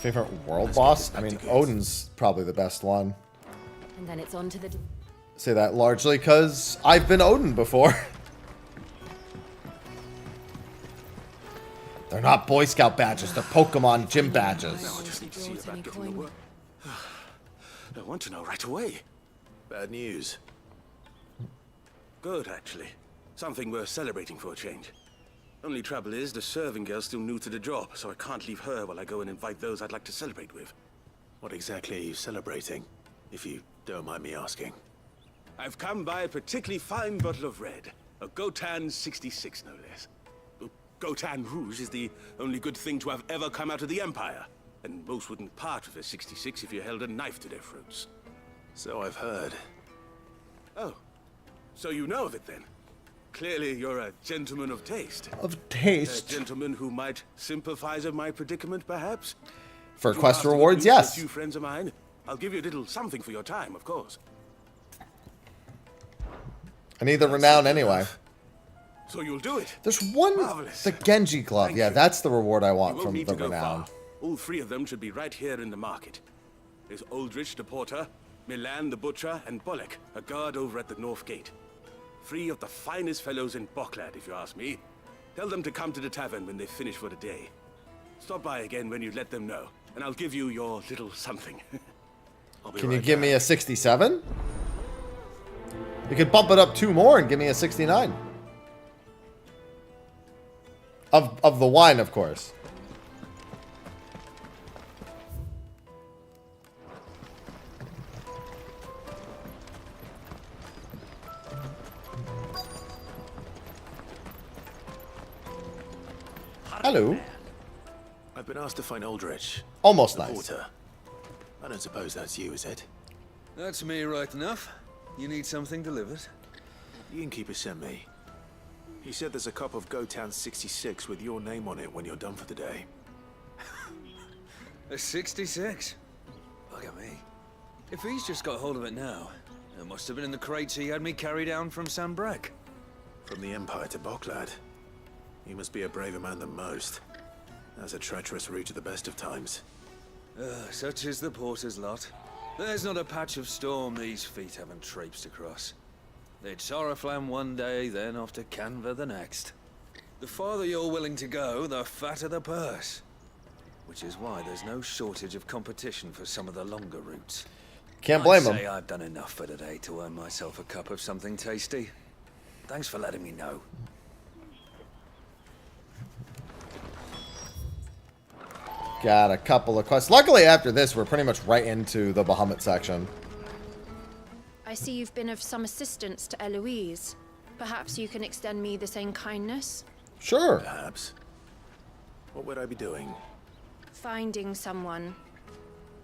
Favorite world boss? I mean, Odin's probably the best one. And then it's on to the... Say that largely because I've been Odin before. They're not Boy Scout badges, they're Pokemon gym badges. No, I just need to see about getting the work. I want to know right away. Bad news. Good, actually. Something worth celebrating for a change. Only trouble is, the serving girl's still new to the job, so I can't leave her while I go and invite those I'd like to celebrate with. What exactly are you celebrating, if you don't mind me asking? I've come by a particularly fine bottle of red. A Gotan 66, no less. Gotan Rouge is the only good thing to have ever come out of the Empire. And most wouldn't part with a 66 if you held a knife to their throats. So I've heard. Oh, so you know of it then? Clearly you're a gentleman of taste. Of taste? A gentleman who might sympathize with my predicament, perhaps? For You quest asked to rewards, introduce yes. A few friends of mine. I'll give you a little something for your time, of course. I need the renown anyway. So you'll do it. There's one, Marvelous. the Genji glove. Yeah, that's the reward I You want won't from need the to go renown. far. All 3 of them should be right here in the market. There's Aldrich the porter, Milan the butcher, and Bolek, a guard over at the north gate. 3 of the finest fellows in Boklad, if you ask me. Tell them to come to the tavern when they finish for the day. Stop by again when you let them know, and I'll give you your little something. I'll be Can you right give back. me a 67? You could bump it up 2 more and give me a 69. Of the wine, of course. Hello. I've been asked to find Aldrich. Almost the nice. porter. I don't suppose that's you, is it? That's me right enough. You need something delivered? The innkeeper sent me. He said there's a cup of Gotown 66 with your name on it when you're done for the day. A 66? Look at me. If he's just got hold of it now, it must have been in the crates he had me carry down from Sambrek. From the Empire to Boklad. He must be a braver man than most. That's a treacherous route at the best of times. Such is the porter's lot. There's not a patch of storm these feet haven't traipsed across. It's Oriflamme one day, then off to Canva the next. The farther you're willing to go, the fatter the purse. Which is why there's no shortage of competition for some of the longer routes. Can't blame I'd him. say I've done enough for today to earn myself a cup of something tasty. Thanks for letting me know. Got a couple of quests. Luckily, after this, we're pretty much right into the Bahamut section. I see you've been of some assistance to Eloise. Perhaps you can extend me the same kindness? Sure. Perhaps. What would I be doing? Finding someone.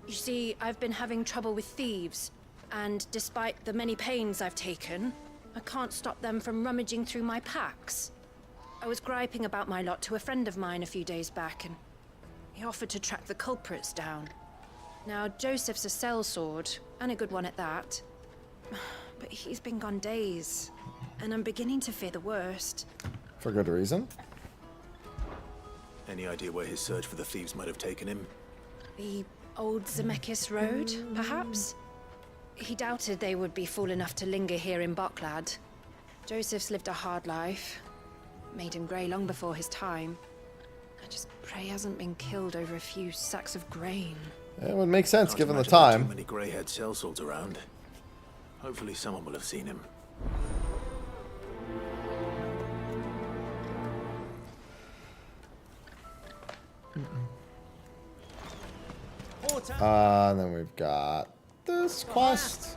You see, I've been having trouble with thieves, and despite the many pains I've taken, I can't stop them from rummaging through my packs. I was griping about my lot to a friend of mine a few days back, and he offered to track the culprits down. Now, Joseph's a sellsword, and a good one at that. But he's been gone days, and I'm beginning to fear the worst. For good reason. Any idea where his search for the thieves might have taken him? The old Zemeckis Road, perhaps? He doubted they would be fool enough to linger here in Boklad. Joseph's lived a hard life. Made him grey long before his time. I just pray he hasn't been killed over a few sacks of grain. It would make sense Can't given the imagine there are time. Too many grey-haired sellswords around. Hopefully someone will have seen him. And then we've got this quest.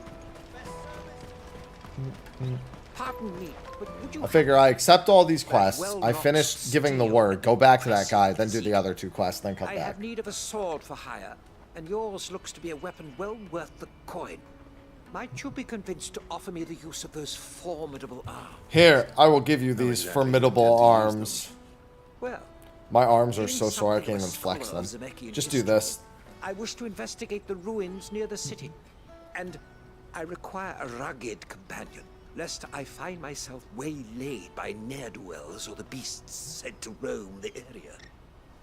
Pardon me, but would you I figure I accept all these quests. I finished giving the word. Go back to that guy, then do the other two quests, then come I back. have need of a sword for hire, and yours looks to be a weapon well worth the coin. Might you be convinced to offer me the use of those formidable arms? Here, I will give you these formidable arms. Well, My arms are being so sore I something can't of even a flex scholar them. of Zemeckis Just do history, this. I wish to investigate the ruins near the city, and I require a rugged companion, lest I find myself waylaid by ne'er-do-wells or the beasts sent to roam the area.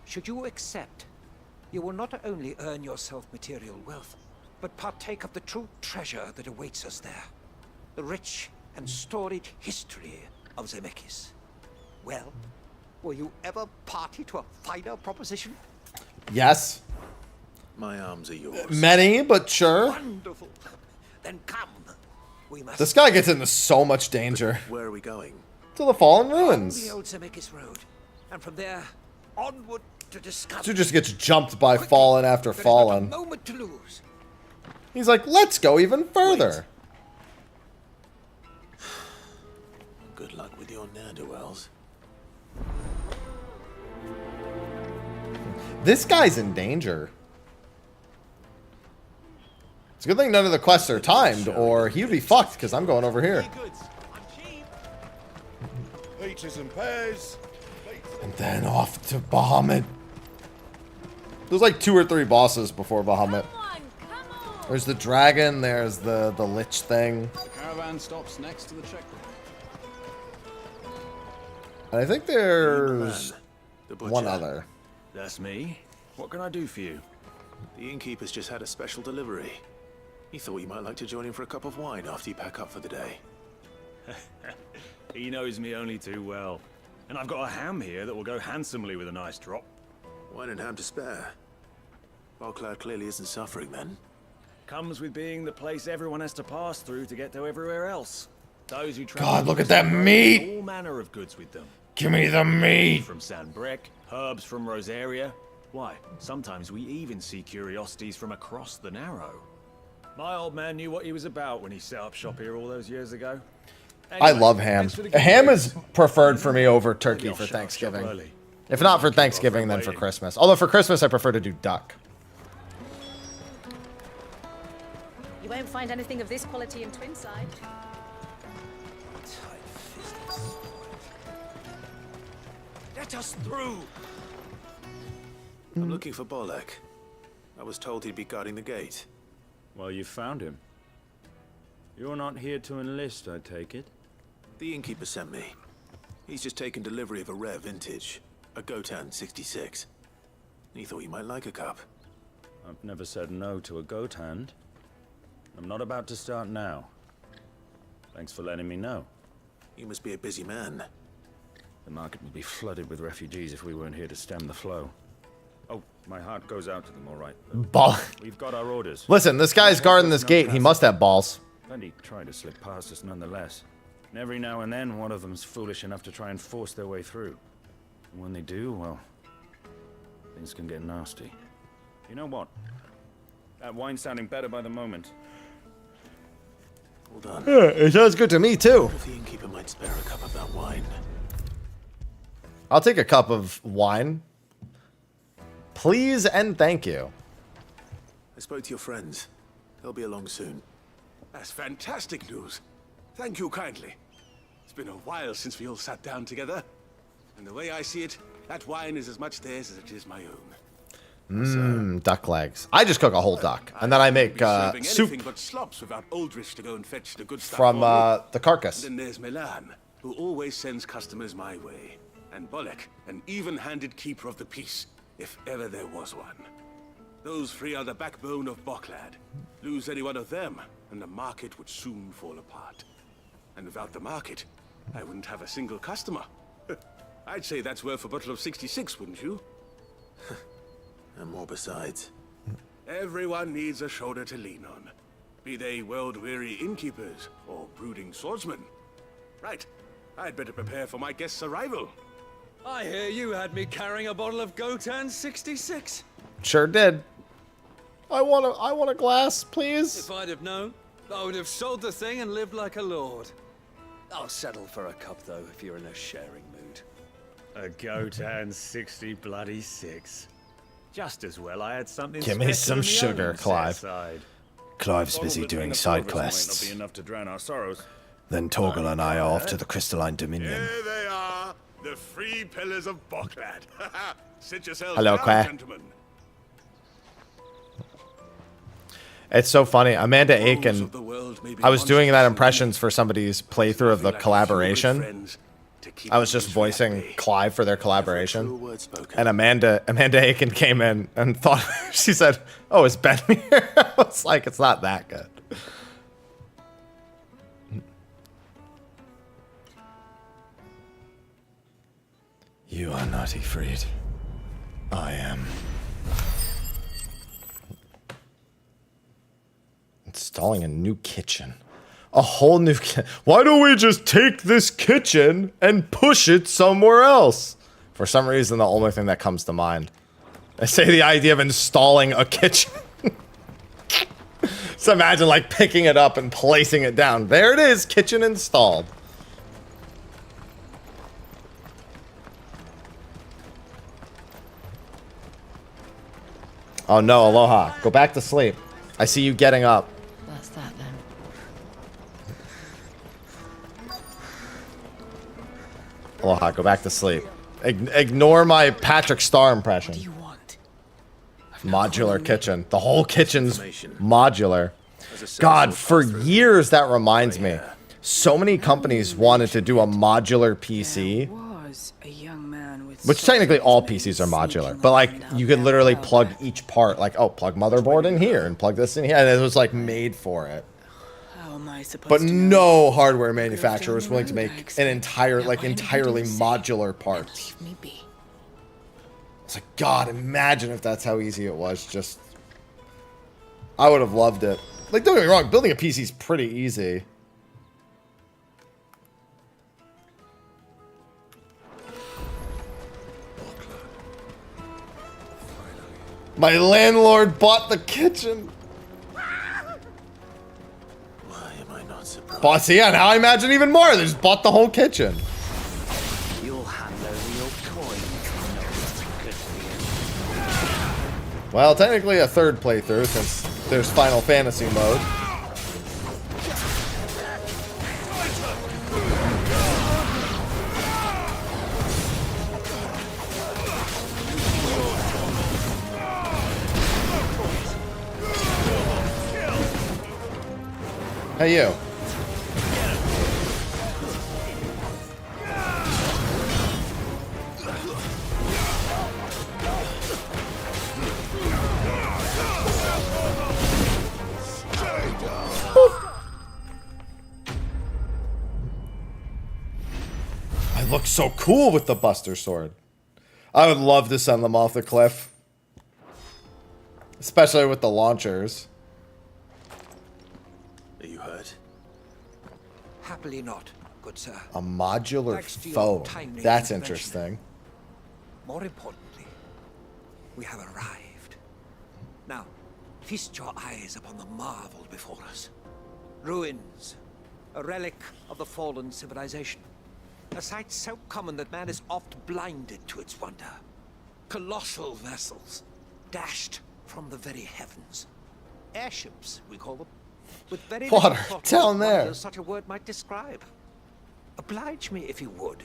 Should you accept, you will not only earn yourself material wealth, but partake of the true treasure that awaits us there. The rich and storied history of Zemeckis. Well, were you ever party to a finer proposition? Yes. My arms are yours. Many, but sure. Wonderful. Then come. We must This guy gets into so much danger. Where are we going? To the Fallen the Ruins. old Zemeckis Road, and from there onward to discover. Dude just gets jumped by Fallen after There is not a Fallen. moment to lose. He's like, let's go even further. Good luck with your ne'er-do-wells. This guy's in danger. It's a good thing none of the quests are timed, or he would be fucked, because I'm going over here. Peaches and pears. And then off to Bahamut. There's like 2 or 3 bosses before Bahamut. There's the dragon, there's the lich thing. The caravan stops next to the checkpoint. And I think there's The one butcher. other. That's me. What can I do for you? The innkeeper's just had a special delivery. He thought you might like to join him for a cup of wine after you pack up for the day. He knows me only too well. And I've got a ham here that will go handsomely with a nice drop. Wine and ham to spare. Boklad clearly isn't suffering then. Comes with being the place everyone has to pass through to get to everywhere else. Those who travel God, look at to that Road meat! bring all manner of goods with them. Give me the meat! From Sanbrek, herbs from Rosaria. Why, sometimes we even see curiosities from across the Narrow. My old man knew what he was about when he set up shop here all those years ago. I Anyway, love ham. thanks for the good Ham news. is preferred for me over turkey Maybe I'll for shut up shop Thanksgiving. early. If not for Thanksgiving, then for Christmas. Although for Christmas, I prefer to do duck. You won't find anything of this quality in Twinside. Let us through! I'm looking for Bolek. I was told he'd be guarding the gate. Well, you found him. You're not here to enlist, I take it? The innkeeper sent me. He's just taken delivery of a rare vintage, a Gotan 66. He thought you might like a cup. I've never said no to a goat hand. I'm not about to start now. Thanks for letting me know. You must be a busy man. The market would be flooded with refugees if we weren't here to stem the flow. Oh, my heart goes out to them, all right. Ball. We've got our orders. Listen, this guy's guarding this gate. He must have balls. Plenty try to slip past us nonetheless. And every now and then, one of them's foolish enough to try and force their way through. And when they do, well, things can get nasty. You know what? That wine's sounding better by the moment. Hold on. Yeah, it sounds good to me, too. If the innkeeper might spare a cup of that wine. I'll take a cup of wine. Please and thank you. I spoke to your friends. They'll be along soon. That's fantastic news. Thank you kindly. It's been a while since we all sat down together. And the way I see it, that wine is as much theirs as it is my own. Duck legs. I just cook a whole duck, and then I make soup But slops without Aldrich to go and fetch the good stuff from for me. the carcass. And then there's Milan, who always sends customers my way. And Bolek, an even-handed keeper of the peace, if ever there was one. Those three are the backbone of Boklad. Lose any one of them, and the market would soon fall apart. And without the market, I wouldn't have a single customer. I'd say that's worth a bottle of 66, wouldn't you? And more besides. Everyone needs a shoulder to lean on. Be they world-weary innkeepers or brooding swordsmen. Right, I'd better prepare for my guest's arrival. I hear you had me carrying a bottle of Gotan 66. Sure did. I want a glass, please. If I'd have known, I would have sold the thing and lived like a lord. I'll settle for a cup, though, if you're in a sharing mood. A Gotan 60 bloody 6. Just as well I had something Give me special some on the sugar, other Clive. side. Clive's Bottle busy between doing the side four of us might quests. not be enough to drown our sorrows. Then Torgal and I are off to the Crystalline Dominion. Here they are, the three pillars of Boklad. Sit yourselves Hello, down, Qua. gentlemen. It's so funny. Amanda Aiken, I was doing that impressions for somebody's playthrough of the collaboration. I was just voicing Clive for their collaboration. And Amanda Aiken came in and thought, she said, oh, is Ben here? I was like, it's not that good. You are not Ifrit. I am. Installing a new kitchen. A whole new Why don't we just take this kitchen and push it somewhere else? For some reason, the only thing that comes to mind. I say the idea of installing a kitchen. So imagine like picking it up and placing it down. There it is, kitchen installed. Oh no, Aloha. Go back to sleep. I see you getting up. That's that then. Aloha, go back to sleep. Ignore my Patrick Star impression. Modular kitchen. The whole kitchen's modular. God, for years that reminds me. So many companies wanted to do a modular PC. Which technically all PCs are modular. But like, you could literally plug each part. Like, oh, plug motherboard in here and plug this in here. And it was like made for it. But no hardware manufacturer was willing to make an entire, like entirely modular part. It's like, God, imagine if that's how easy it was. Just, I would have loved it. Like, don't get me wrong, building a PC is pretty easy. My landlord bought the kitchen. Boss, yeah, now I imagine even more. They just bought the whole kitchen. You'll hand over your coin. Well, technically a third playthrough since there's Final Fantasy mode. Hey, you. I look so cool with the Buster Sword. I would love to send them off the cliff. Especially with the launchers. Are you hurt? Happily not, good sir. A modular Thanks to your phone. timely That's intervention. interesting. More importantly, we have arrived. Now, feast your eyes upon the marvel before us. Ruins, a relic of the fallen civilization. A sight so common that man is oft blinded to its wonder. Colossal vessels, dashed from the very heavens. Airships, we call them. With very Water, little thought down of there. wonder such a word might describe. Oblige me if you would.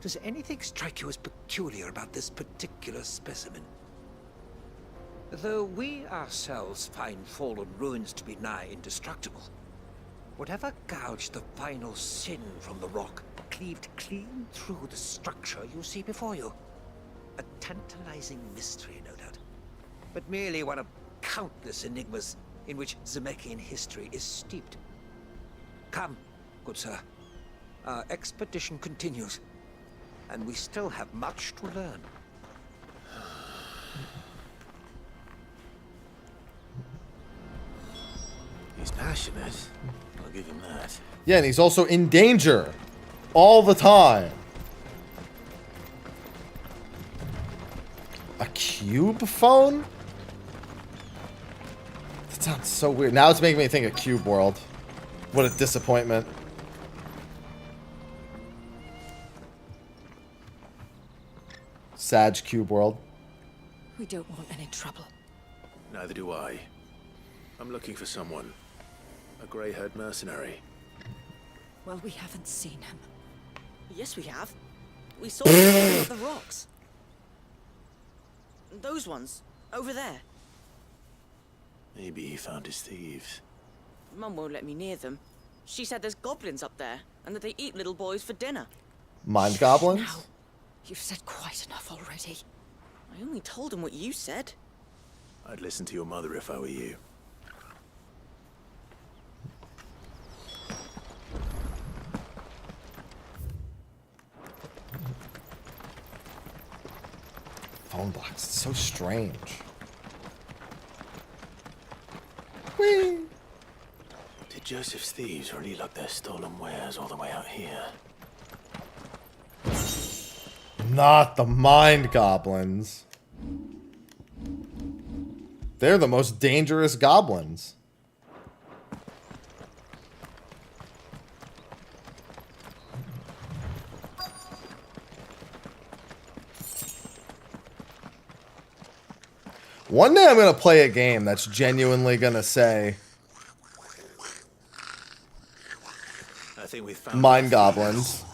Does anything strike you as peculiar about this particular specimen? Though we ourselves find fallen ruins to be nigh indestructible, whatever gouged the final sin from the rock cleaved clean through the structure you see before you. A tantalizing mystery, no doubt, but merely one of countless enigmas in which Zemeckis history is steeped. Come, good sir. Our expedition continues, and we still have much to learn. He's passionate. I'll give him that. Yeah, and he's also in danger. All the time. A cube phone? That sounds so weird. Now it's making me think of Cube World. What a disappointment. Sag Cube World. We don't want any trouble. Neither do I. I'm looking for someone. A grey-haired mercenary. Well, we haven't seen him. Yes, we have. We saw him at the rocks. Those ones, over there. Maybe he found his thieves. Mum won't let me near them. She said there's goblins up there, and that they eat little boys for dinner. Mind goblins? Now, you've said quite enough already. I only told him what you said. I'd listen to your mother if I were you. Phone box. It's so strange. Whee! Did Joseph's thieves really lug their stolen wares all the way out here? Not the mind goblins. They're the most dangerous goblins. One day I'm going to play a game that's genuinely going to say I think we found mind goblins.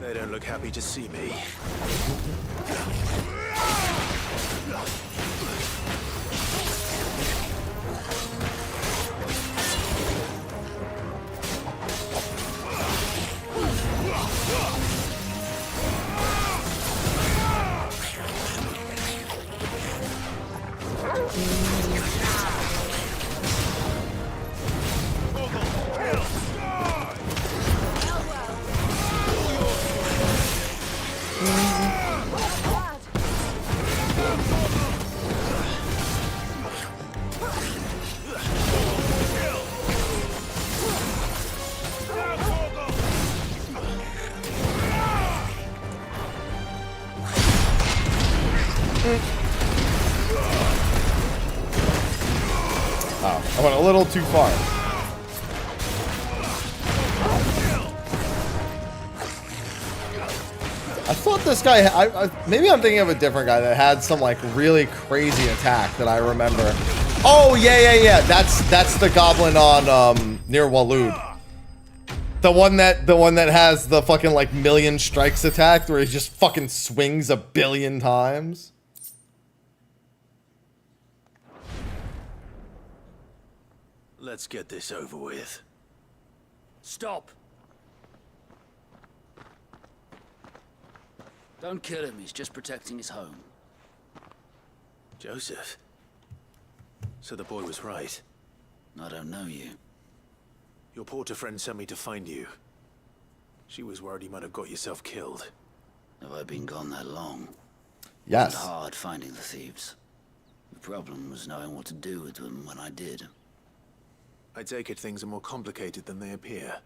They don't look happy to see me. Oh, I went a little too far. I thought this guy, maybe I'm thinking of a different guy that had some like really crazy attack that I remember. Oh yeah. That's the goblin on near Walud. The one that has the fucking like million strikes attack where he just fucking swings 1 billion times. Let's get this over with. Stop. Don't kill him, he's just protecting his home. Joseph. So the boy was right. I don't know you. Your porter friend sent me to find you. She was worried you might have got yourself killed. Have I been gone that long? Yes. It was hard finding the thieves. The problem was knowing what to do with them when I did. I take it things are more complicated than they appear.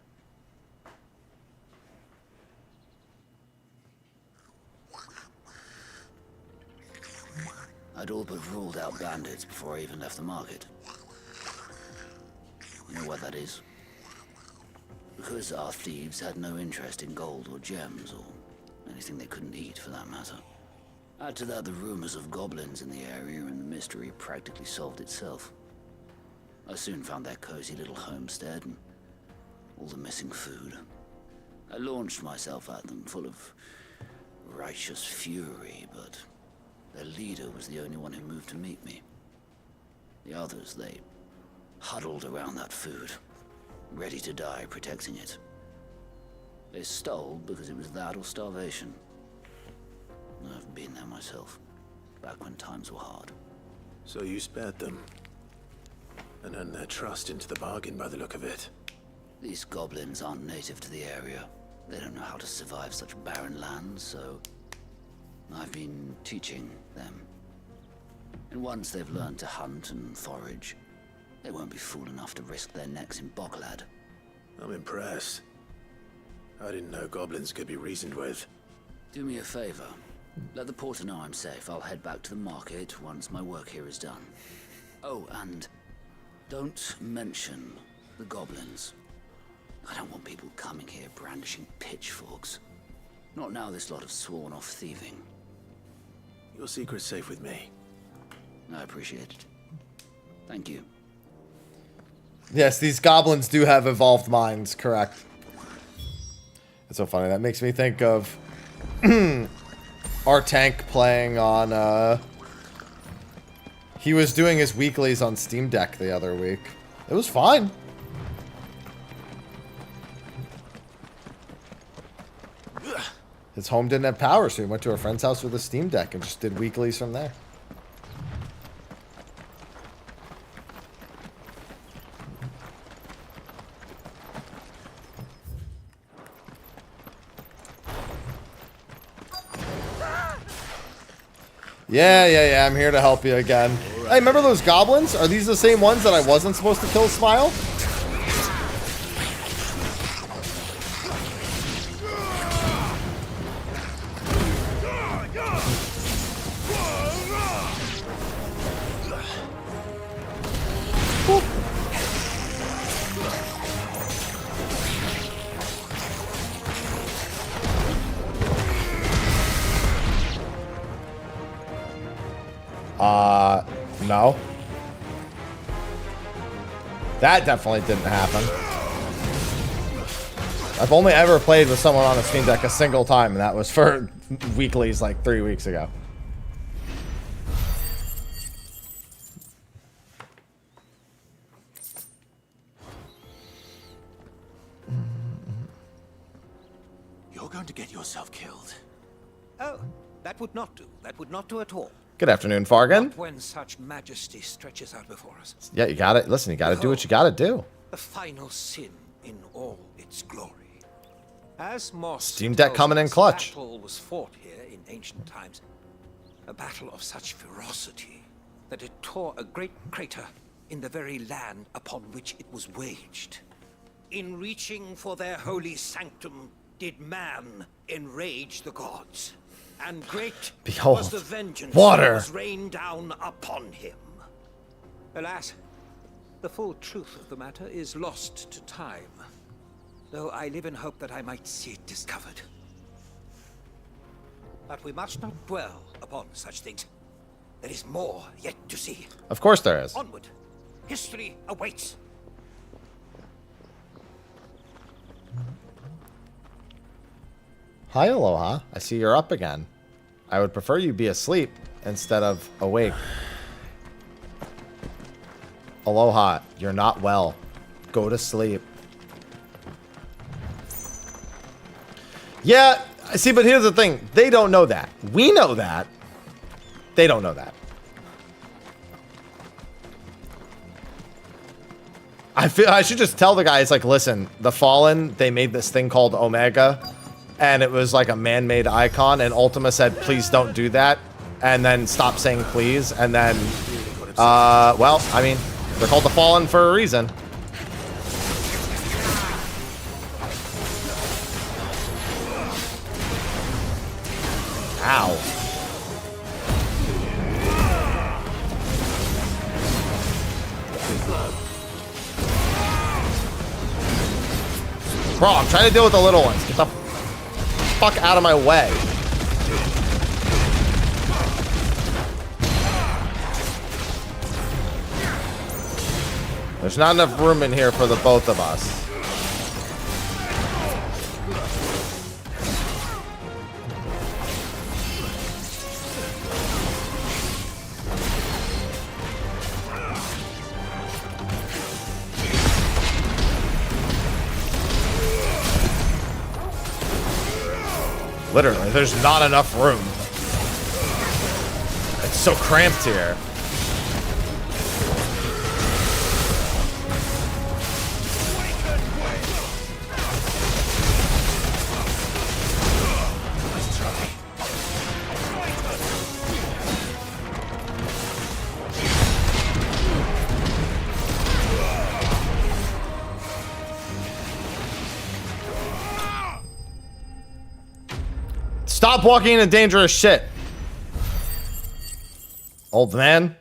I'd all but ruled out bandits before I even left the market. You know what that is? Because our thieves had no interest in gold or gems, or anything they couldn't eat for that matter. Add to that the rumors of goblins in the area, and the mystery practically solved itself. I soon found their cozy little homestead and all the missing food. I launched myself at them, full of righteous fury, but their leader was the only one who moved to meet me. The others, they huddled around that food, ready to die protecting it. They stole because it was that or starvation. I've been there myself, back when times were hard. So you spared them, and earned their trust into the bargain by the look of it. These goblins aren't native to the area. They don't know how to survive such barren lands, so I've been teaching them. And once they've learned to hunt and forage, they won't be fool enough to risk their necks in Boklad. I'm impressed. I didn't know goblins could be reasoned with. Do me a favor. Let the porter know I'm safe. I'll head back to the market once my work here is done. Oh, and don't mention the goblins. I don't want people coming here brandishing pitchforks. Not now this lot have sworn off thieving. Your secret's safe with me. I appreciate it. Thank you. Yes, these goblins do have evolved minds, correct. It's so funny. That makes me think of our tank playing on, he was doing his weeklies on Steam Deck the other week. It was fine. His home didn't have power, so he went to a friend's house with a Steam Deck and just did weeklies from there. Yeah, I'm here to help you again. Hey, remember those goblins? Are these the same ones that I wasn't supposed to kill, Smile? No. That definitely didn't happen. I've only ever played with someone on a Steam Deck a single time, and that was for weeklies like 3 weeks ago. You're going to get yourself killed. Oh, that would not do. That would not do at all. Good afternoon, Fargan. Not when such majesty stretches out before us. Yeah, you got it. Listen, you got to do what you got to do. The final sin in all its glory. As Moss Steam Deck coming in clutch. A battle was fought here in ancient times. A battle of such ferocity that it tore a great crater in the very land upon which it was waged. In reaching for their holy sanctum, did man enrage the gods. And great Behold, was the vengeance water. that was rained down upon him. Alas, the full truth of the matter is lost to time, though I live in hope that I might see it discovered. But we must not dwell upon such things. There is more yet to see. Of course there is. Onward. History awaits. Hi, Aloha. I see you're up again. I would prefer you be asleep instead of awake. Aloha, you're not well. Go to sleep. Yeah, see, but here's the thing. They don't know that. We know that. They don't know that. I feel I should just tell the guys, like, listen, the Fallen, they made this thing called Omega, and it was like a man-made icon, and Ultima said, please don't do that, and then stop saying please, and then, well, I mean, they're called the Fallen for a reason. Ow. Bro, I'm trying to deal with the little ones. Get the fuck out of my way. There's not enough room in here for the both of us. Literally, there's not enough room. It's so cramped here. Stop walking into dangerous shit. Old man.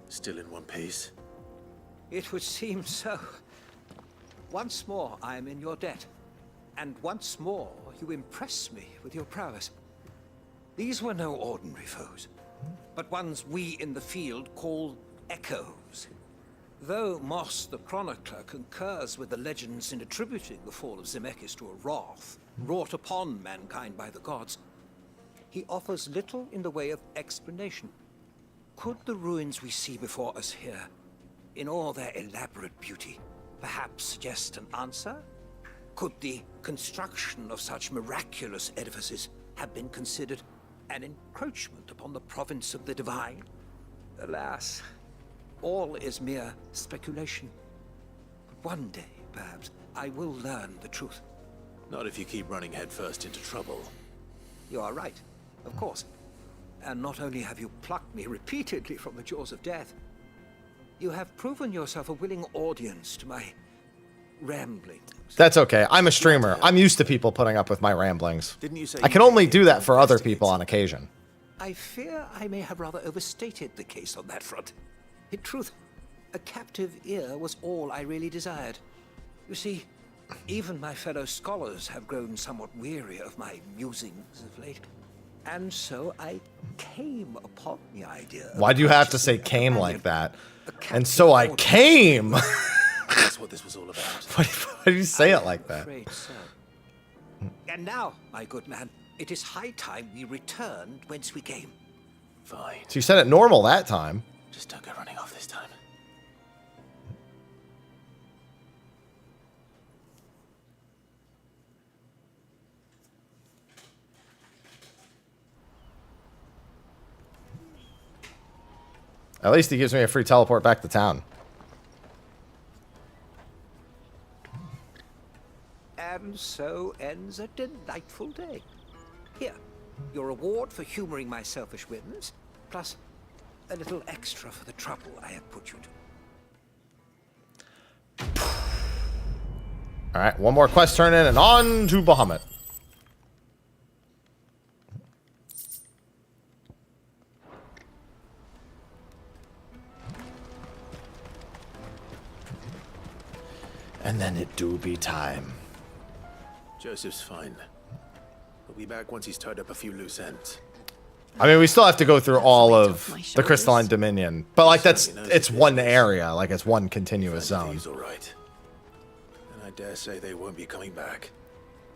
Still in one piece. It would seem so. Once more, I am in your debt. And once more, you impress me with your prowess. These were no ordinary foes, but ones we in the field call echoes. Though Moss the Chronicler concurs with the legends in attributing the fall of Zemeckis to a wrath wrought upon mankind by the gods, he offers little in the way of explanation. Could the ruins we see before us here, in all their elaborate beauty, perhaps suggest an answer? Could the construction of such miraculous edifices have been considered an encroachment upon the province of the divine? Alas, all is mere speculation. But one day, perhaps, I will learn the truth. Not if you keep running headfirst into trouble. You are right, of course. And not only have you plucked me repeatedly from the jaws of death, you have proven yourself a willing audience to my ramblings. That's okay. I'm a streamer. I'm used to people putting up with my ramblings. Didn't you say I can only do that for other people on occasion. I fear I may have rather overstated the case on that front. In truth, a captive ear was all I really desired. You see, even my fellow scholars have grown somewhat weary of my musings of late. And so I came upon the idea. Why do you have to say came like that? And so I came. That's what this was all about. Why do you say it like that? Afraid so. And now, my good man, it is high time we returned whence we came. Fine. So you said it normal that time. Just don't go running off this time. At least he gives me a free teleport back to town. And so ends a delightful day. Here, your reward for humoring my selfish whims, plus a little extra for the trouble I have put you to. Alright, one more quest turn in and on to Bahamut. And then it do be time. Joseph's fine. He'll be back once he's tied up a few loose ends. I mean, we still have to go through all of the Crystalline Dominion, but like it's one area, like it's one continuous zone. He's all right. And I dare say they won't be coming back.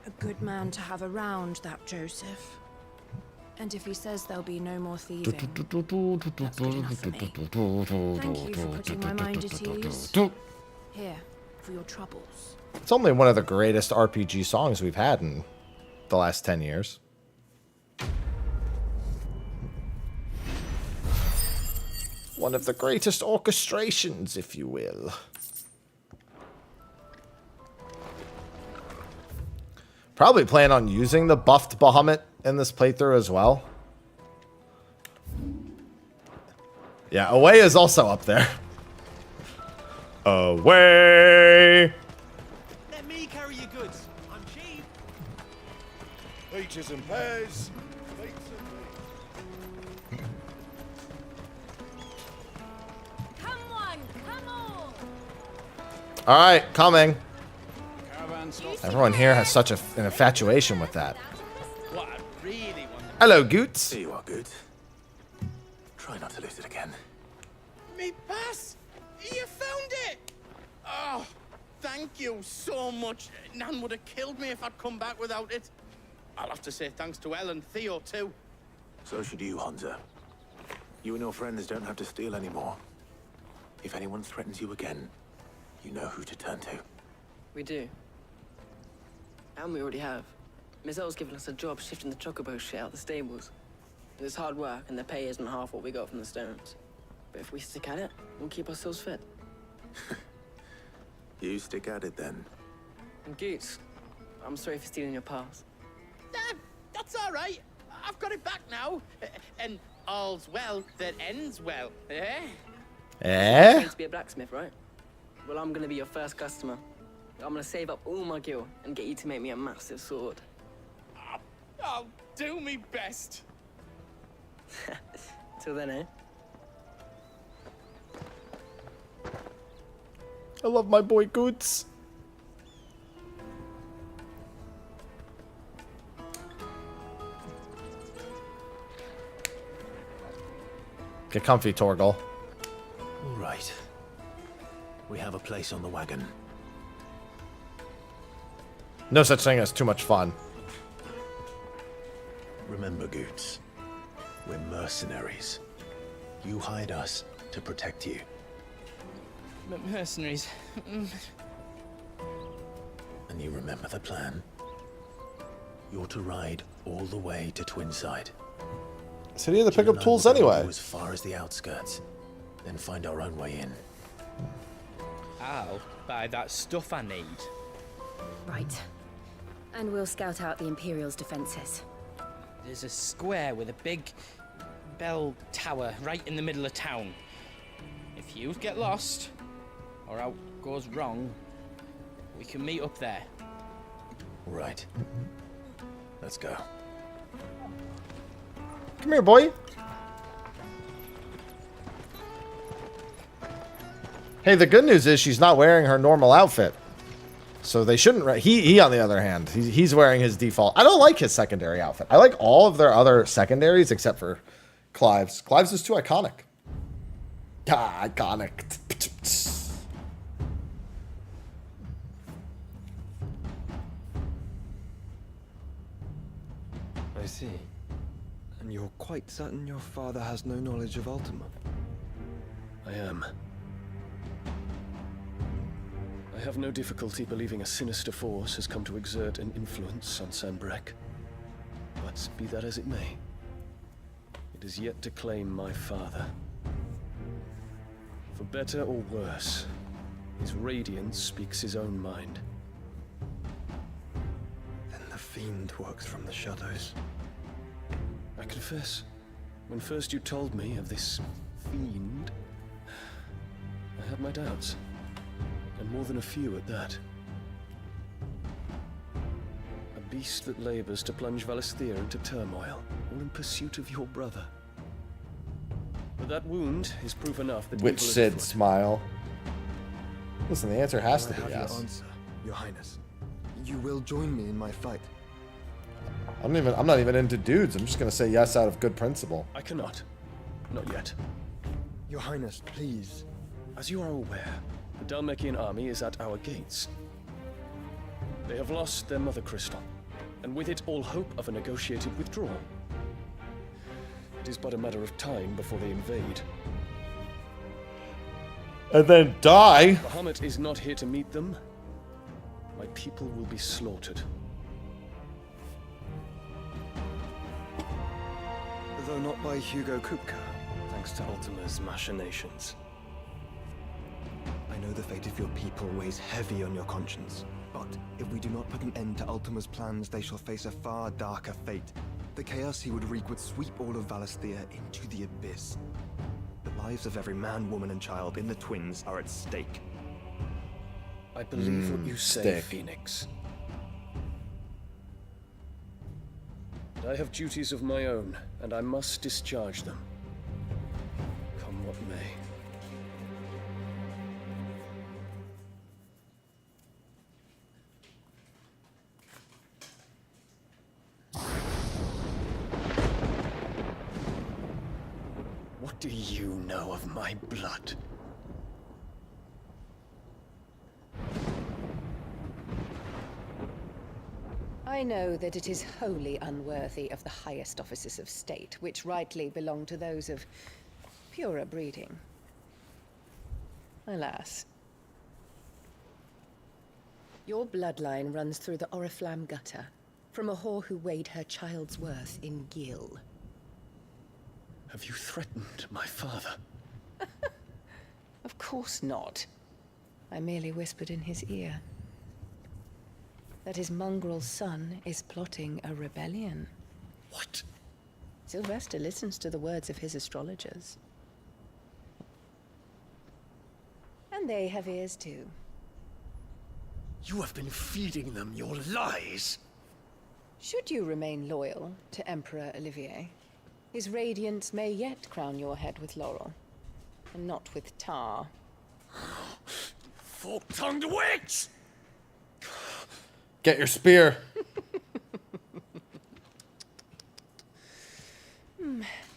A good man to have around, that Joseph. And if he says there'll be no more thieving, that's good enough for me. Thank you for putting my mind at ease. Here, for your troubles. It's only one of the greatest RPG songs we've had in the last 10 years. One of the greatest orchestrations, if you will. Probably plan on using the buffed Bahamut in this playthrough as well. Yeah, Away is also up there. Away! Let me carry your goods. I'm cheap. Peaches and pears. Come on, come on. All right, coming. Caravan stops. Everyone here has such an infatuation with that. What I really want. Hello, Goots. Here you are, Goots. Try not to lose it again. Me pass! You found it! Oh, thank you so much. Nan would have killed me if I'd come back without it. I'll have to say thanks to Elle and Theo, too. So should you, Hansa. You and your friends don't have to steal anymore. If anyone threatens you again, you know who to turn to. We do. And we already have. Miss L's given us a job shifting the chocobo shit out the stables. It's hard work, and the pay isn't half what we got from the stones. But if we stick at it, we'll keep ourselves fit. You stick at it then. And Goots, I'm sorry for stealing your pass. That's all right. I've got it back now. And all's well that ends well, eh? You're going to be a blacksmith, right? Well, I'm going to be your first customer. I'm going to save up all my gil and get you to make me a massive sword. I'll do me best. Till then, eh? I love my boy Goots. Get comfy, Torgal. All right. We have a place on the wagon. No such thing as too much fun. Remember, Goots, we're mercenaries. You hide us to protect you. But mercenaries. And you remember the plan? You're to ride all the way to Twinside. So you had to pick up tools anyway. As far as the outskirts, then find our own way in. I'll buy that stuff I need. Right. And we'll scout out the Imperial's defenses. There's a square with a big bell tower right in the middle of town. If you get lost, or out goes wrong, we can meet up there. Right. Let's go. Come here, boy. Hey, the good news is she's not wearing her normal outfit. So they shouldn't... He on the other hand, he's wearing his default... I don't like his secondary outfit. I like all of their other secondaries except for Clive's. Clive's is too iconic. Ah, iconic. I see. And you're quite certain your father has no knowledge of Ultima? I am. I have no difficulty believing a sinister force has come to exert an influence on Sanbreque. But be that as it may, it is yet to claim my father. For better or worse, his radiance speaks his own mind. Then the fiend works from the shadows. I confess, when first you told me of this fiend, I had my doubts. And more than a few at that. A beast that labors to plunge Valisthea into turmoil, all in pursuit of your brother. But that wound is proof enough that Witch evil is Sid afoot. smile. Listen, the answer has Can to I be have yes. Your answer, Your Highness. You will join me in my fight. I'm not even into dudes. I'm just gonna say yes out of good principle. I cannot. Not yet. Your Highness, please. As you are aware, the Dalmekian army is at our gates. They have lost their mother crystal, and with it all hope of a negotiated withdrawal. It is but a matter of time before they invade. And then die. Bahamut is not here to meet them. My people will be slaughtered. Though not by Hugo Kupka, thanks to Ultima's machinations. I know the fate of your people weighs heavy on your conscience, but if we do not put an end to Ultima's plans, they shall face a far darker fate. The chaos he would wreak would sweep all of Valisthea into the abyss. The lives of every man, woman, and child in the Twins are at stake. I believe what you say, Stick. Phoenix. But I have duties of my own, and I must discharge them. Come what may. What do you know of my blood? I know that it is wholly unworthy of the highest offices of state, which rightly belong to those of purer breeding. Alas. Your bloodline runs through the Oriflamme gutter, from a whore who weighed her child's worth in gil. Have you threatened my father? Of course not. I merely whispered in his ear that his mongrel son is plotting a rebellion. What? Sylvester listens to the words of his astrologers. And they have ears too. You have been feeding them your lies! Should you remain loyal to Emperor Olivier, his radiance may yet crown your head with laurel, and not with tar. Fork-tongued witch! Get your spear.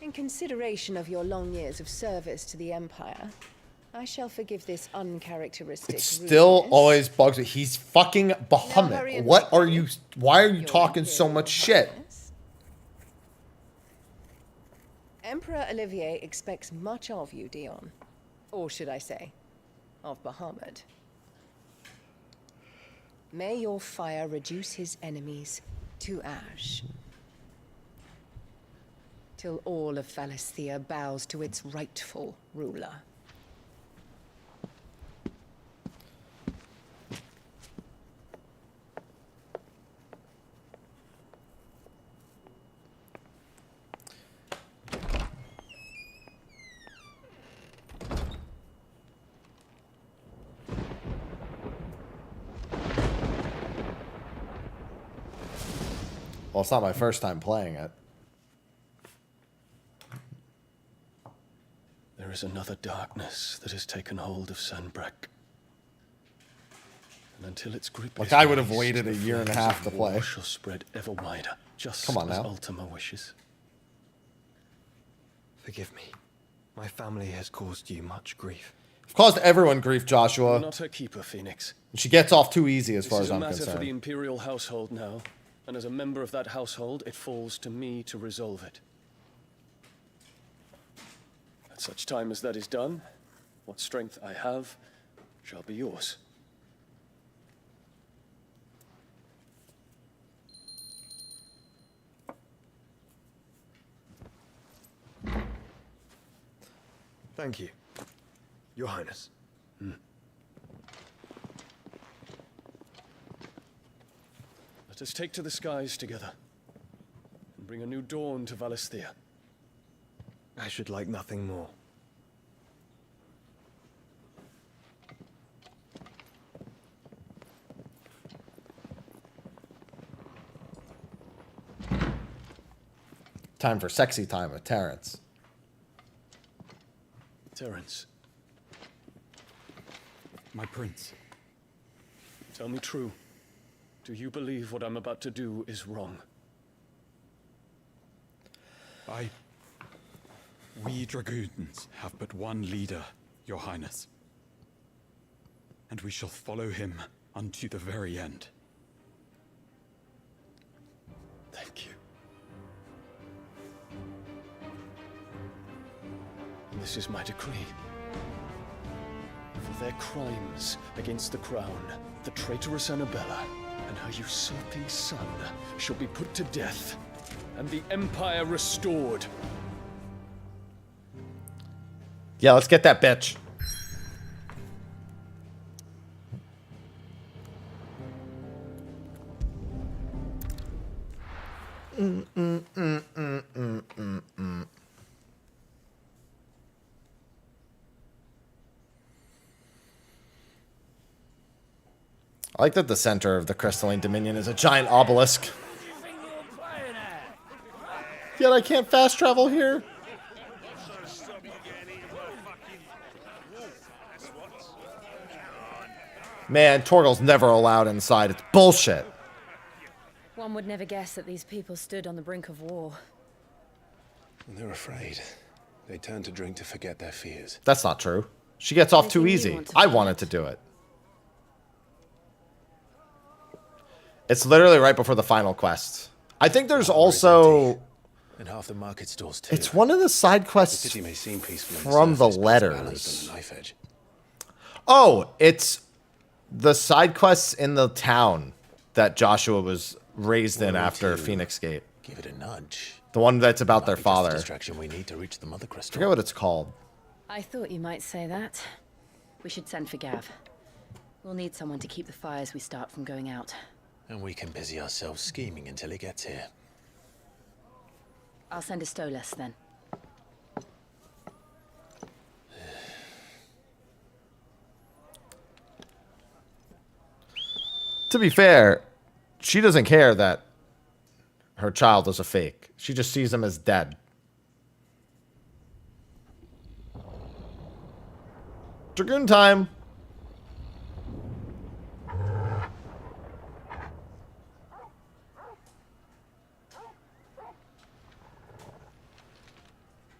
In consideration of your long years of service to the Empire, I shall forgive this uncharacteristic It still rudeness. always bugs me. He's fucking hurry Bahamut. and What are you? Why are you talking so much shit? Emperor Olivier expects much of you, Dion. Or should I say, of Bahamut. May your fire reduce his enemies to ash. Till all of Valisthea bows to its rightful ruler. Well, it's not my first time playing it. There is another darkness that has taken hold of Sanbreque. And until its grip Like, is I would have released, waited a the year and a flames half of to war play. shall spread ever wider, just Come on as now. Ultima wishes. Forgive me. My family has caused you much grief. I've caused everyone grief, Joshua. You're not her keeper, Phoenix. She gets off too easy as far This as is a I'm matter for the concerned. Imperial household now, and as a member of that household, it falls to me to resolve it. At such time as that is done, what strength I have shall be yours. Thank you, Your Highness. Let us take to the skies together, and bring a new dawn to Valisthea. I should like nothing more. Time for sexy time with Terrence. Terrence, My prince. Tell me true. Do you believe what I'm about to do is wrong? We dragoons have but one leader, Your Highness. And we shall follow him unto the very end. Thank you. And this is my decree. For their crimes against the crown, the traitorous Annabella and her usurping son shall be put to death, and the Empire restored. Yeah, let's get that bitch. I like that the center of the Crystalline Dominion is a giant obelisk. Yet I can't fast travel here. Man, Torgal's never allowed inside. It's bullshit. One would never guess that these people stood on the brink of war. And they're afraid. They turn to drink to forget their fears. That's not true. She gets off too easy. I wanted to do it. It's literally right before the final quest. I think there's also... And half the market stalls too. It's one of the side quests The city may seem peaceful from the letters. Oh, it's the side quests in the town that Joshua was raised in after Phoenix Gate. Give it a nudge. The one that's about their father. The distraction we need to reach the Mother Crystal. I forget what it's called. I thought you might say that. We should send for Gav. We'll need someone to keep the fires we start from going out. And we can busy ourselves scheming until he gets here. I'll send a Stolas then. To be fair, she doesn't care that her child is a fake. She just sees him as dead. Dragoon time.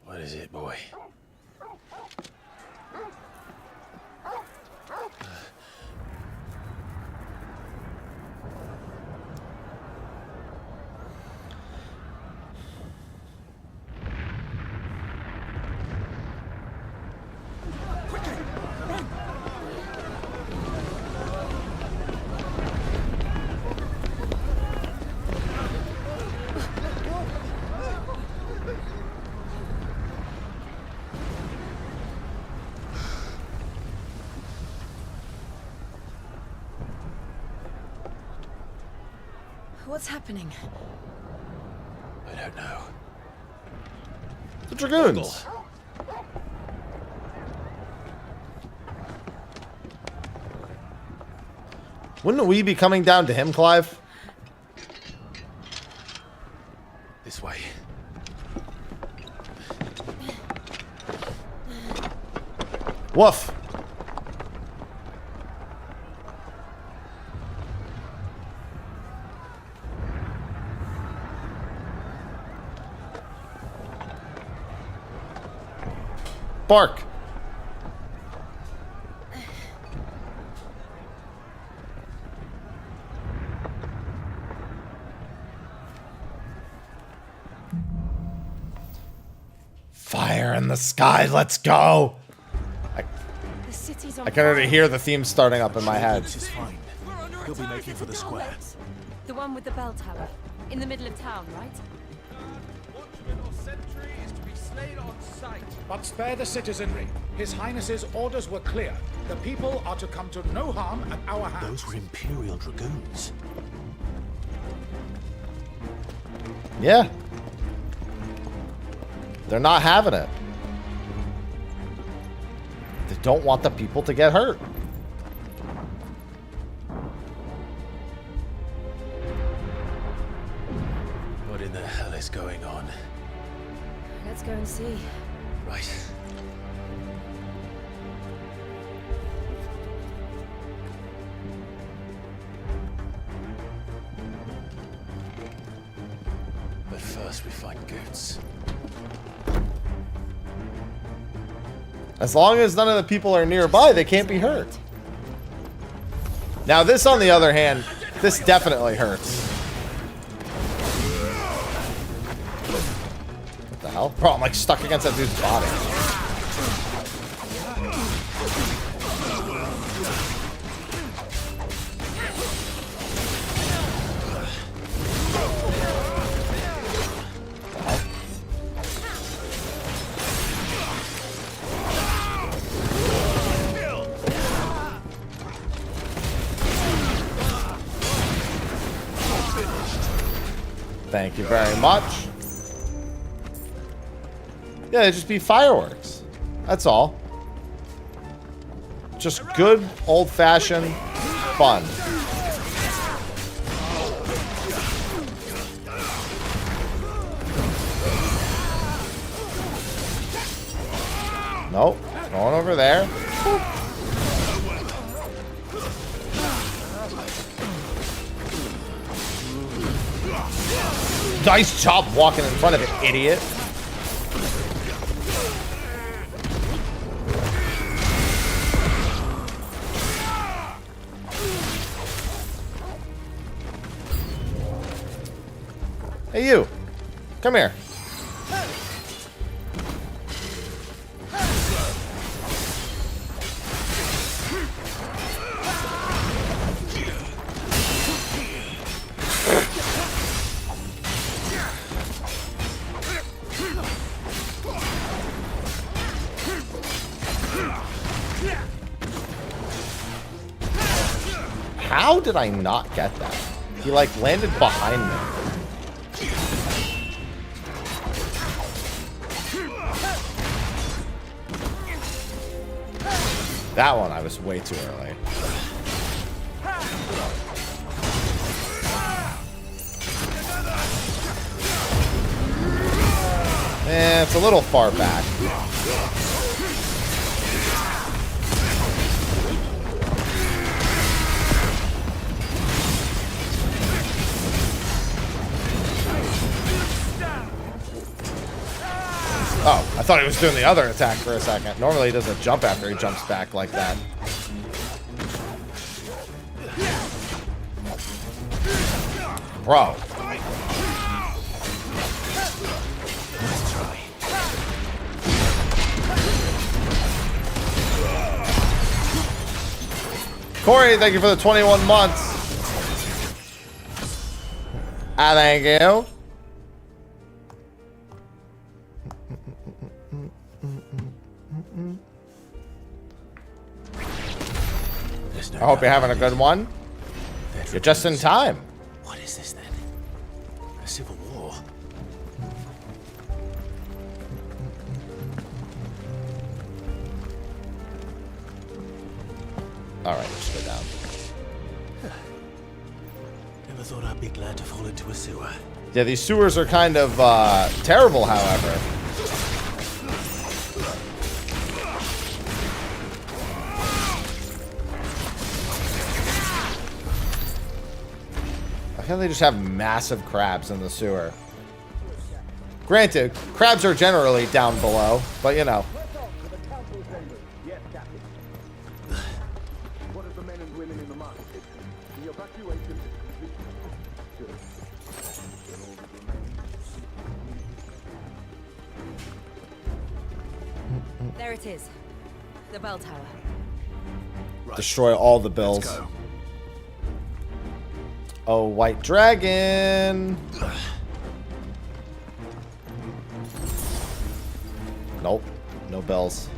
What is it, boy? What's happening? I don't know. The Dragoons. Wouldn't we be coming down to him, Clive? This way. Woof. Bark. Fire in the sky, let's go. The city's on I can already hear the theme starting up in my head. Is fine. He'll be making for the square. The one with the bell tower. In the middle of town, right? But spare the citizenry. His Highness's orders were clear. The people are to come to no harm at our hands. Those were Imperial Dragoons. Yeah. They're not having it. They don't want the people to get hurt. What in the hell is going on? Let's go and see. Right. But first we find Goots. As long as none of the people are nearby, they can't be hurt. Now this, on the other hand, this definitely hurts. What the hell? Bro, I'm like stuck against that dude's body. Thank you very much. Yeah, it'd just be fireworks. That's all. Just good, old-fashioned fun. Nope. Going over there. Nice job walking in front of it, idiot. Hey, you. Come here. How did I not get that? He like landed behind me. That one I was way too early. Eh, it's a little far back. Oh, I thought he was doing the other attack for a second. Normally he doesn't jump after he jumps back like that. Bro. Corey, thank you for the 21 months. Thank you. I hope you're having a good one. You're just in time. What is this then? A civil war? Alright, let's go down. Never thought I'd be glad to fall into a sewer. Yeah, these sewers are kind of terrible, however. Why can't they just have massive crabs in the sewer? Granted, crabs are generally down below, but you know. There it is. The bell tower. Right. Destroy all the bills. Oh, white dragon. Nope. No bells.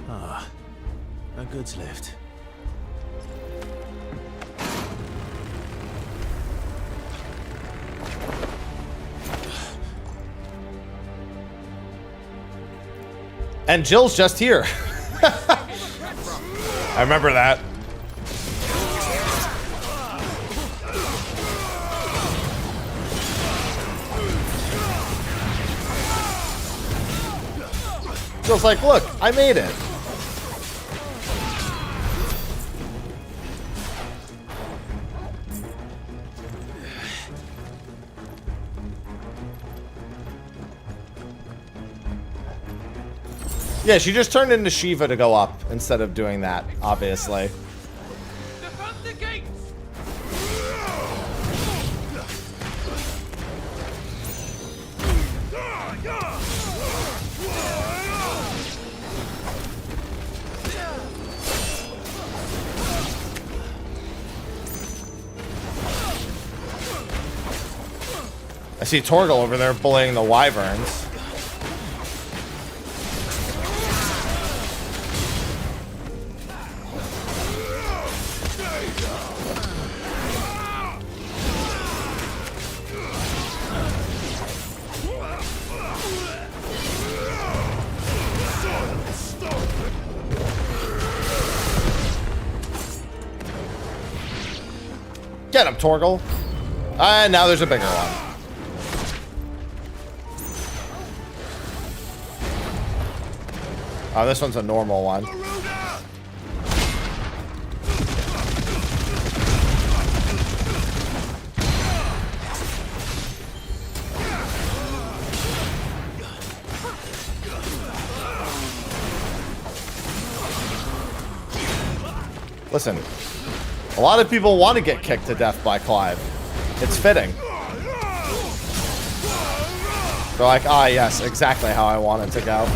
Ah, no goods left. And Jill's just here. I remember that. Jill's like, look, I made it. Yeah, she just turned into Shiva to go up instead of doing that, obviously. Defend the gates! I see Torgal over there bullying the wyverns. Get him, Torgal. And now there's a bigger one. Oh, this one's a normal one. Listen, a lot of people want to get kicked to death by Clive. It's fitting. They're like, ah, yes, exactly how I want it to go.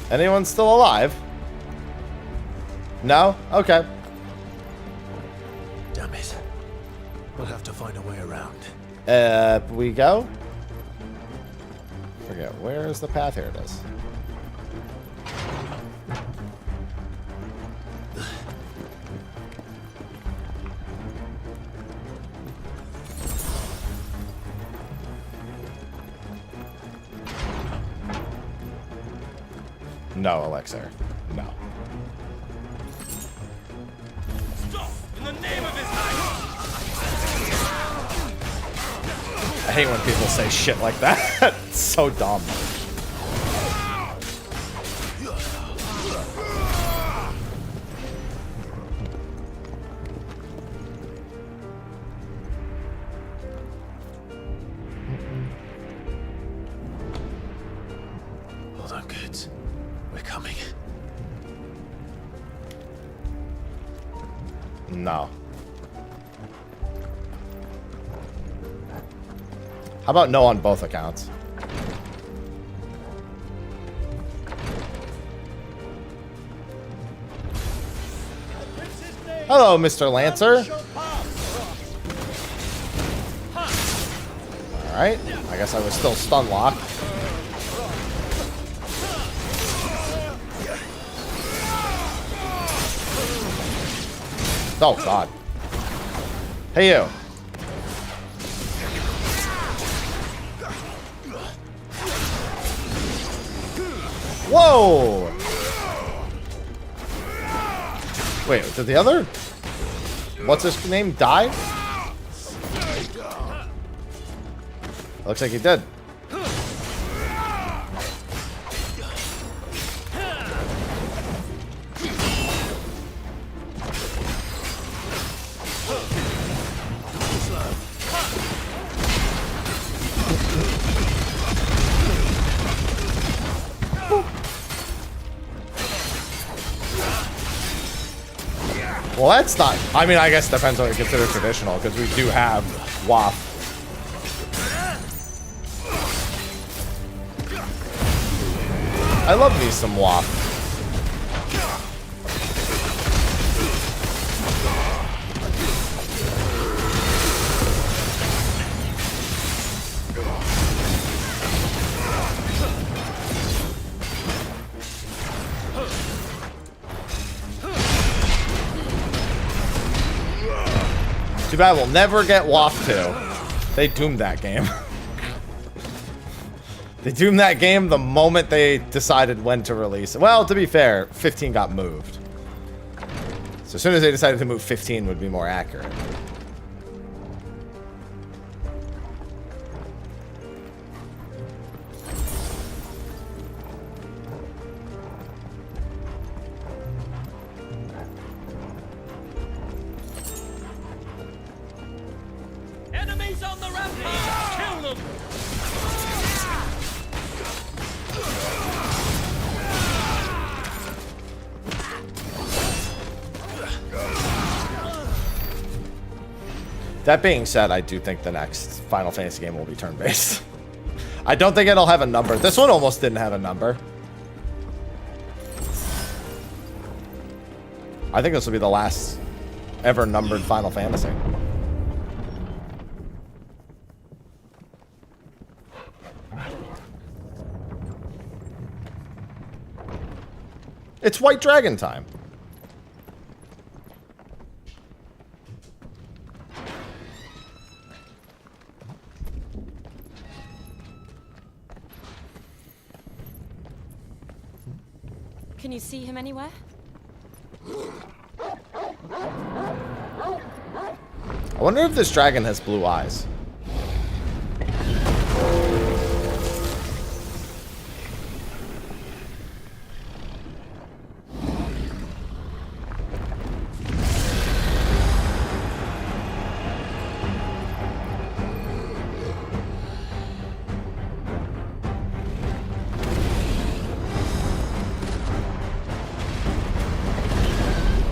Anyone still alive? No? Okay. Damn it. We'll have to find a way around. We go? Forget, where is the path? Here it is. No, Elixir. No. Stop! In the name of his I hate when people say shit like that. It's so dumb. Hold on, kids. We're coming. No. How about no on both accounts? Hello, Mr. Lancer. Alright. I guess I was still stun locked. Oh, God. Hey, you. Whoa! Wait, did the other? What's his name? Die? Looks like he did. Well, that's not... I mean, I guess it depends on what you consider traditional, because we do have WAF. I love me some WAF. Too bad we'll never get WAF 2. They doomed that game. They doomed that game the moment they decided when to release it. Well, to be fair, 15 got moved. So as soon as they decided to move 15 would be more accurate. Enemies on the rampart! Kill them! That being said, I do think the next Final Fantasy game will be turn-based. I don't think it'll have a number. This one almost didn't have a number. I think this will be the last ever numbered Final Fantasy. It's White Dragon time. Can you see him anywhere? I wonder if this dragon has blue eyes.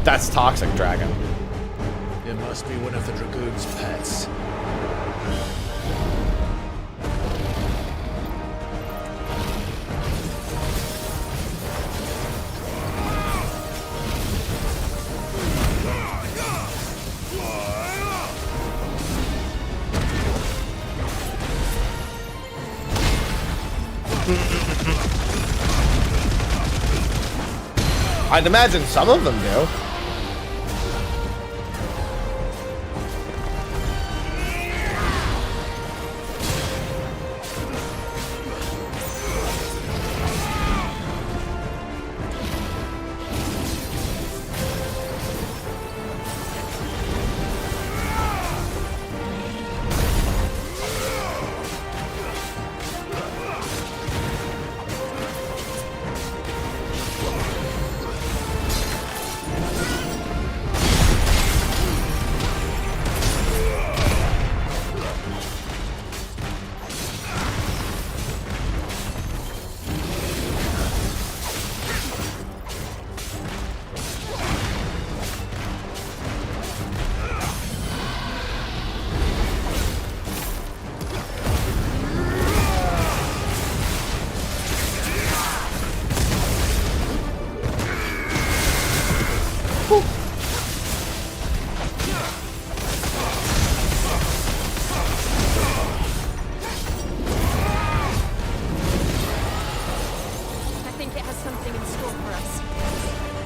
That's Toxic Dragon. It must be one of the Dragoon's pets. I'd imagine some of them do.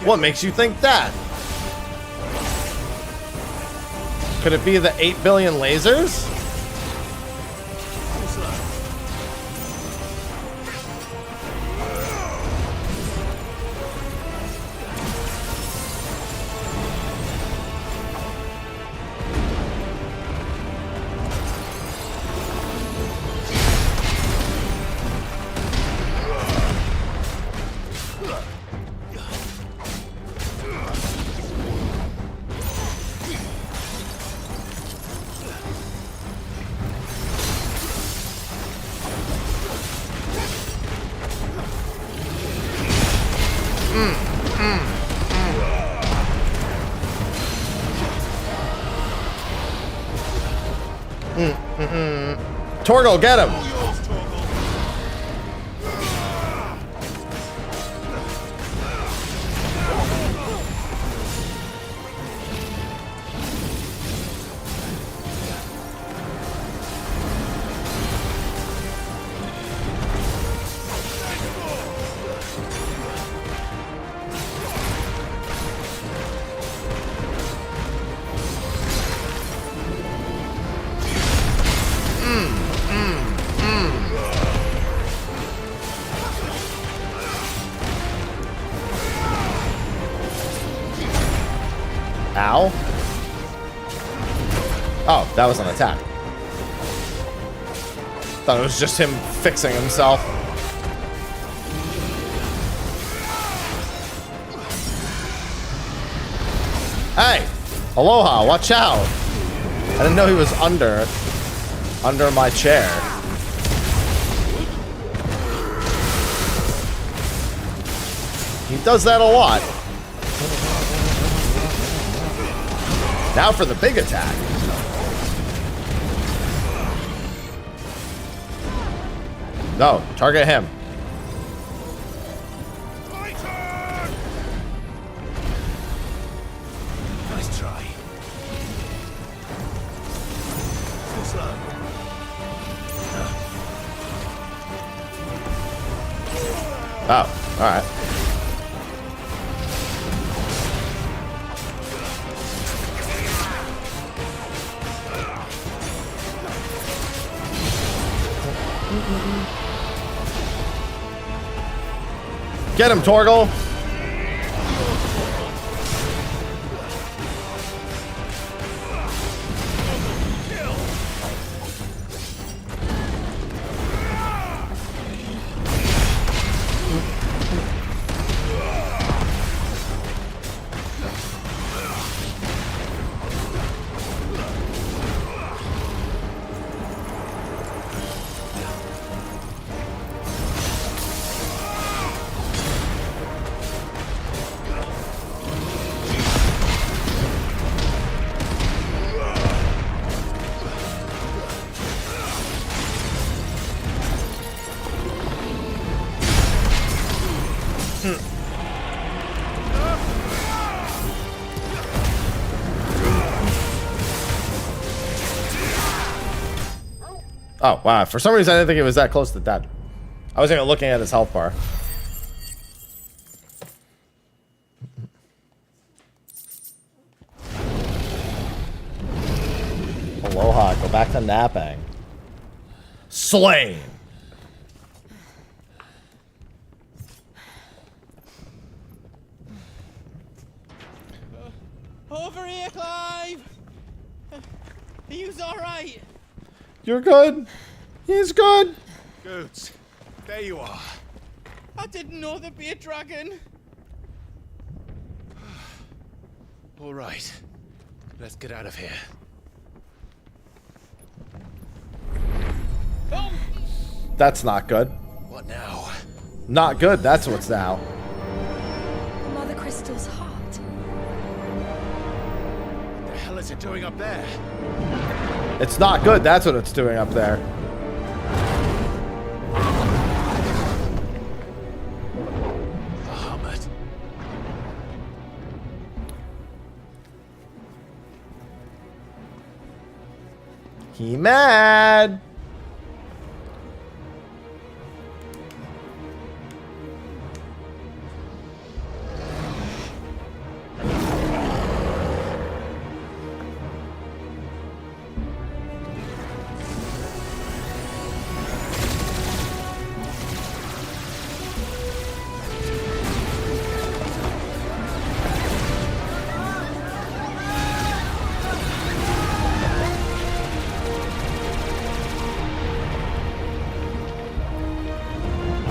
What makes you think that? Could it be the 8 billion lasers? Torgal, get him! Ow. Oh, that was an attack. Thought it was just him fixing himself. Hey! Aloha, watch out! I didn't know he was under it. under my chair. He does that a lot. Now for the big attack. No, target him. Nice try. Too slow. Oh, alright. Get him, Torgal! Oh, wow. For some reason, I didn't think it was that close to dead. I wasn't even looking at his health bar. Aloha. Go back to napping. Slain. Over here, Clive! Are you alright? You're good. He's good. Goods. There you are. I didn't know there'd be a dragon. All right. Let's get out of here. That's not good. What now? Not good. That's what's now. Mother Crystal's heart. What the hell is it doing up there? It's not good. That's what it's doing up there. Bahamut. He mad.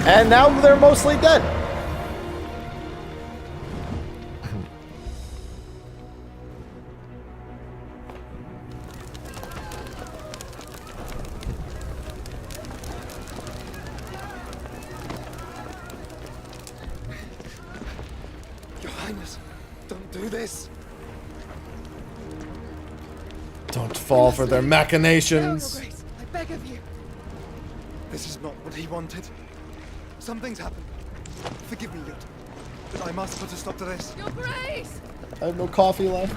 And now they're mostly dead. Your Highness, don't do this. Don't fall for their machinations. Your Grace, I beg of you. This is not what he wanted. Something's happened. Forgive me, Yut, but I must put a stop to this. Your Grace! I have no coffee left.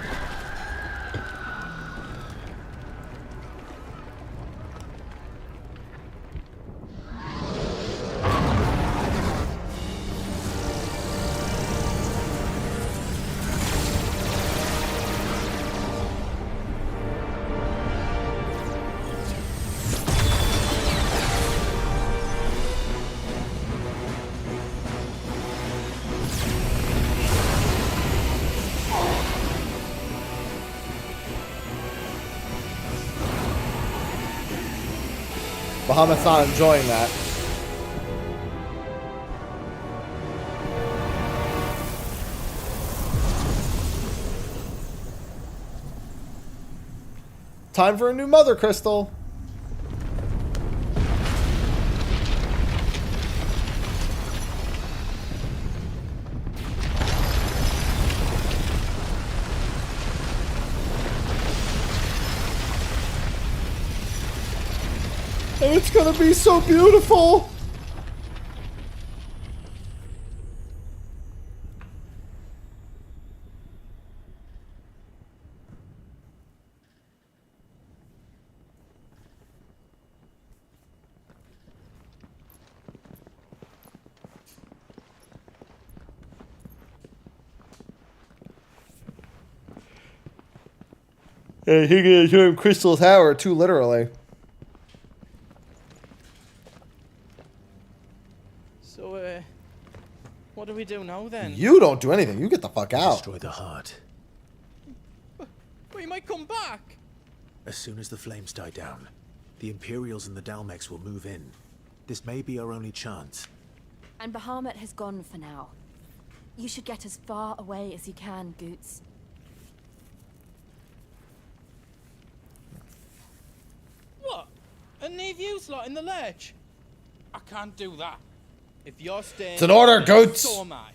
Bahamut's not enjoying that. Time for a new mother crystal. And it's gonna be so beautiful. Hey, he gonna turn Crystal Tower too literally. So, what do we do now then? You don't do anything. You get the fuck out. Destroy the heart. But he might come back. As soon as the flames die down, the Imperials and the Dalmex will move in. This may be our only chance. And Bahamut has gone for now. You should get as far away as you can, Goots. What? And leave you lot in the lurch? I can't do that. If you're staying... It's an order, Goots! So am I.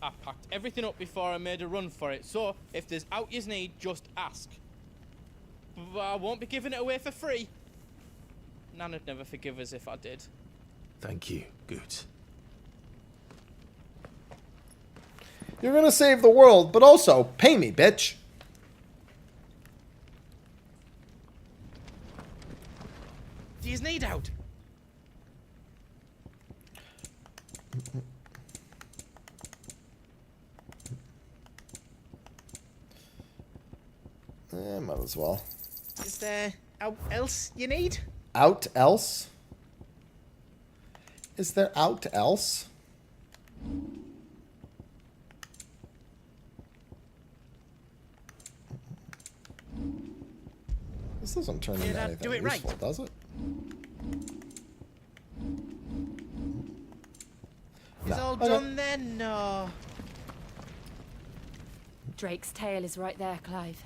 I packed everything up before I made a run for it, so if there's out yous need, just ask. But I won't be giving it away for free. Nana'd never forgive us if I did. Thank you, Goots. You're gonna save the world, but also pay me, bitch. Do yous need out? Might as well. Is there out else you need? Out else? Is there out else? This doesn't turn into anything do it useful, right. does it? Is all done then? No. Drake's tail is right there, Clive.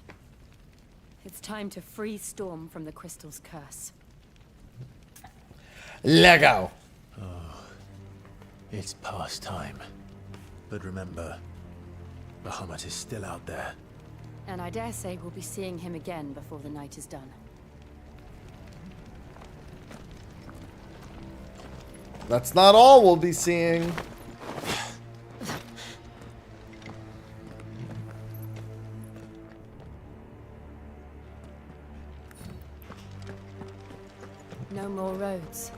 It's time to free Storm from the Crystal's curse. Lego. Oh, it's past time. But remember, Bahamut is still out there. And I dare say we'll be seeing him again before the night is done. That's not all we'll be seeing. No more roads.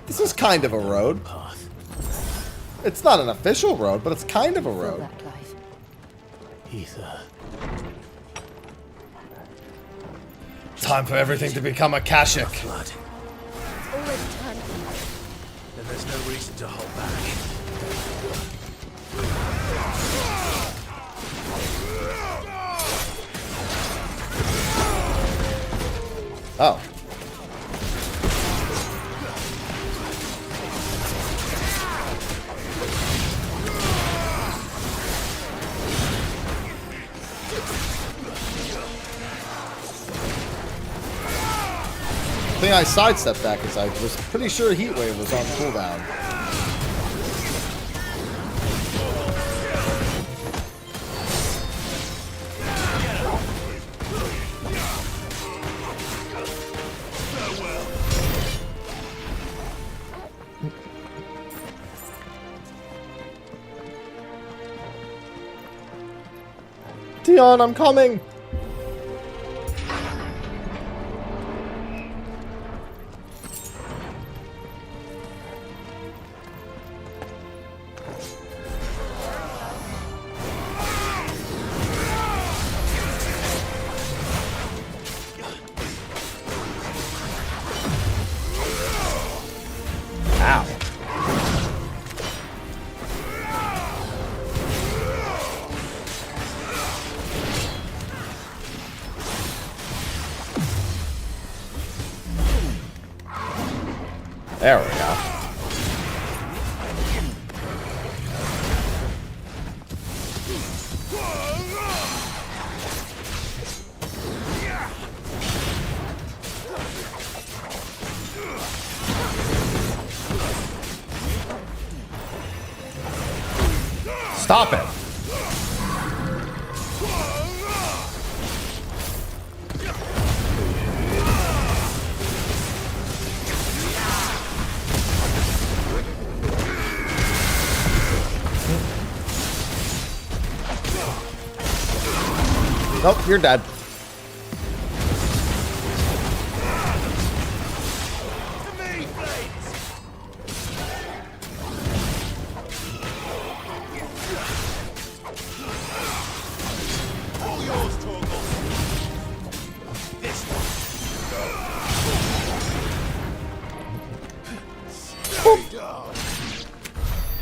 This is kind of a road. It's not an official road, but it's kind of a road. That, Clive. Ether. Time for everything to become Akashic. Flood. It's already time. Then there's no reason to hold back. Oh. The thing I sidestepped that because I was pretty sure Heatwave was on cooldown. Dion, I'm coming! There we go. Stop it. Nope, you're dead.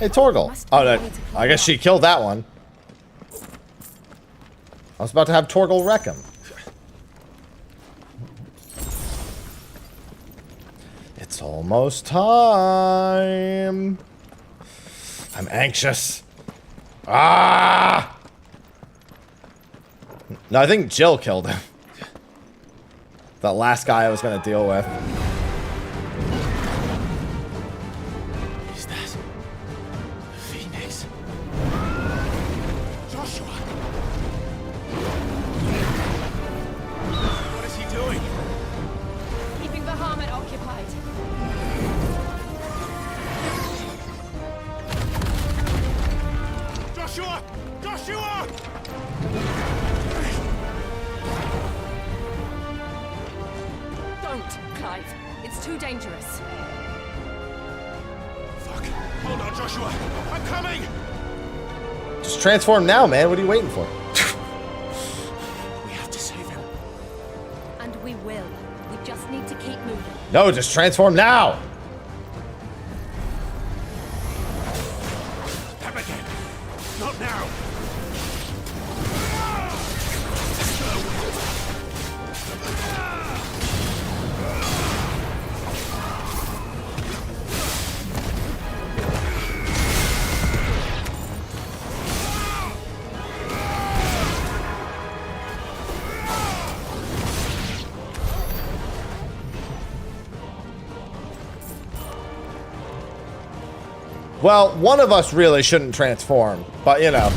Hey, Torgal. Oh, that, I guess she killed that one. I was about to have Torgal wreck him. It's almost time. I'm anxious. Ah! No, I think Jill killed him. That last guy I was going to deal with. Is that the Phoenix? Joshua! What is he doing? Keeping Bahamut occupied. Joshua! Joshua! Don't, Clive. It's too dangerous. Fuck. Hold on, Joshua. I'm coming! Just transform now, man. What are you waiting for? We have to save him. And we will. We just need to keep moving. No, just transform now. Them again. Not now. Well, one of us really shouldn't transform, but you know,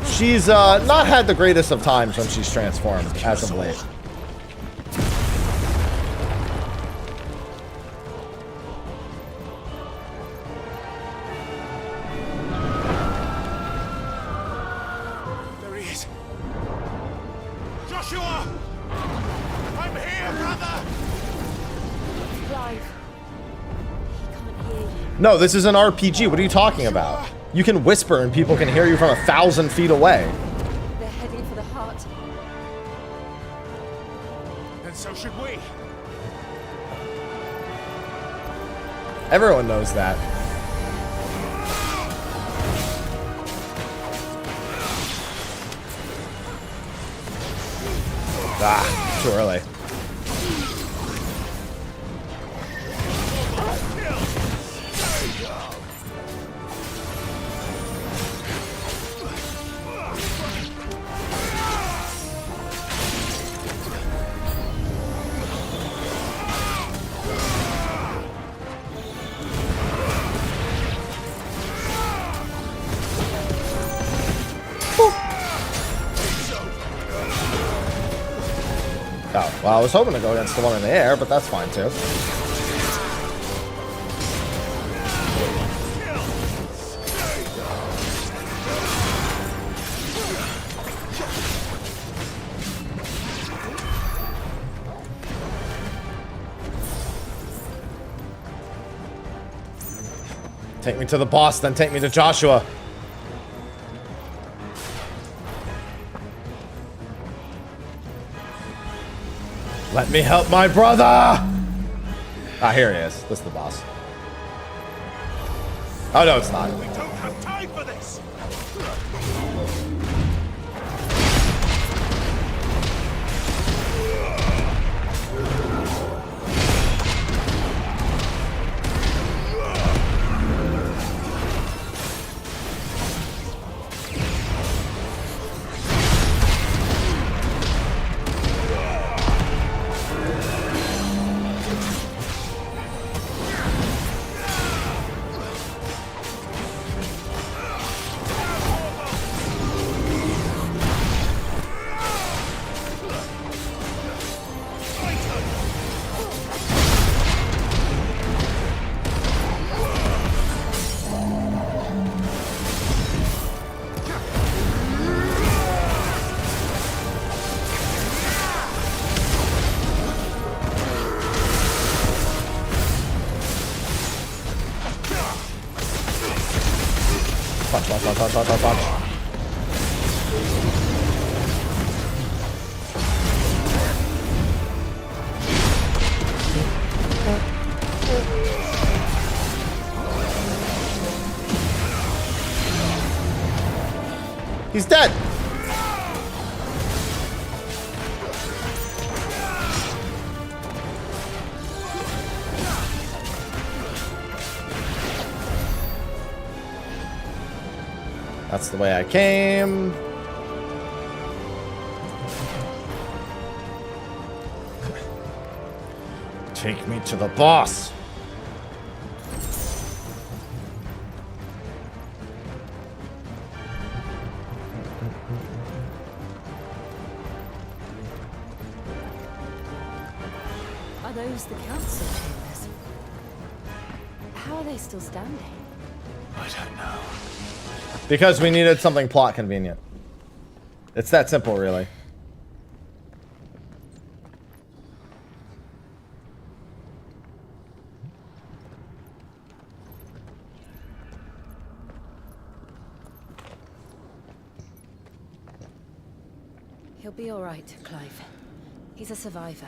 she's not had the greatest of times when she's transformed as of late. There he is. Joshua! I'm here, brother! Clive. He can't hear you. No, this is an RPG. What are you talking about? You can whisper and people can hear you from 1,000 feet away. They're heading for the heart. And so should we. Everyone knows that. Ah, too early. Oh, well, I was hoping to go against the one in the air, but that's fine too. Take me to the boss, then take me to Joshua. Let me help my brother! Ah, here he is. This is the boss. Oh, no, it's not. We don't have time for this! Dodge. He's dead. That's the way I came. Take me to the boss. Are those the council chambers? How are they still standing? I don't know. Because we needed something plot convenient. It's that simple, really. He'll be all right, Clive. He's a survivor.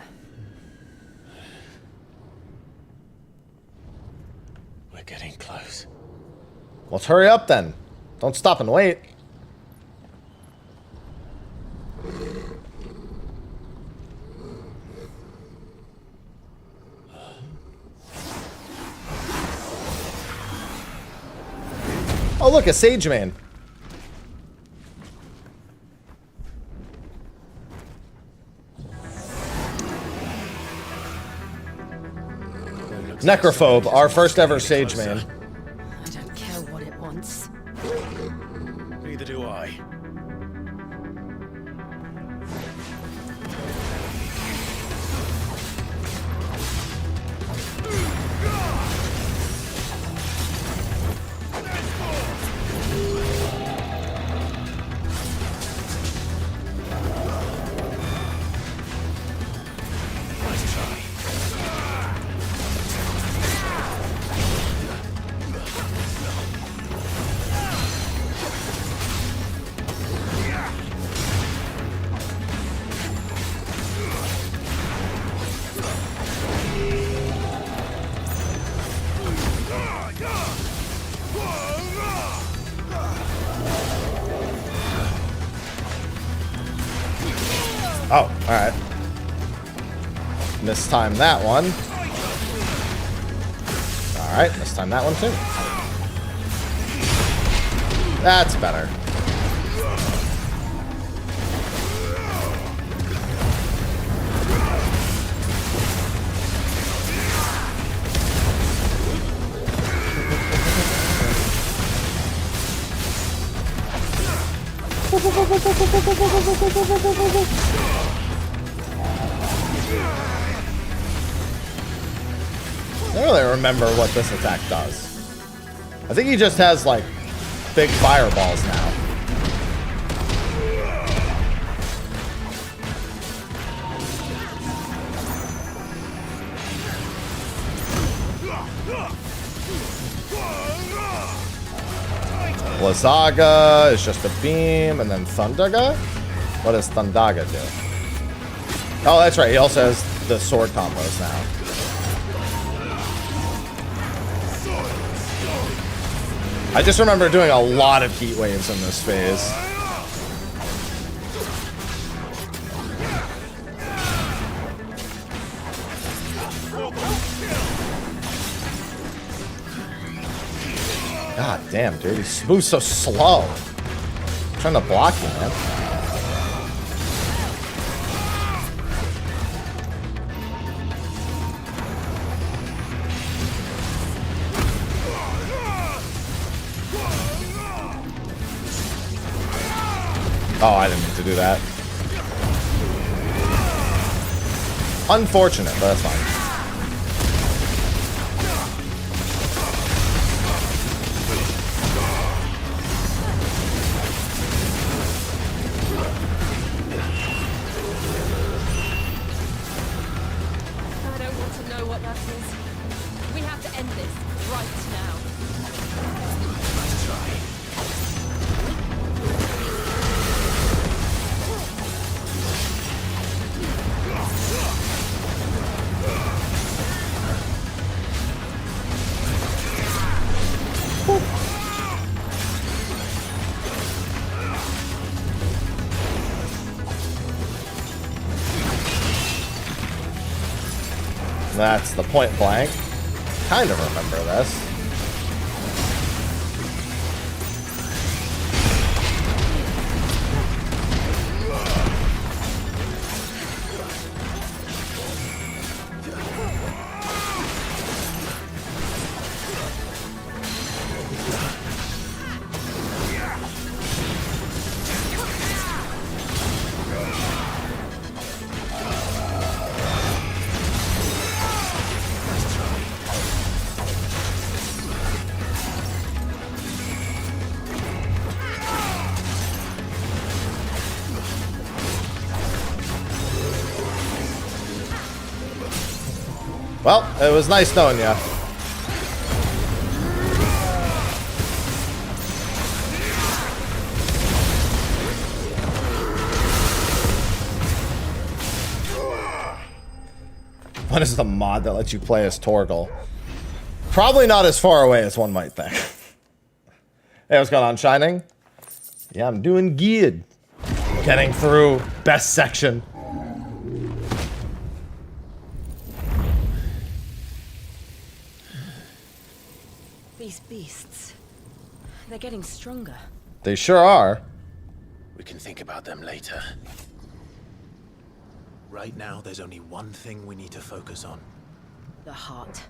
We're getting close. Let's hurry up then. Don't stop and wait. Oh, look, a sage man. Necrophobe, our first ever sage man. I don't care what it wants. Neither do I. Oh, alright. This time that one. Alright, this time that one too. That's better. I don't really remember what this attack does. I think he just has, like, big fireballs now. Lazaga is just a beam, and then Thundaga? What does Thundaga do? Oh, that's right, he also has the sword combos now. I just remember doing a lot of heat waves in this phase. God damn, dude, he moves so slow. I'm trying to block you, man. Oh, I didn't mean to do that. Unfortunate, but that's fine. I don't want to know what that is. We have to end this right now. That's the point blank. Kind of remember this. Well, it was nice knowing you. What is the mod that lets you play as Torgal? Probably not as far away as one might think. Hey, what's going on, Shining? Yeah, I'm doing good. Getting through best section. These beasts, they're getting stronger. They sure are. We can think about them later. Right now, there's only one thing we need to focus on. The heart.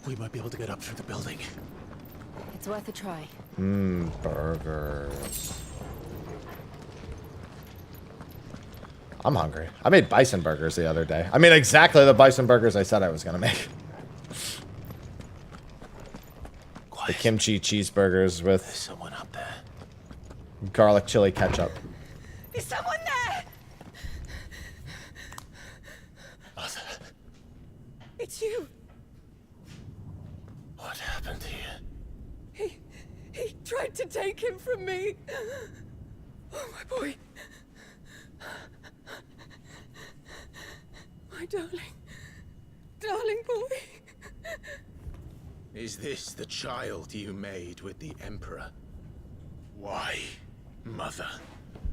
We might be able to get up through the building. It's worth a try. Burgers. I'm hungry. I made bison burgers the other day. I mean, exactly the bison burgers I said I was gonna make. The kimchi cheeseburgers with someone up there. Garlic chili ketchup. Is someone there? Arthur. It's you. What happened here? He tried to take him from me. Oh, my boy. My darling. Darling boy. Is this the child you made with the Emperor? Why, Mother?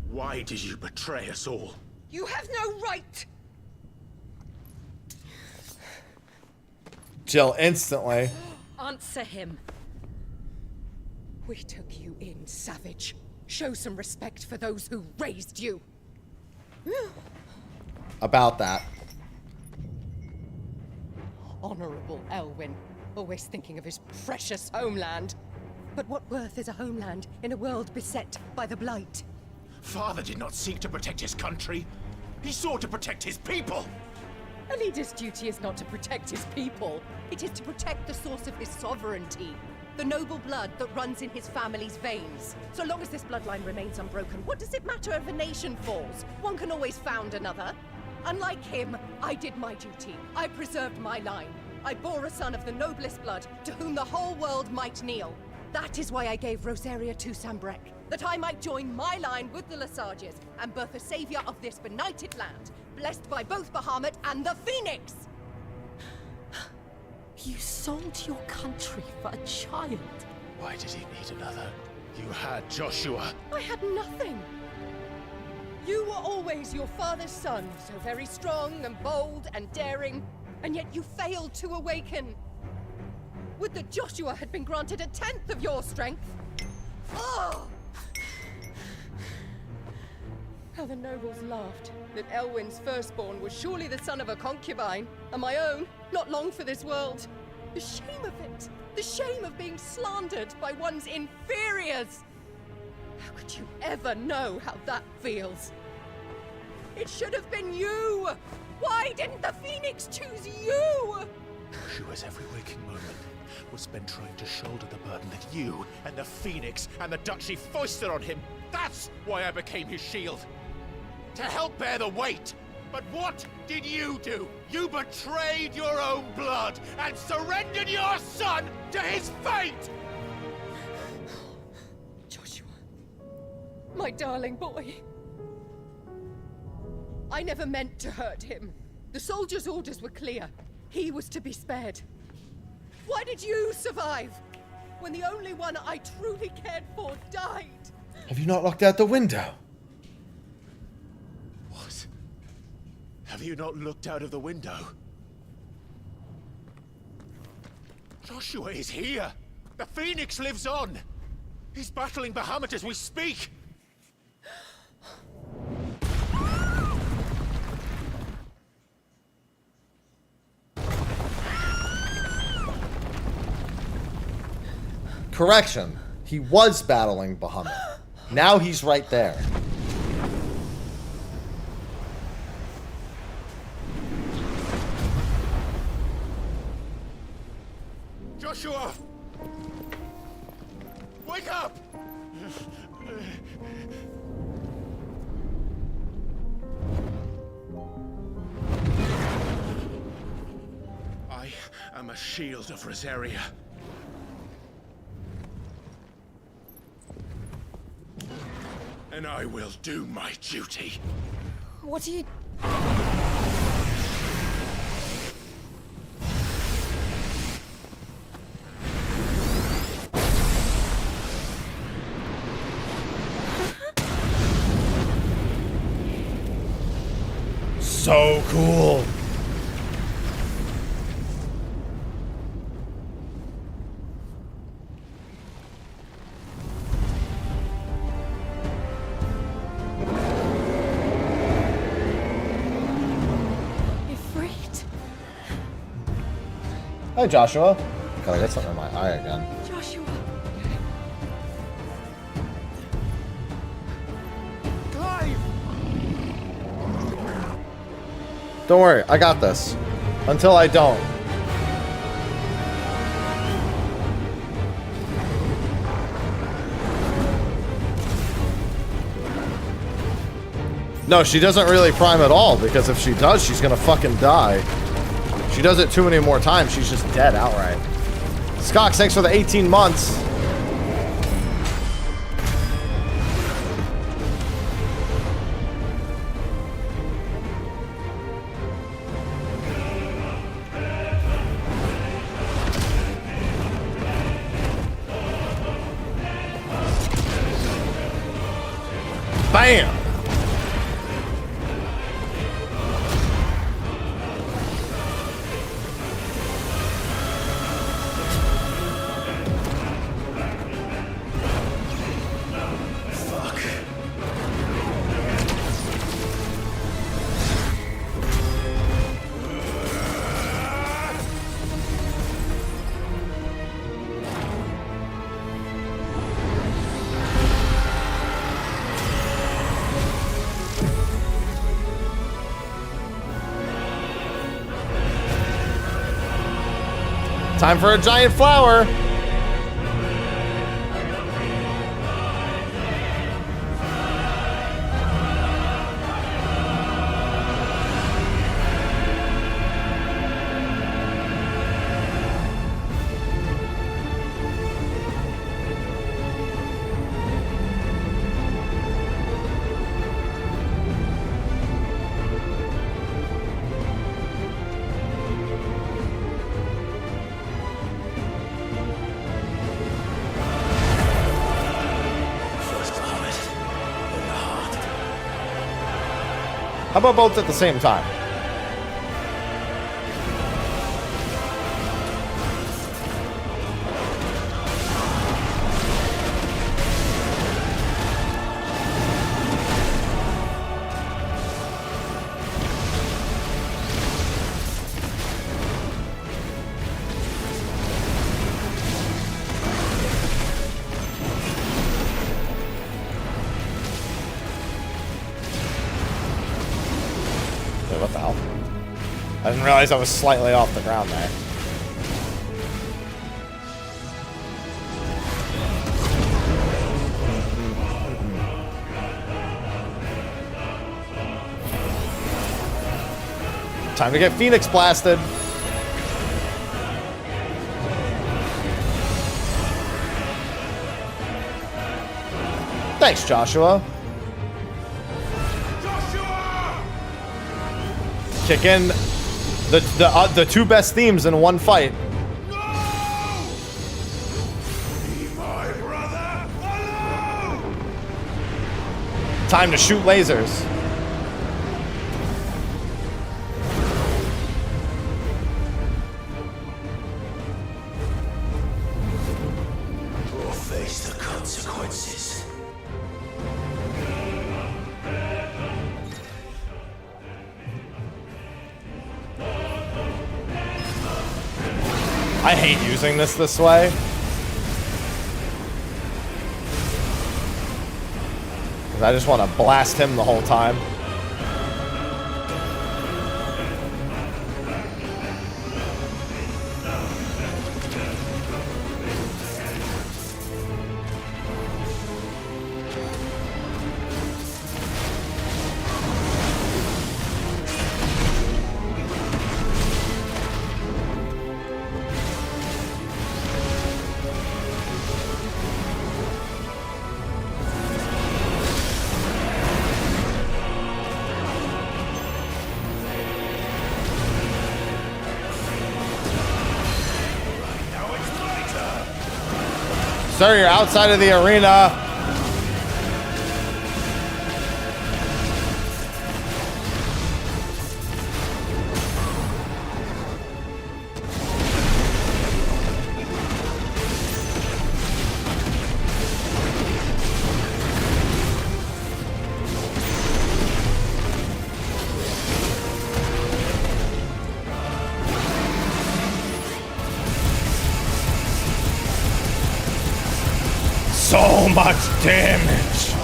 Why did you betray us all? You have no right. Jill instantly. Answer him. We took you in, savage. Show some respect for those who raised you. About that. Honorable Elwyn, always thinking of his precious homeland. But what worth is a homeland in a world beset by the Blight? Father did not seek to protect his country. He sought to protect his people. A leader's duty is not to protect his people. It is to protect the source of his sovereignty. The noble blood that runs in his family's veins. So long as this bloodline remains unbroken, what does it matter if a nation falls? One can always found another. Unlike him, I did my duty. I preserved my line. I bore a son of the noblest blood, to whom the whole world might kneel. That is why I gave Rosaria to Sambrek, that I might join my line with the Lesages and birth a savior of this benighted land, blessed by both Bahamut and the Phoenix! You sold your country for a child. Why did he need another? You had Joshua. I had nothing. You were always your father's son, so very strong and bold and daring, and yet you failed to awaken. Would that Joshua had been granted 1/10 of your strength? Oh! How the nobles laughed that Elwyn's firstborn was surely the son of a concubine, and my own, not long for this world. The shame of it! The shame of being slandered by one's inferiors! How could you ever know how that feels? It should have been you! Why didn't the Phoenix choose you? Joshua's every waking moment was spent trying to shoulder the burden that you and the Phoenix and the Duchy foisted on him. That's why I became his shield. To help bear the weight. But what did you do? You betrayed your own blood and surrendered your son to his fate! My darling boy. I never meant to hurt him. The soldiers' orders were clear. He was to be spared. Why did you survive when the only one I truly cared for died? Have you not looked out the window? What? Have you not looked out of the window? Joshua is here! The Phoenix lives on! He's battling Bahamut as we speak! Correction. He was battling Bahamut. Now he's right there. Joshua! Wake up! I am a shield of Rosaria. And I will do my duty. What are you... So cool. Hi, Joshua. God, I got something in my eye again. Joshua. Clive! Don't worry, I got this. Until I don't. No, she doesn't really prime at all, because if she does, she's gonna fucking die. She does it too many more times, she's just dead outright. Skox, thanks for the 18 months. Bam! Time for a giant flower. How about both at the same time? What the hell? I didn't realize I was slightly off the ground there. Time to get Phoenix blasted. Thanks, Joshua. Kick in the two best themes in one fight. Time to shoot lasers. Or face the consequences. I hate using this way. I just want to blast him the whole time. Sir, you're outside of the arena. So much damage.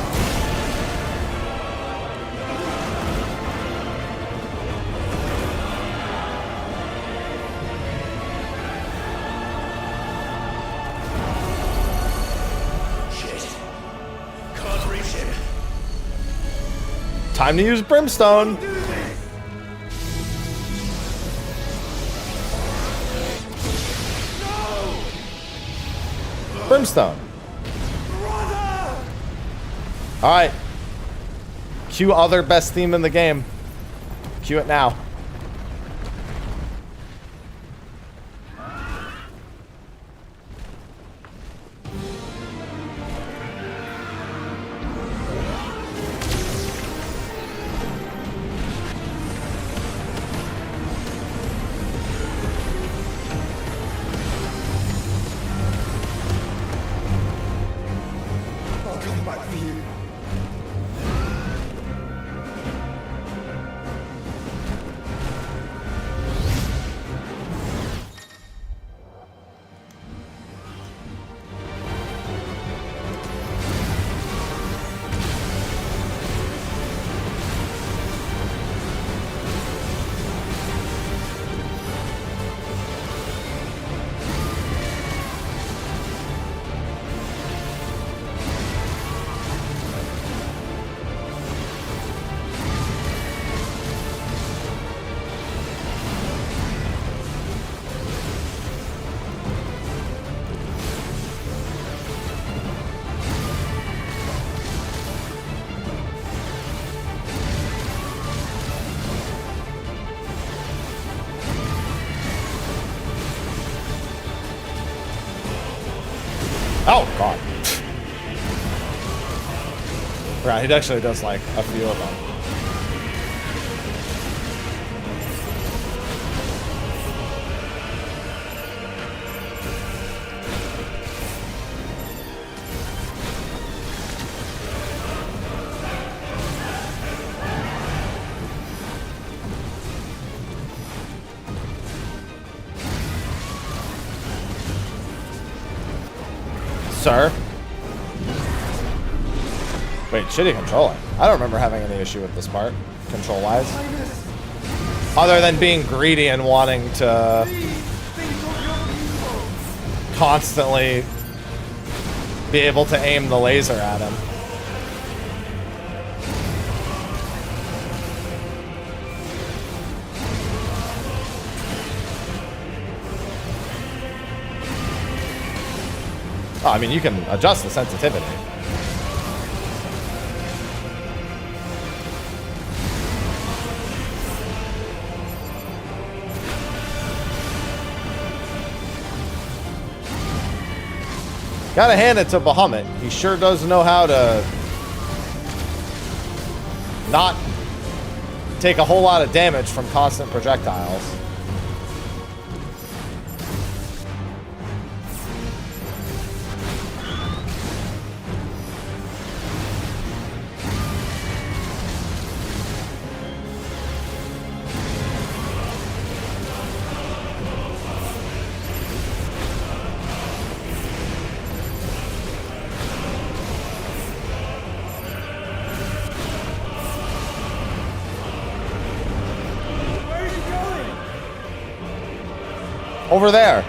Shit. Can't reach him. Time to use brimstone. Brimstone. All right. Cue other best theme in the game. Cue it now. I'll come back for you. Oh, God. Right, he actually does like a few of them. Sir? Wait, shitty controlling. I don't remember having any issue with this part, control-wise. Other than being greedy and wanting to constantly be able to aim the laser at him. Oh, I mean, you can adjust the sensitivity. Gotta hand it to Bahamut. He sure does know how to not take a whole lot of damage from constant projectiles. Over there.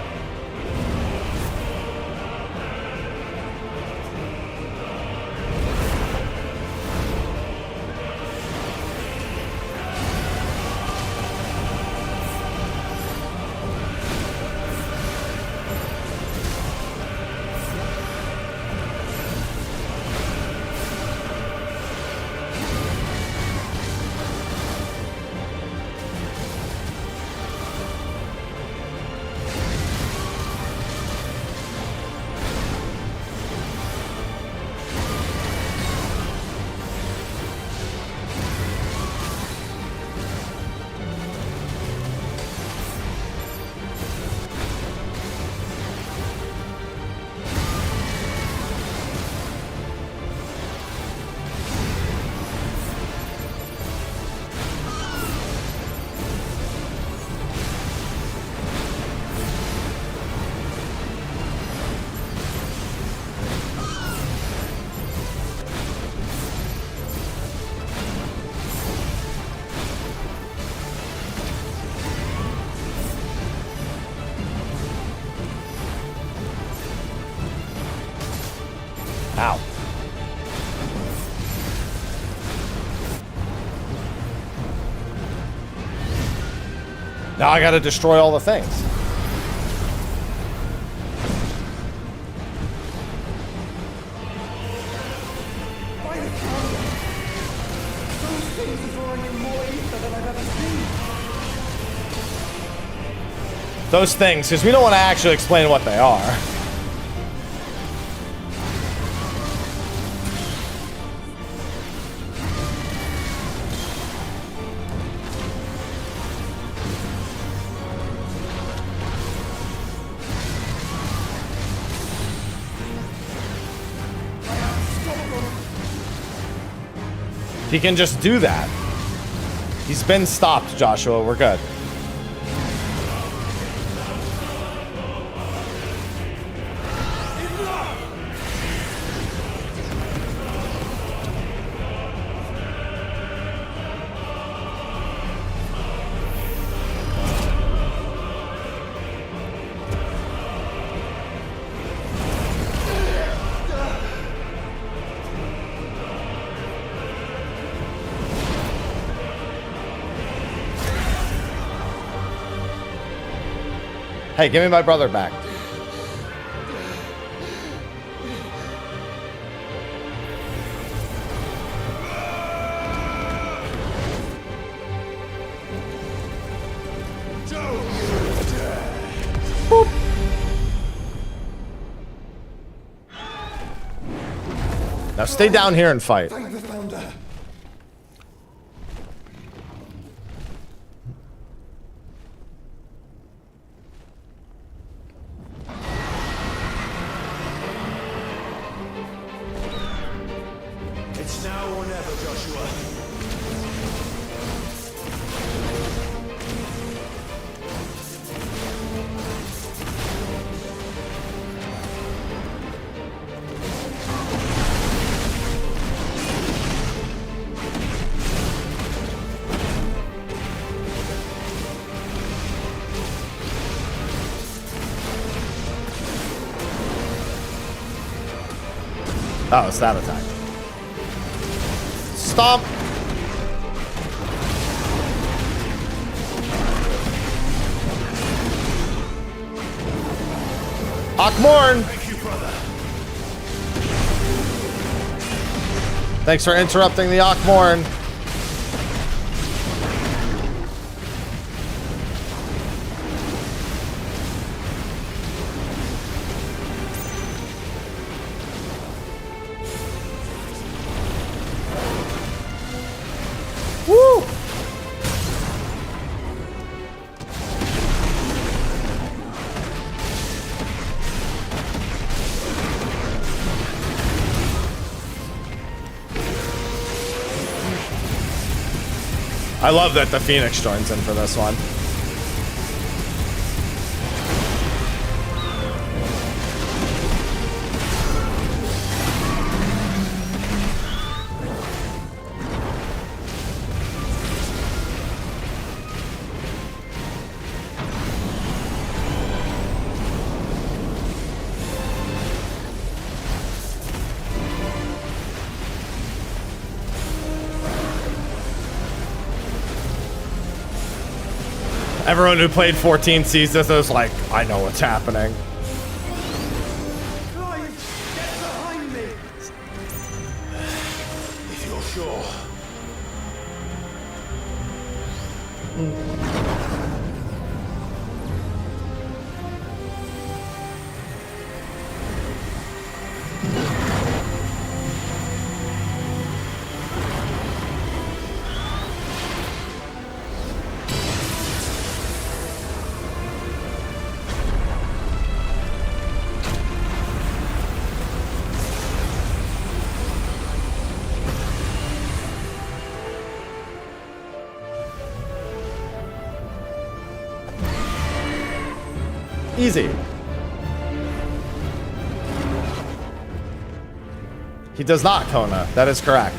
Ow. Now I gotta destroy all the things. Those things, because we don't want to actually explain what they are. He can just do that. He's been stopped, Joshua. We're good. Hey, give me my brother back. Boop. Now stay down here and fight. Thank the Founder. It's now or never, Joshua. Oh, it's that attack. Stomp. Akmorn. Thank you, brother. Thanks for interrupting the Akmorn. I love that the Phoenix joins in for this one. Everyone who played 14 sees this as like, I know what's happening. Clive, get behind me! If you're sure. Easy. He does not, Kona. That is correct.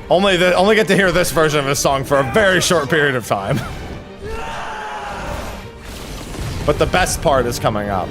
Only get to hear this version of his song for a very short period of time. But the best part is coming up.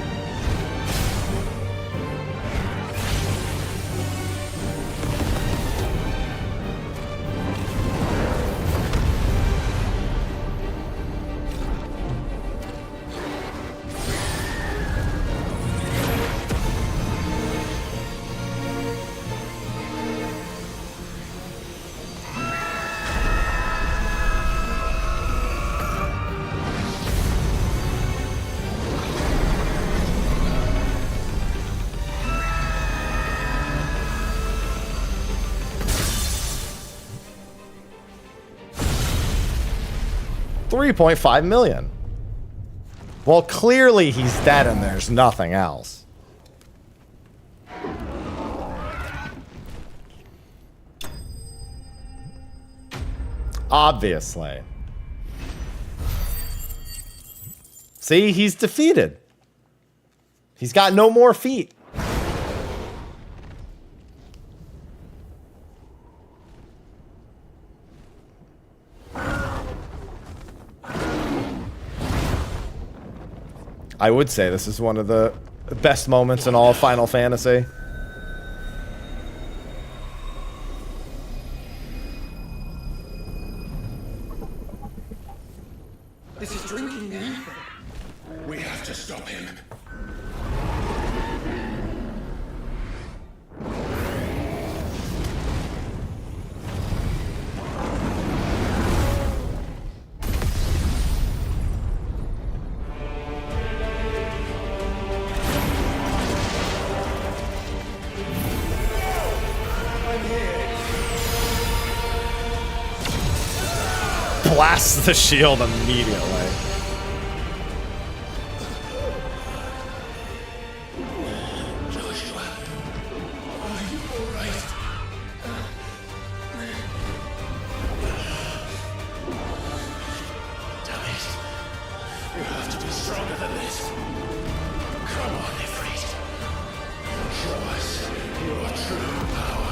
$3.5 million. Well, clearly he's dead and there's nothing else. Obviously. See, he's defeated. He's got no more feet. I would say this is one of the best moments in all of Final Fantasy. This is drinking me. We have to stop him. Blasts the shield immediately. Joshua, are you all right? Damn it. You have to be stronger than this. Come on, Ifrit. Show us your true power.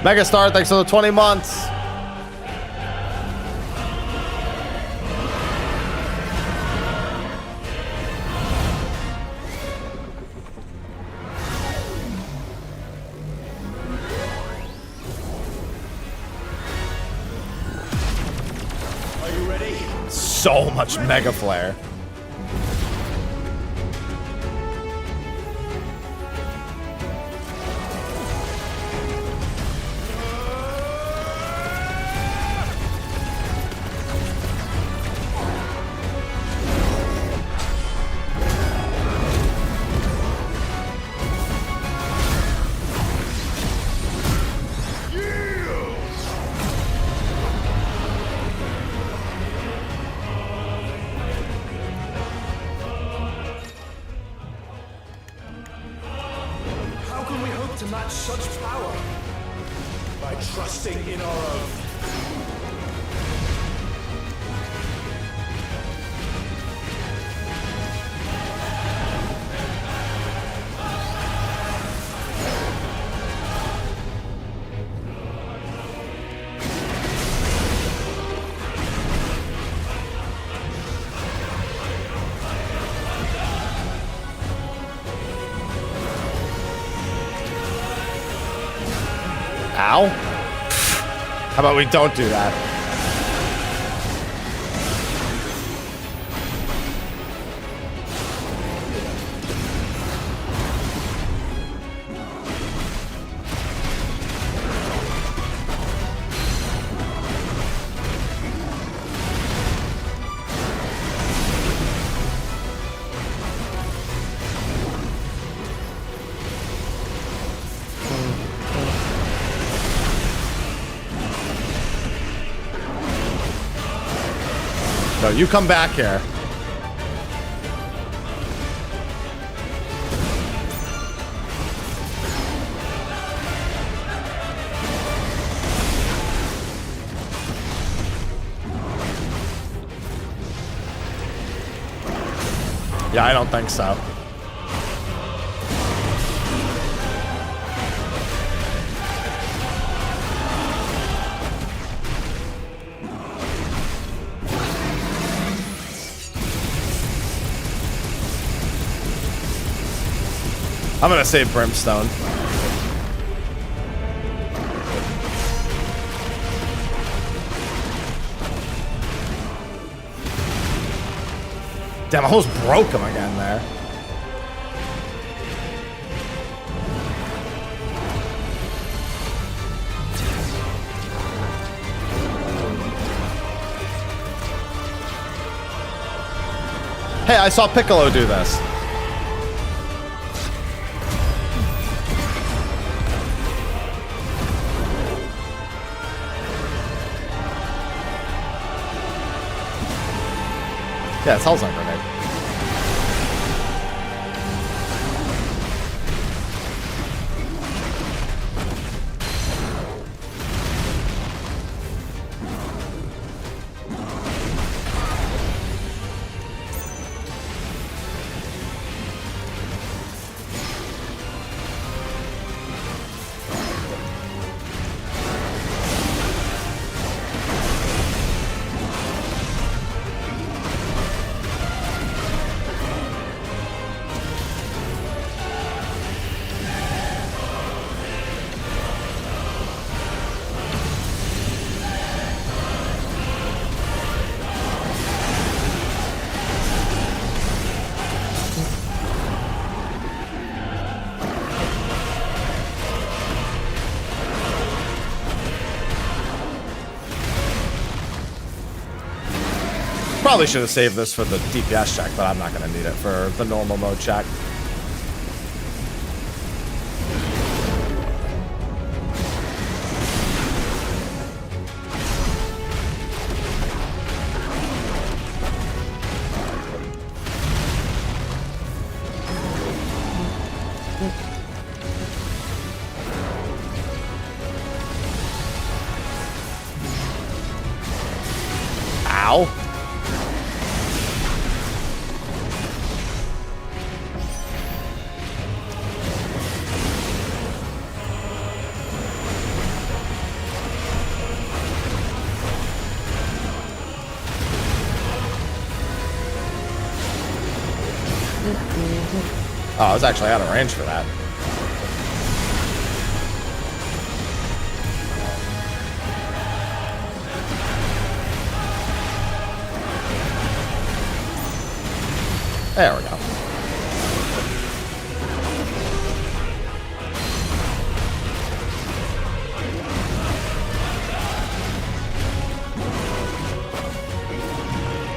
Megastar, thanks for the 20 months. Are you ready? So much Mega Flare. How can we hope to match such power? By trusting in our own. Ow. How about we don't do that? No, you come back here. Yeah, I don't think so. I'm gonna save Brimstone. Damn, I almost broke him again there. Hey, I saw Piccolo do this. Yeah, it's Hell's Grenade. Probably should have saved this for the DPS check, but I'm not going to need it for the normal mode check. Ow. Oh, I was actually out of range for that. There we go.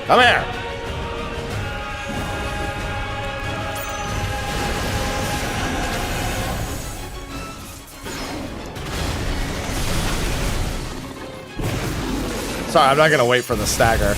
Come here. Sorry, I'm not gonna wait for the stagger.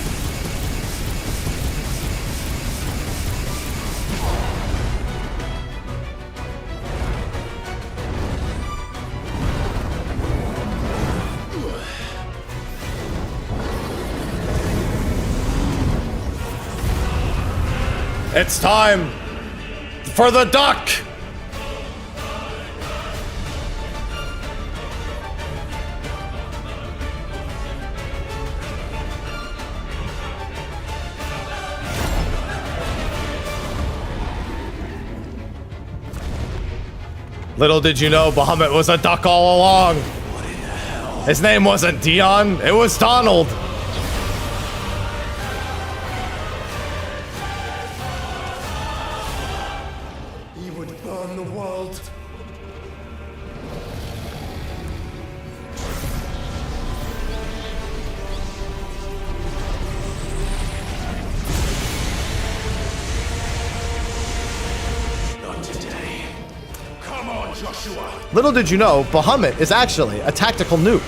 It's time for the duck! Little did you know, Bahamut was a duck all along. What in the hell? His name wasn't Dion, it was Donald. He would burn the world. Not today. Come on, Joshua. Little did you know, Bahamut is actually a tactical nuke.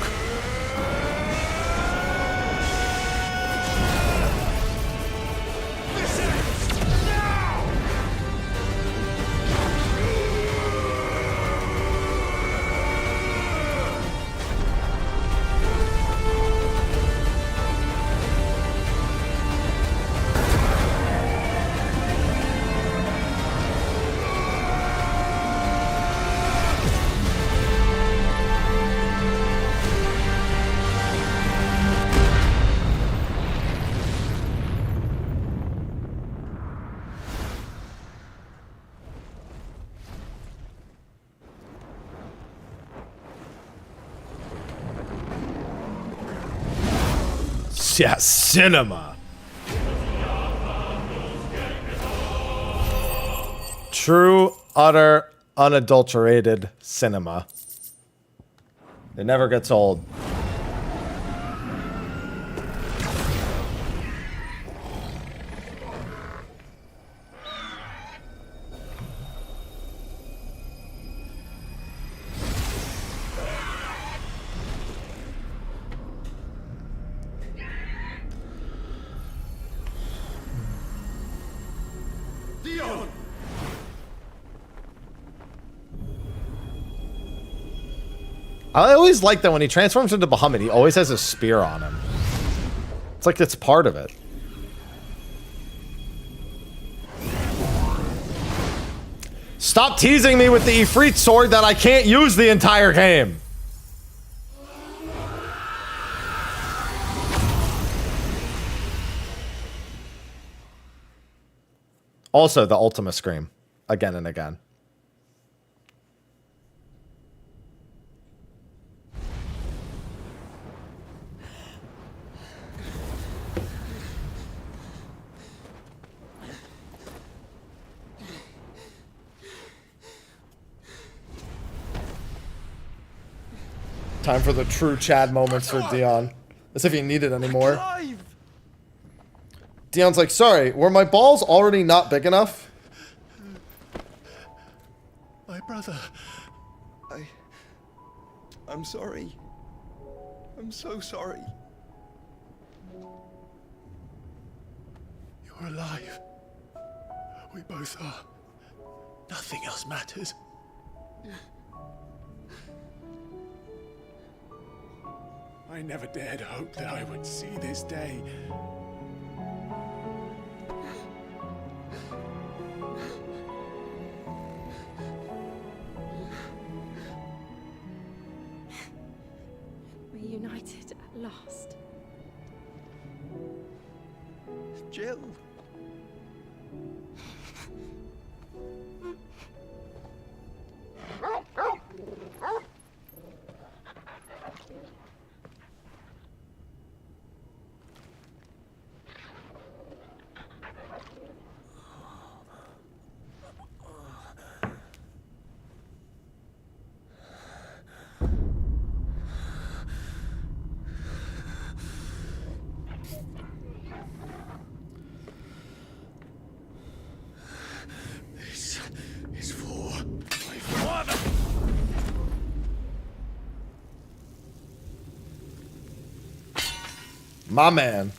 Yeah, cinema. True, utter, unadulterated cinema. It never gets old. Dion! I always like that when he transforms into Bahamut, he always has a spear on him. It's like it's part of it. Stop teasing me with the Ifrit sword that I can't use the entire game. Also, the Ultima Scream. Again and again. Time for the true Chad moments for Dion. As if he needed any more. Dion's like, sorry, were my balls already not big enough? My brother. I'm sorry. I'm so sorry. You're alive. We both are. Nothing else matters. I never dared hope that I would see this day. We're united at last. Jill. My man.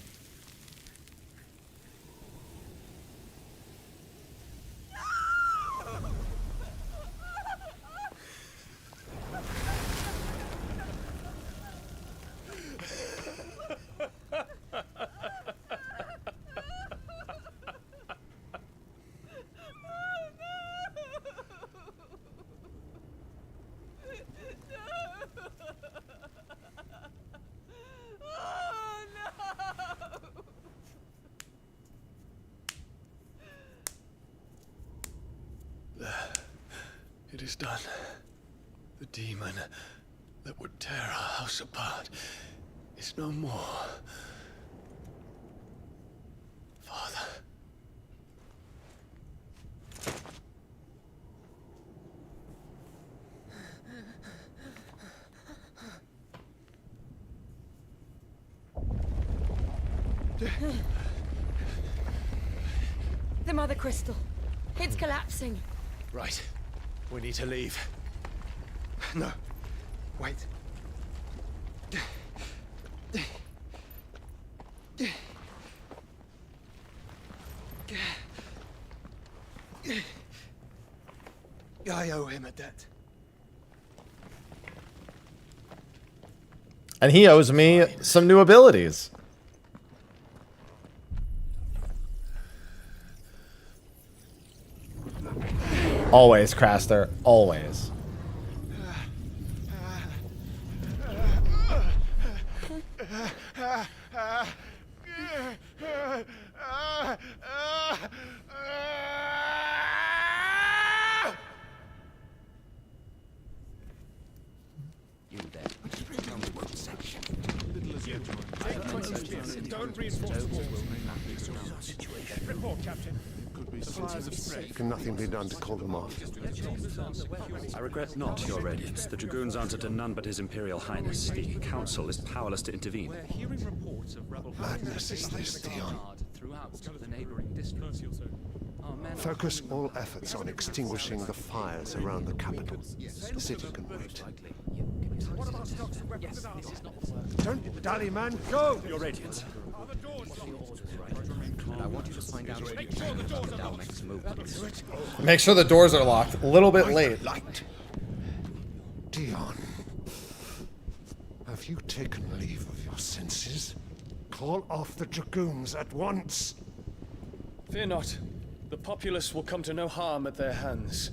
It is done. The demon that would tear our house apart is no more. Father. The Mother Crystal. It's collapsing. Right. We need to leave. No. Wait. I owe him a debt. And he owes me some new abilities. Always, Craster. Always. You there. Tell me what section. Don't reinforce the walls. Report, Captain. Can nothing be done to call them off? I regret not, Your Radiance. The Dragoons answer to none but His Imperial Highness. The Council is powerless to intervene. What madness is this, Dion? Focus all efforts on extinguishing the fires around the capital. The city can wait. Don't dally, man. Go! Your Radiance. And I want you to find out if you can about the Dalmec's movements. Make sure the doors are locked. A little bit late. Light. Dion, have you taken leave of your senses? Call off the Dragoons at once. Fear not. The populace will come to no harm at their hands.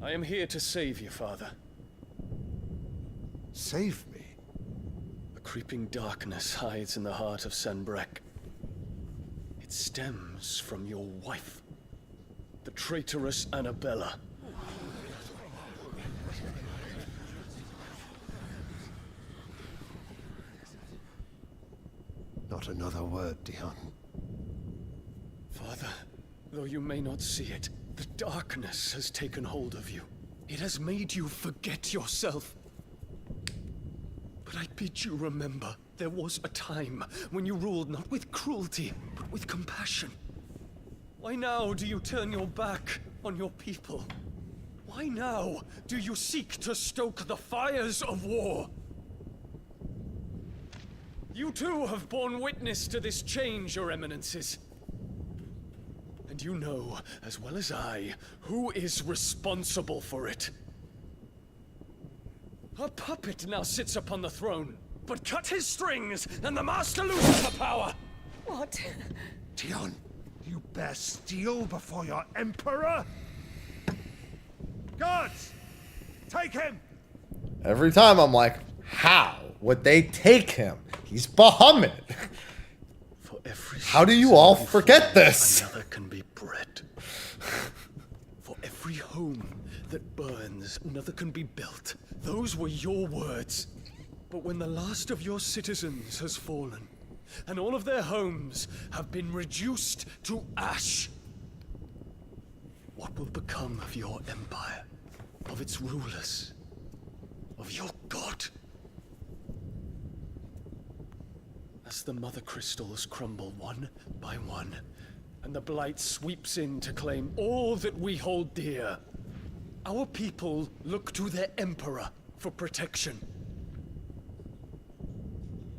I am here to save you, Father. Save me? A creeping darkness hides in the heart of Sanbreque. It stems from your wife, the traitorous Annabella. Not another word, Dion. Father, though you may not see it, the darkness has taken hold of you. It has made you forget yourself. But I bid you remember, there was a time when you ruled not with cruelty, but with compassion. Why now do you turn your back on your people? Why now do you seek to stoke the fires of war? You too have borne witness to this change, Your Eminences. And you know, as well as I, who is responsible for it. A puppet now sits upon the throne, but cut his strings, and the master loses the power! What? Dion, you bear steel before your emperor? Guards! Take him! Every time I'm like, how would they take him? He's Bahamut. How do you all forget this? Another can be bred. For every home that burns, another can be built. Those were your words. But when the last of your citizens has fallen, and all of their homes have been reduced to ash, what will become of your empire, of its rulers, of your god? As the Mother Crystals crumble one by one, and the Blight sweeps in to claim all that we hold dear, Our people look to their emperor for protection.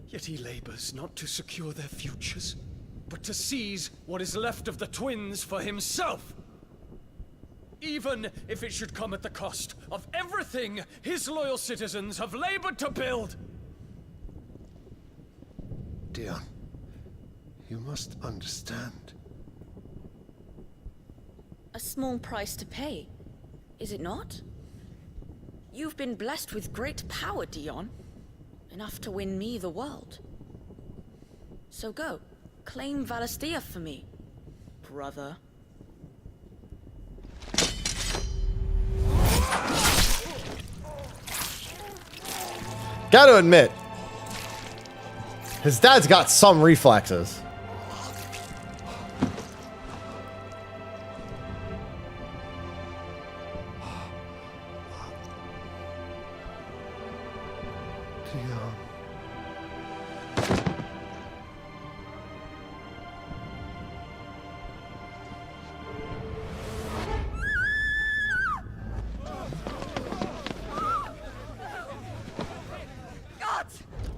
Yet he labors not to secure their futures, but to seize what is left of the twins for himself. Even if it should come at the cost of everything his loyal citizens have labored to build. Dion, you must understand. A small price to pay, is it not? You've been blessed with great power, Dion. Enough to win me the world. So go, claim Valisthea for me, brother. Gotta admit, his dad's got some reflexes.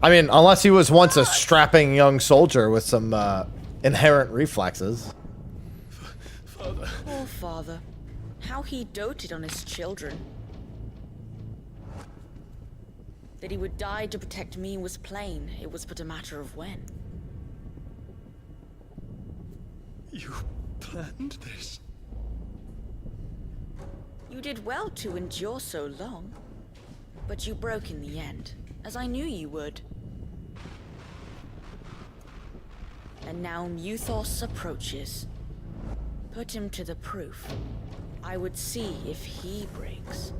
I mean, unless he was once a strapping young soldier with some inherent reflexes. Poor father. How he doted on his children. That he would die to protect me was plain. It was but a matter of when. You planned this? You did well to endure so long. But you broke in the end, as I knew you would. And now Muthos approaches. Put him to the proof. I would see if he breaks.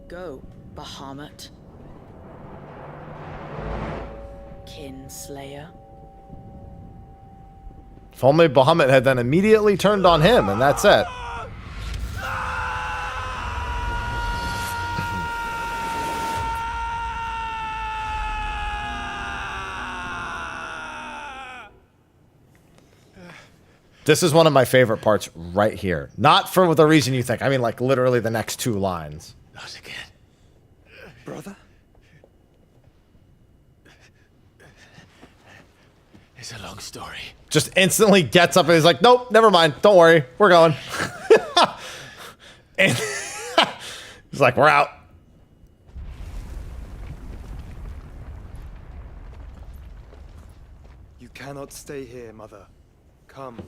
Go, Bahamut. Kinslayer. If only Bahamut had then immediately turned on him, and that's it. This is one of my favorite parts right here. Not for the reason you think. I mean, like, literally the next 2 lines. Not again. Brother? It's a long story. Just instantly gets up and he's like, nope, never mind. Don't worry. We're going. And he's like, we're out. You cannot stay here, Mother. Come.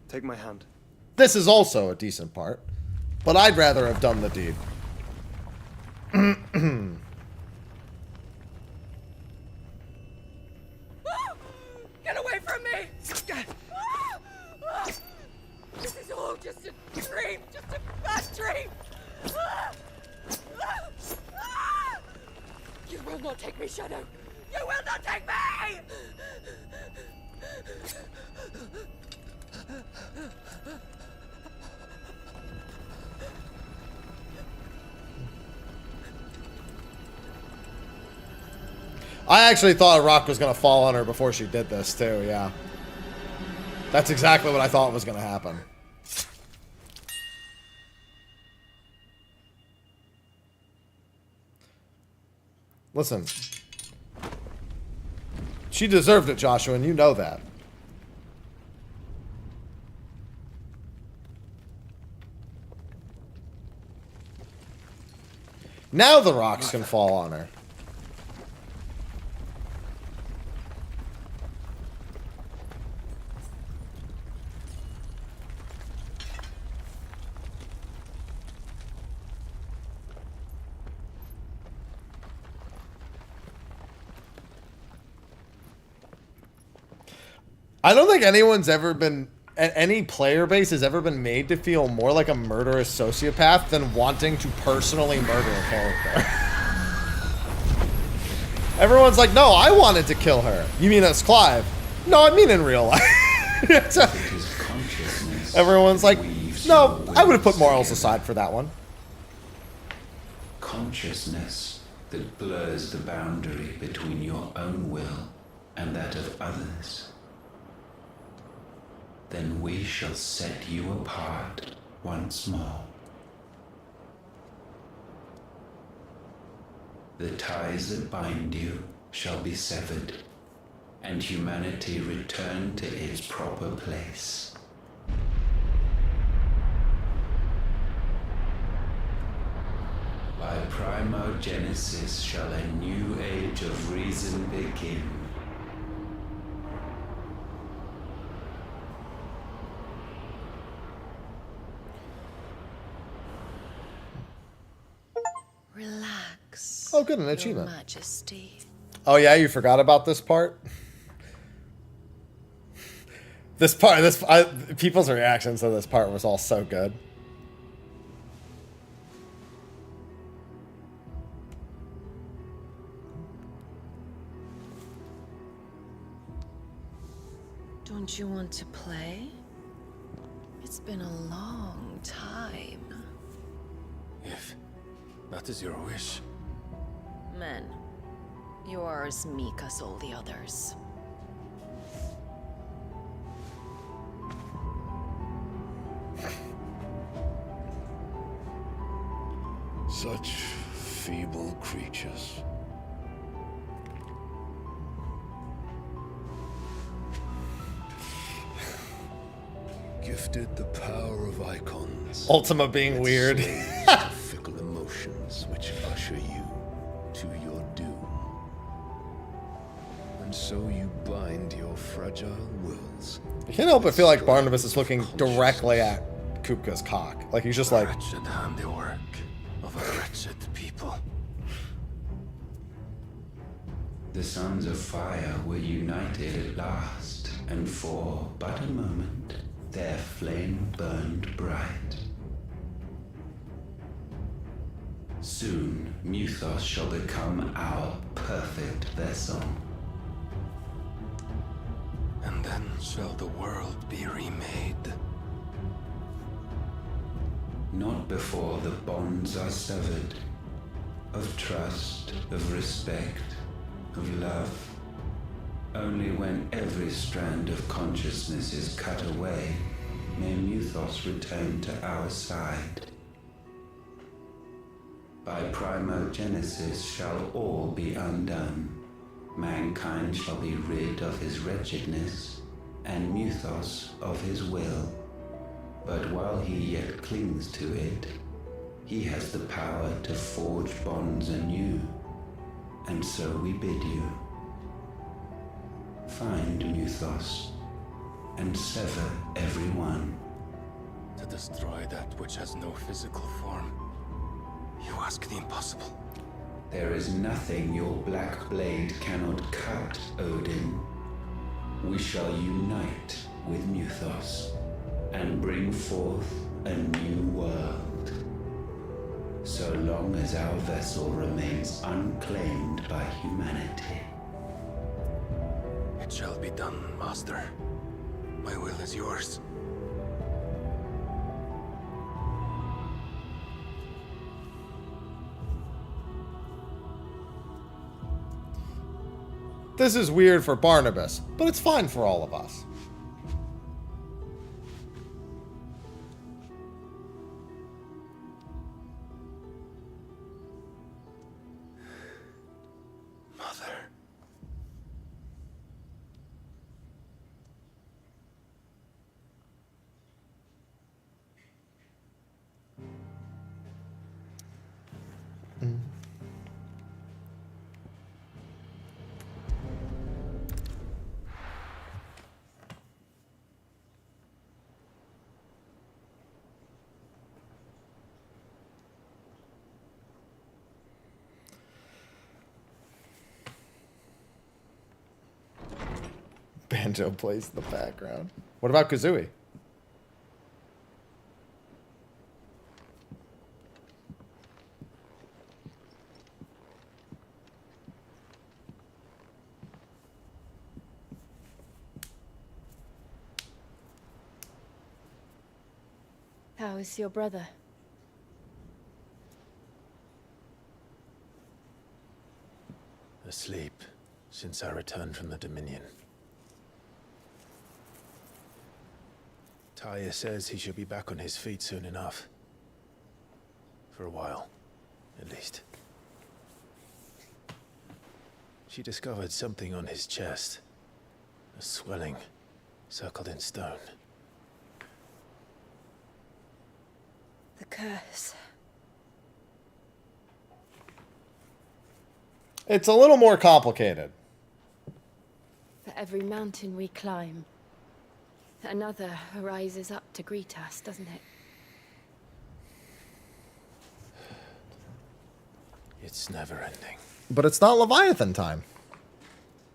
Take my hand. This is also a decent part, but I'd rather have done the deed. Get away from me! This is all just a dream, just a bad dream! You will not take me, Shadow! You will not take me! I actually thought a rock was going to fall on her before she did this, too, yeah. That's exactly what I thought was going to happen. Listen. She deserved it, Joshua, and you know that. Now the rocks can fall on her. I don't think anyone's ever been, any player base has ever been made to feel more like a murderous sociopath than wanting to personally murder a character. Everyone's like, no, I wanted to kill her. You mean as Clive? No, I mean in real life. Everyone's like, no, I would have put morals aside for that one. Consciousness that blurs the boundary between your own will and that of others. then we shall set you apart once more. The ties that bind you shall be severed, and humanity return to its proper place. By primogenesis shall a new age of reason begin. Relax. Oh, good, an Your achievement. Majesty. Oh yeah, you forgot about this part? This part, people's reactions to this part was all so good. Don't you want to play? It's been a long time. If that is your wish. Men, you are as meek as all the others. Such feeble creatures. Gifted the power of icons. Ultima being weird. To fickle emotions which usher you to your doom. And so you bind your fragile wills. I can't help but feel like Barnabas is looking directly at Kupka's cock. Like he's just like, wretched handiwork of a wretched people. The sons of fire were united at last, and for but a moment their flame burned bright. Soon Muthos shall become our perfect vessel. And then shall the world be remade. Not before the bonds are severed, of trust, of respect, of love. Only when every strand of consciousness is cut away, may Muthos return to our side. By primogenesis shall all be undone. Mankind shall be rid of his wretchedness, and Muthos of his will. But while he yet clings to it, he has the power to forge bonds anew. And so we bid you. Find Muthos, and sever every one. To destroy that which has no physical form. You ask the impossible. There is nothing your black blade cannot cut, Odin. We shall unite with Muthos, and bring forth a new world. So long as our vessel remains unclaimed by humanity. It shall be done, Master. My will is yours. this is weird for Barnabas, but it's fine for all of us. Banjo plays in the background. What about Kazooie? How is your brother? Asleep since I returned from the Dominion. Talia says he should be back on his feet soon enough. For a while, at least. She discovered something on his chest. A swelling, circled in stone. The curse. It's a little more complicated. For every mountain we climb, another rises up to greet us, doesn't it? It's never ending. But it's not Leviathan time.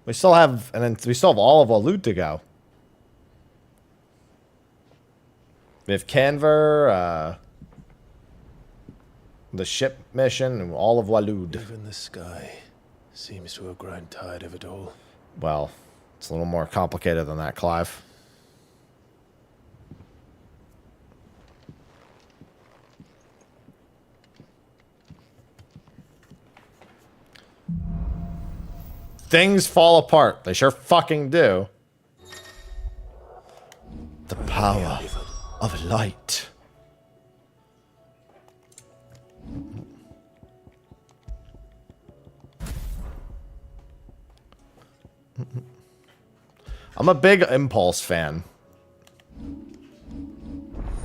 We still have, all of Waloed to go. We have Canver, the ship mission, and all of Waloed. Even the sky seems to have grown tired of it all. Well, it's a little more complicated than that, Clive. Things fall apart. They sure fucking do. The power of light. I'm a big Impulse fan.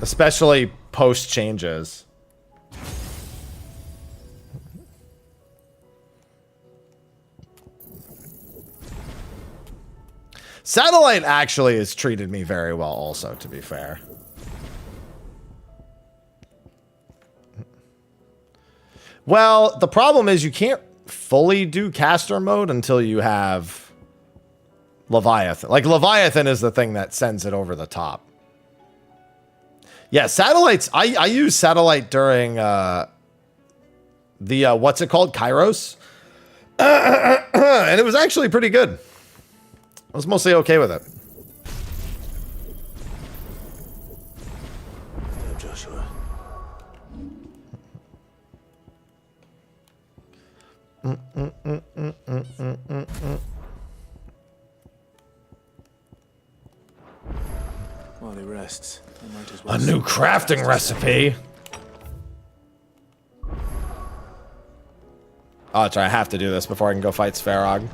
Especially post changes. Satellite actually has treated me very well also, to be fair. Well, the problem is you can't fully do caster mode until you have Leviathan. Like, Leviathan is the thing that sends it over the top. Yeah, satellites, I use satellite during the, what's it called? Kairos? And it was actually pretty good. I was mostly okay with it. Damn, Joshua. While he rests, I might as well. A new crafting recipe. Oh, that's right. I have to do this before I can go fight Sverog.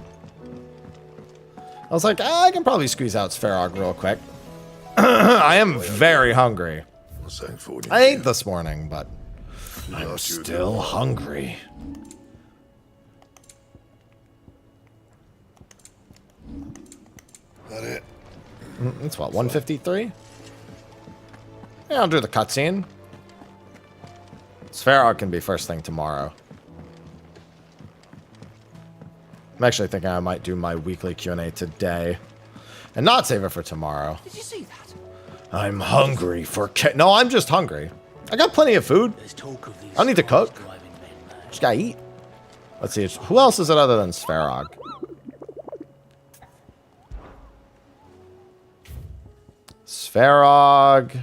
I was like, I can probably squeeze out Sverog real quick. I am very hungry. I ate this morning, but I'm still hungry. That it? It's what, 153? Yeah, I'll do the cutscene. Sverog can be first thing tomorrow. I'm actually thinking I might do my weekly Q&A today. And not save it for tomorrow. Did you see that? I'm hungry for No, I'm just hungry. I got plenty of food. I don't need to cook. Just gotta eat. Let's see. Who else is it other than Sverog? Sverog.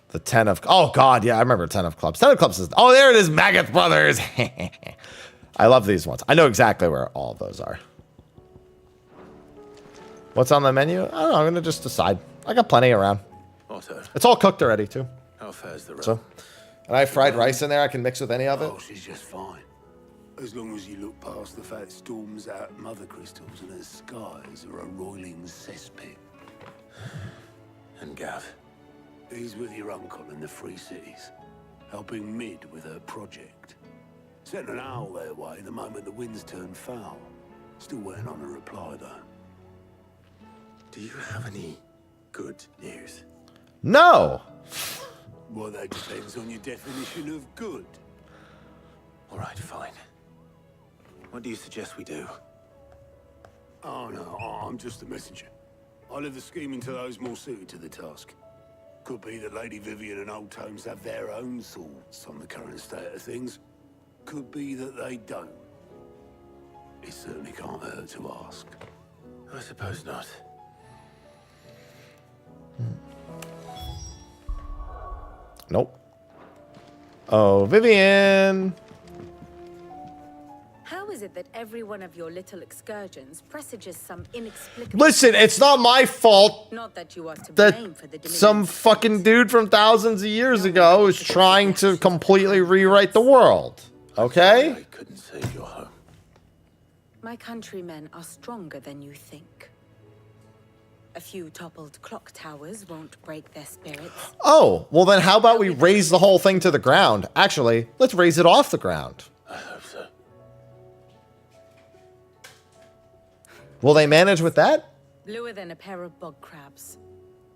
The 10 of... Oh, God. Yeah, I remember 10 of Clubs. 10 of Clubs is... Oh, there it is. Magath Brothers. I love these ones. I know exactly where all of those are. What's on the menu? I don't know. I'm going to just decide. I got plenty around. Otto. It's all cooked already, too. How fares the So, and I have fried rice in there. I can mix with any of it. Oh, she's just fine. As long as you look past the fat storms out mother crystals and her skies are a roiling cesspit. And Gav? He's with your uncle in the Free Cities, helping Mid with her project. Sent an owl their way the moment the winds turned foul. Still waiting on a reply, though. Do you have any good news? No! Well, that depends on your definition of good. All right, fine. What do you suggest we do? Oh, no, I'm just a messenger. I leave the scheming to those more suited to the task. Could be that Lady Vivian and Old Tomes have their own thoughts on the current state of things. Could be that they don't. It certainly can't hurt to ask. I suppose not. Nope. Oh, Vivian. How is is it that every one of your little excursions presages some inexplicable... Listen, it's not my fault Not that you are to that blame for the some fucking dude from thousands of years ago is trying to completely rewrite the world. Okay? I couldn't save your home. My countrymen are stronger than you think. A few toppled clock towers won't break their spirits. Oh, well then how about we raise the whole thing to the ground? Actually, let's raise it off the ground. I hope so. Will they manage with that? Bluer than a pair of bog crabs.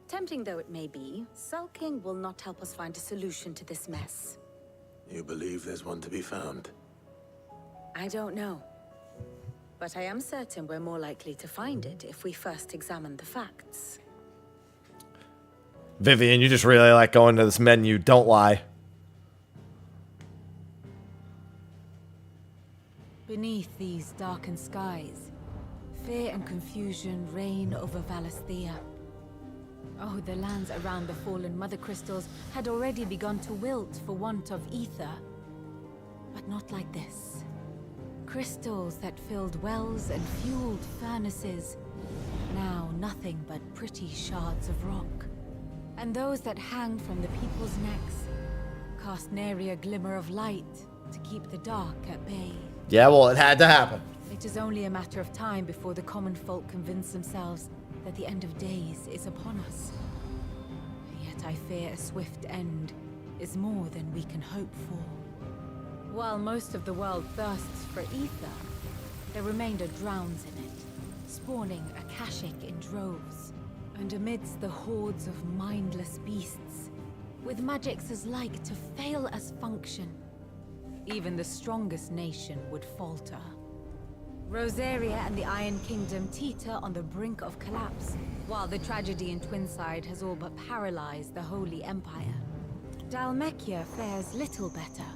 Tempting though it may be, sulking will not help us find a solution to this mess. You believe there's one to be found? I don't know. But I am certain we're more likely to find it if we first examine the facts. Vivian, you just really like going to this menu. Don't lie. Beneath these darkened skies, fear and confusion reign over Valisthea. Oh, the lands around the fallen mother crystals had already begun to wilt for want of ether. But not like this. Crystals that filled wells and fueled furnaces. Now nothing but pretty shards of rock. And those that hang from the people's necks cast nary a glimmer of light to keep the dark at bay. Yeah, well, it had to happen. It is only a matter of time before the common folk convince themselves that the end of days is upon us. Yet I fear a swift end is more than we can hope for. While most of the world thirsts for ether, the remainder drowns in it, spawning Akashic in droves. And amidst the hordes of mindless beasts, with magics as like to fail as function, even the strongest nation would falter. Rosaria and the Iron Kingdom teeter on the brink of collapse, while the tragedy in Twinside has all but paralyzed the Holy Empire. Dalmekia fares little better.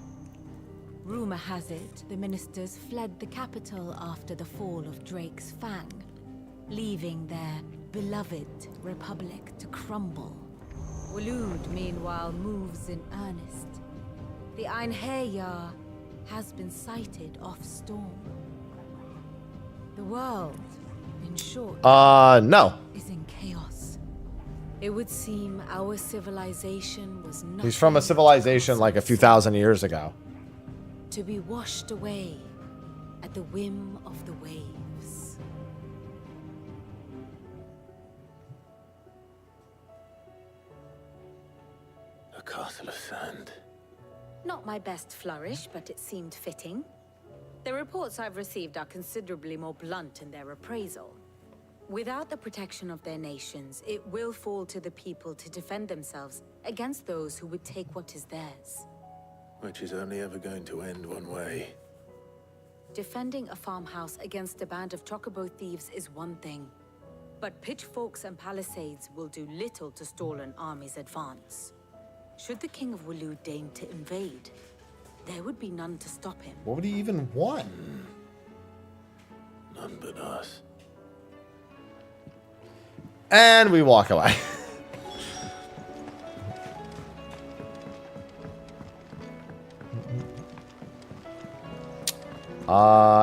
Rumor has it the ministers fled the capital after the fall of Drake's Fang, leaving their beloved republic to crumble. Waloed, meanwhile, moves in earnest. The Einherjar has been sighted off Storm. The world, in short, no. is in chaos. It would seem our civilization was nothing He's from a civilization like a few thousand years ago. to be washed away at the whim of the waves. A castle of sand. Not my best flourish, but it seemed fitting. The reports I've received are considerably more blunt in their appraisal. Without the protection of their nations, it will fall to the people to defend themselves against those who would take what is theirs. Which is only ever going to end one way. Defending a farmhouse against a band of chocobo thieves is one thing, but pitchforks and palisades will do little to stall an army's advance. Should the King of Waloed deign to invade, there would be none to stop him. What would he even want? None but us. And we walk away.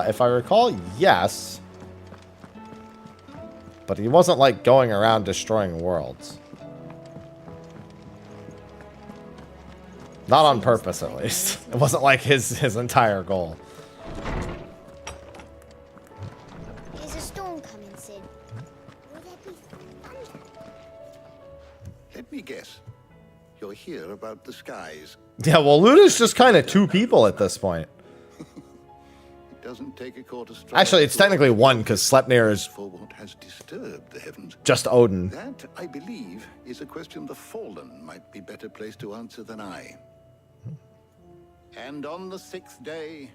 If I recall, yes. But he wasn't like going around destroying worlds. Not on purpose, at least. It wasn't like his entire goal. Is a storm coming, Sid? Will there be thunder? Let me guess. You're here about the skies. Yeah, well, Luna's just kind of two people at this point. It doesn't take a quarter strike. Actually, it's technically one, because Sleipnir is For what has disturbed the heavens. just Odin. That, I believe, is a question the Fallen might be better placed to answer than I. And on the 6th day,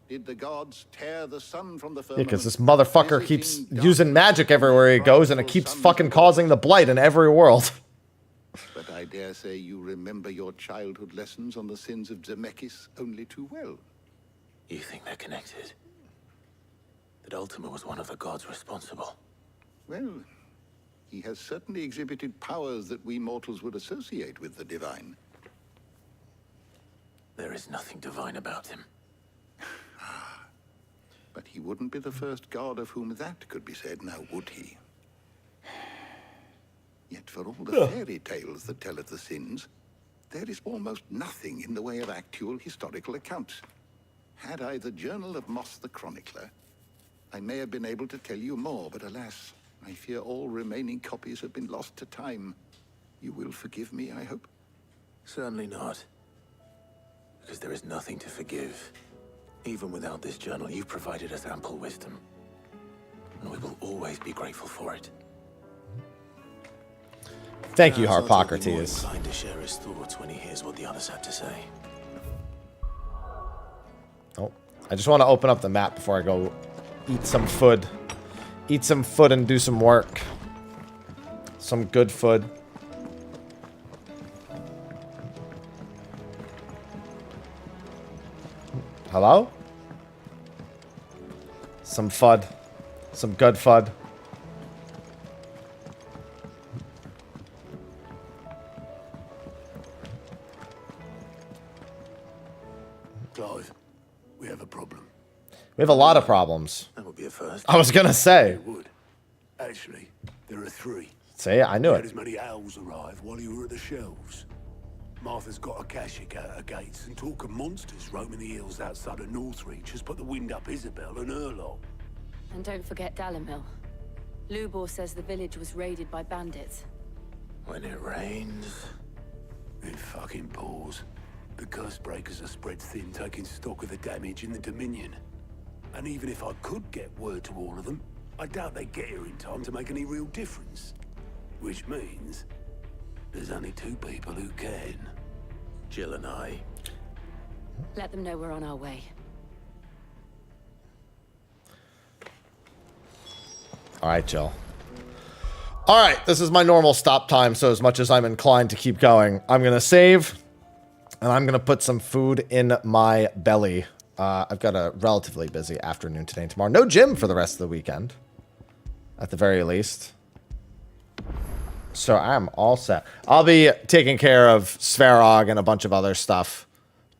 did the gods tear the sun from the Yeah, firmament? because this motherfucker keeps using magic everywhere he goes, and it keeps fucking causing the blight in every world. But I dare say you remember your childhood lessons on the sins of Zemeckis only too well. You think they're connected? That Ultima was one of the gods responsible? Well, he has certainly exhibited powers that we mortals would associate with the divine. There is nothing divine about him. But he wouldn't be the first god of whom that could be said, now would he? Yet for all the fairy tales that tell of the sins, there is almost nothing in the way of actual historical accounts. Had I the Journal of Moss the Chronicler, I may have been able to tell you more, but alas, I fear all remaining copies have been lost to time. You will forgive me, I hope? Certainly not. Because there is nothing to forgive. Even without this journal, you've provided us ample wisdom. And we will always be grateful for it. Thank you, Perhaps Arthur will be more Harpocrates. inclined to share his thoughts when he hears what the others have to say. Oh, I just want to open up the map before I go eat some food. Eat some food and do some work. Some good food. Hello? Some FUD. Some good FUD. Clive, we have a problem. We have a lot of problems. That would be a first. I was gonna say. It would. Actually, there are three. See, I knew We had it. as many owls arrive while you were at the shelves. Martha's got a Akashic out her gates, and talk of monsters roaming the hills outside of Northreach has put the wind up Isabel and her lot. And don't forget Dalimil. Lubor says the village was raided by bandits. When it rains... It fucking pours. The curse breakers are spread thin, taking stock of the damage in the Dominion. And even if I could get word to all of them, I doubt they'd get here in time to make any real difference. Which means there's only two people who can. Jill and I. Let them know we're on our way. All right, Jill. All right, this is my normal stop time, so as much as I'm inclined to keep going, I'm going to save, and I'm going to put some food in my belly. I've got a relatively busy afternoon today and tomorrow. No gym for the rest of the weekend, at the very least. So I'm all set. I'll be taking care of Svarog and a bunch of other stuff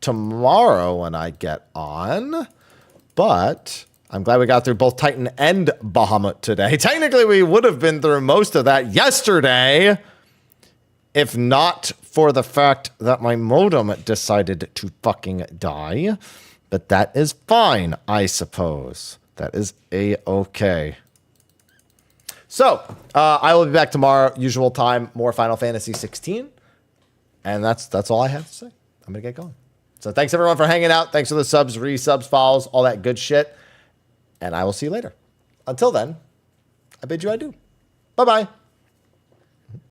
tomorrow when I get on, but... I'm glad we got through both Titan and Bahamut today. Technically, we would have been through most of that yesterday, if not for the fact that my modem decided to fucking die. But that is fine, I suppose. That is A-okay. So, I will be back tomorrow, usual time, more Final Fantasy 16. And that's all I have to say. I'm going to get going. So thanks, everyone, for hanging out. Thanks for the subs, resubs, follows, all that good shit. And I will see you later. Until then, I bid you adieu. Bye-bye.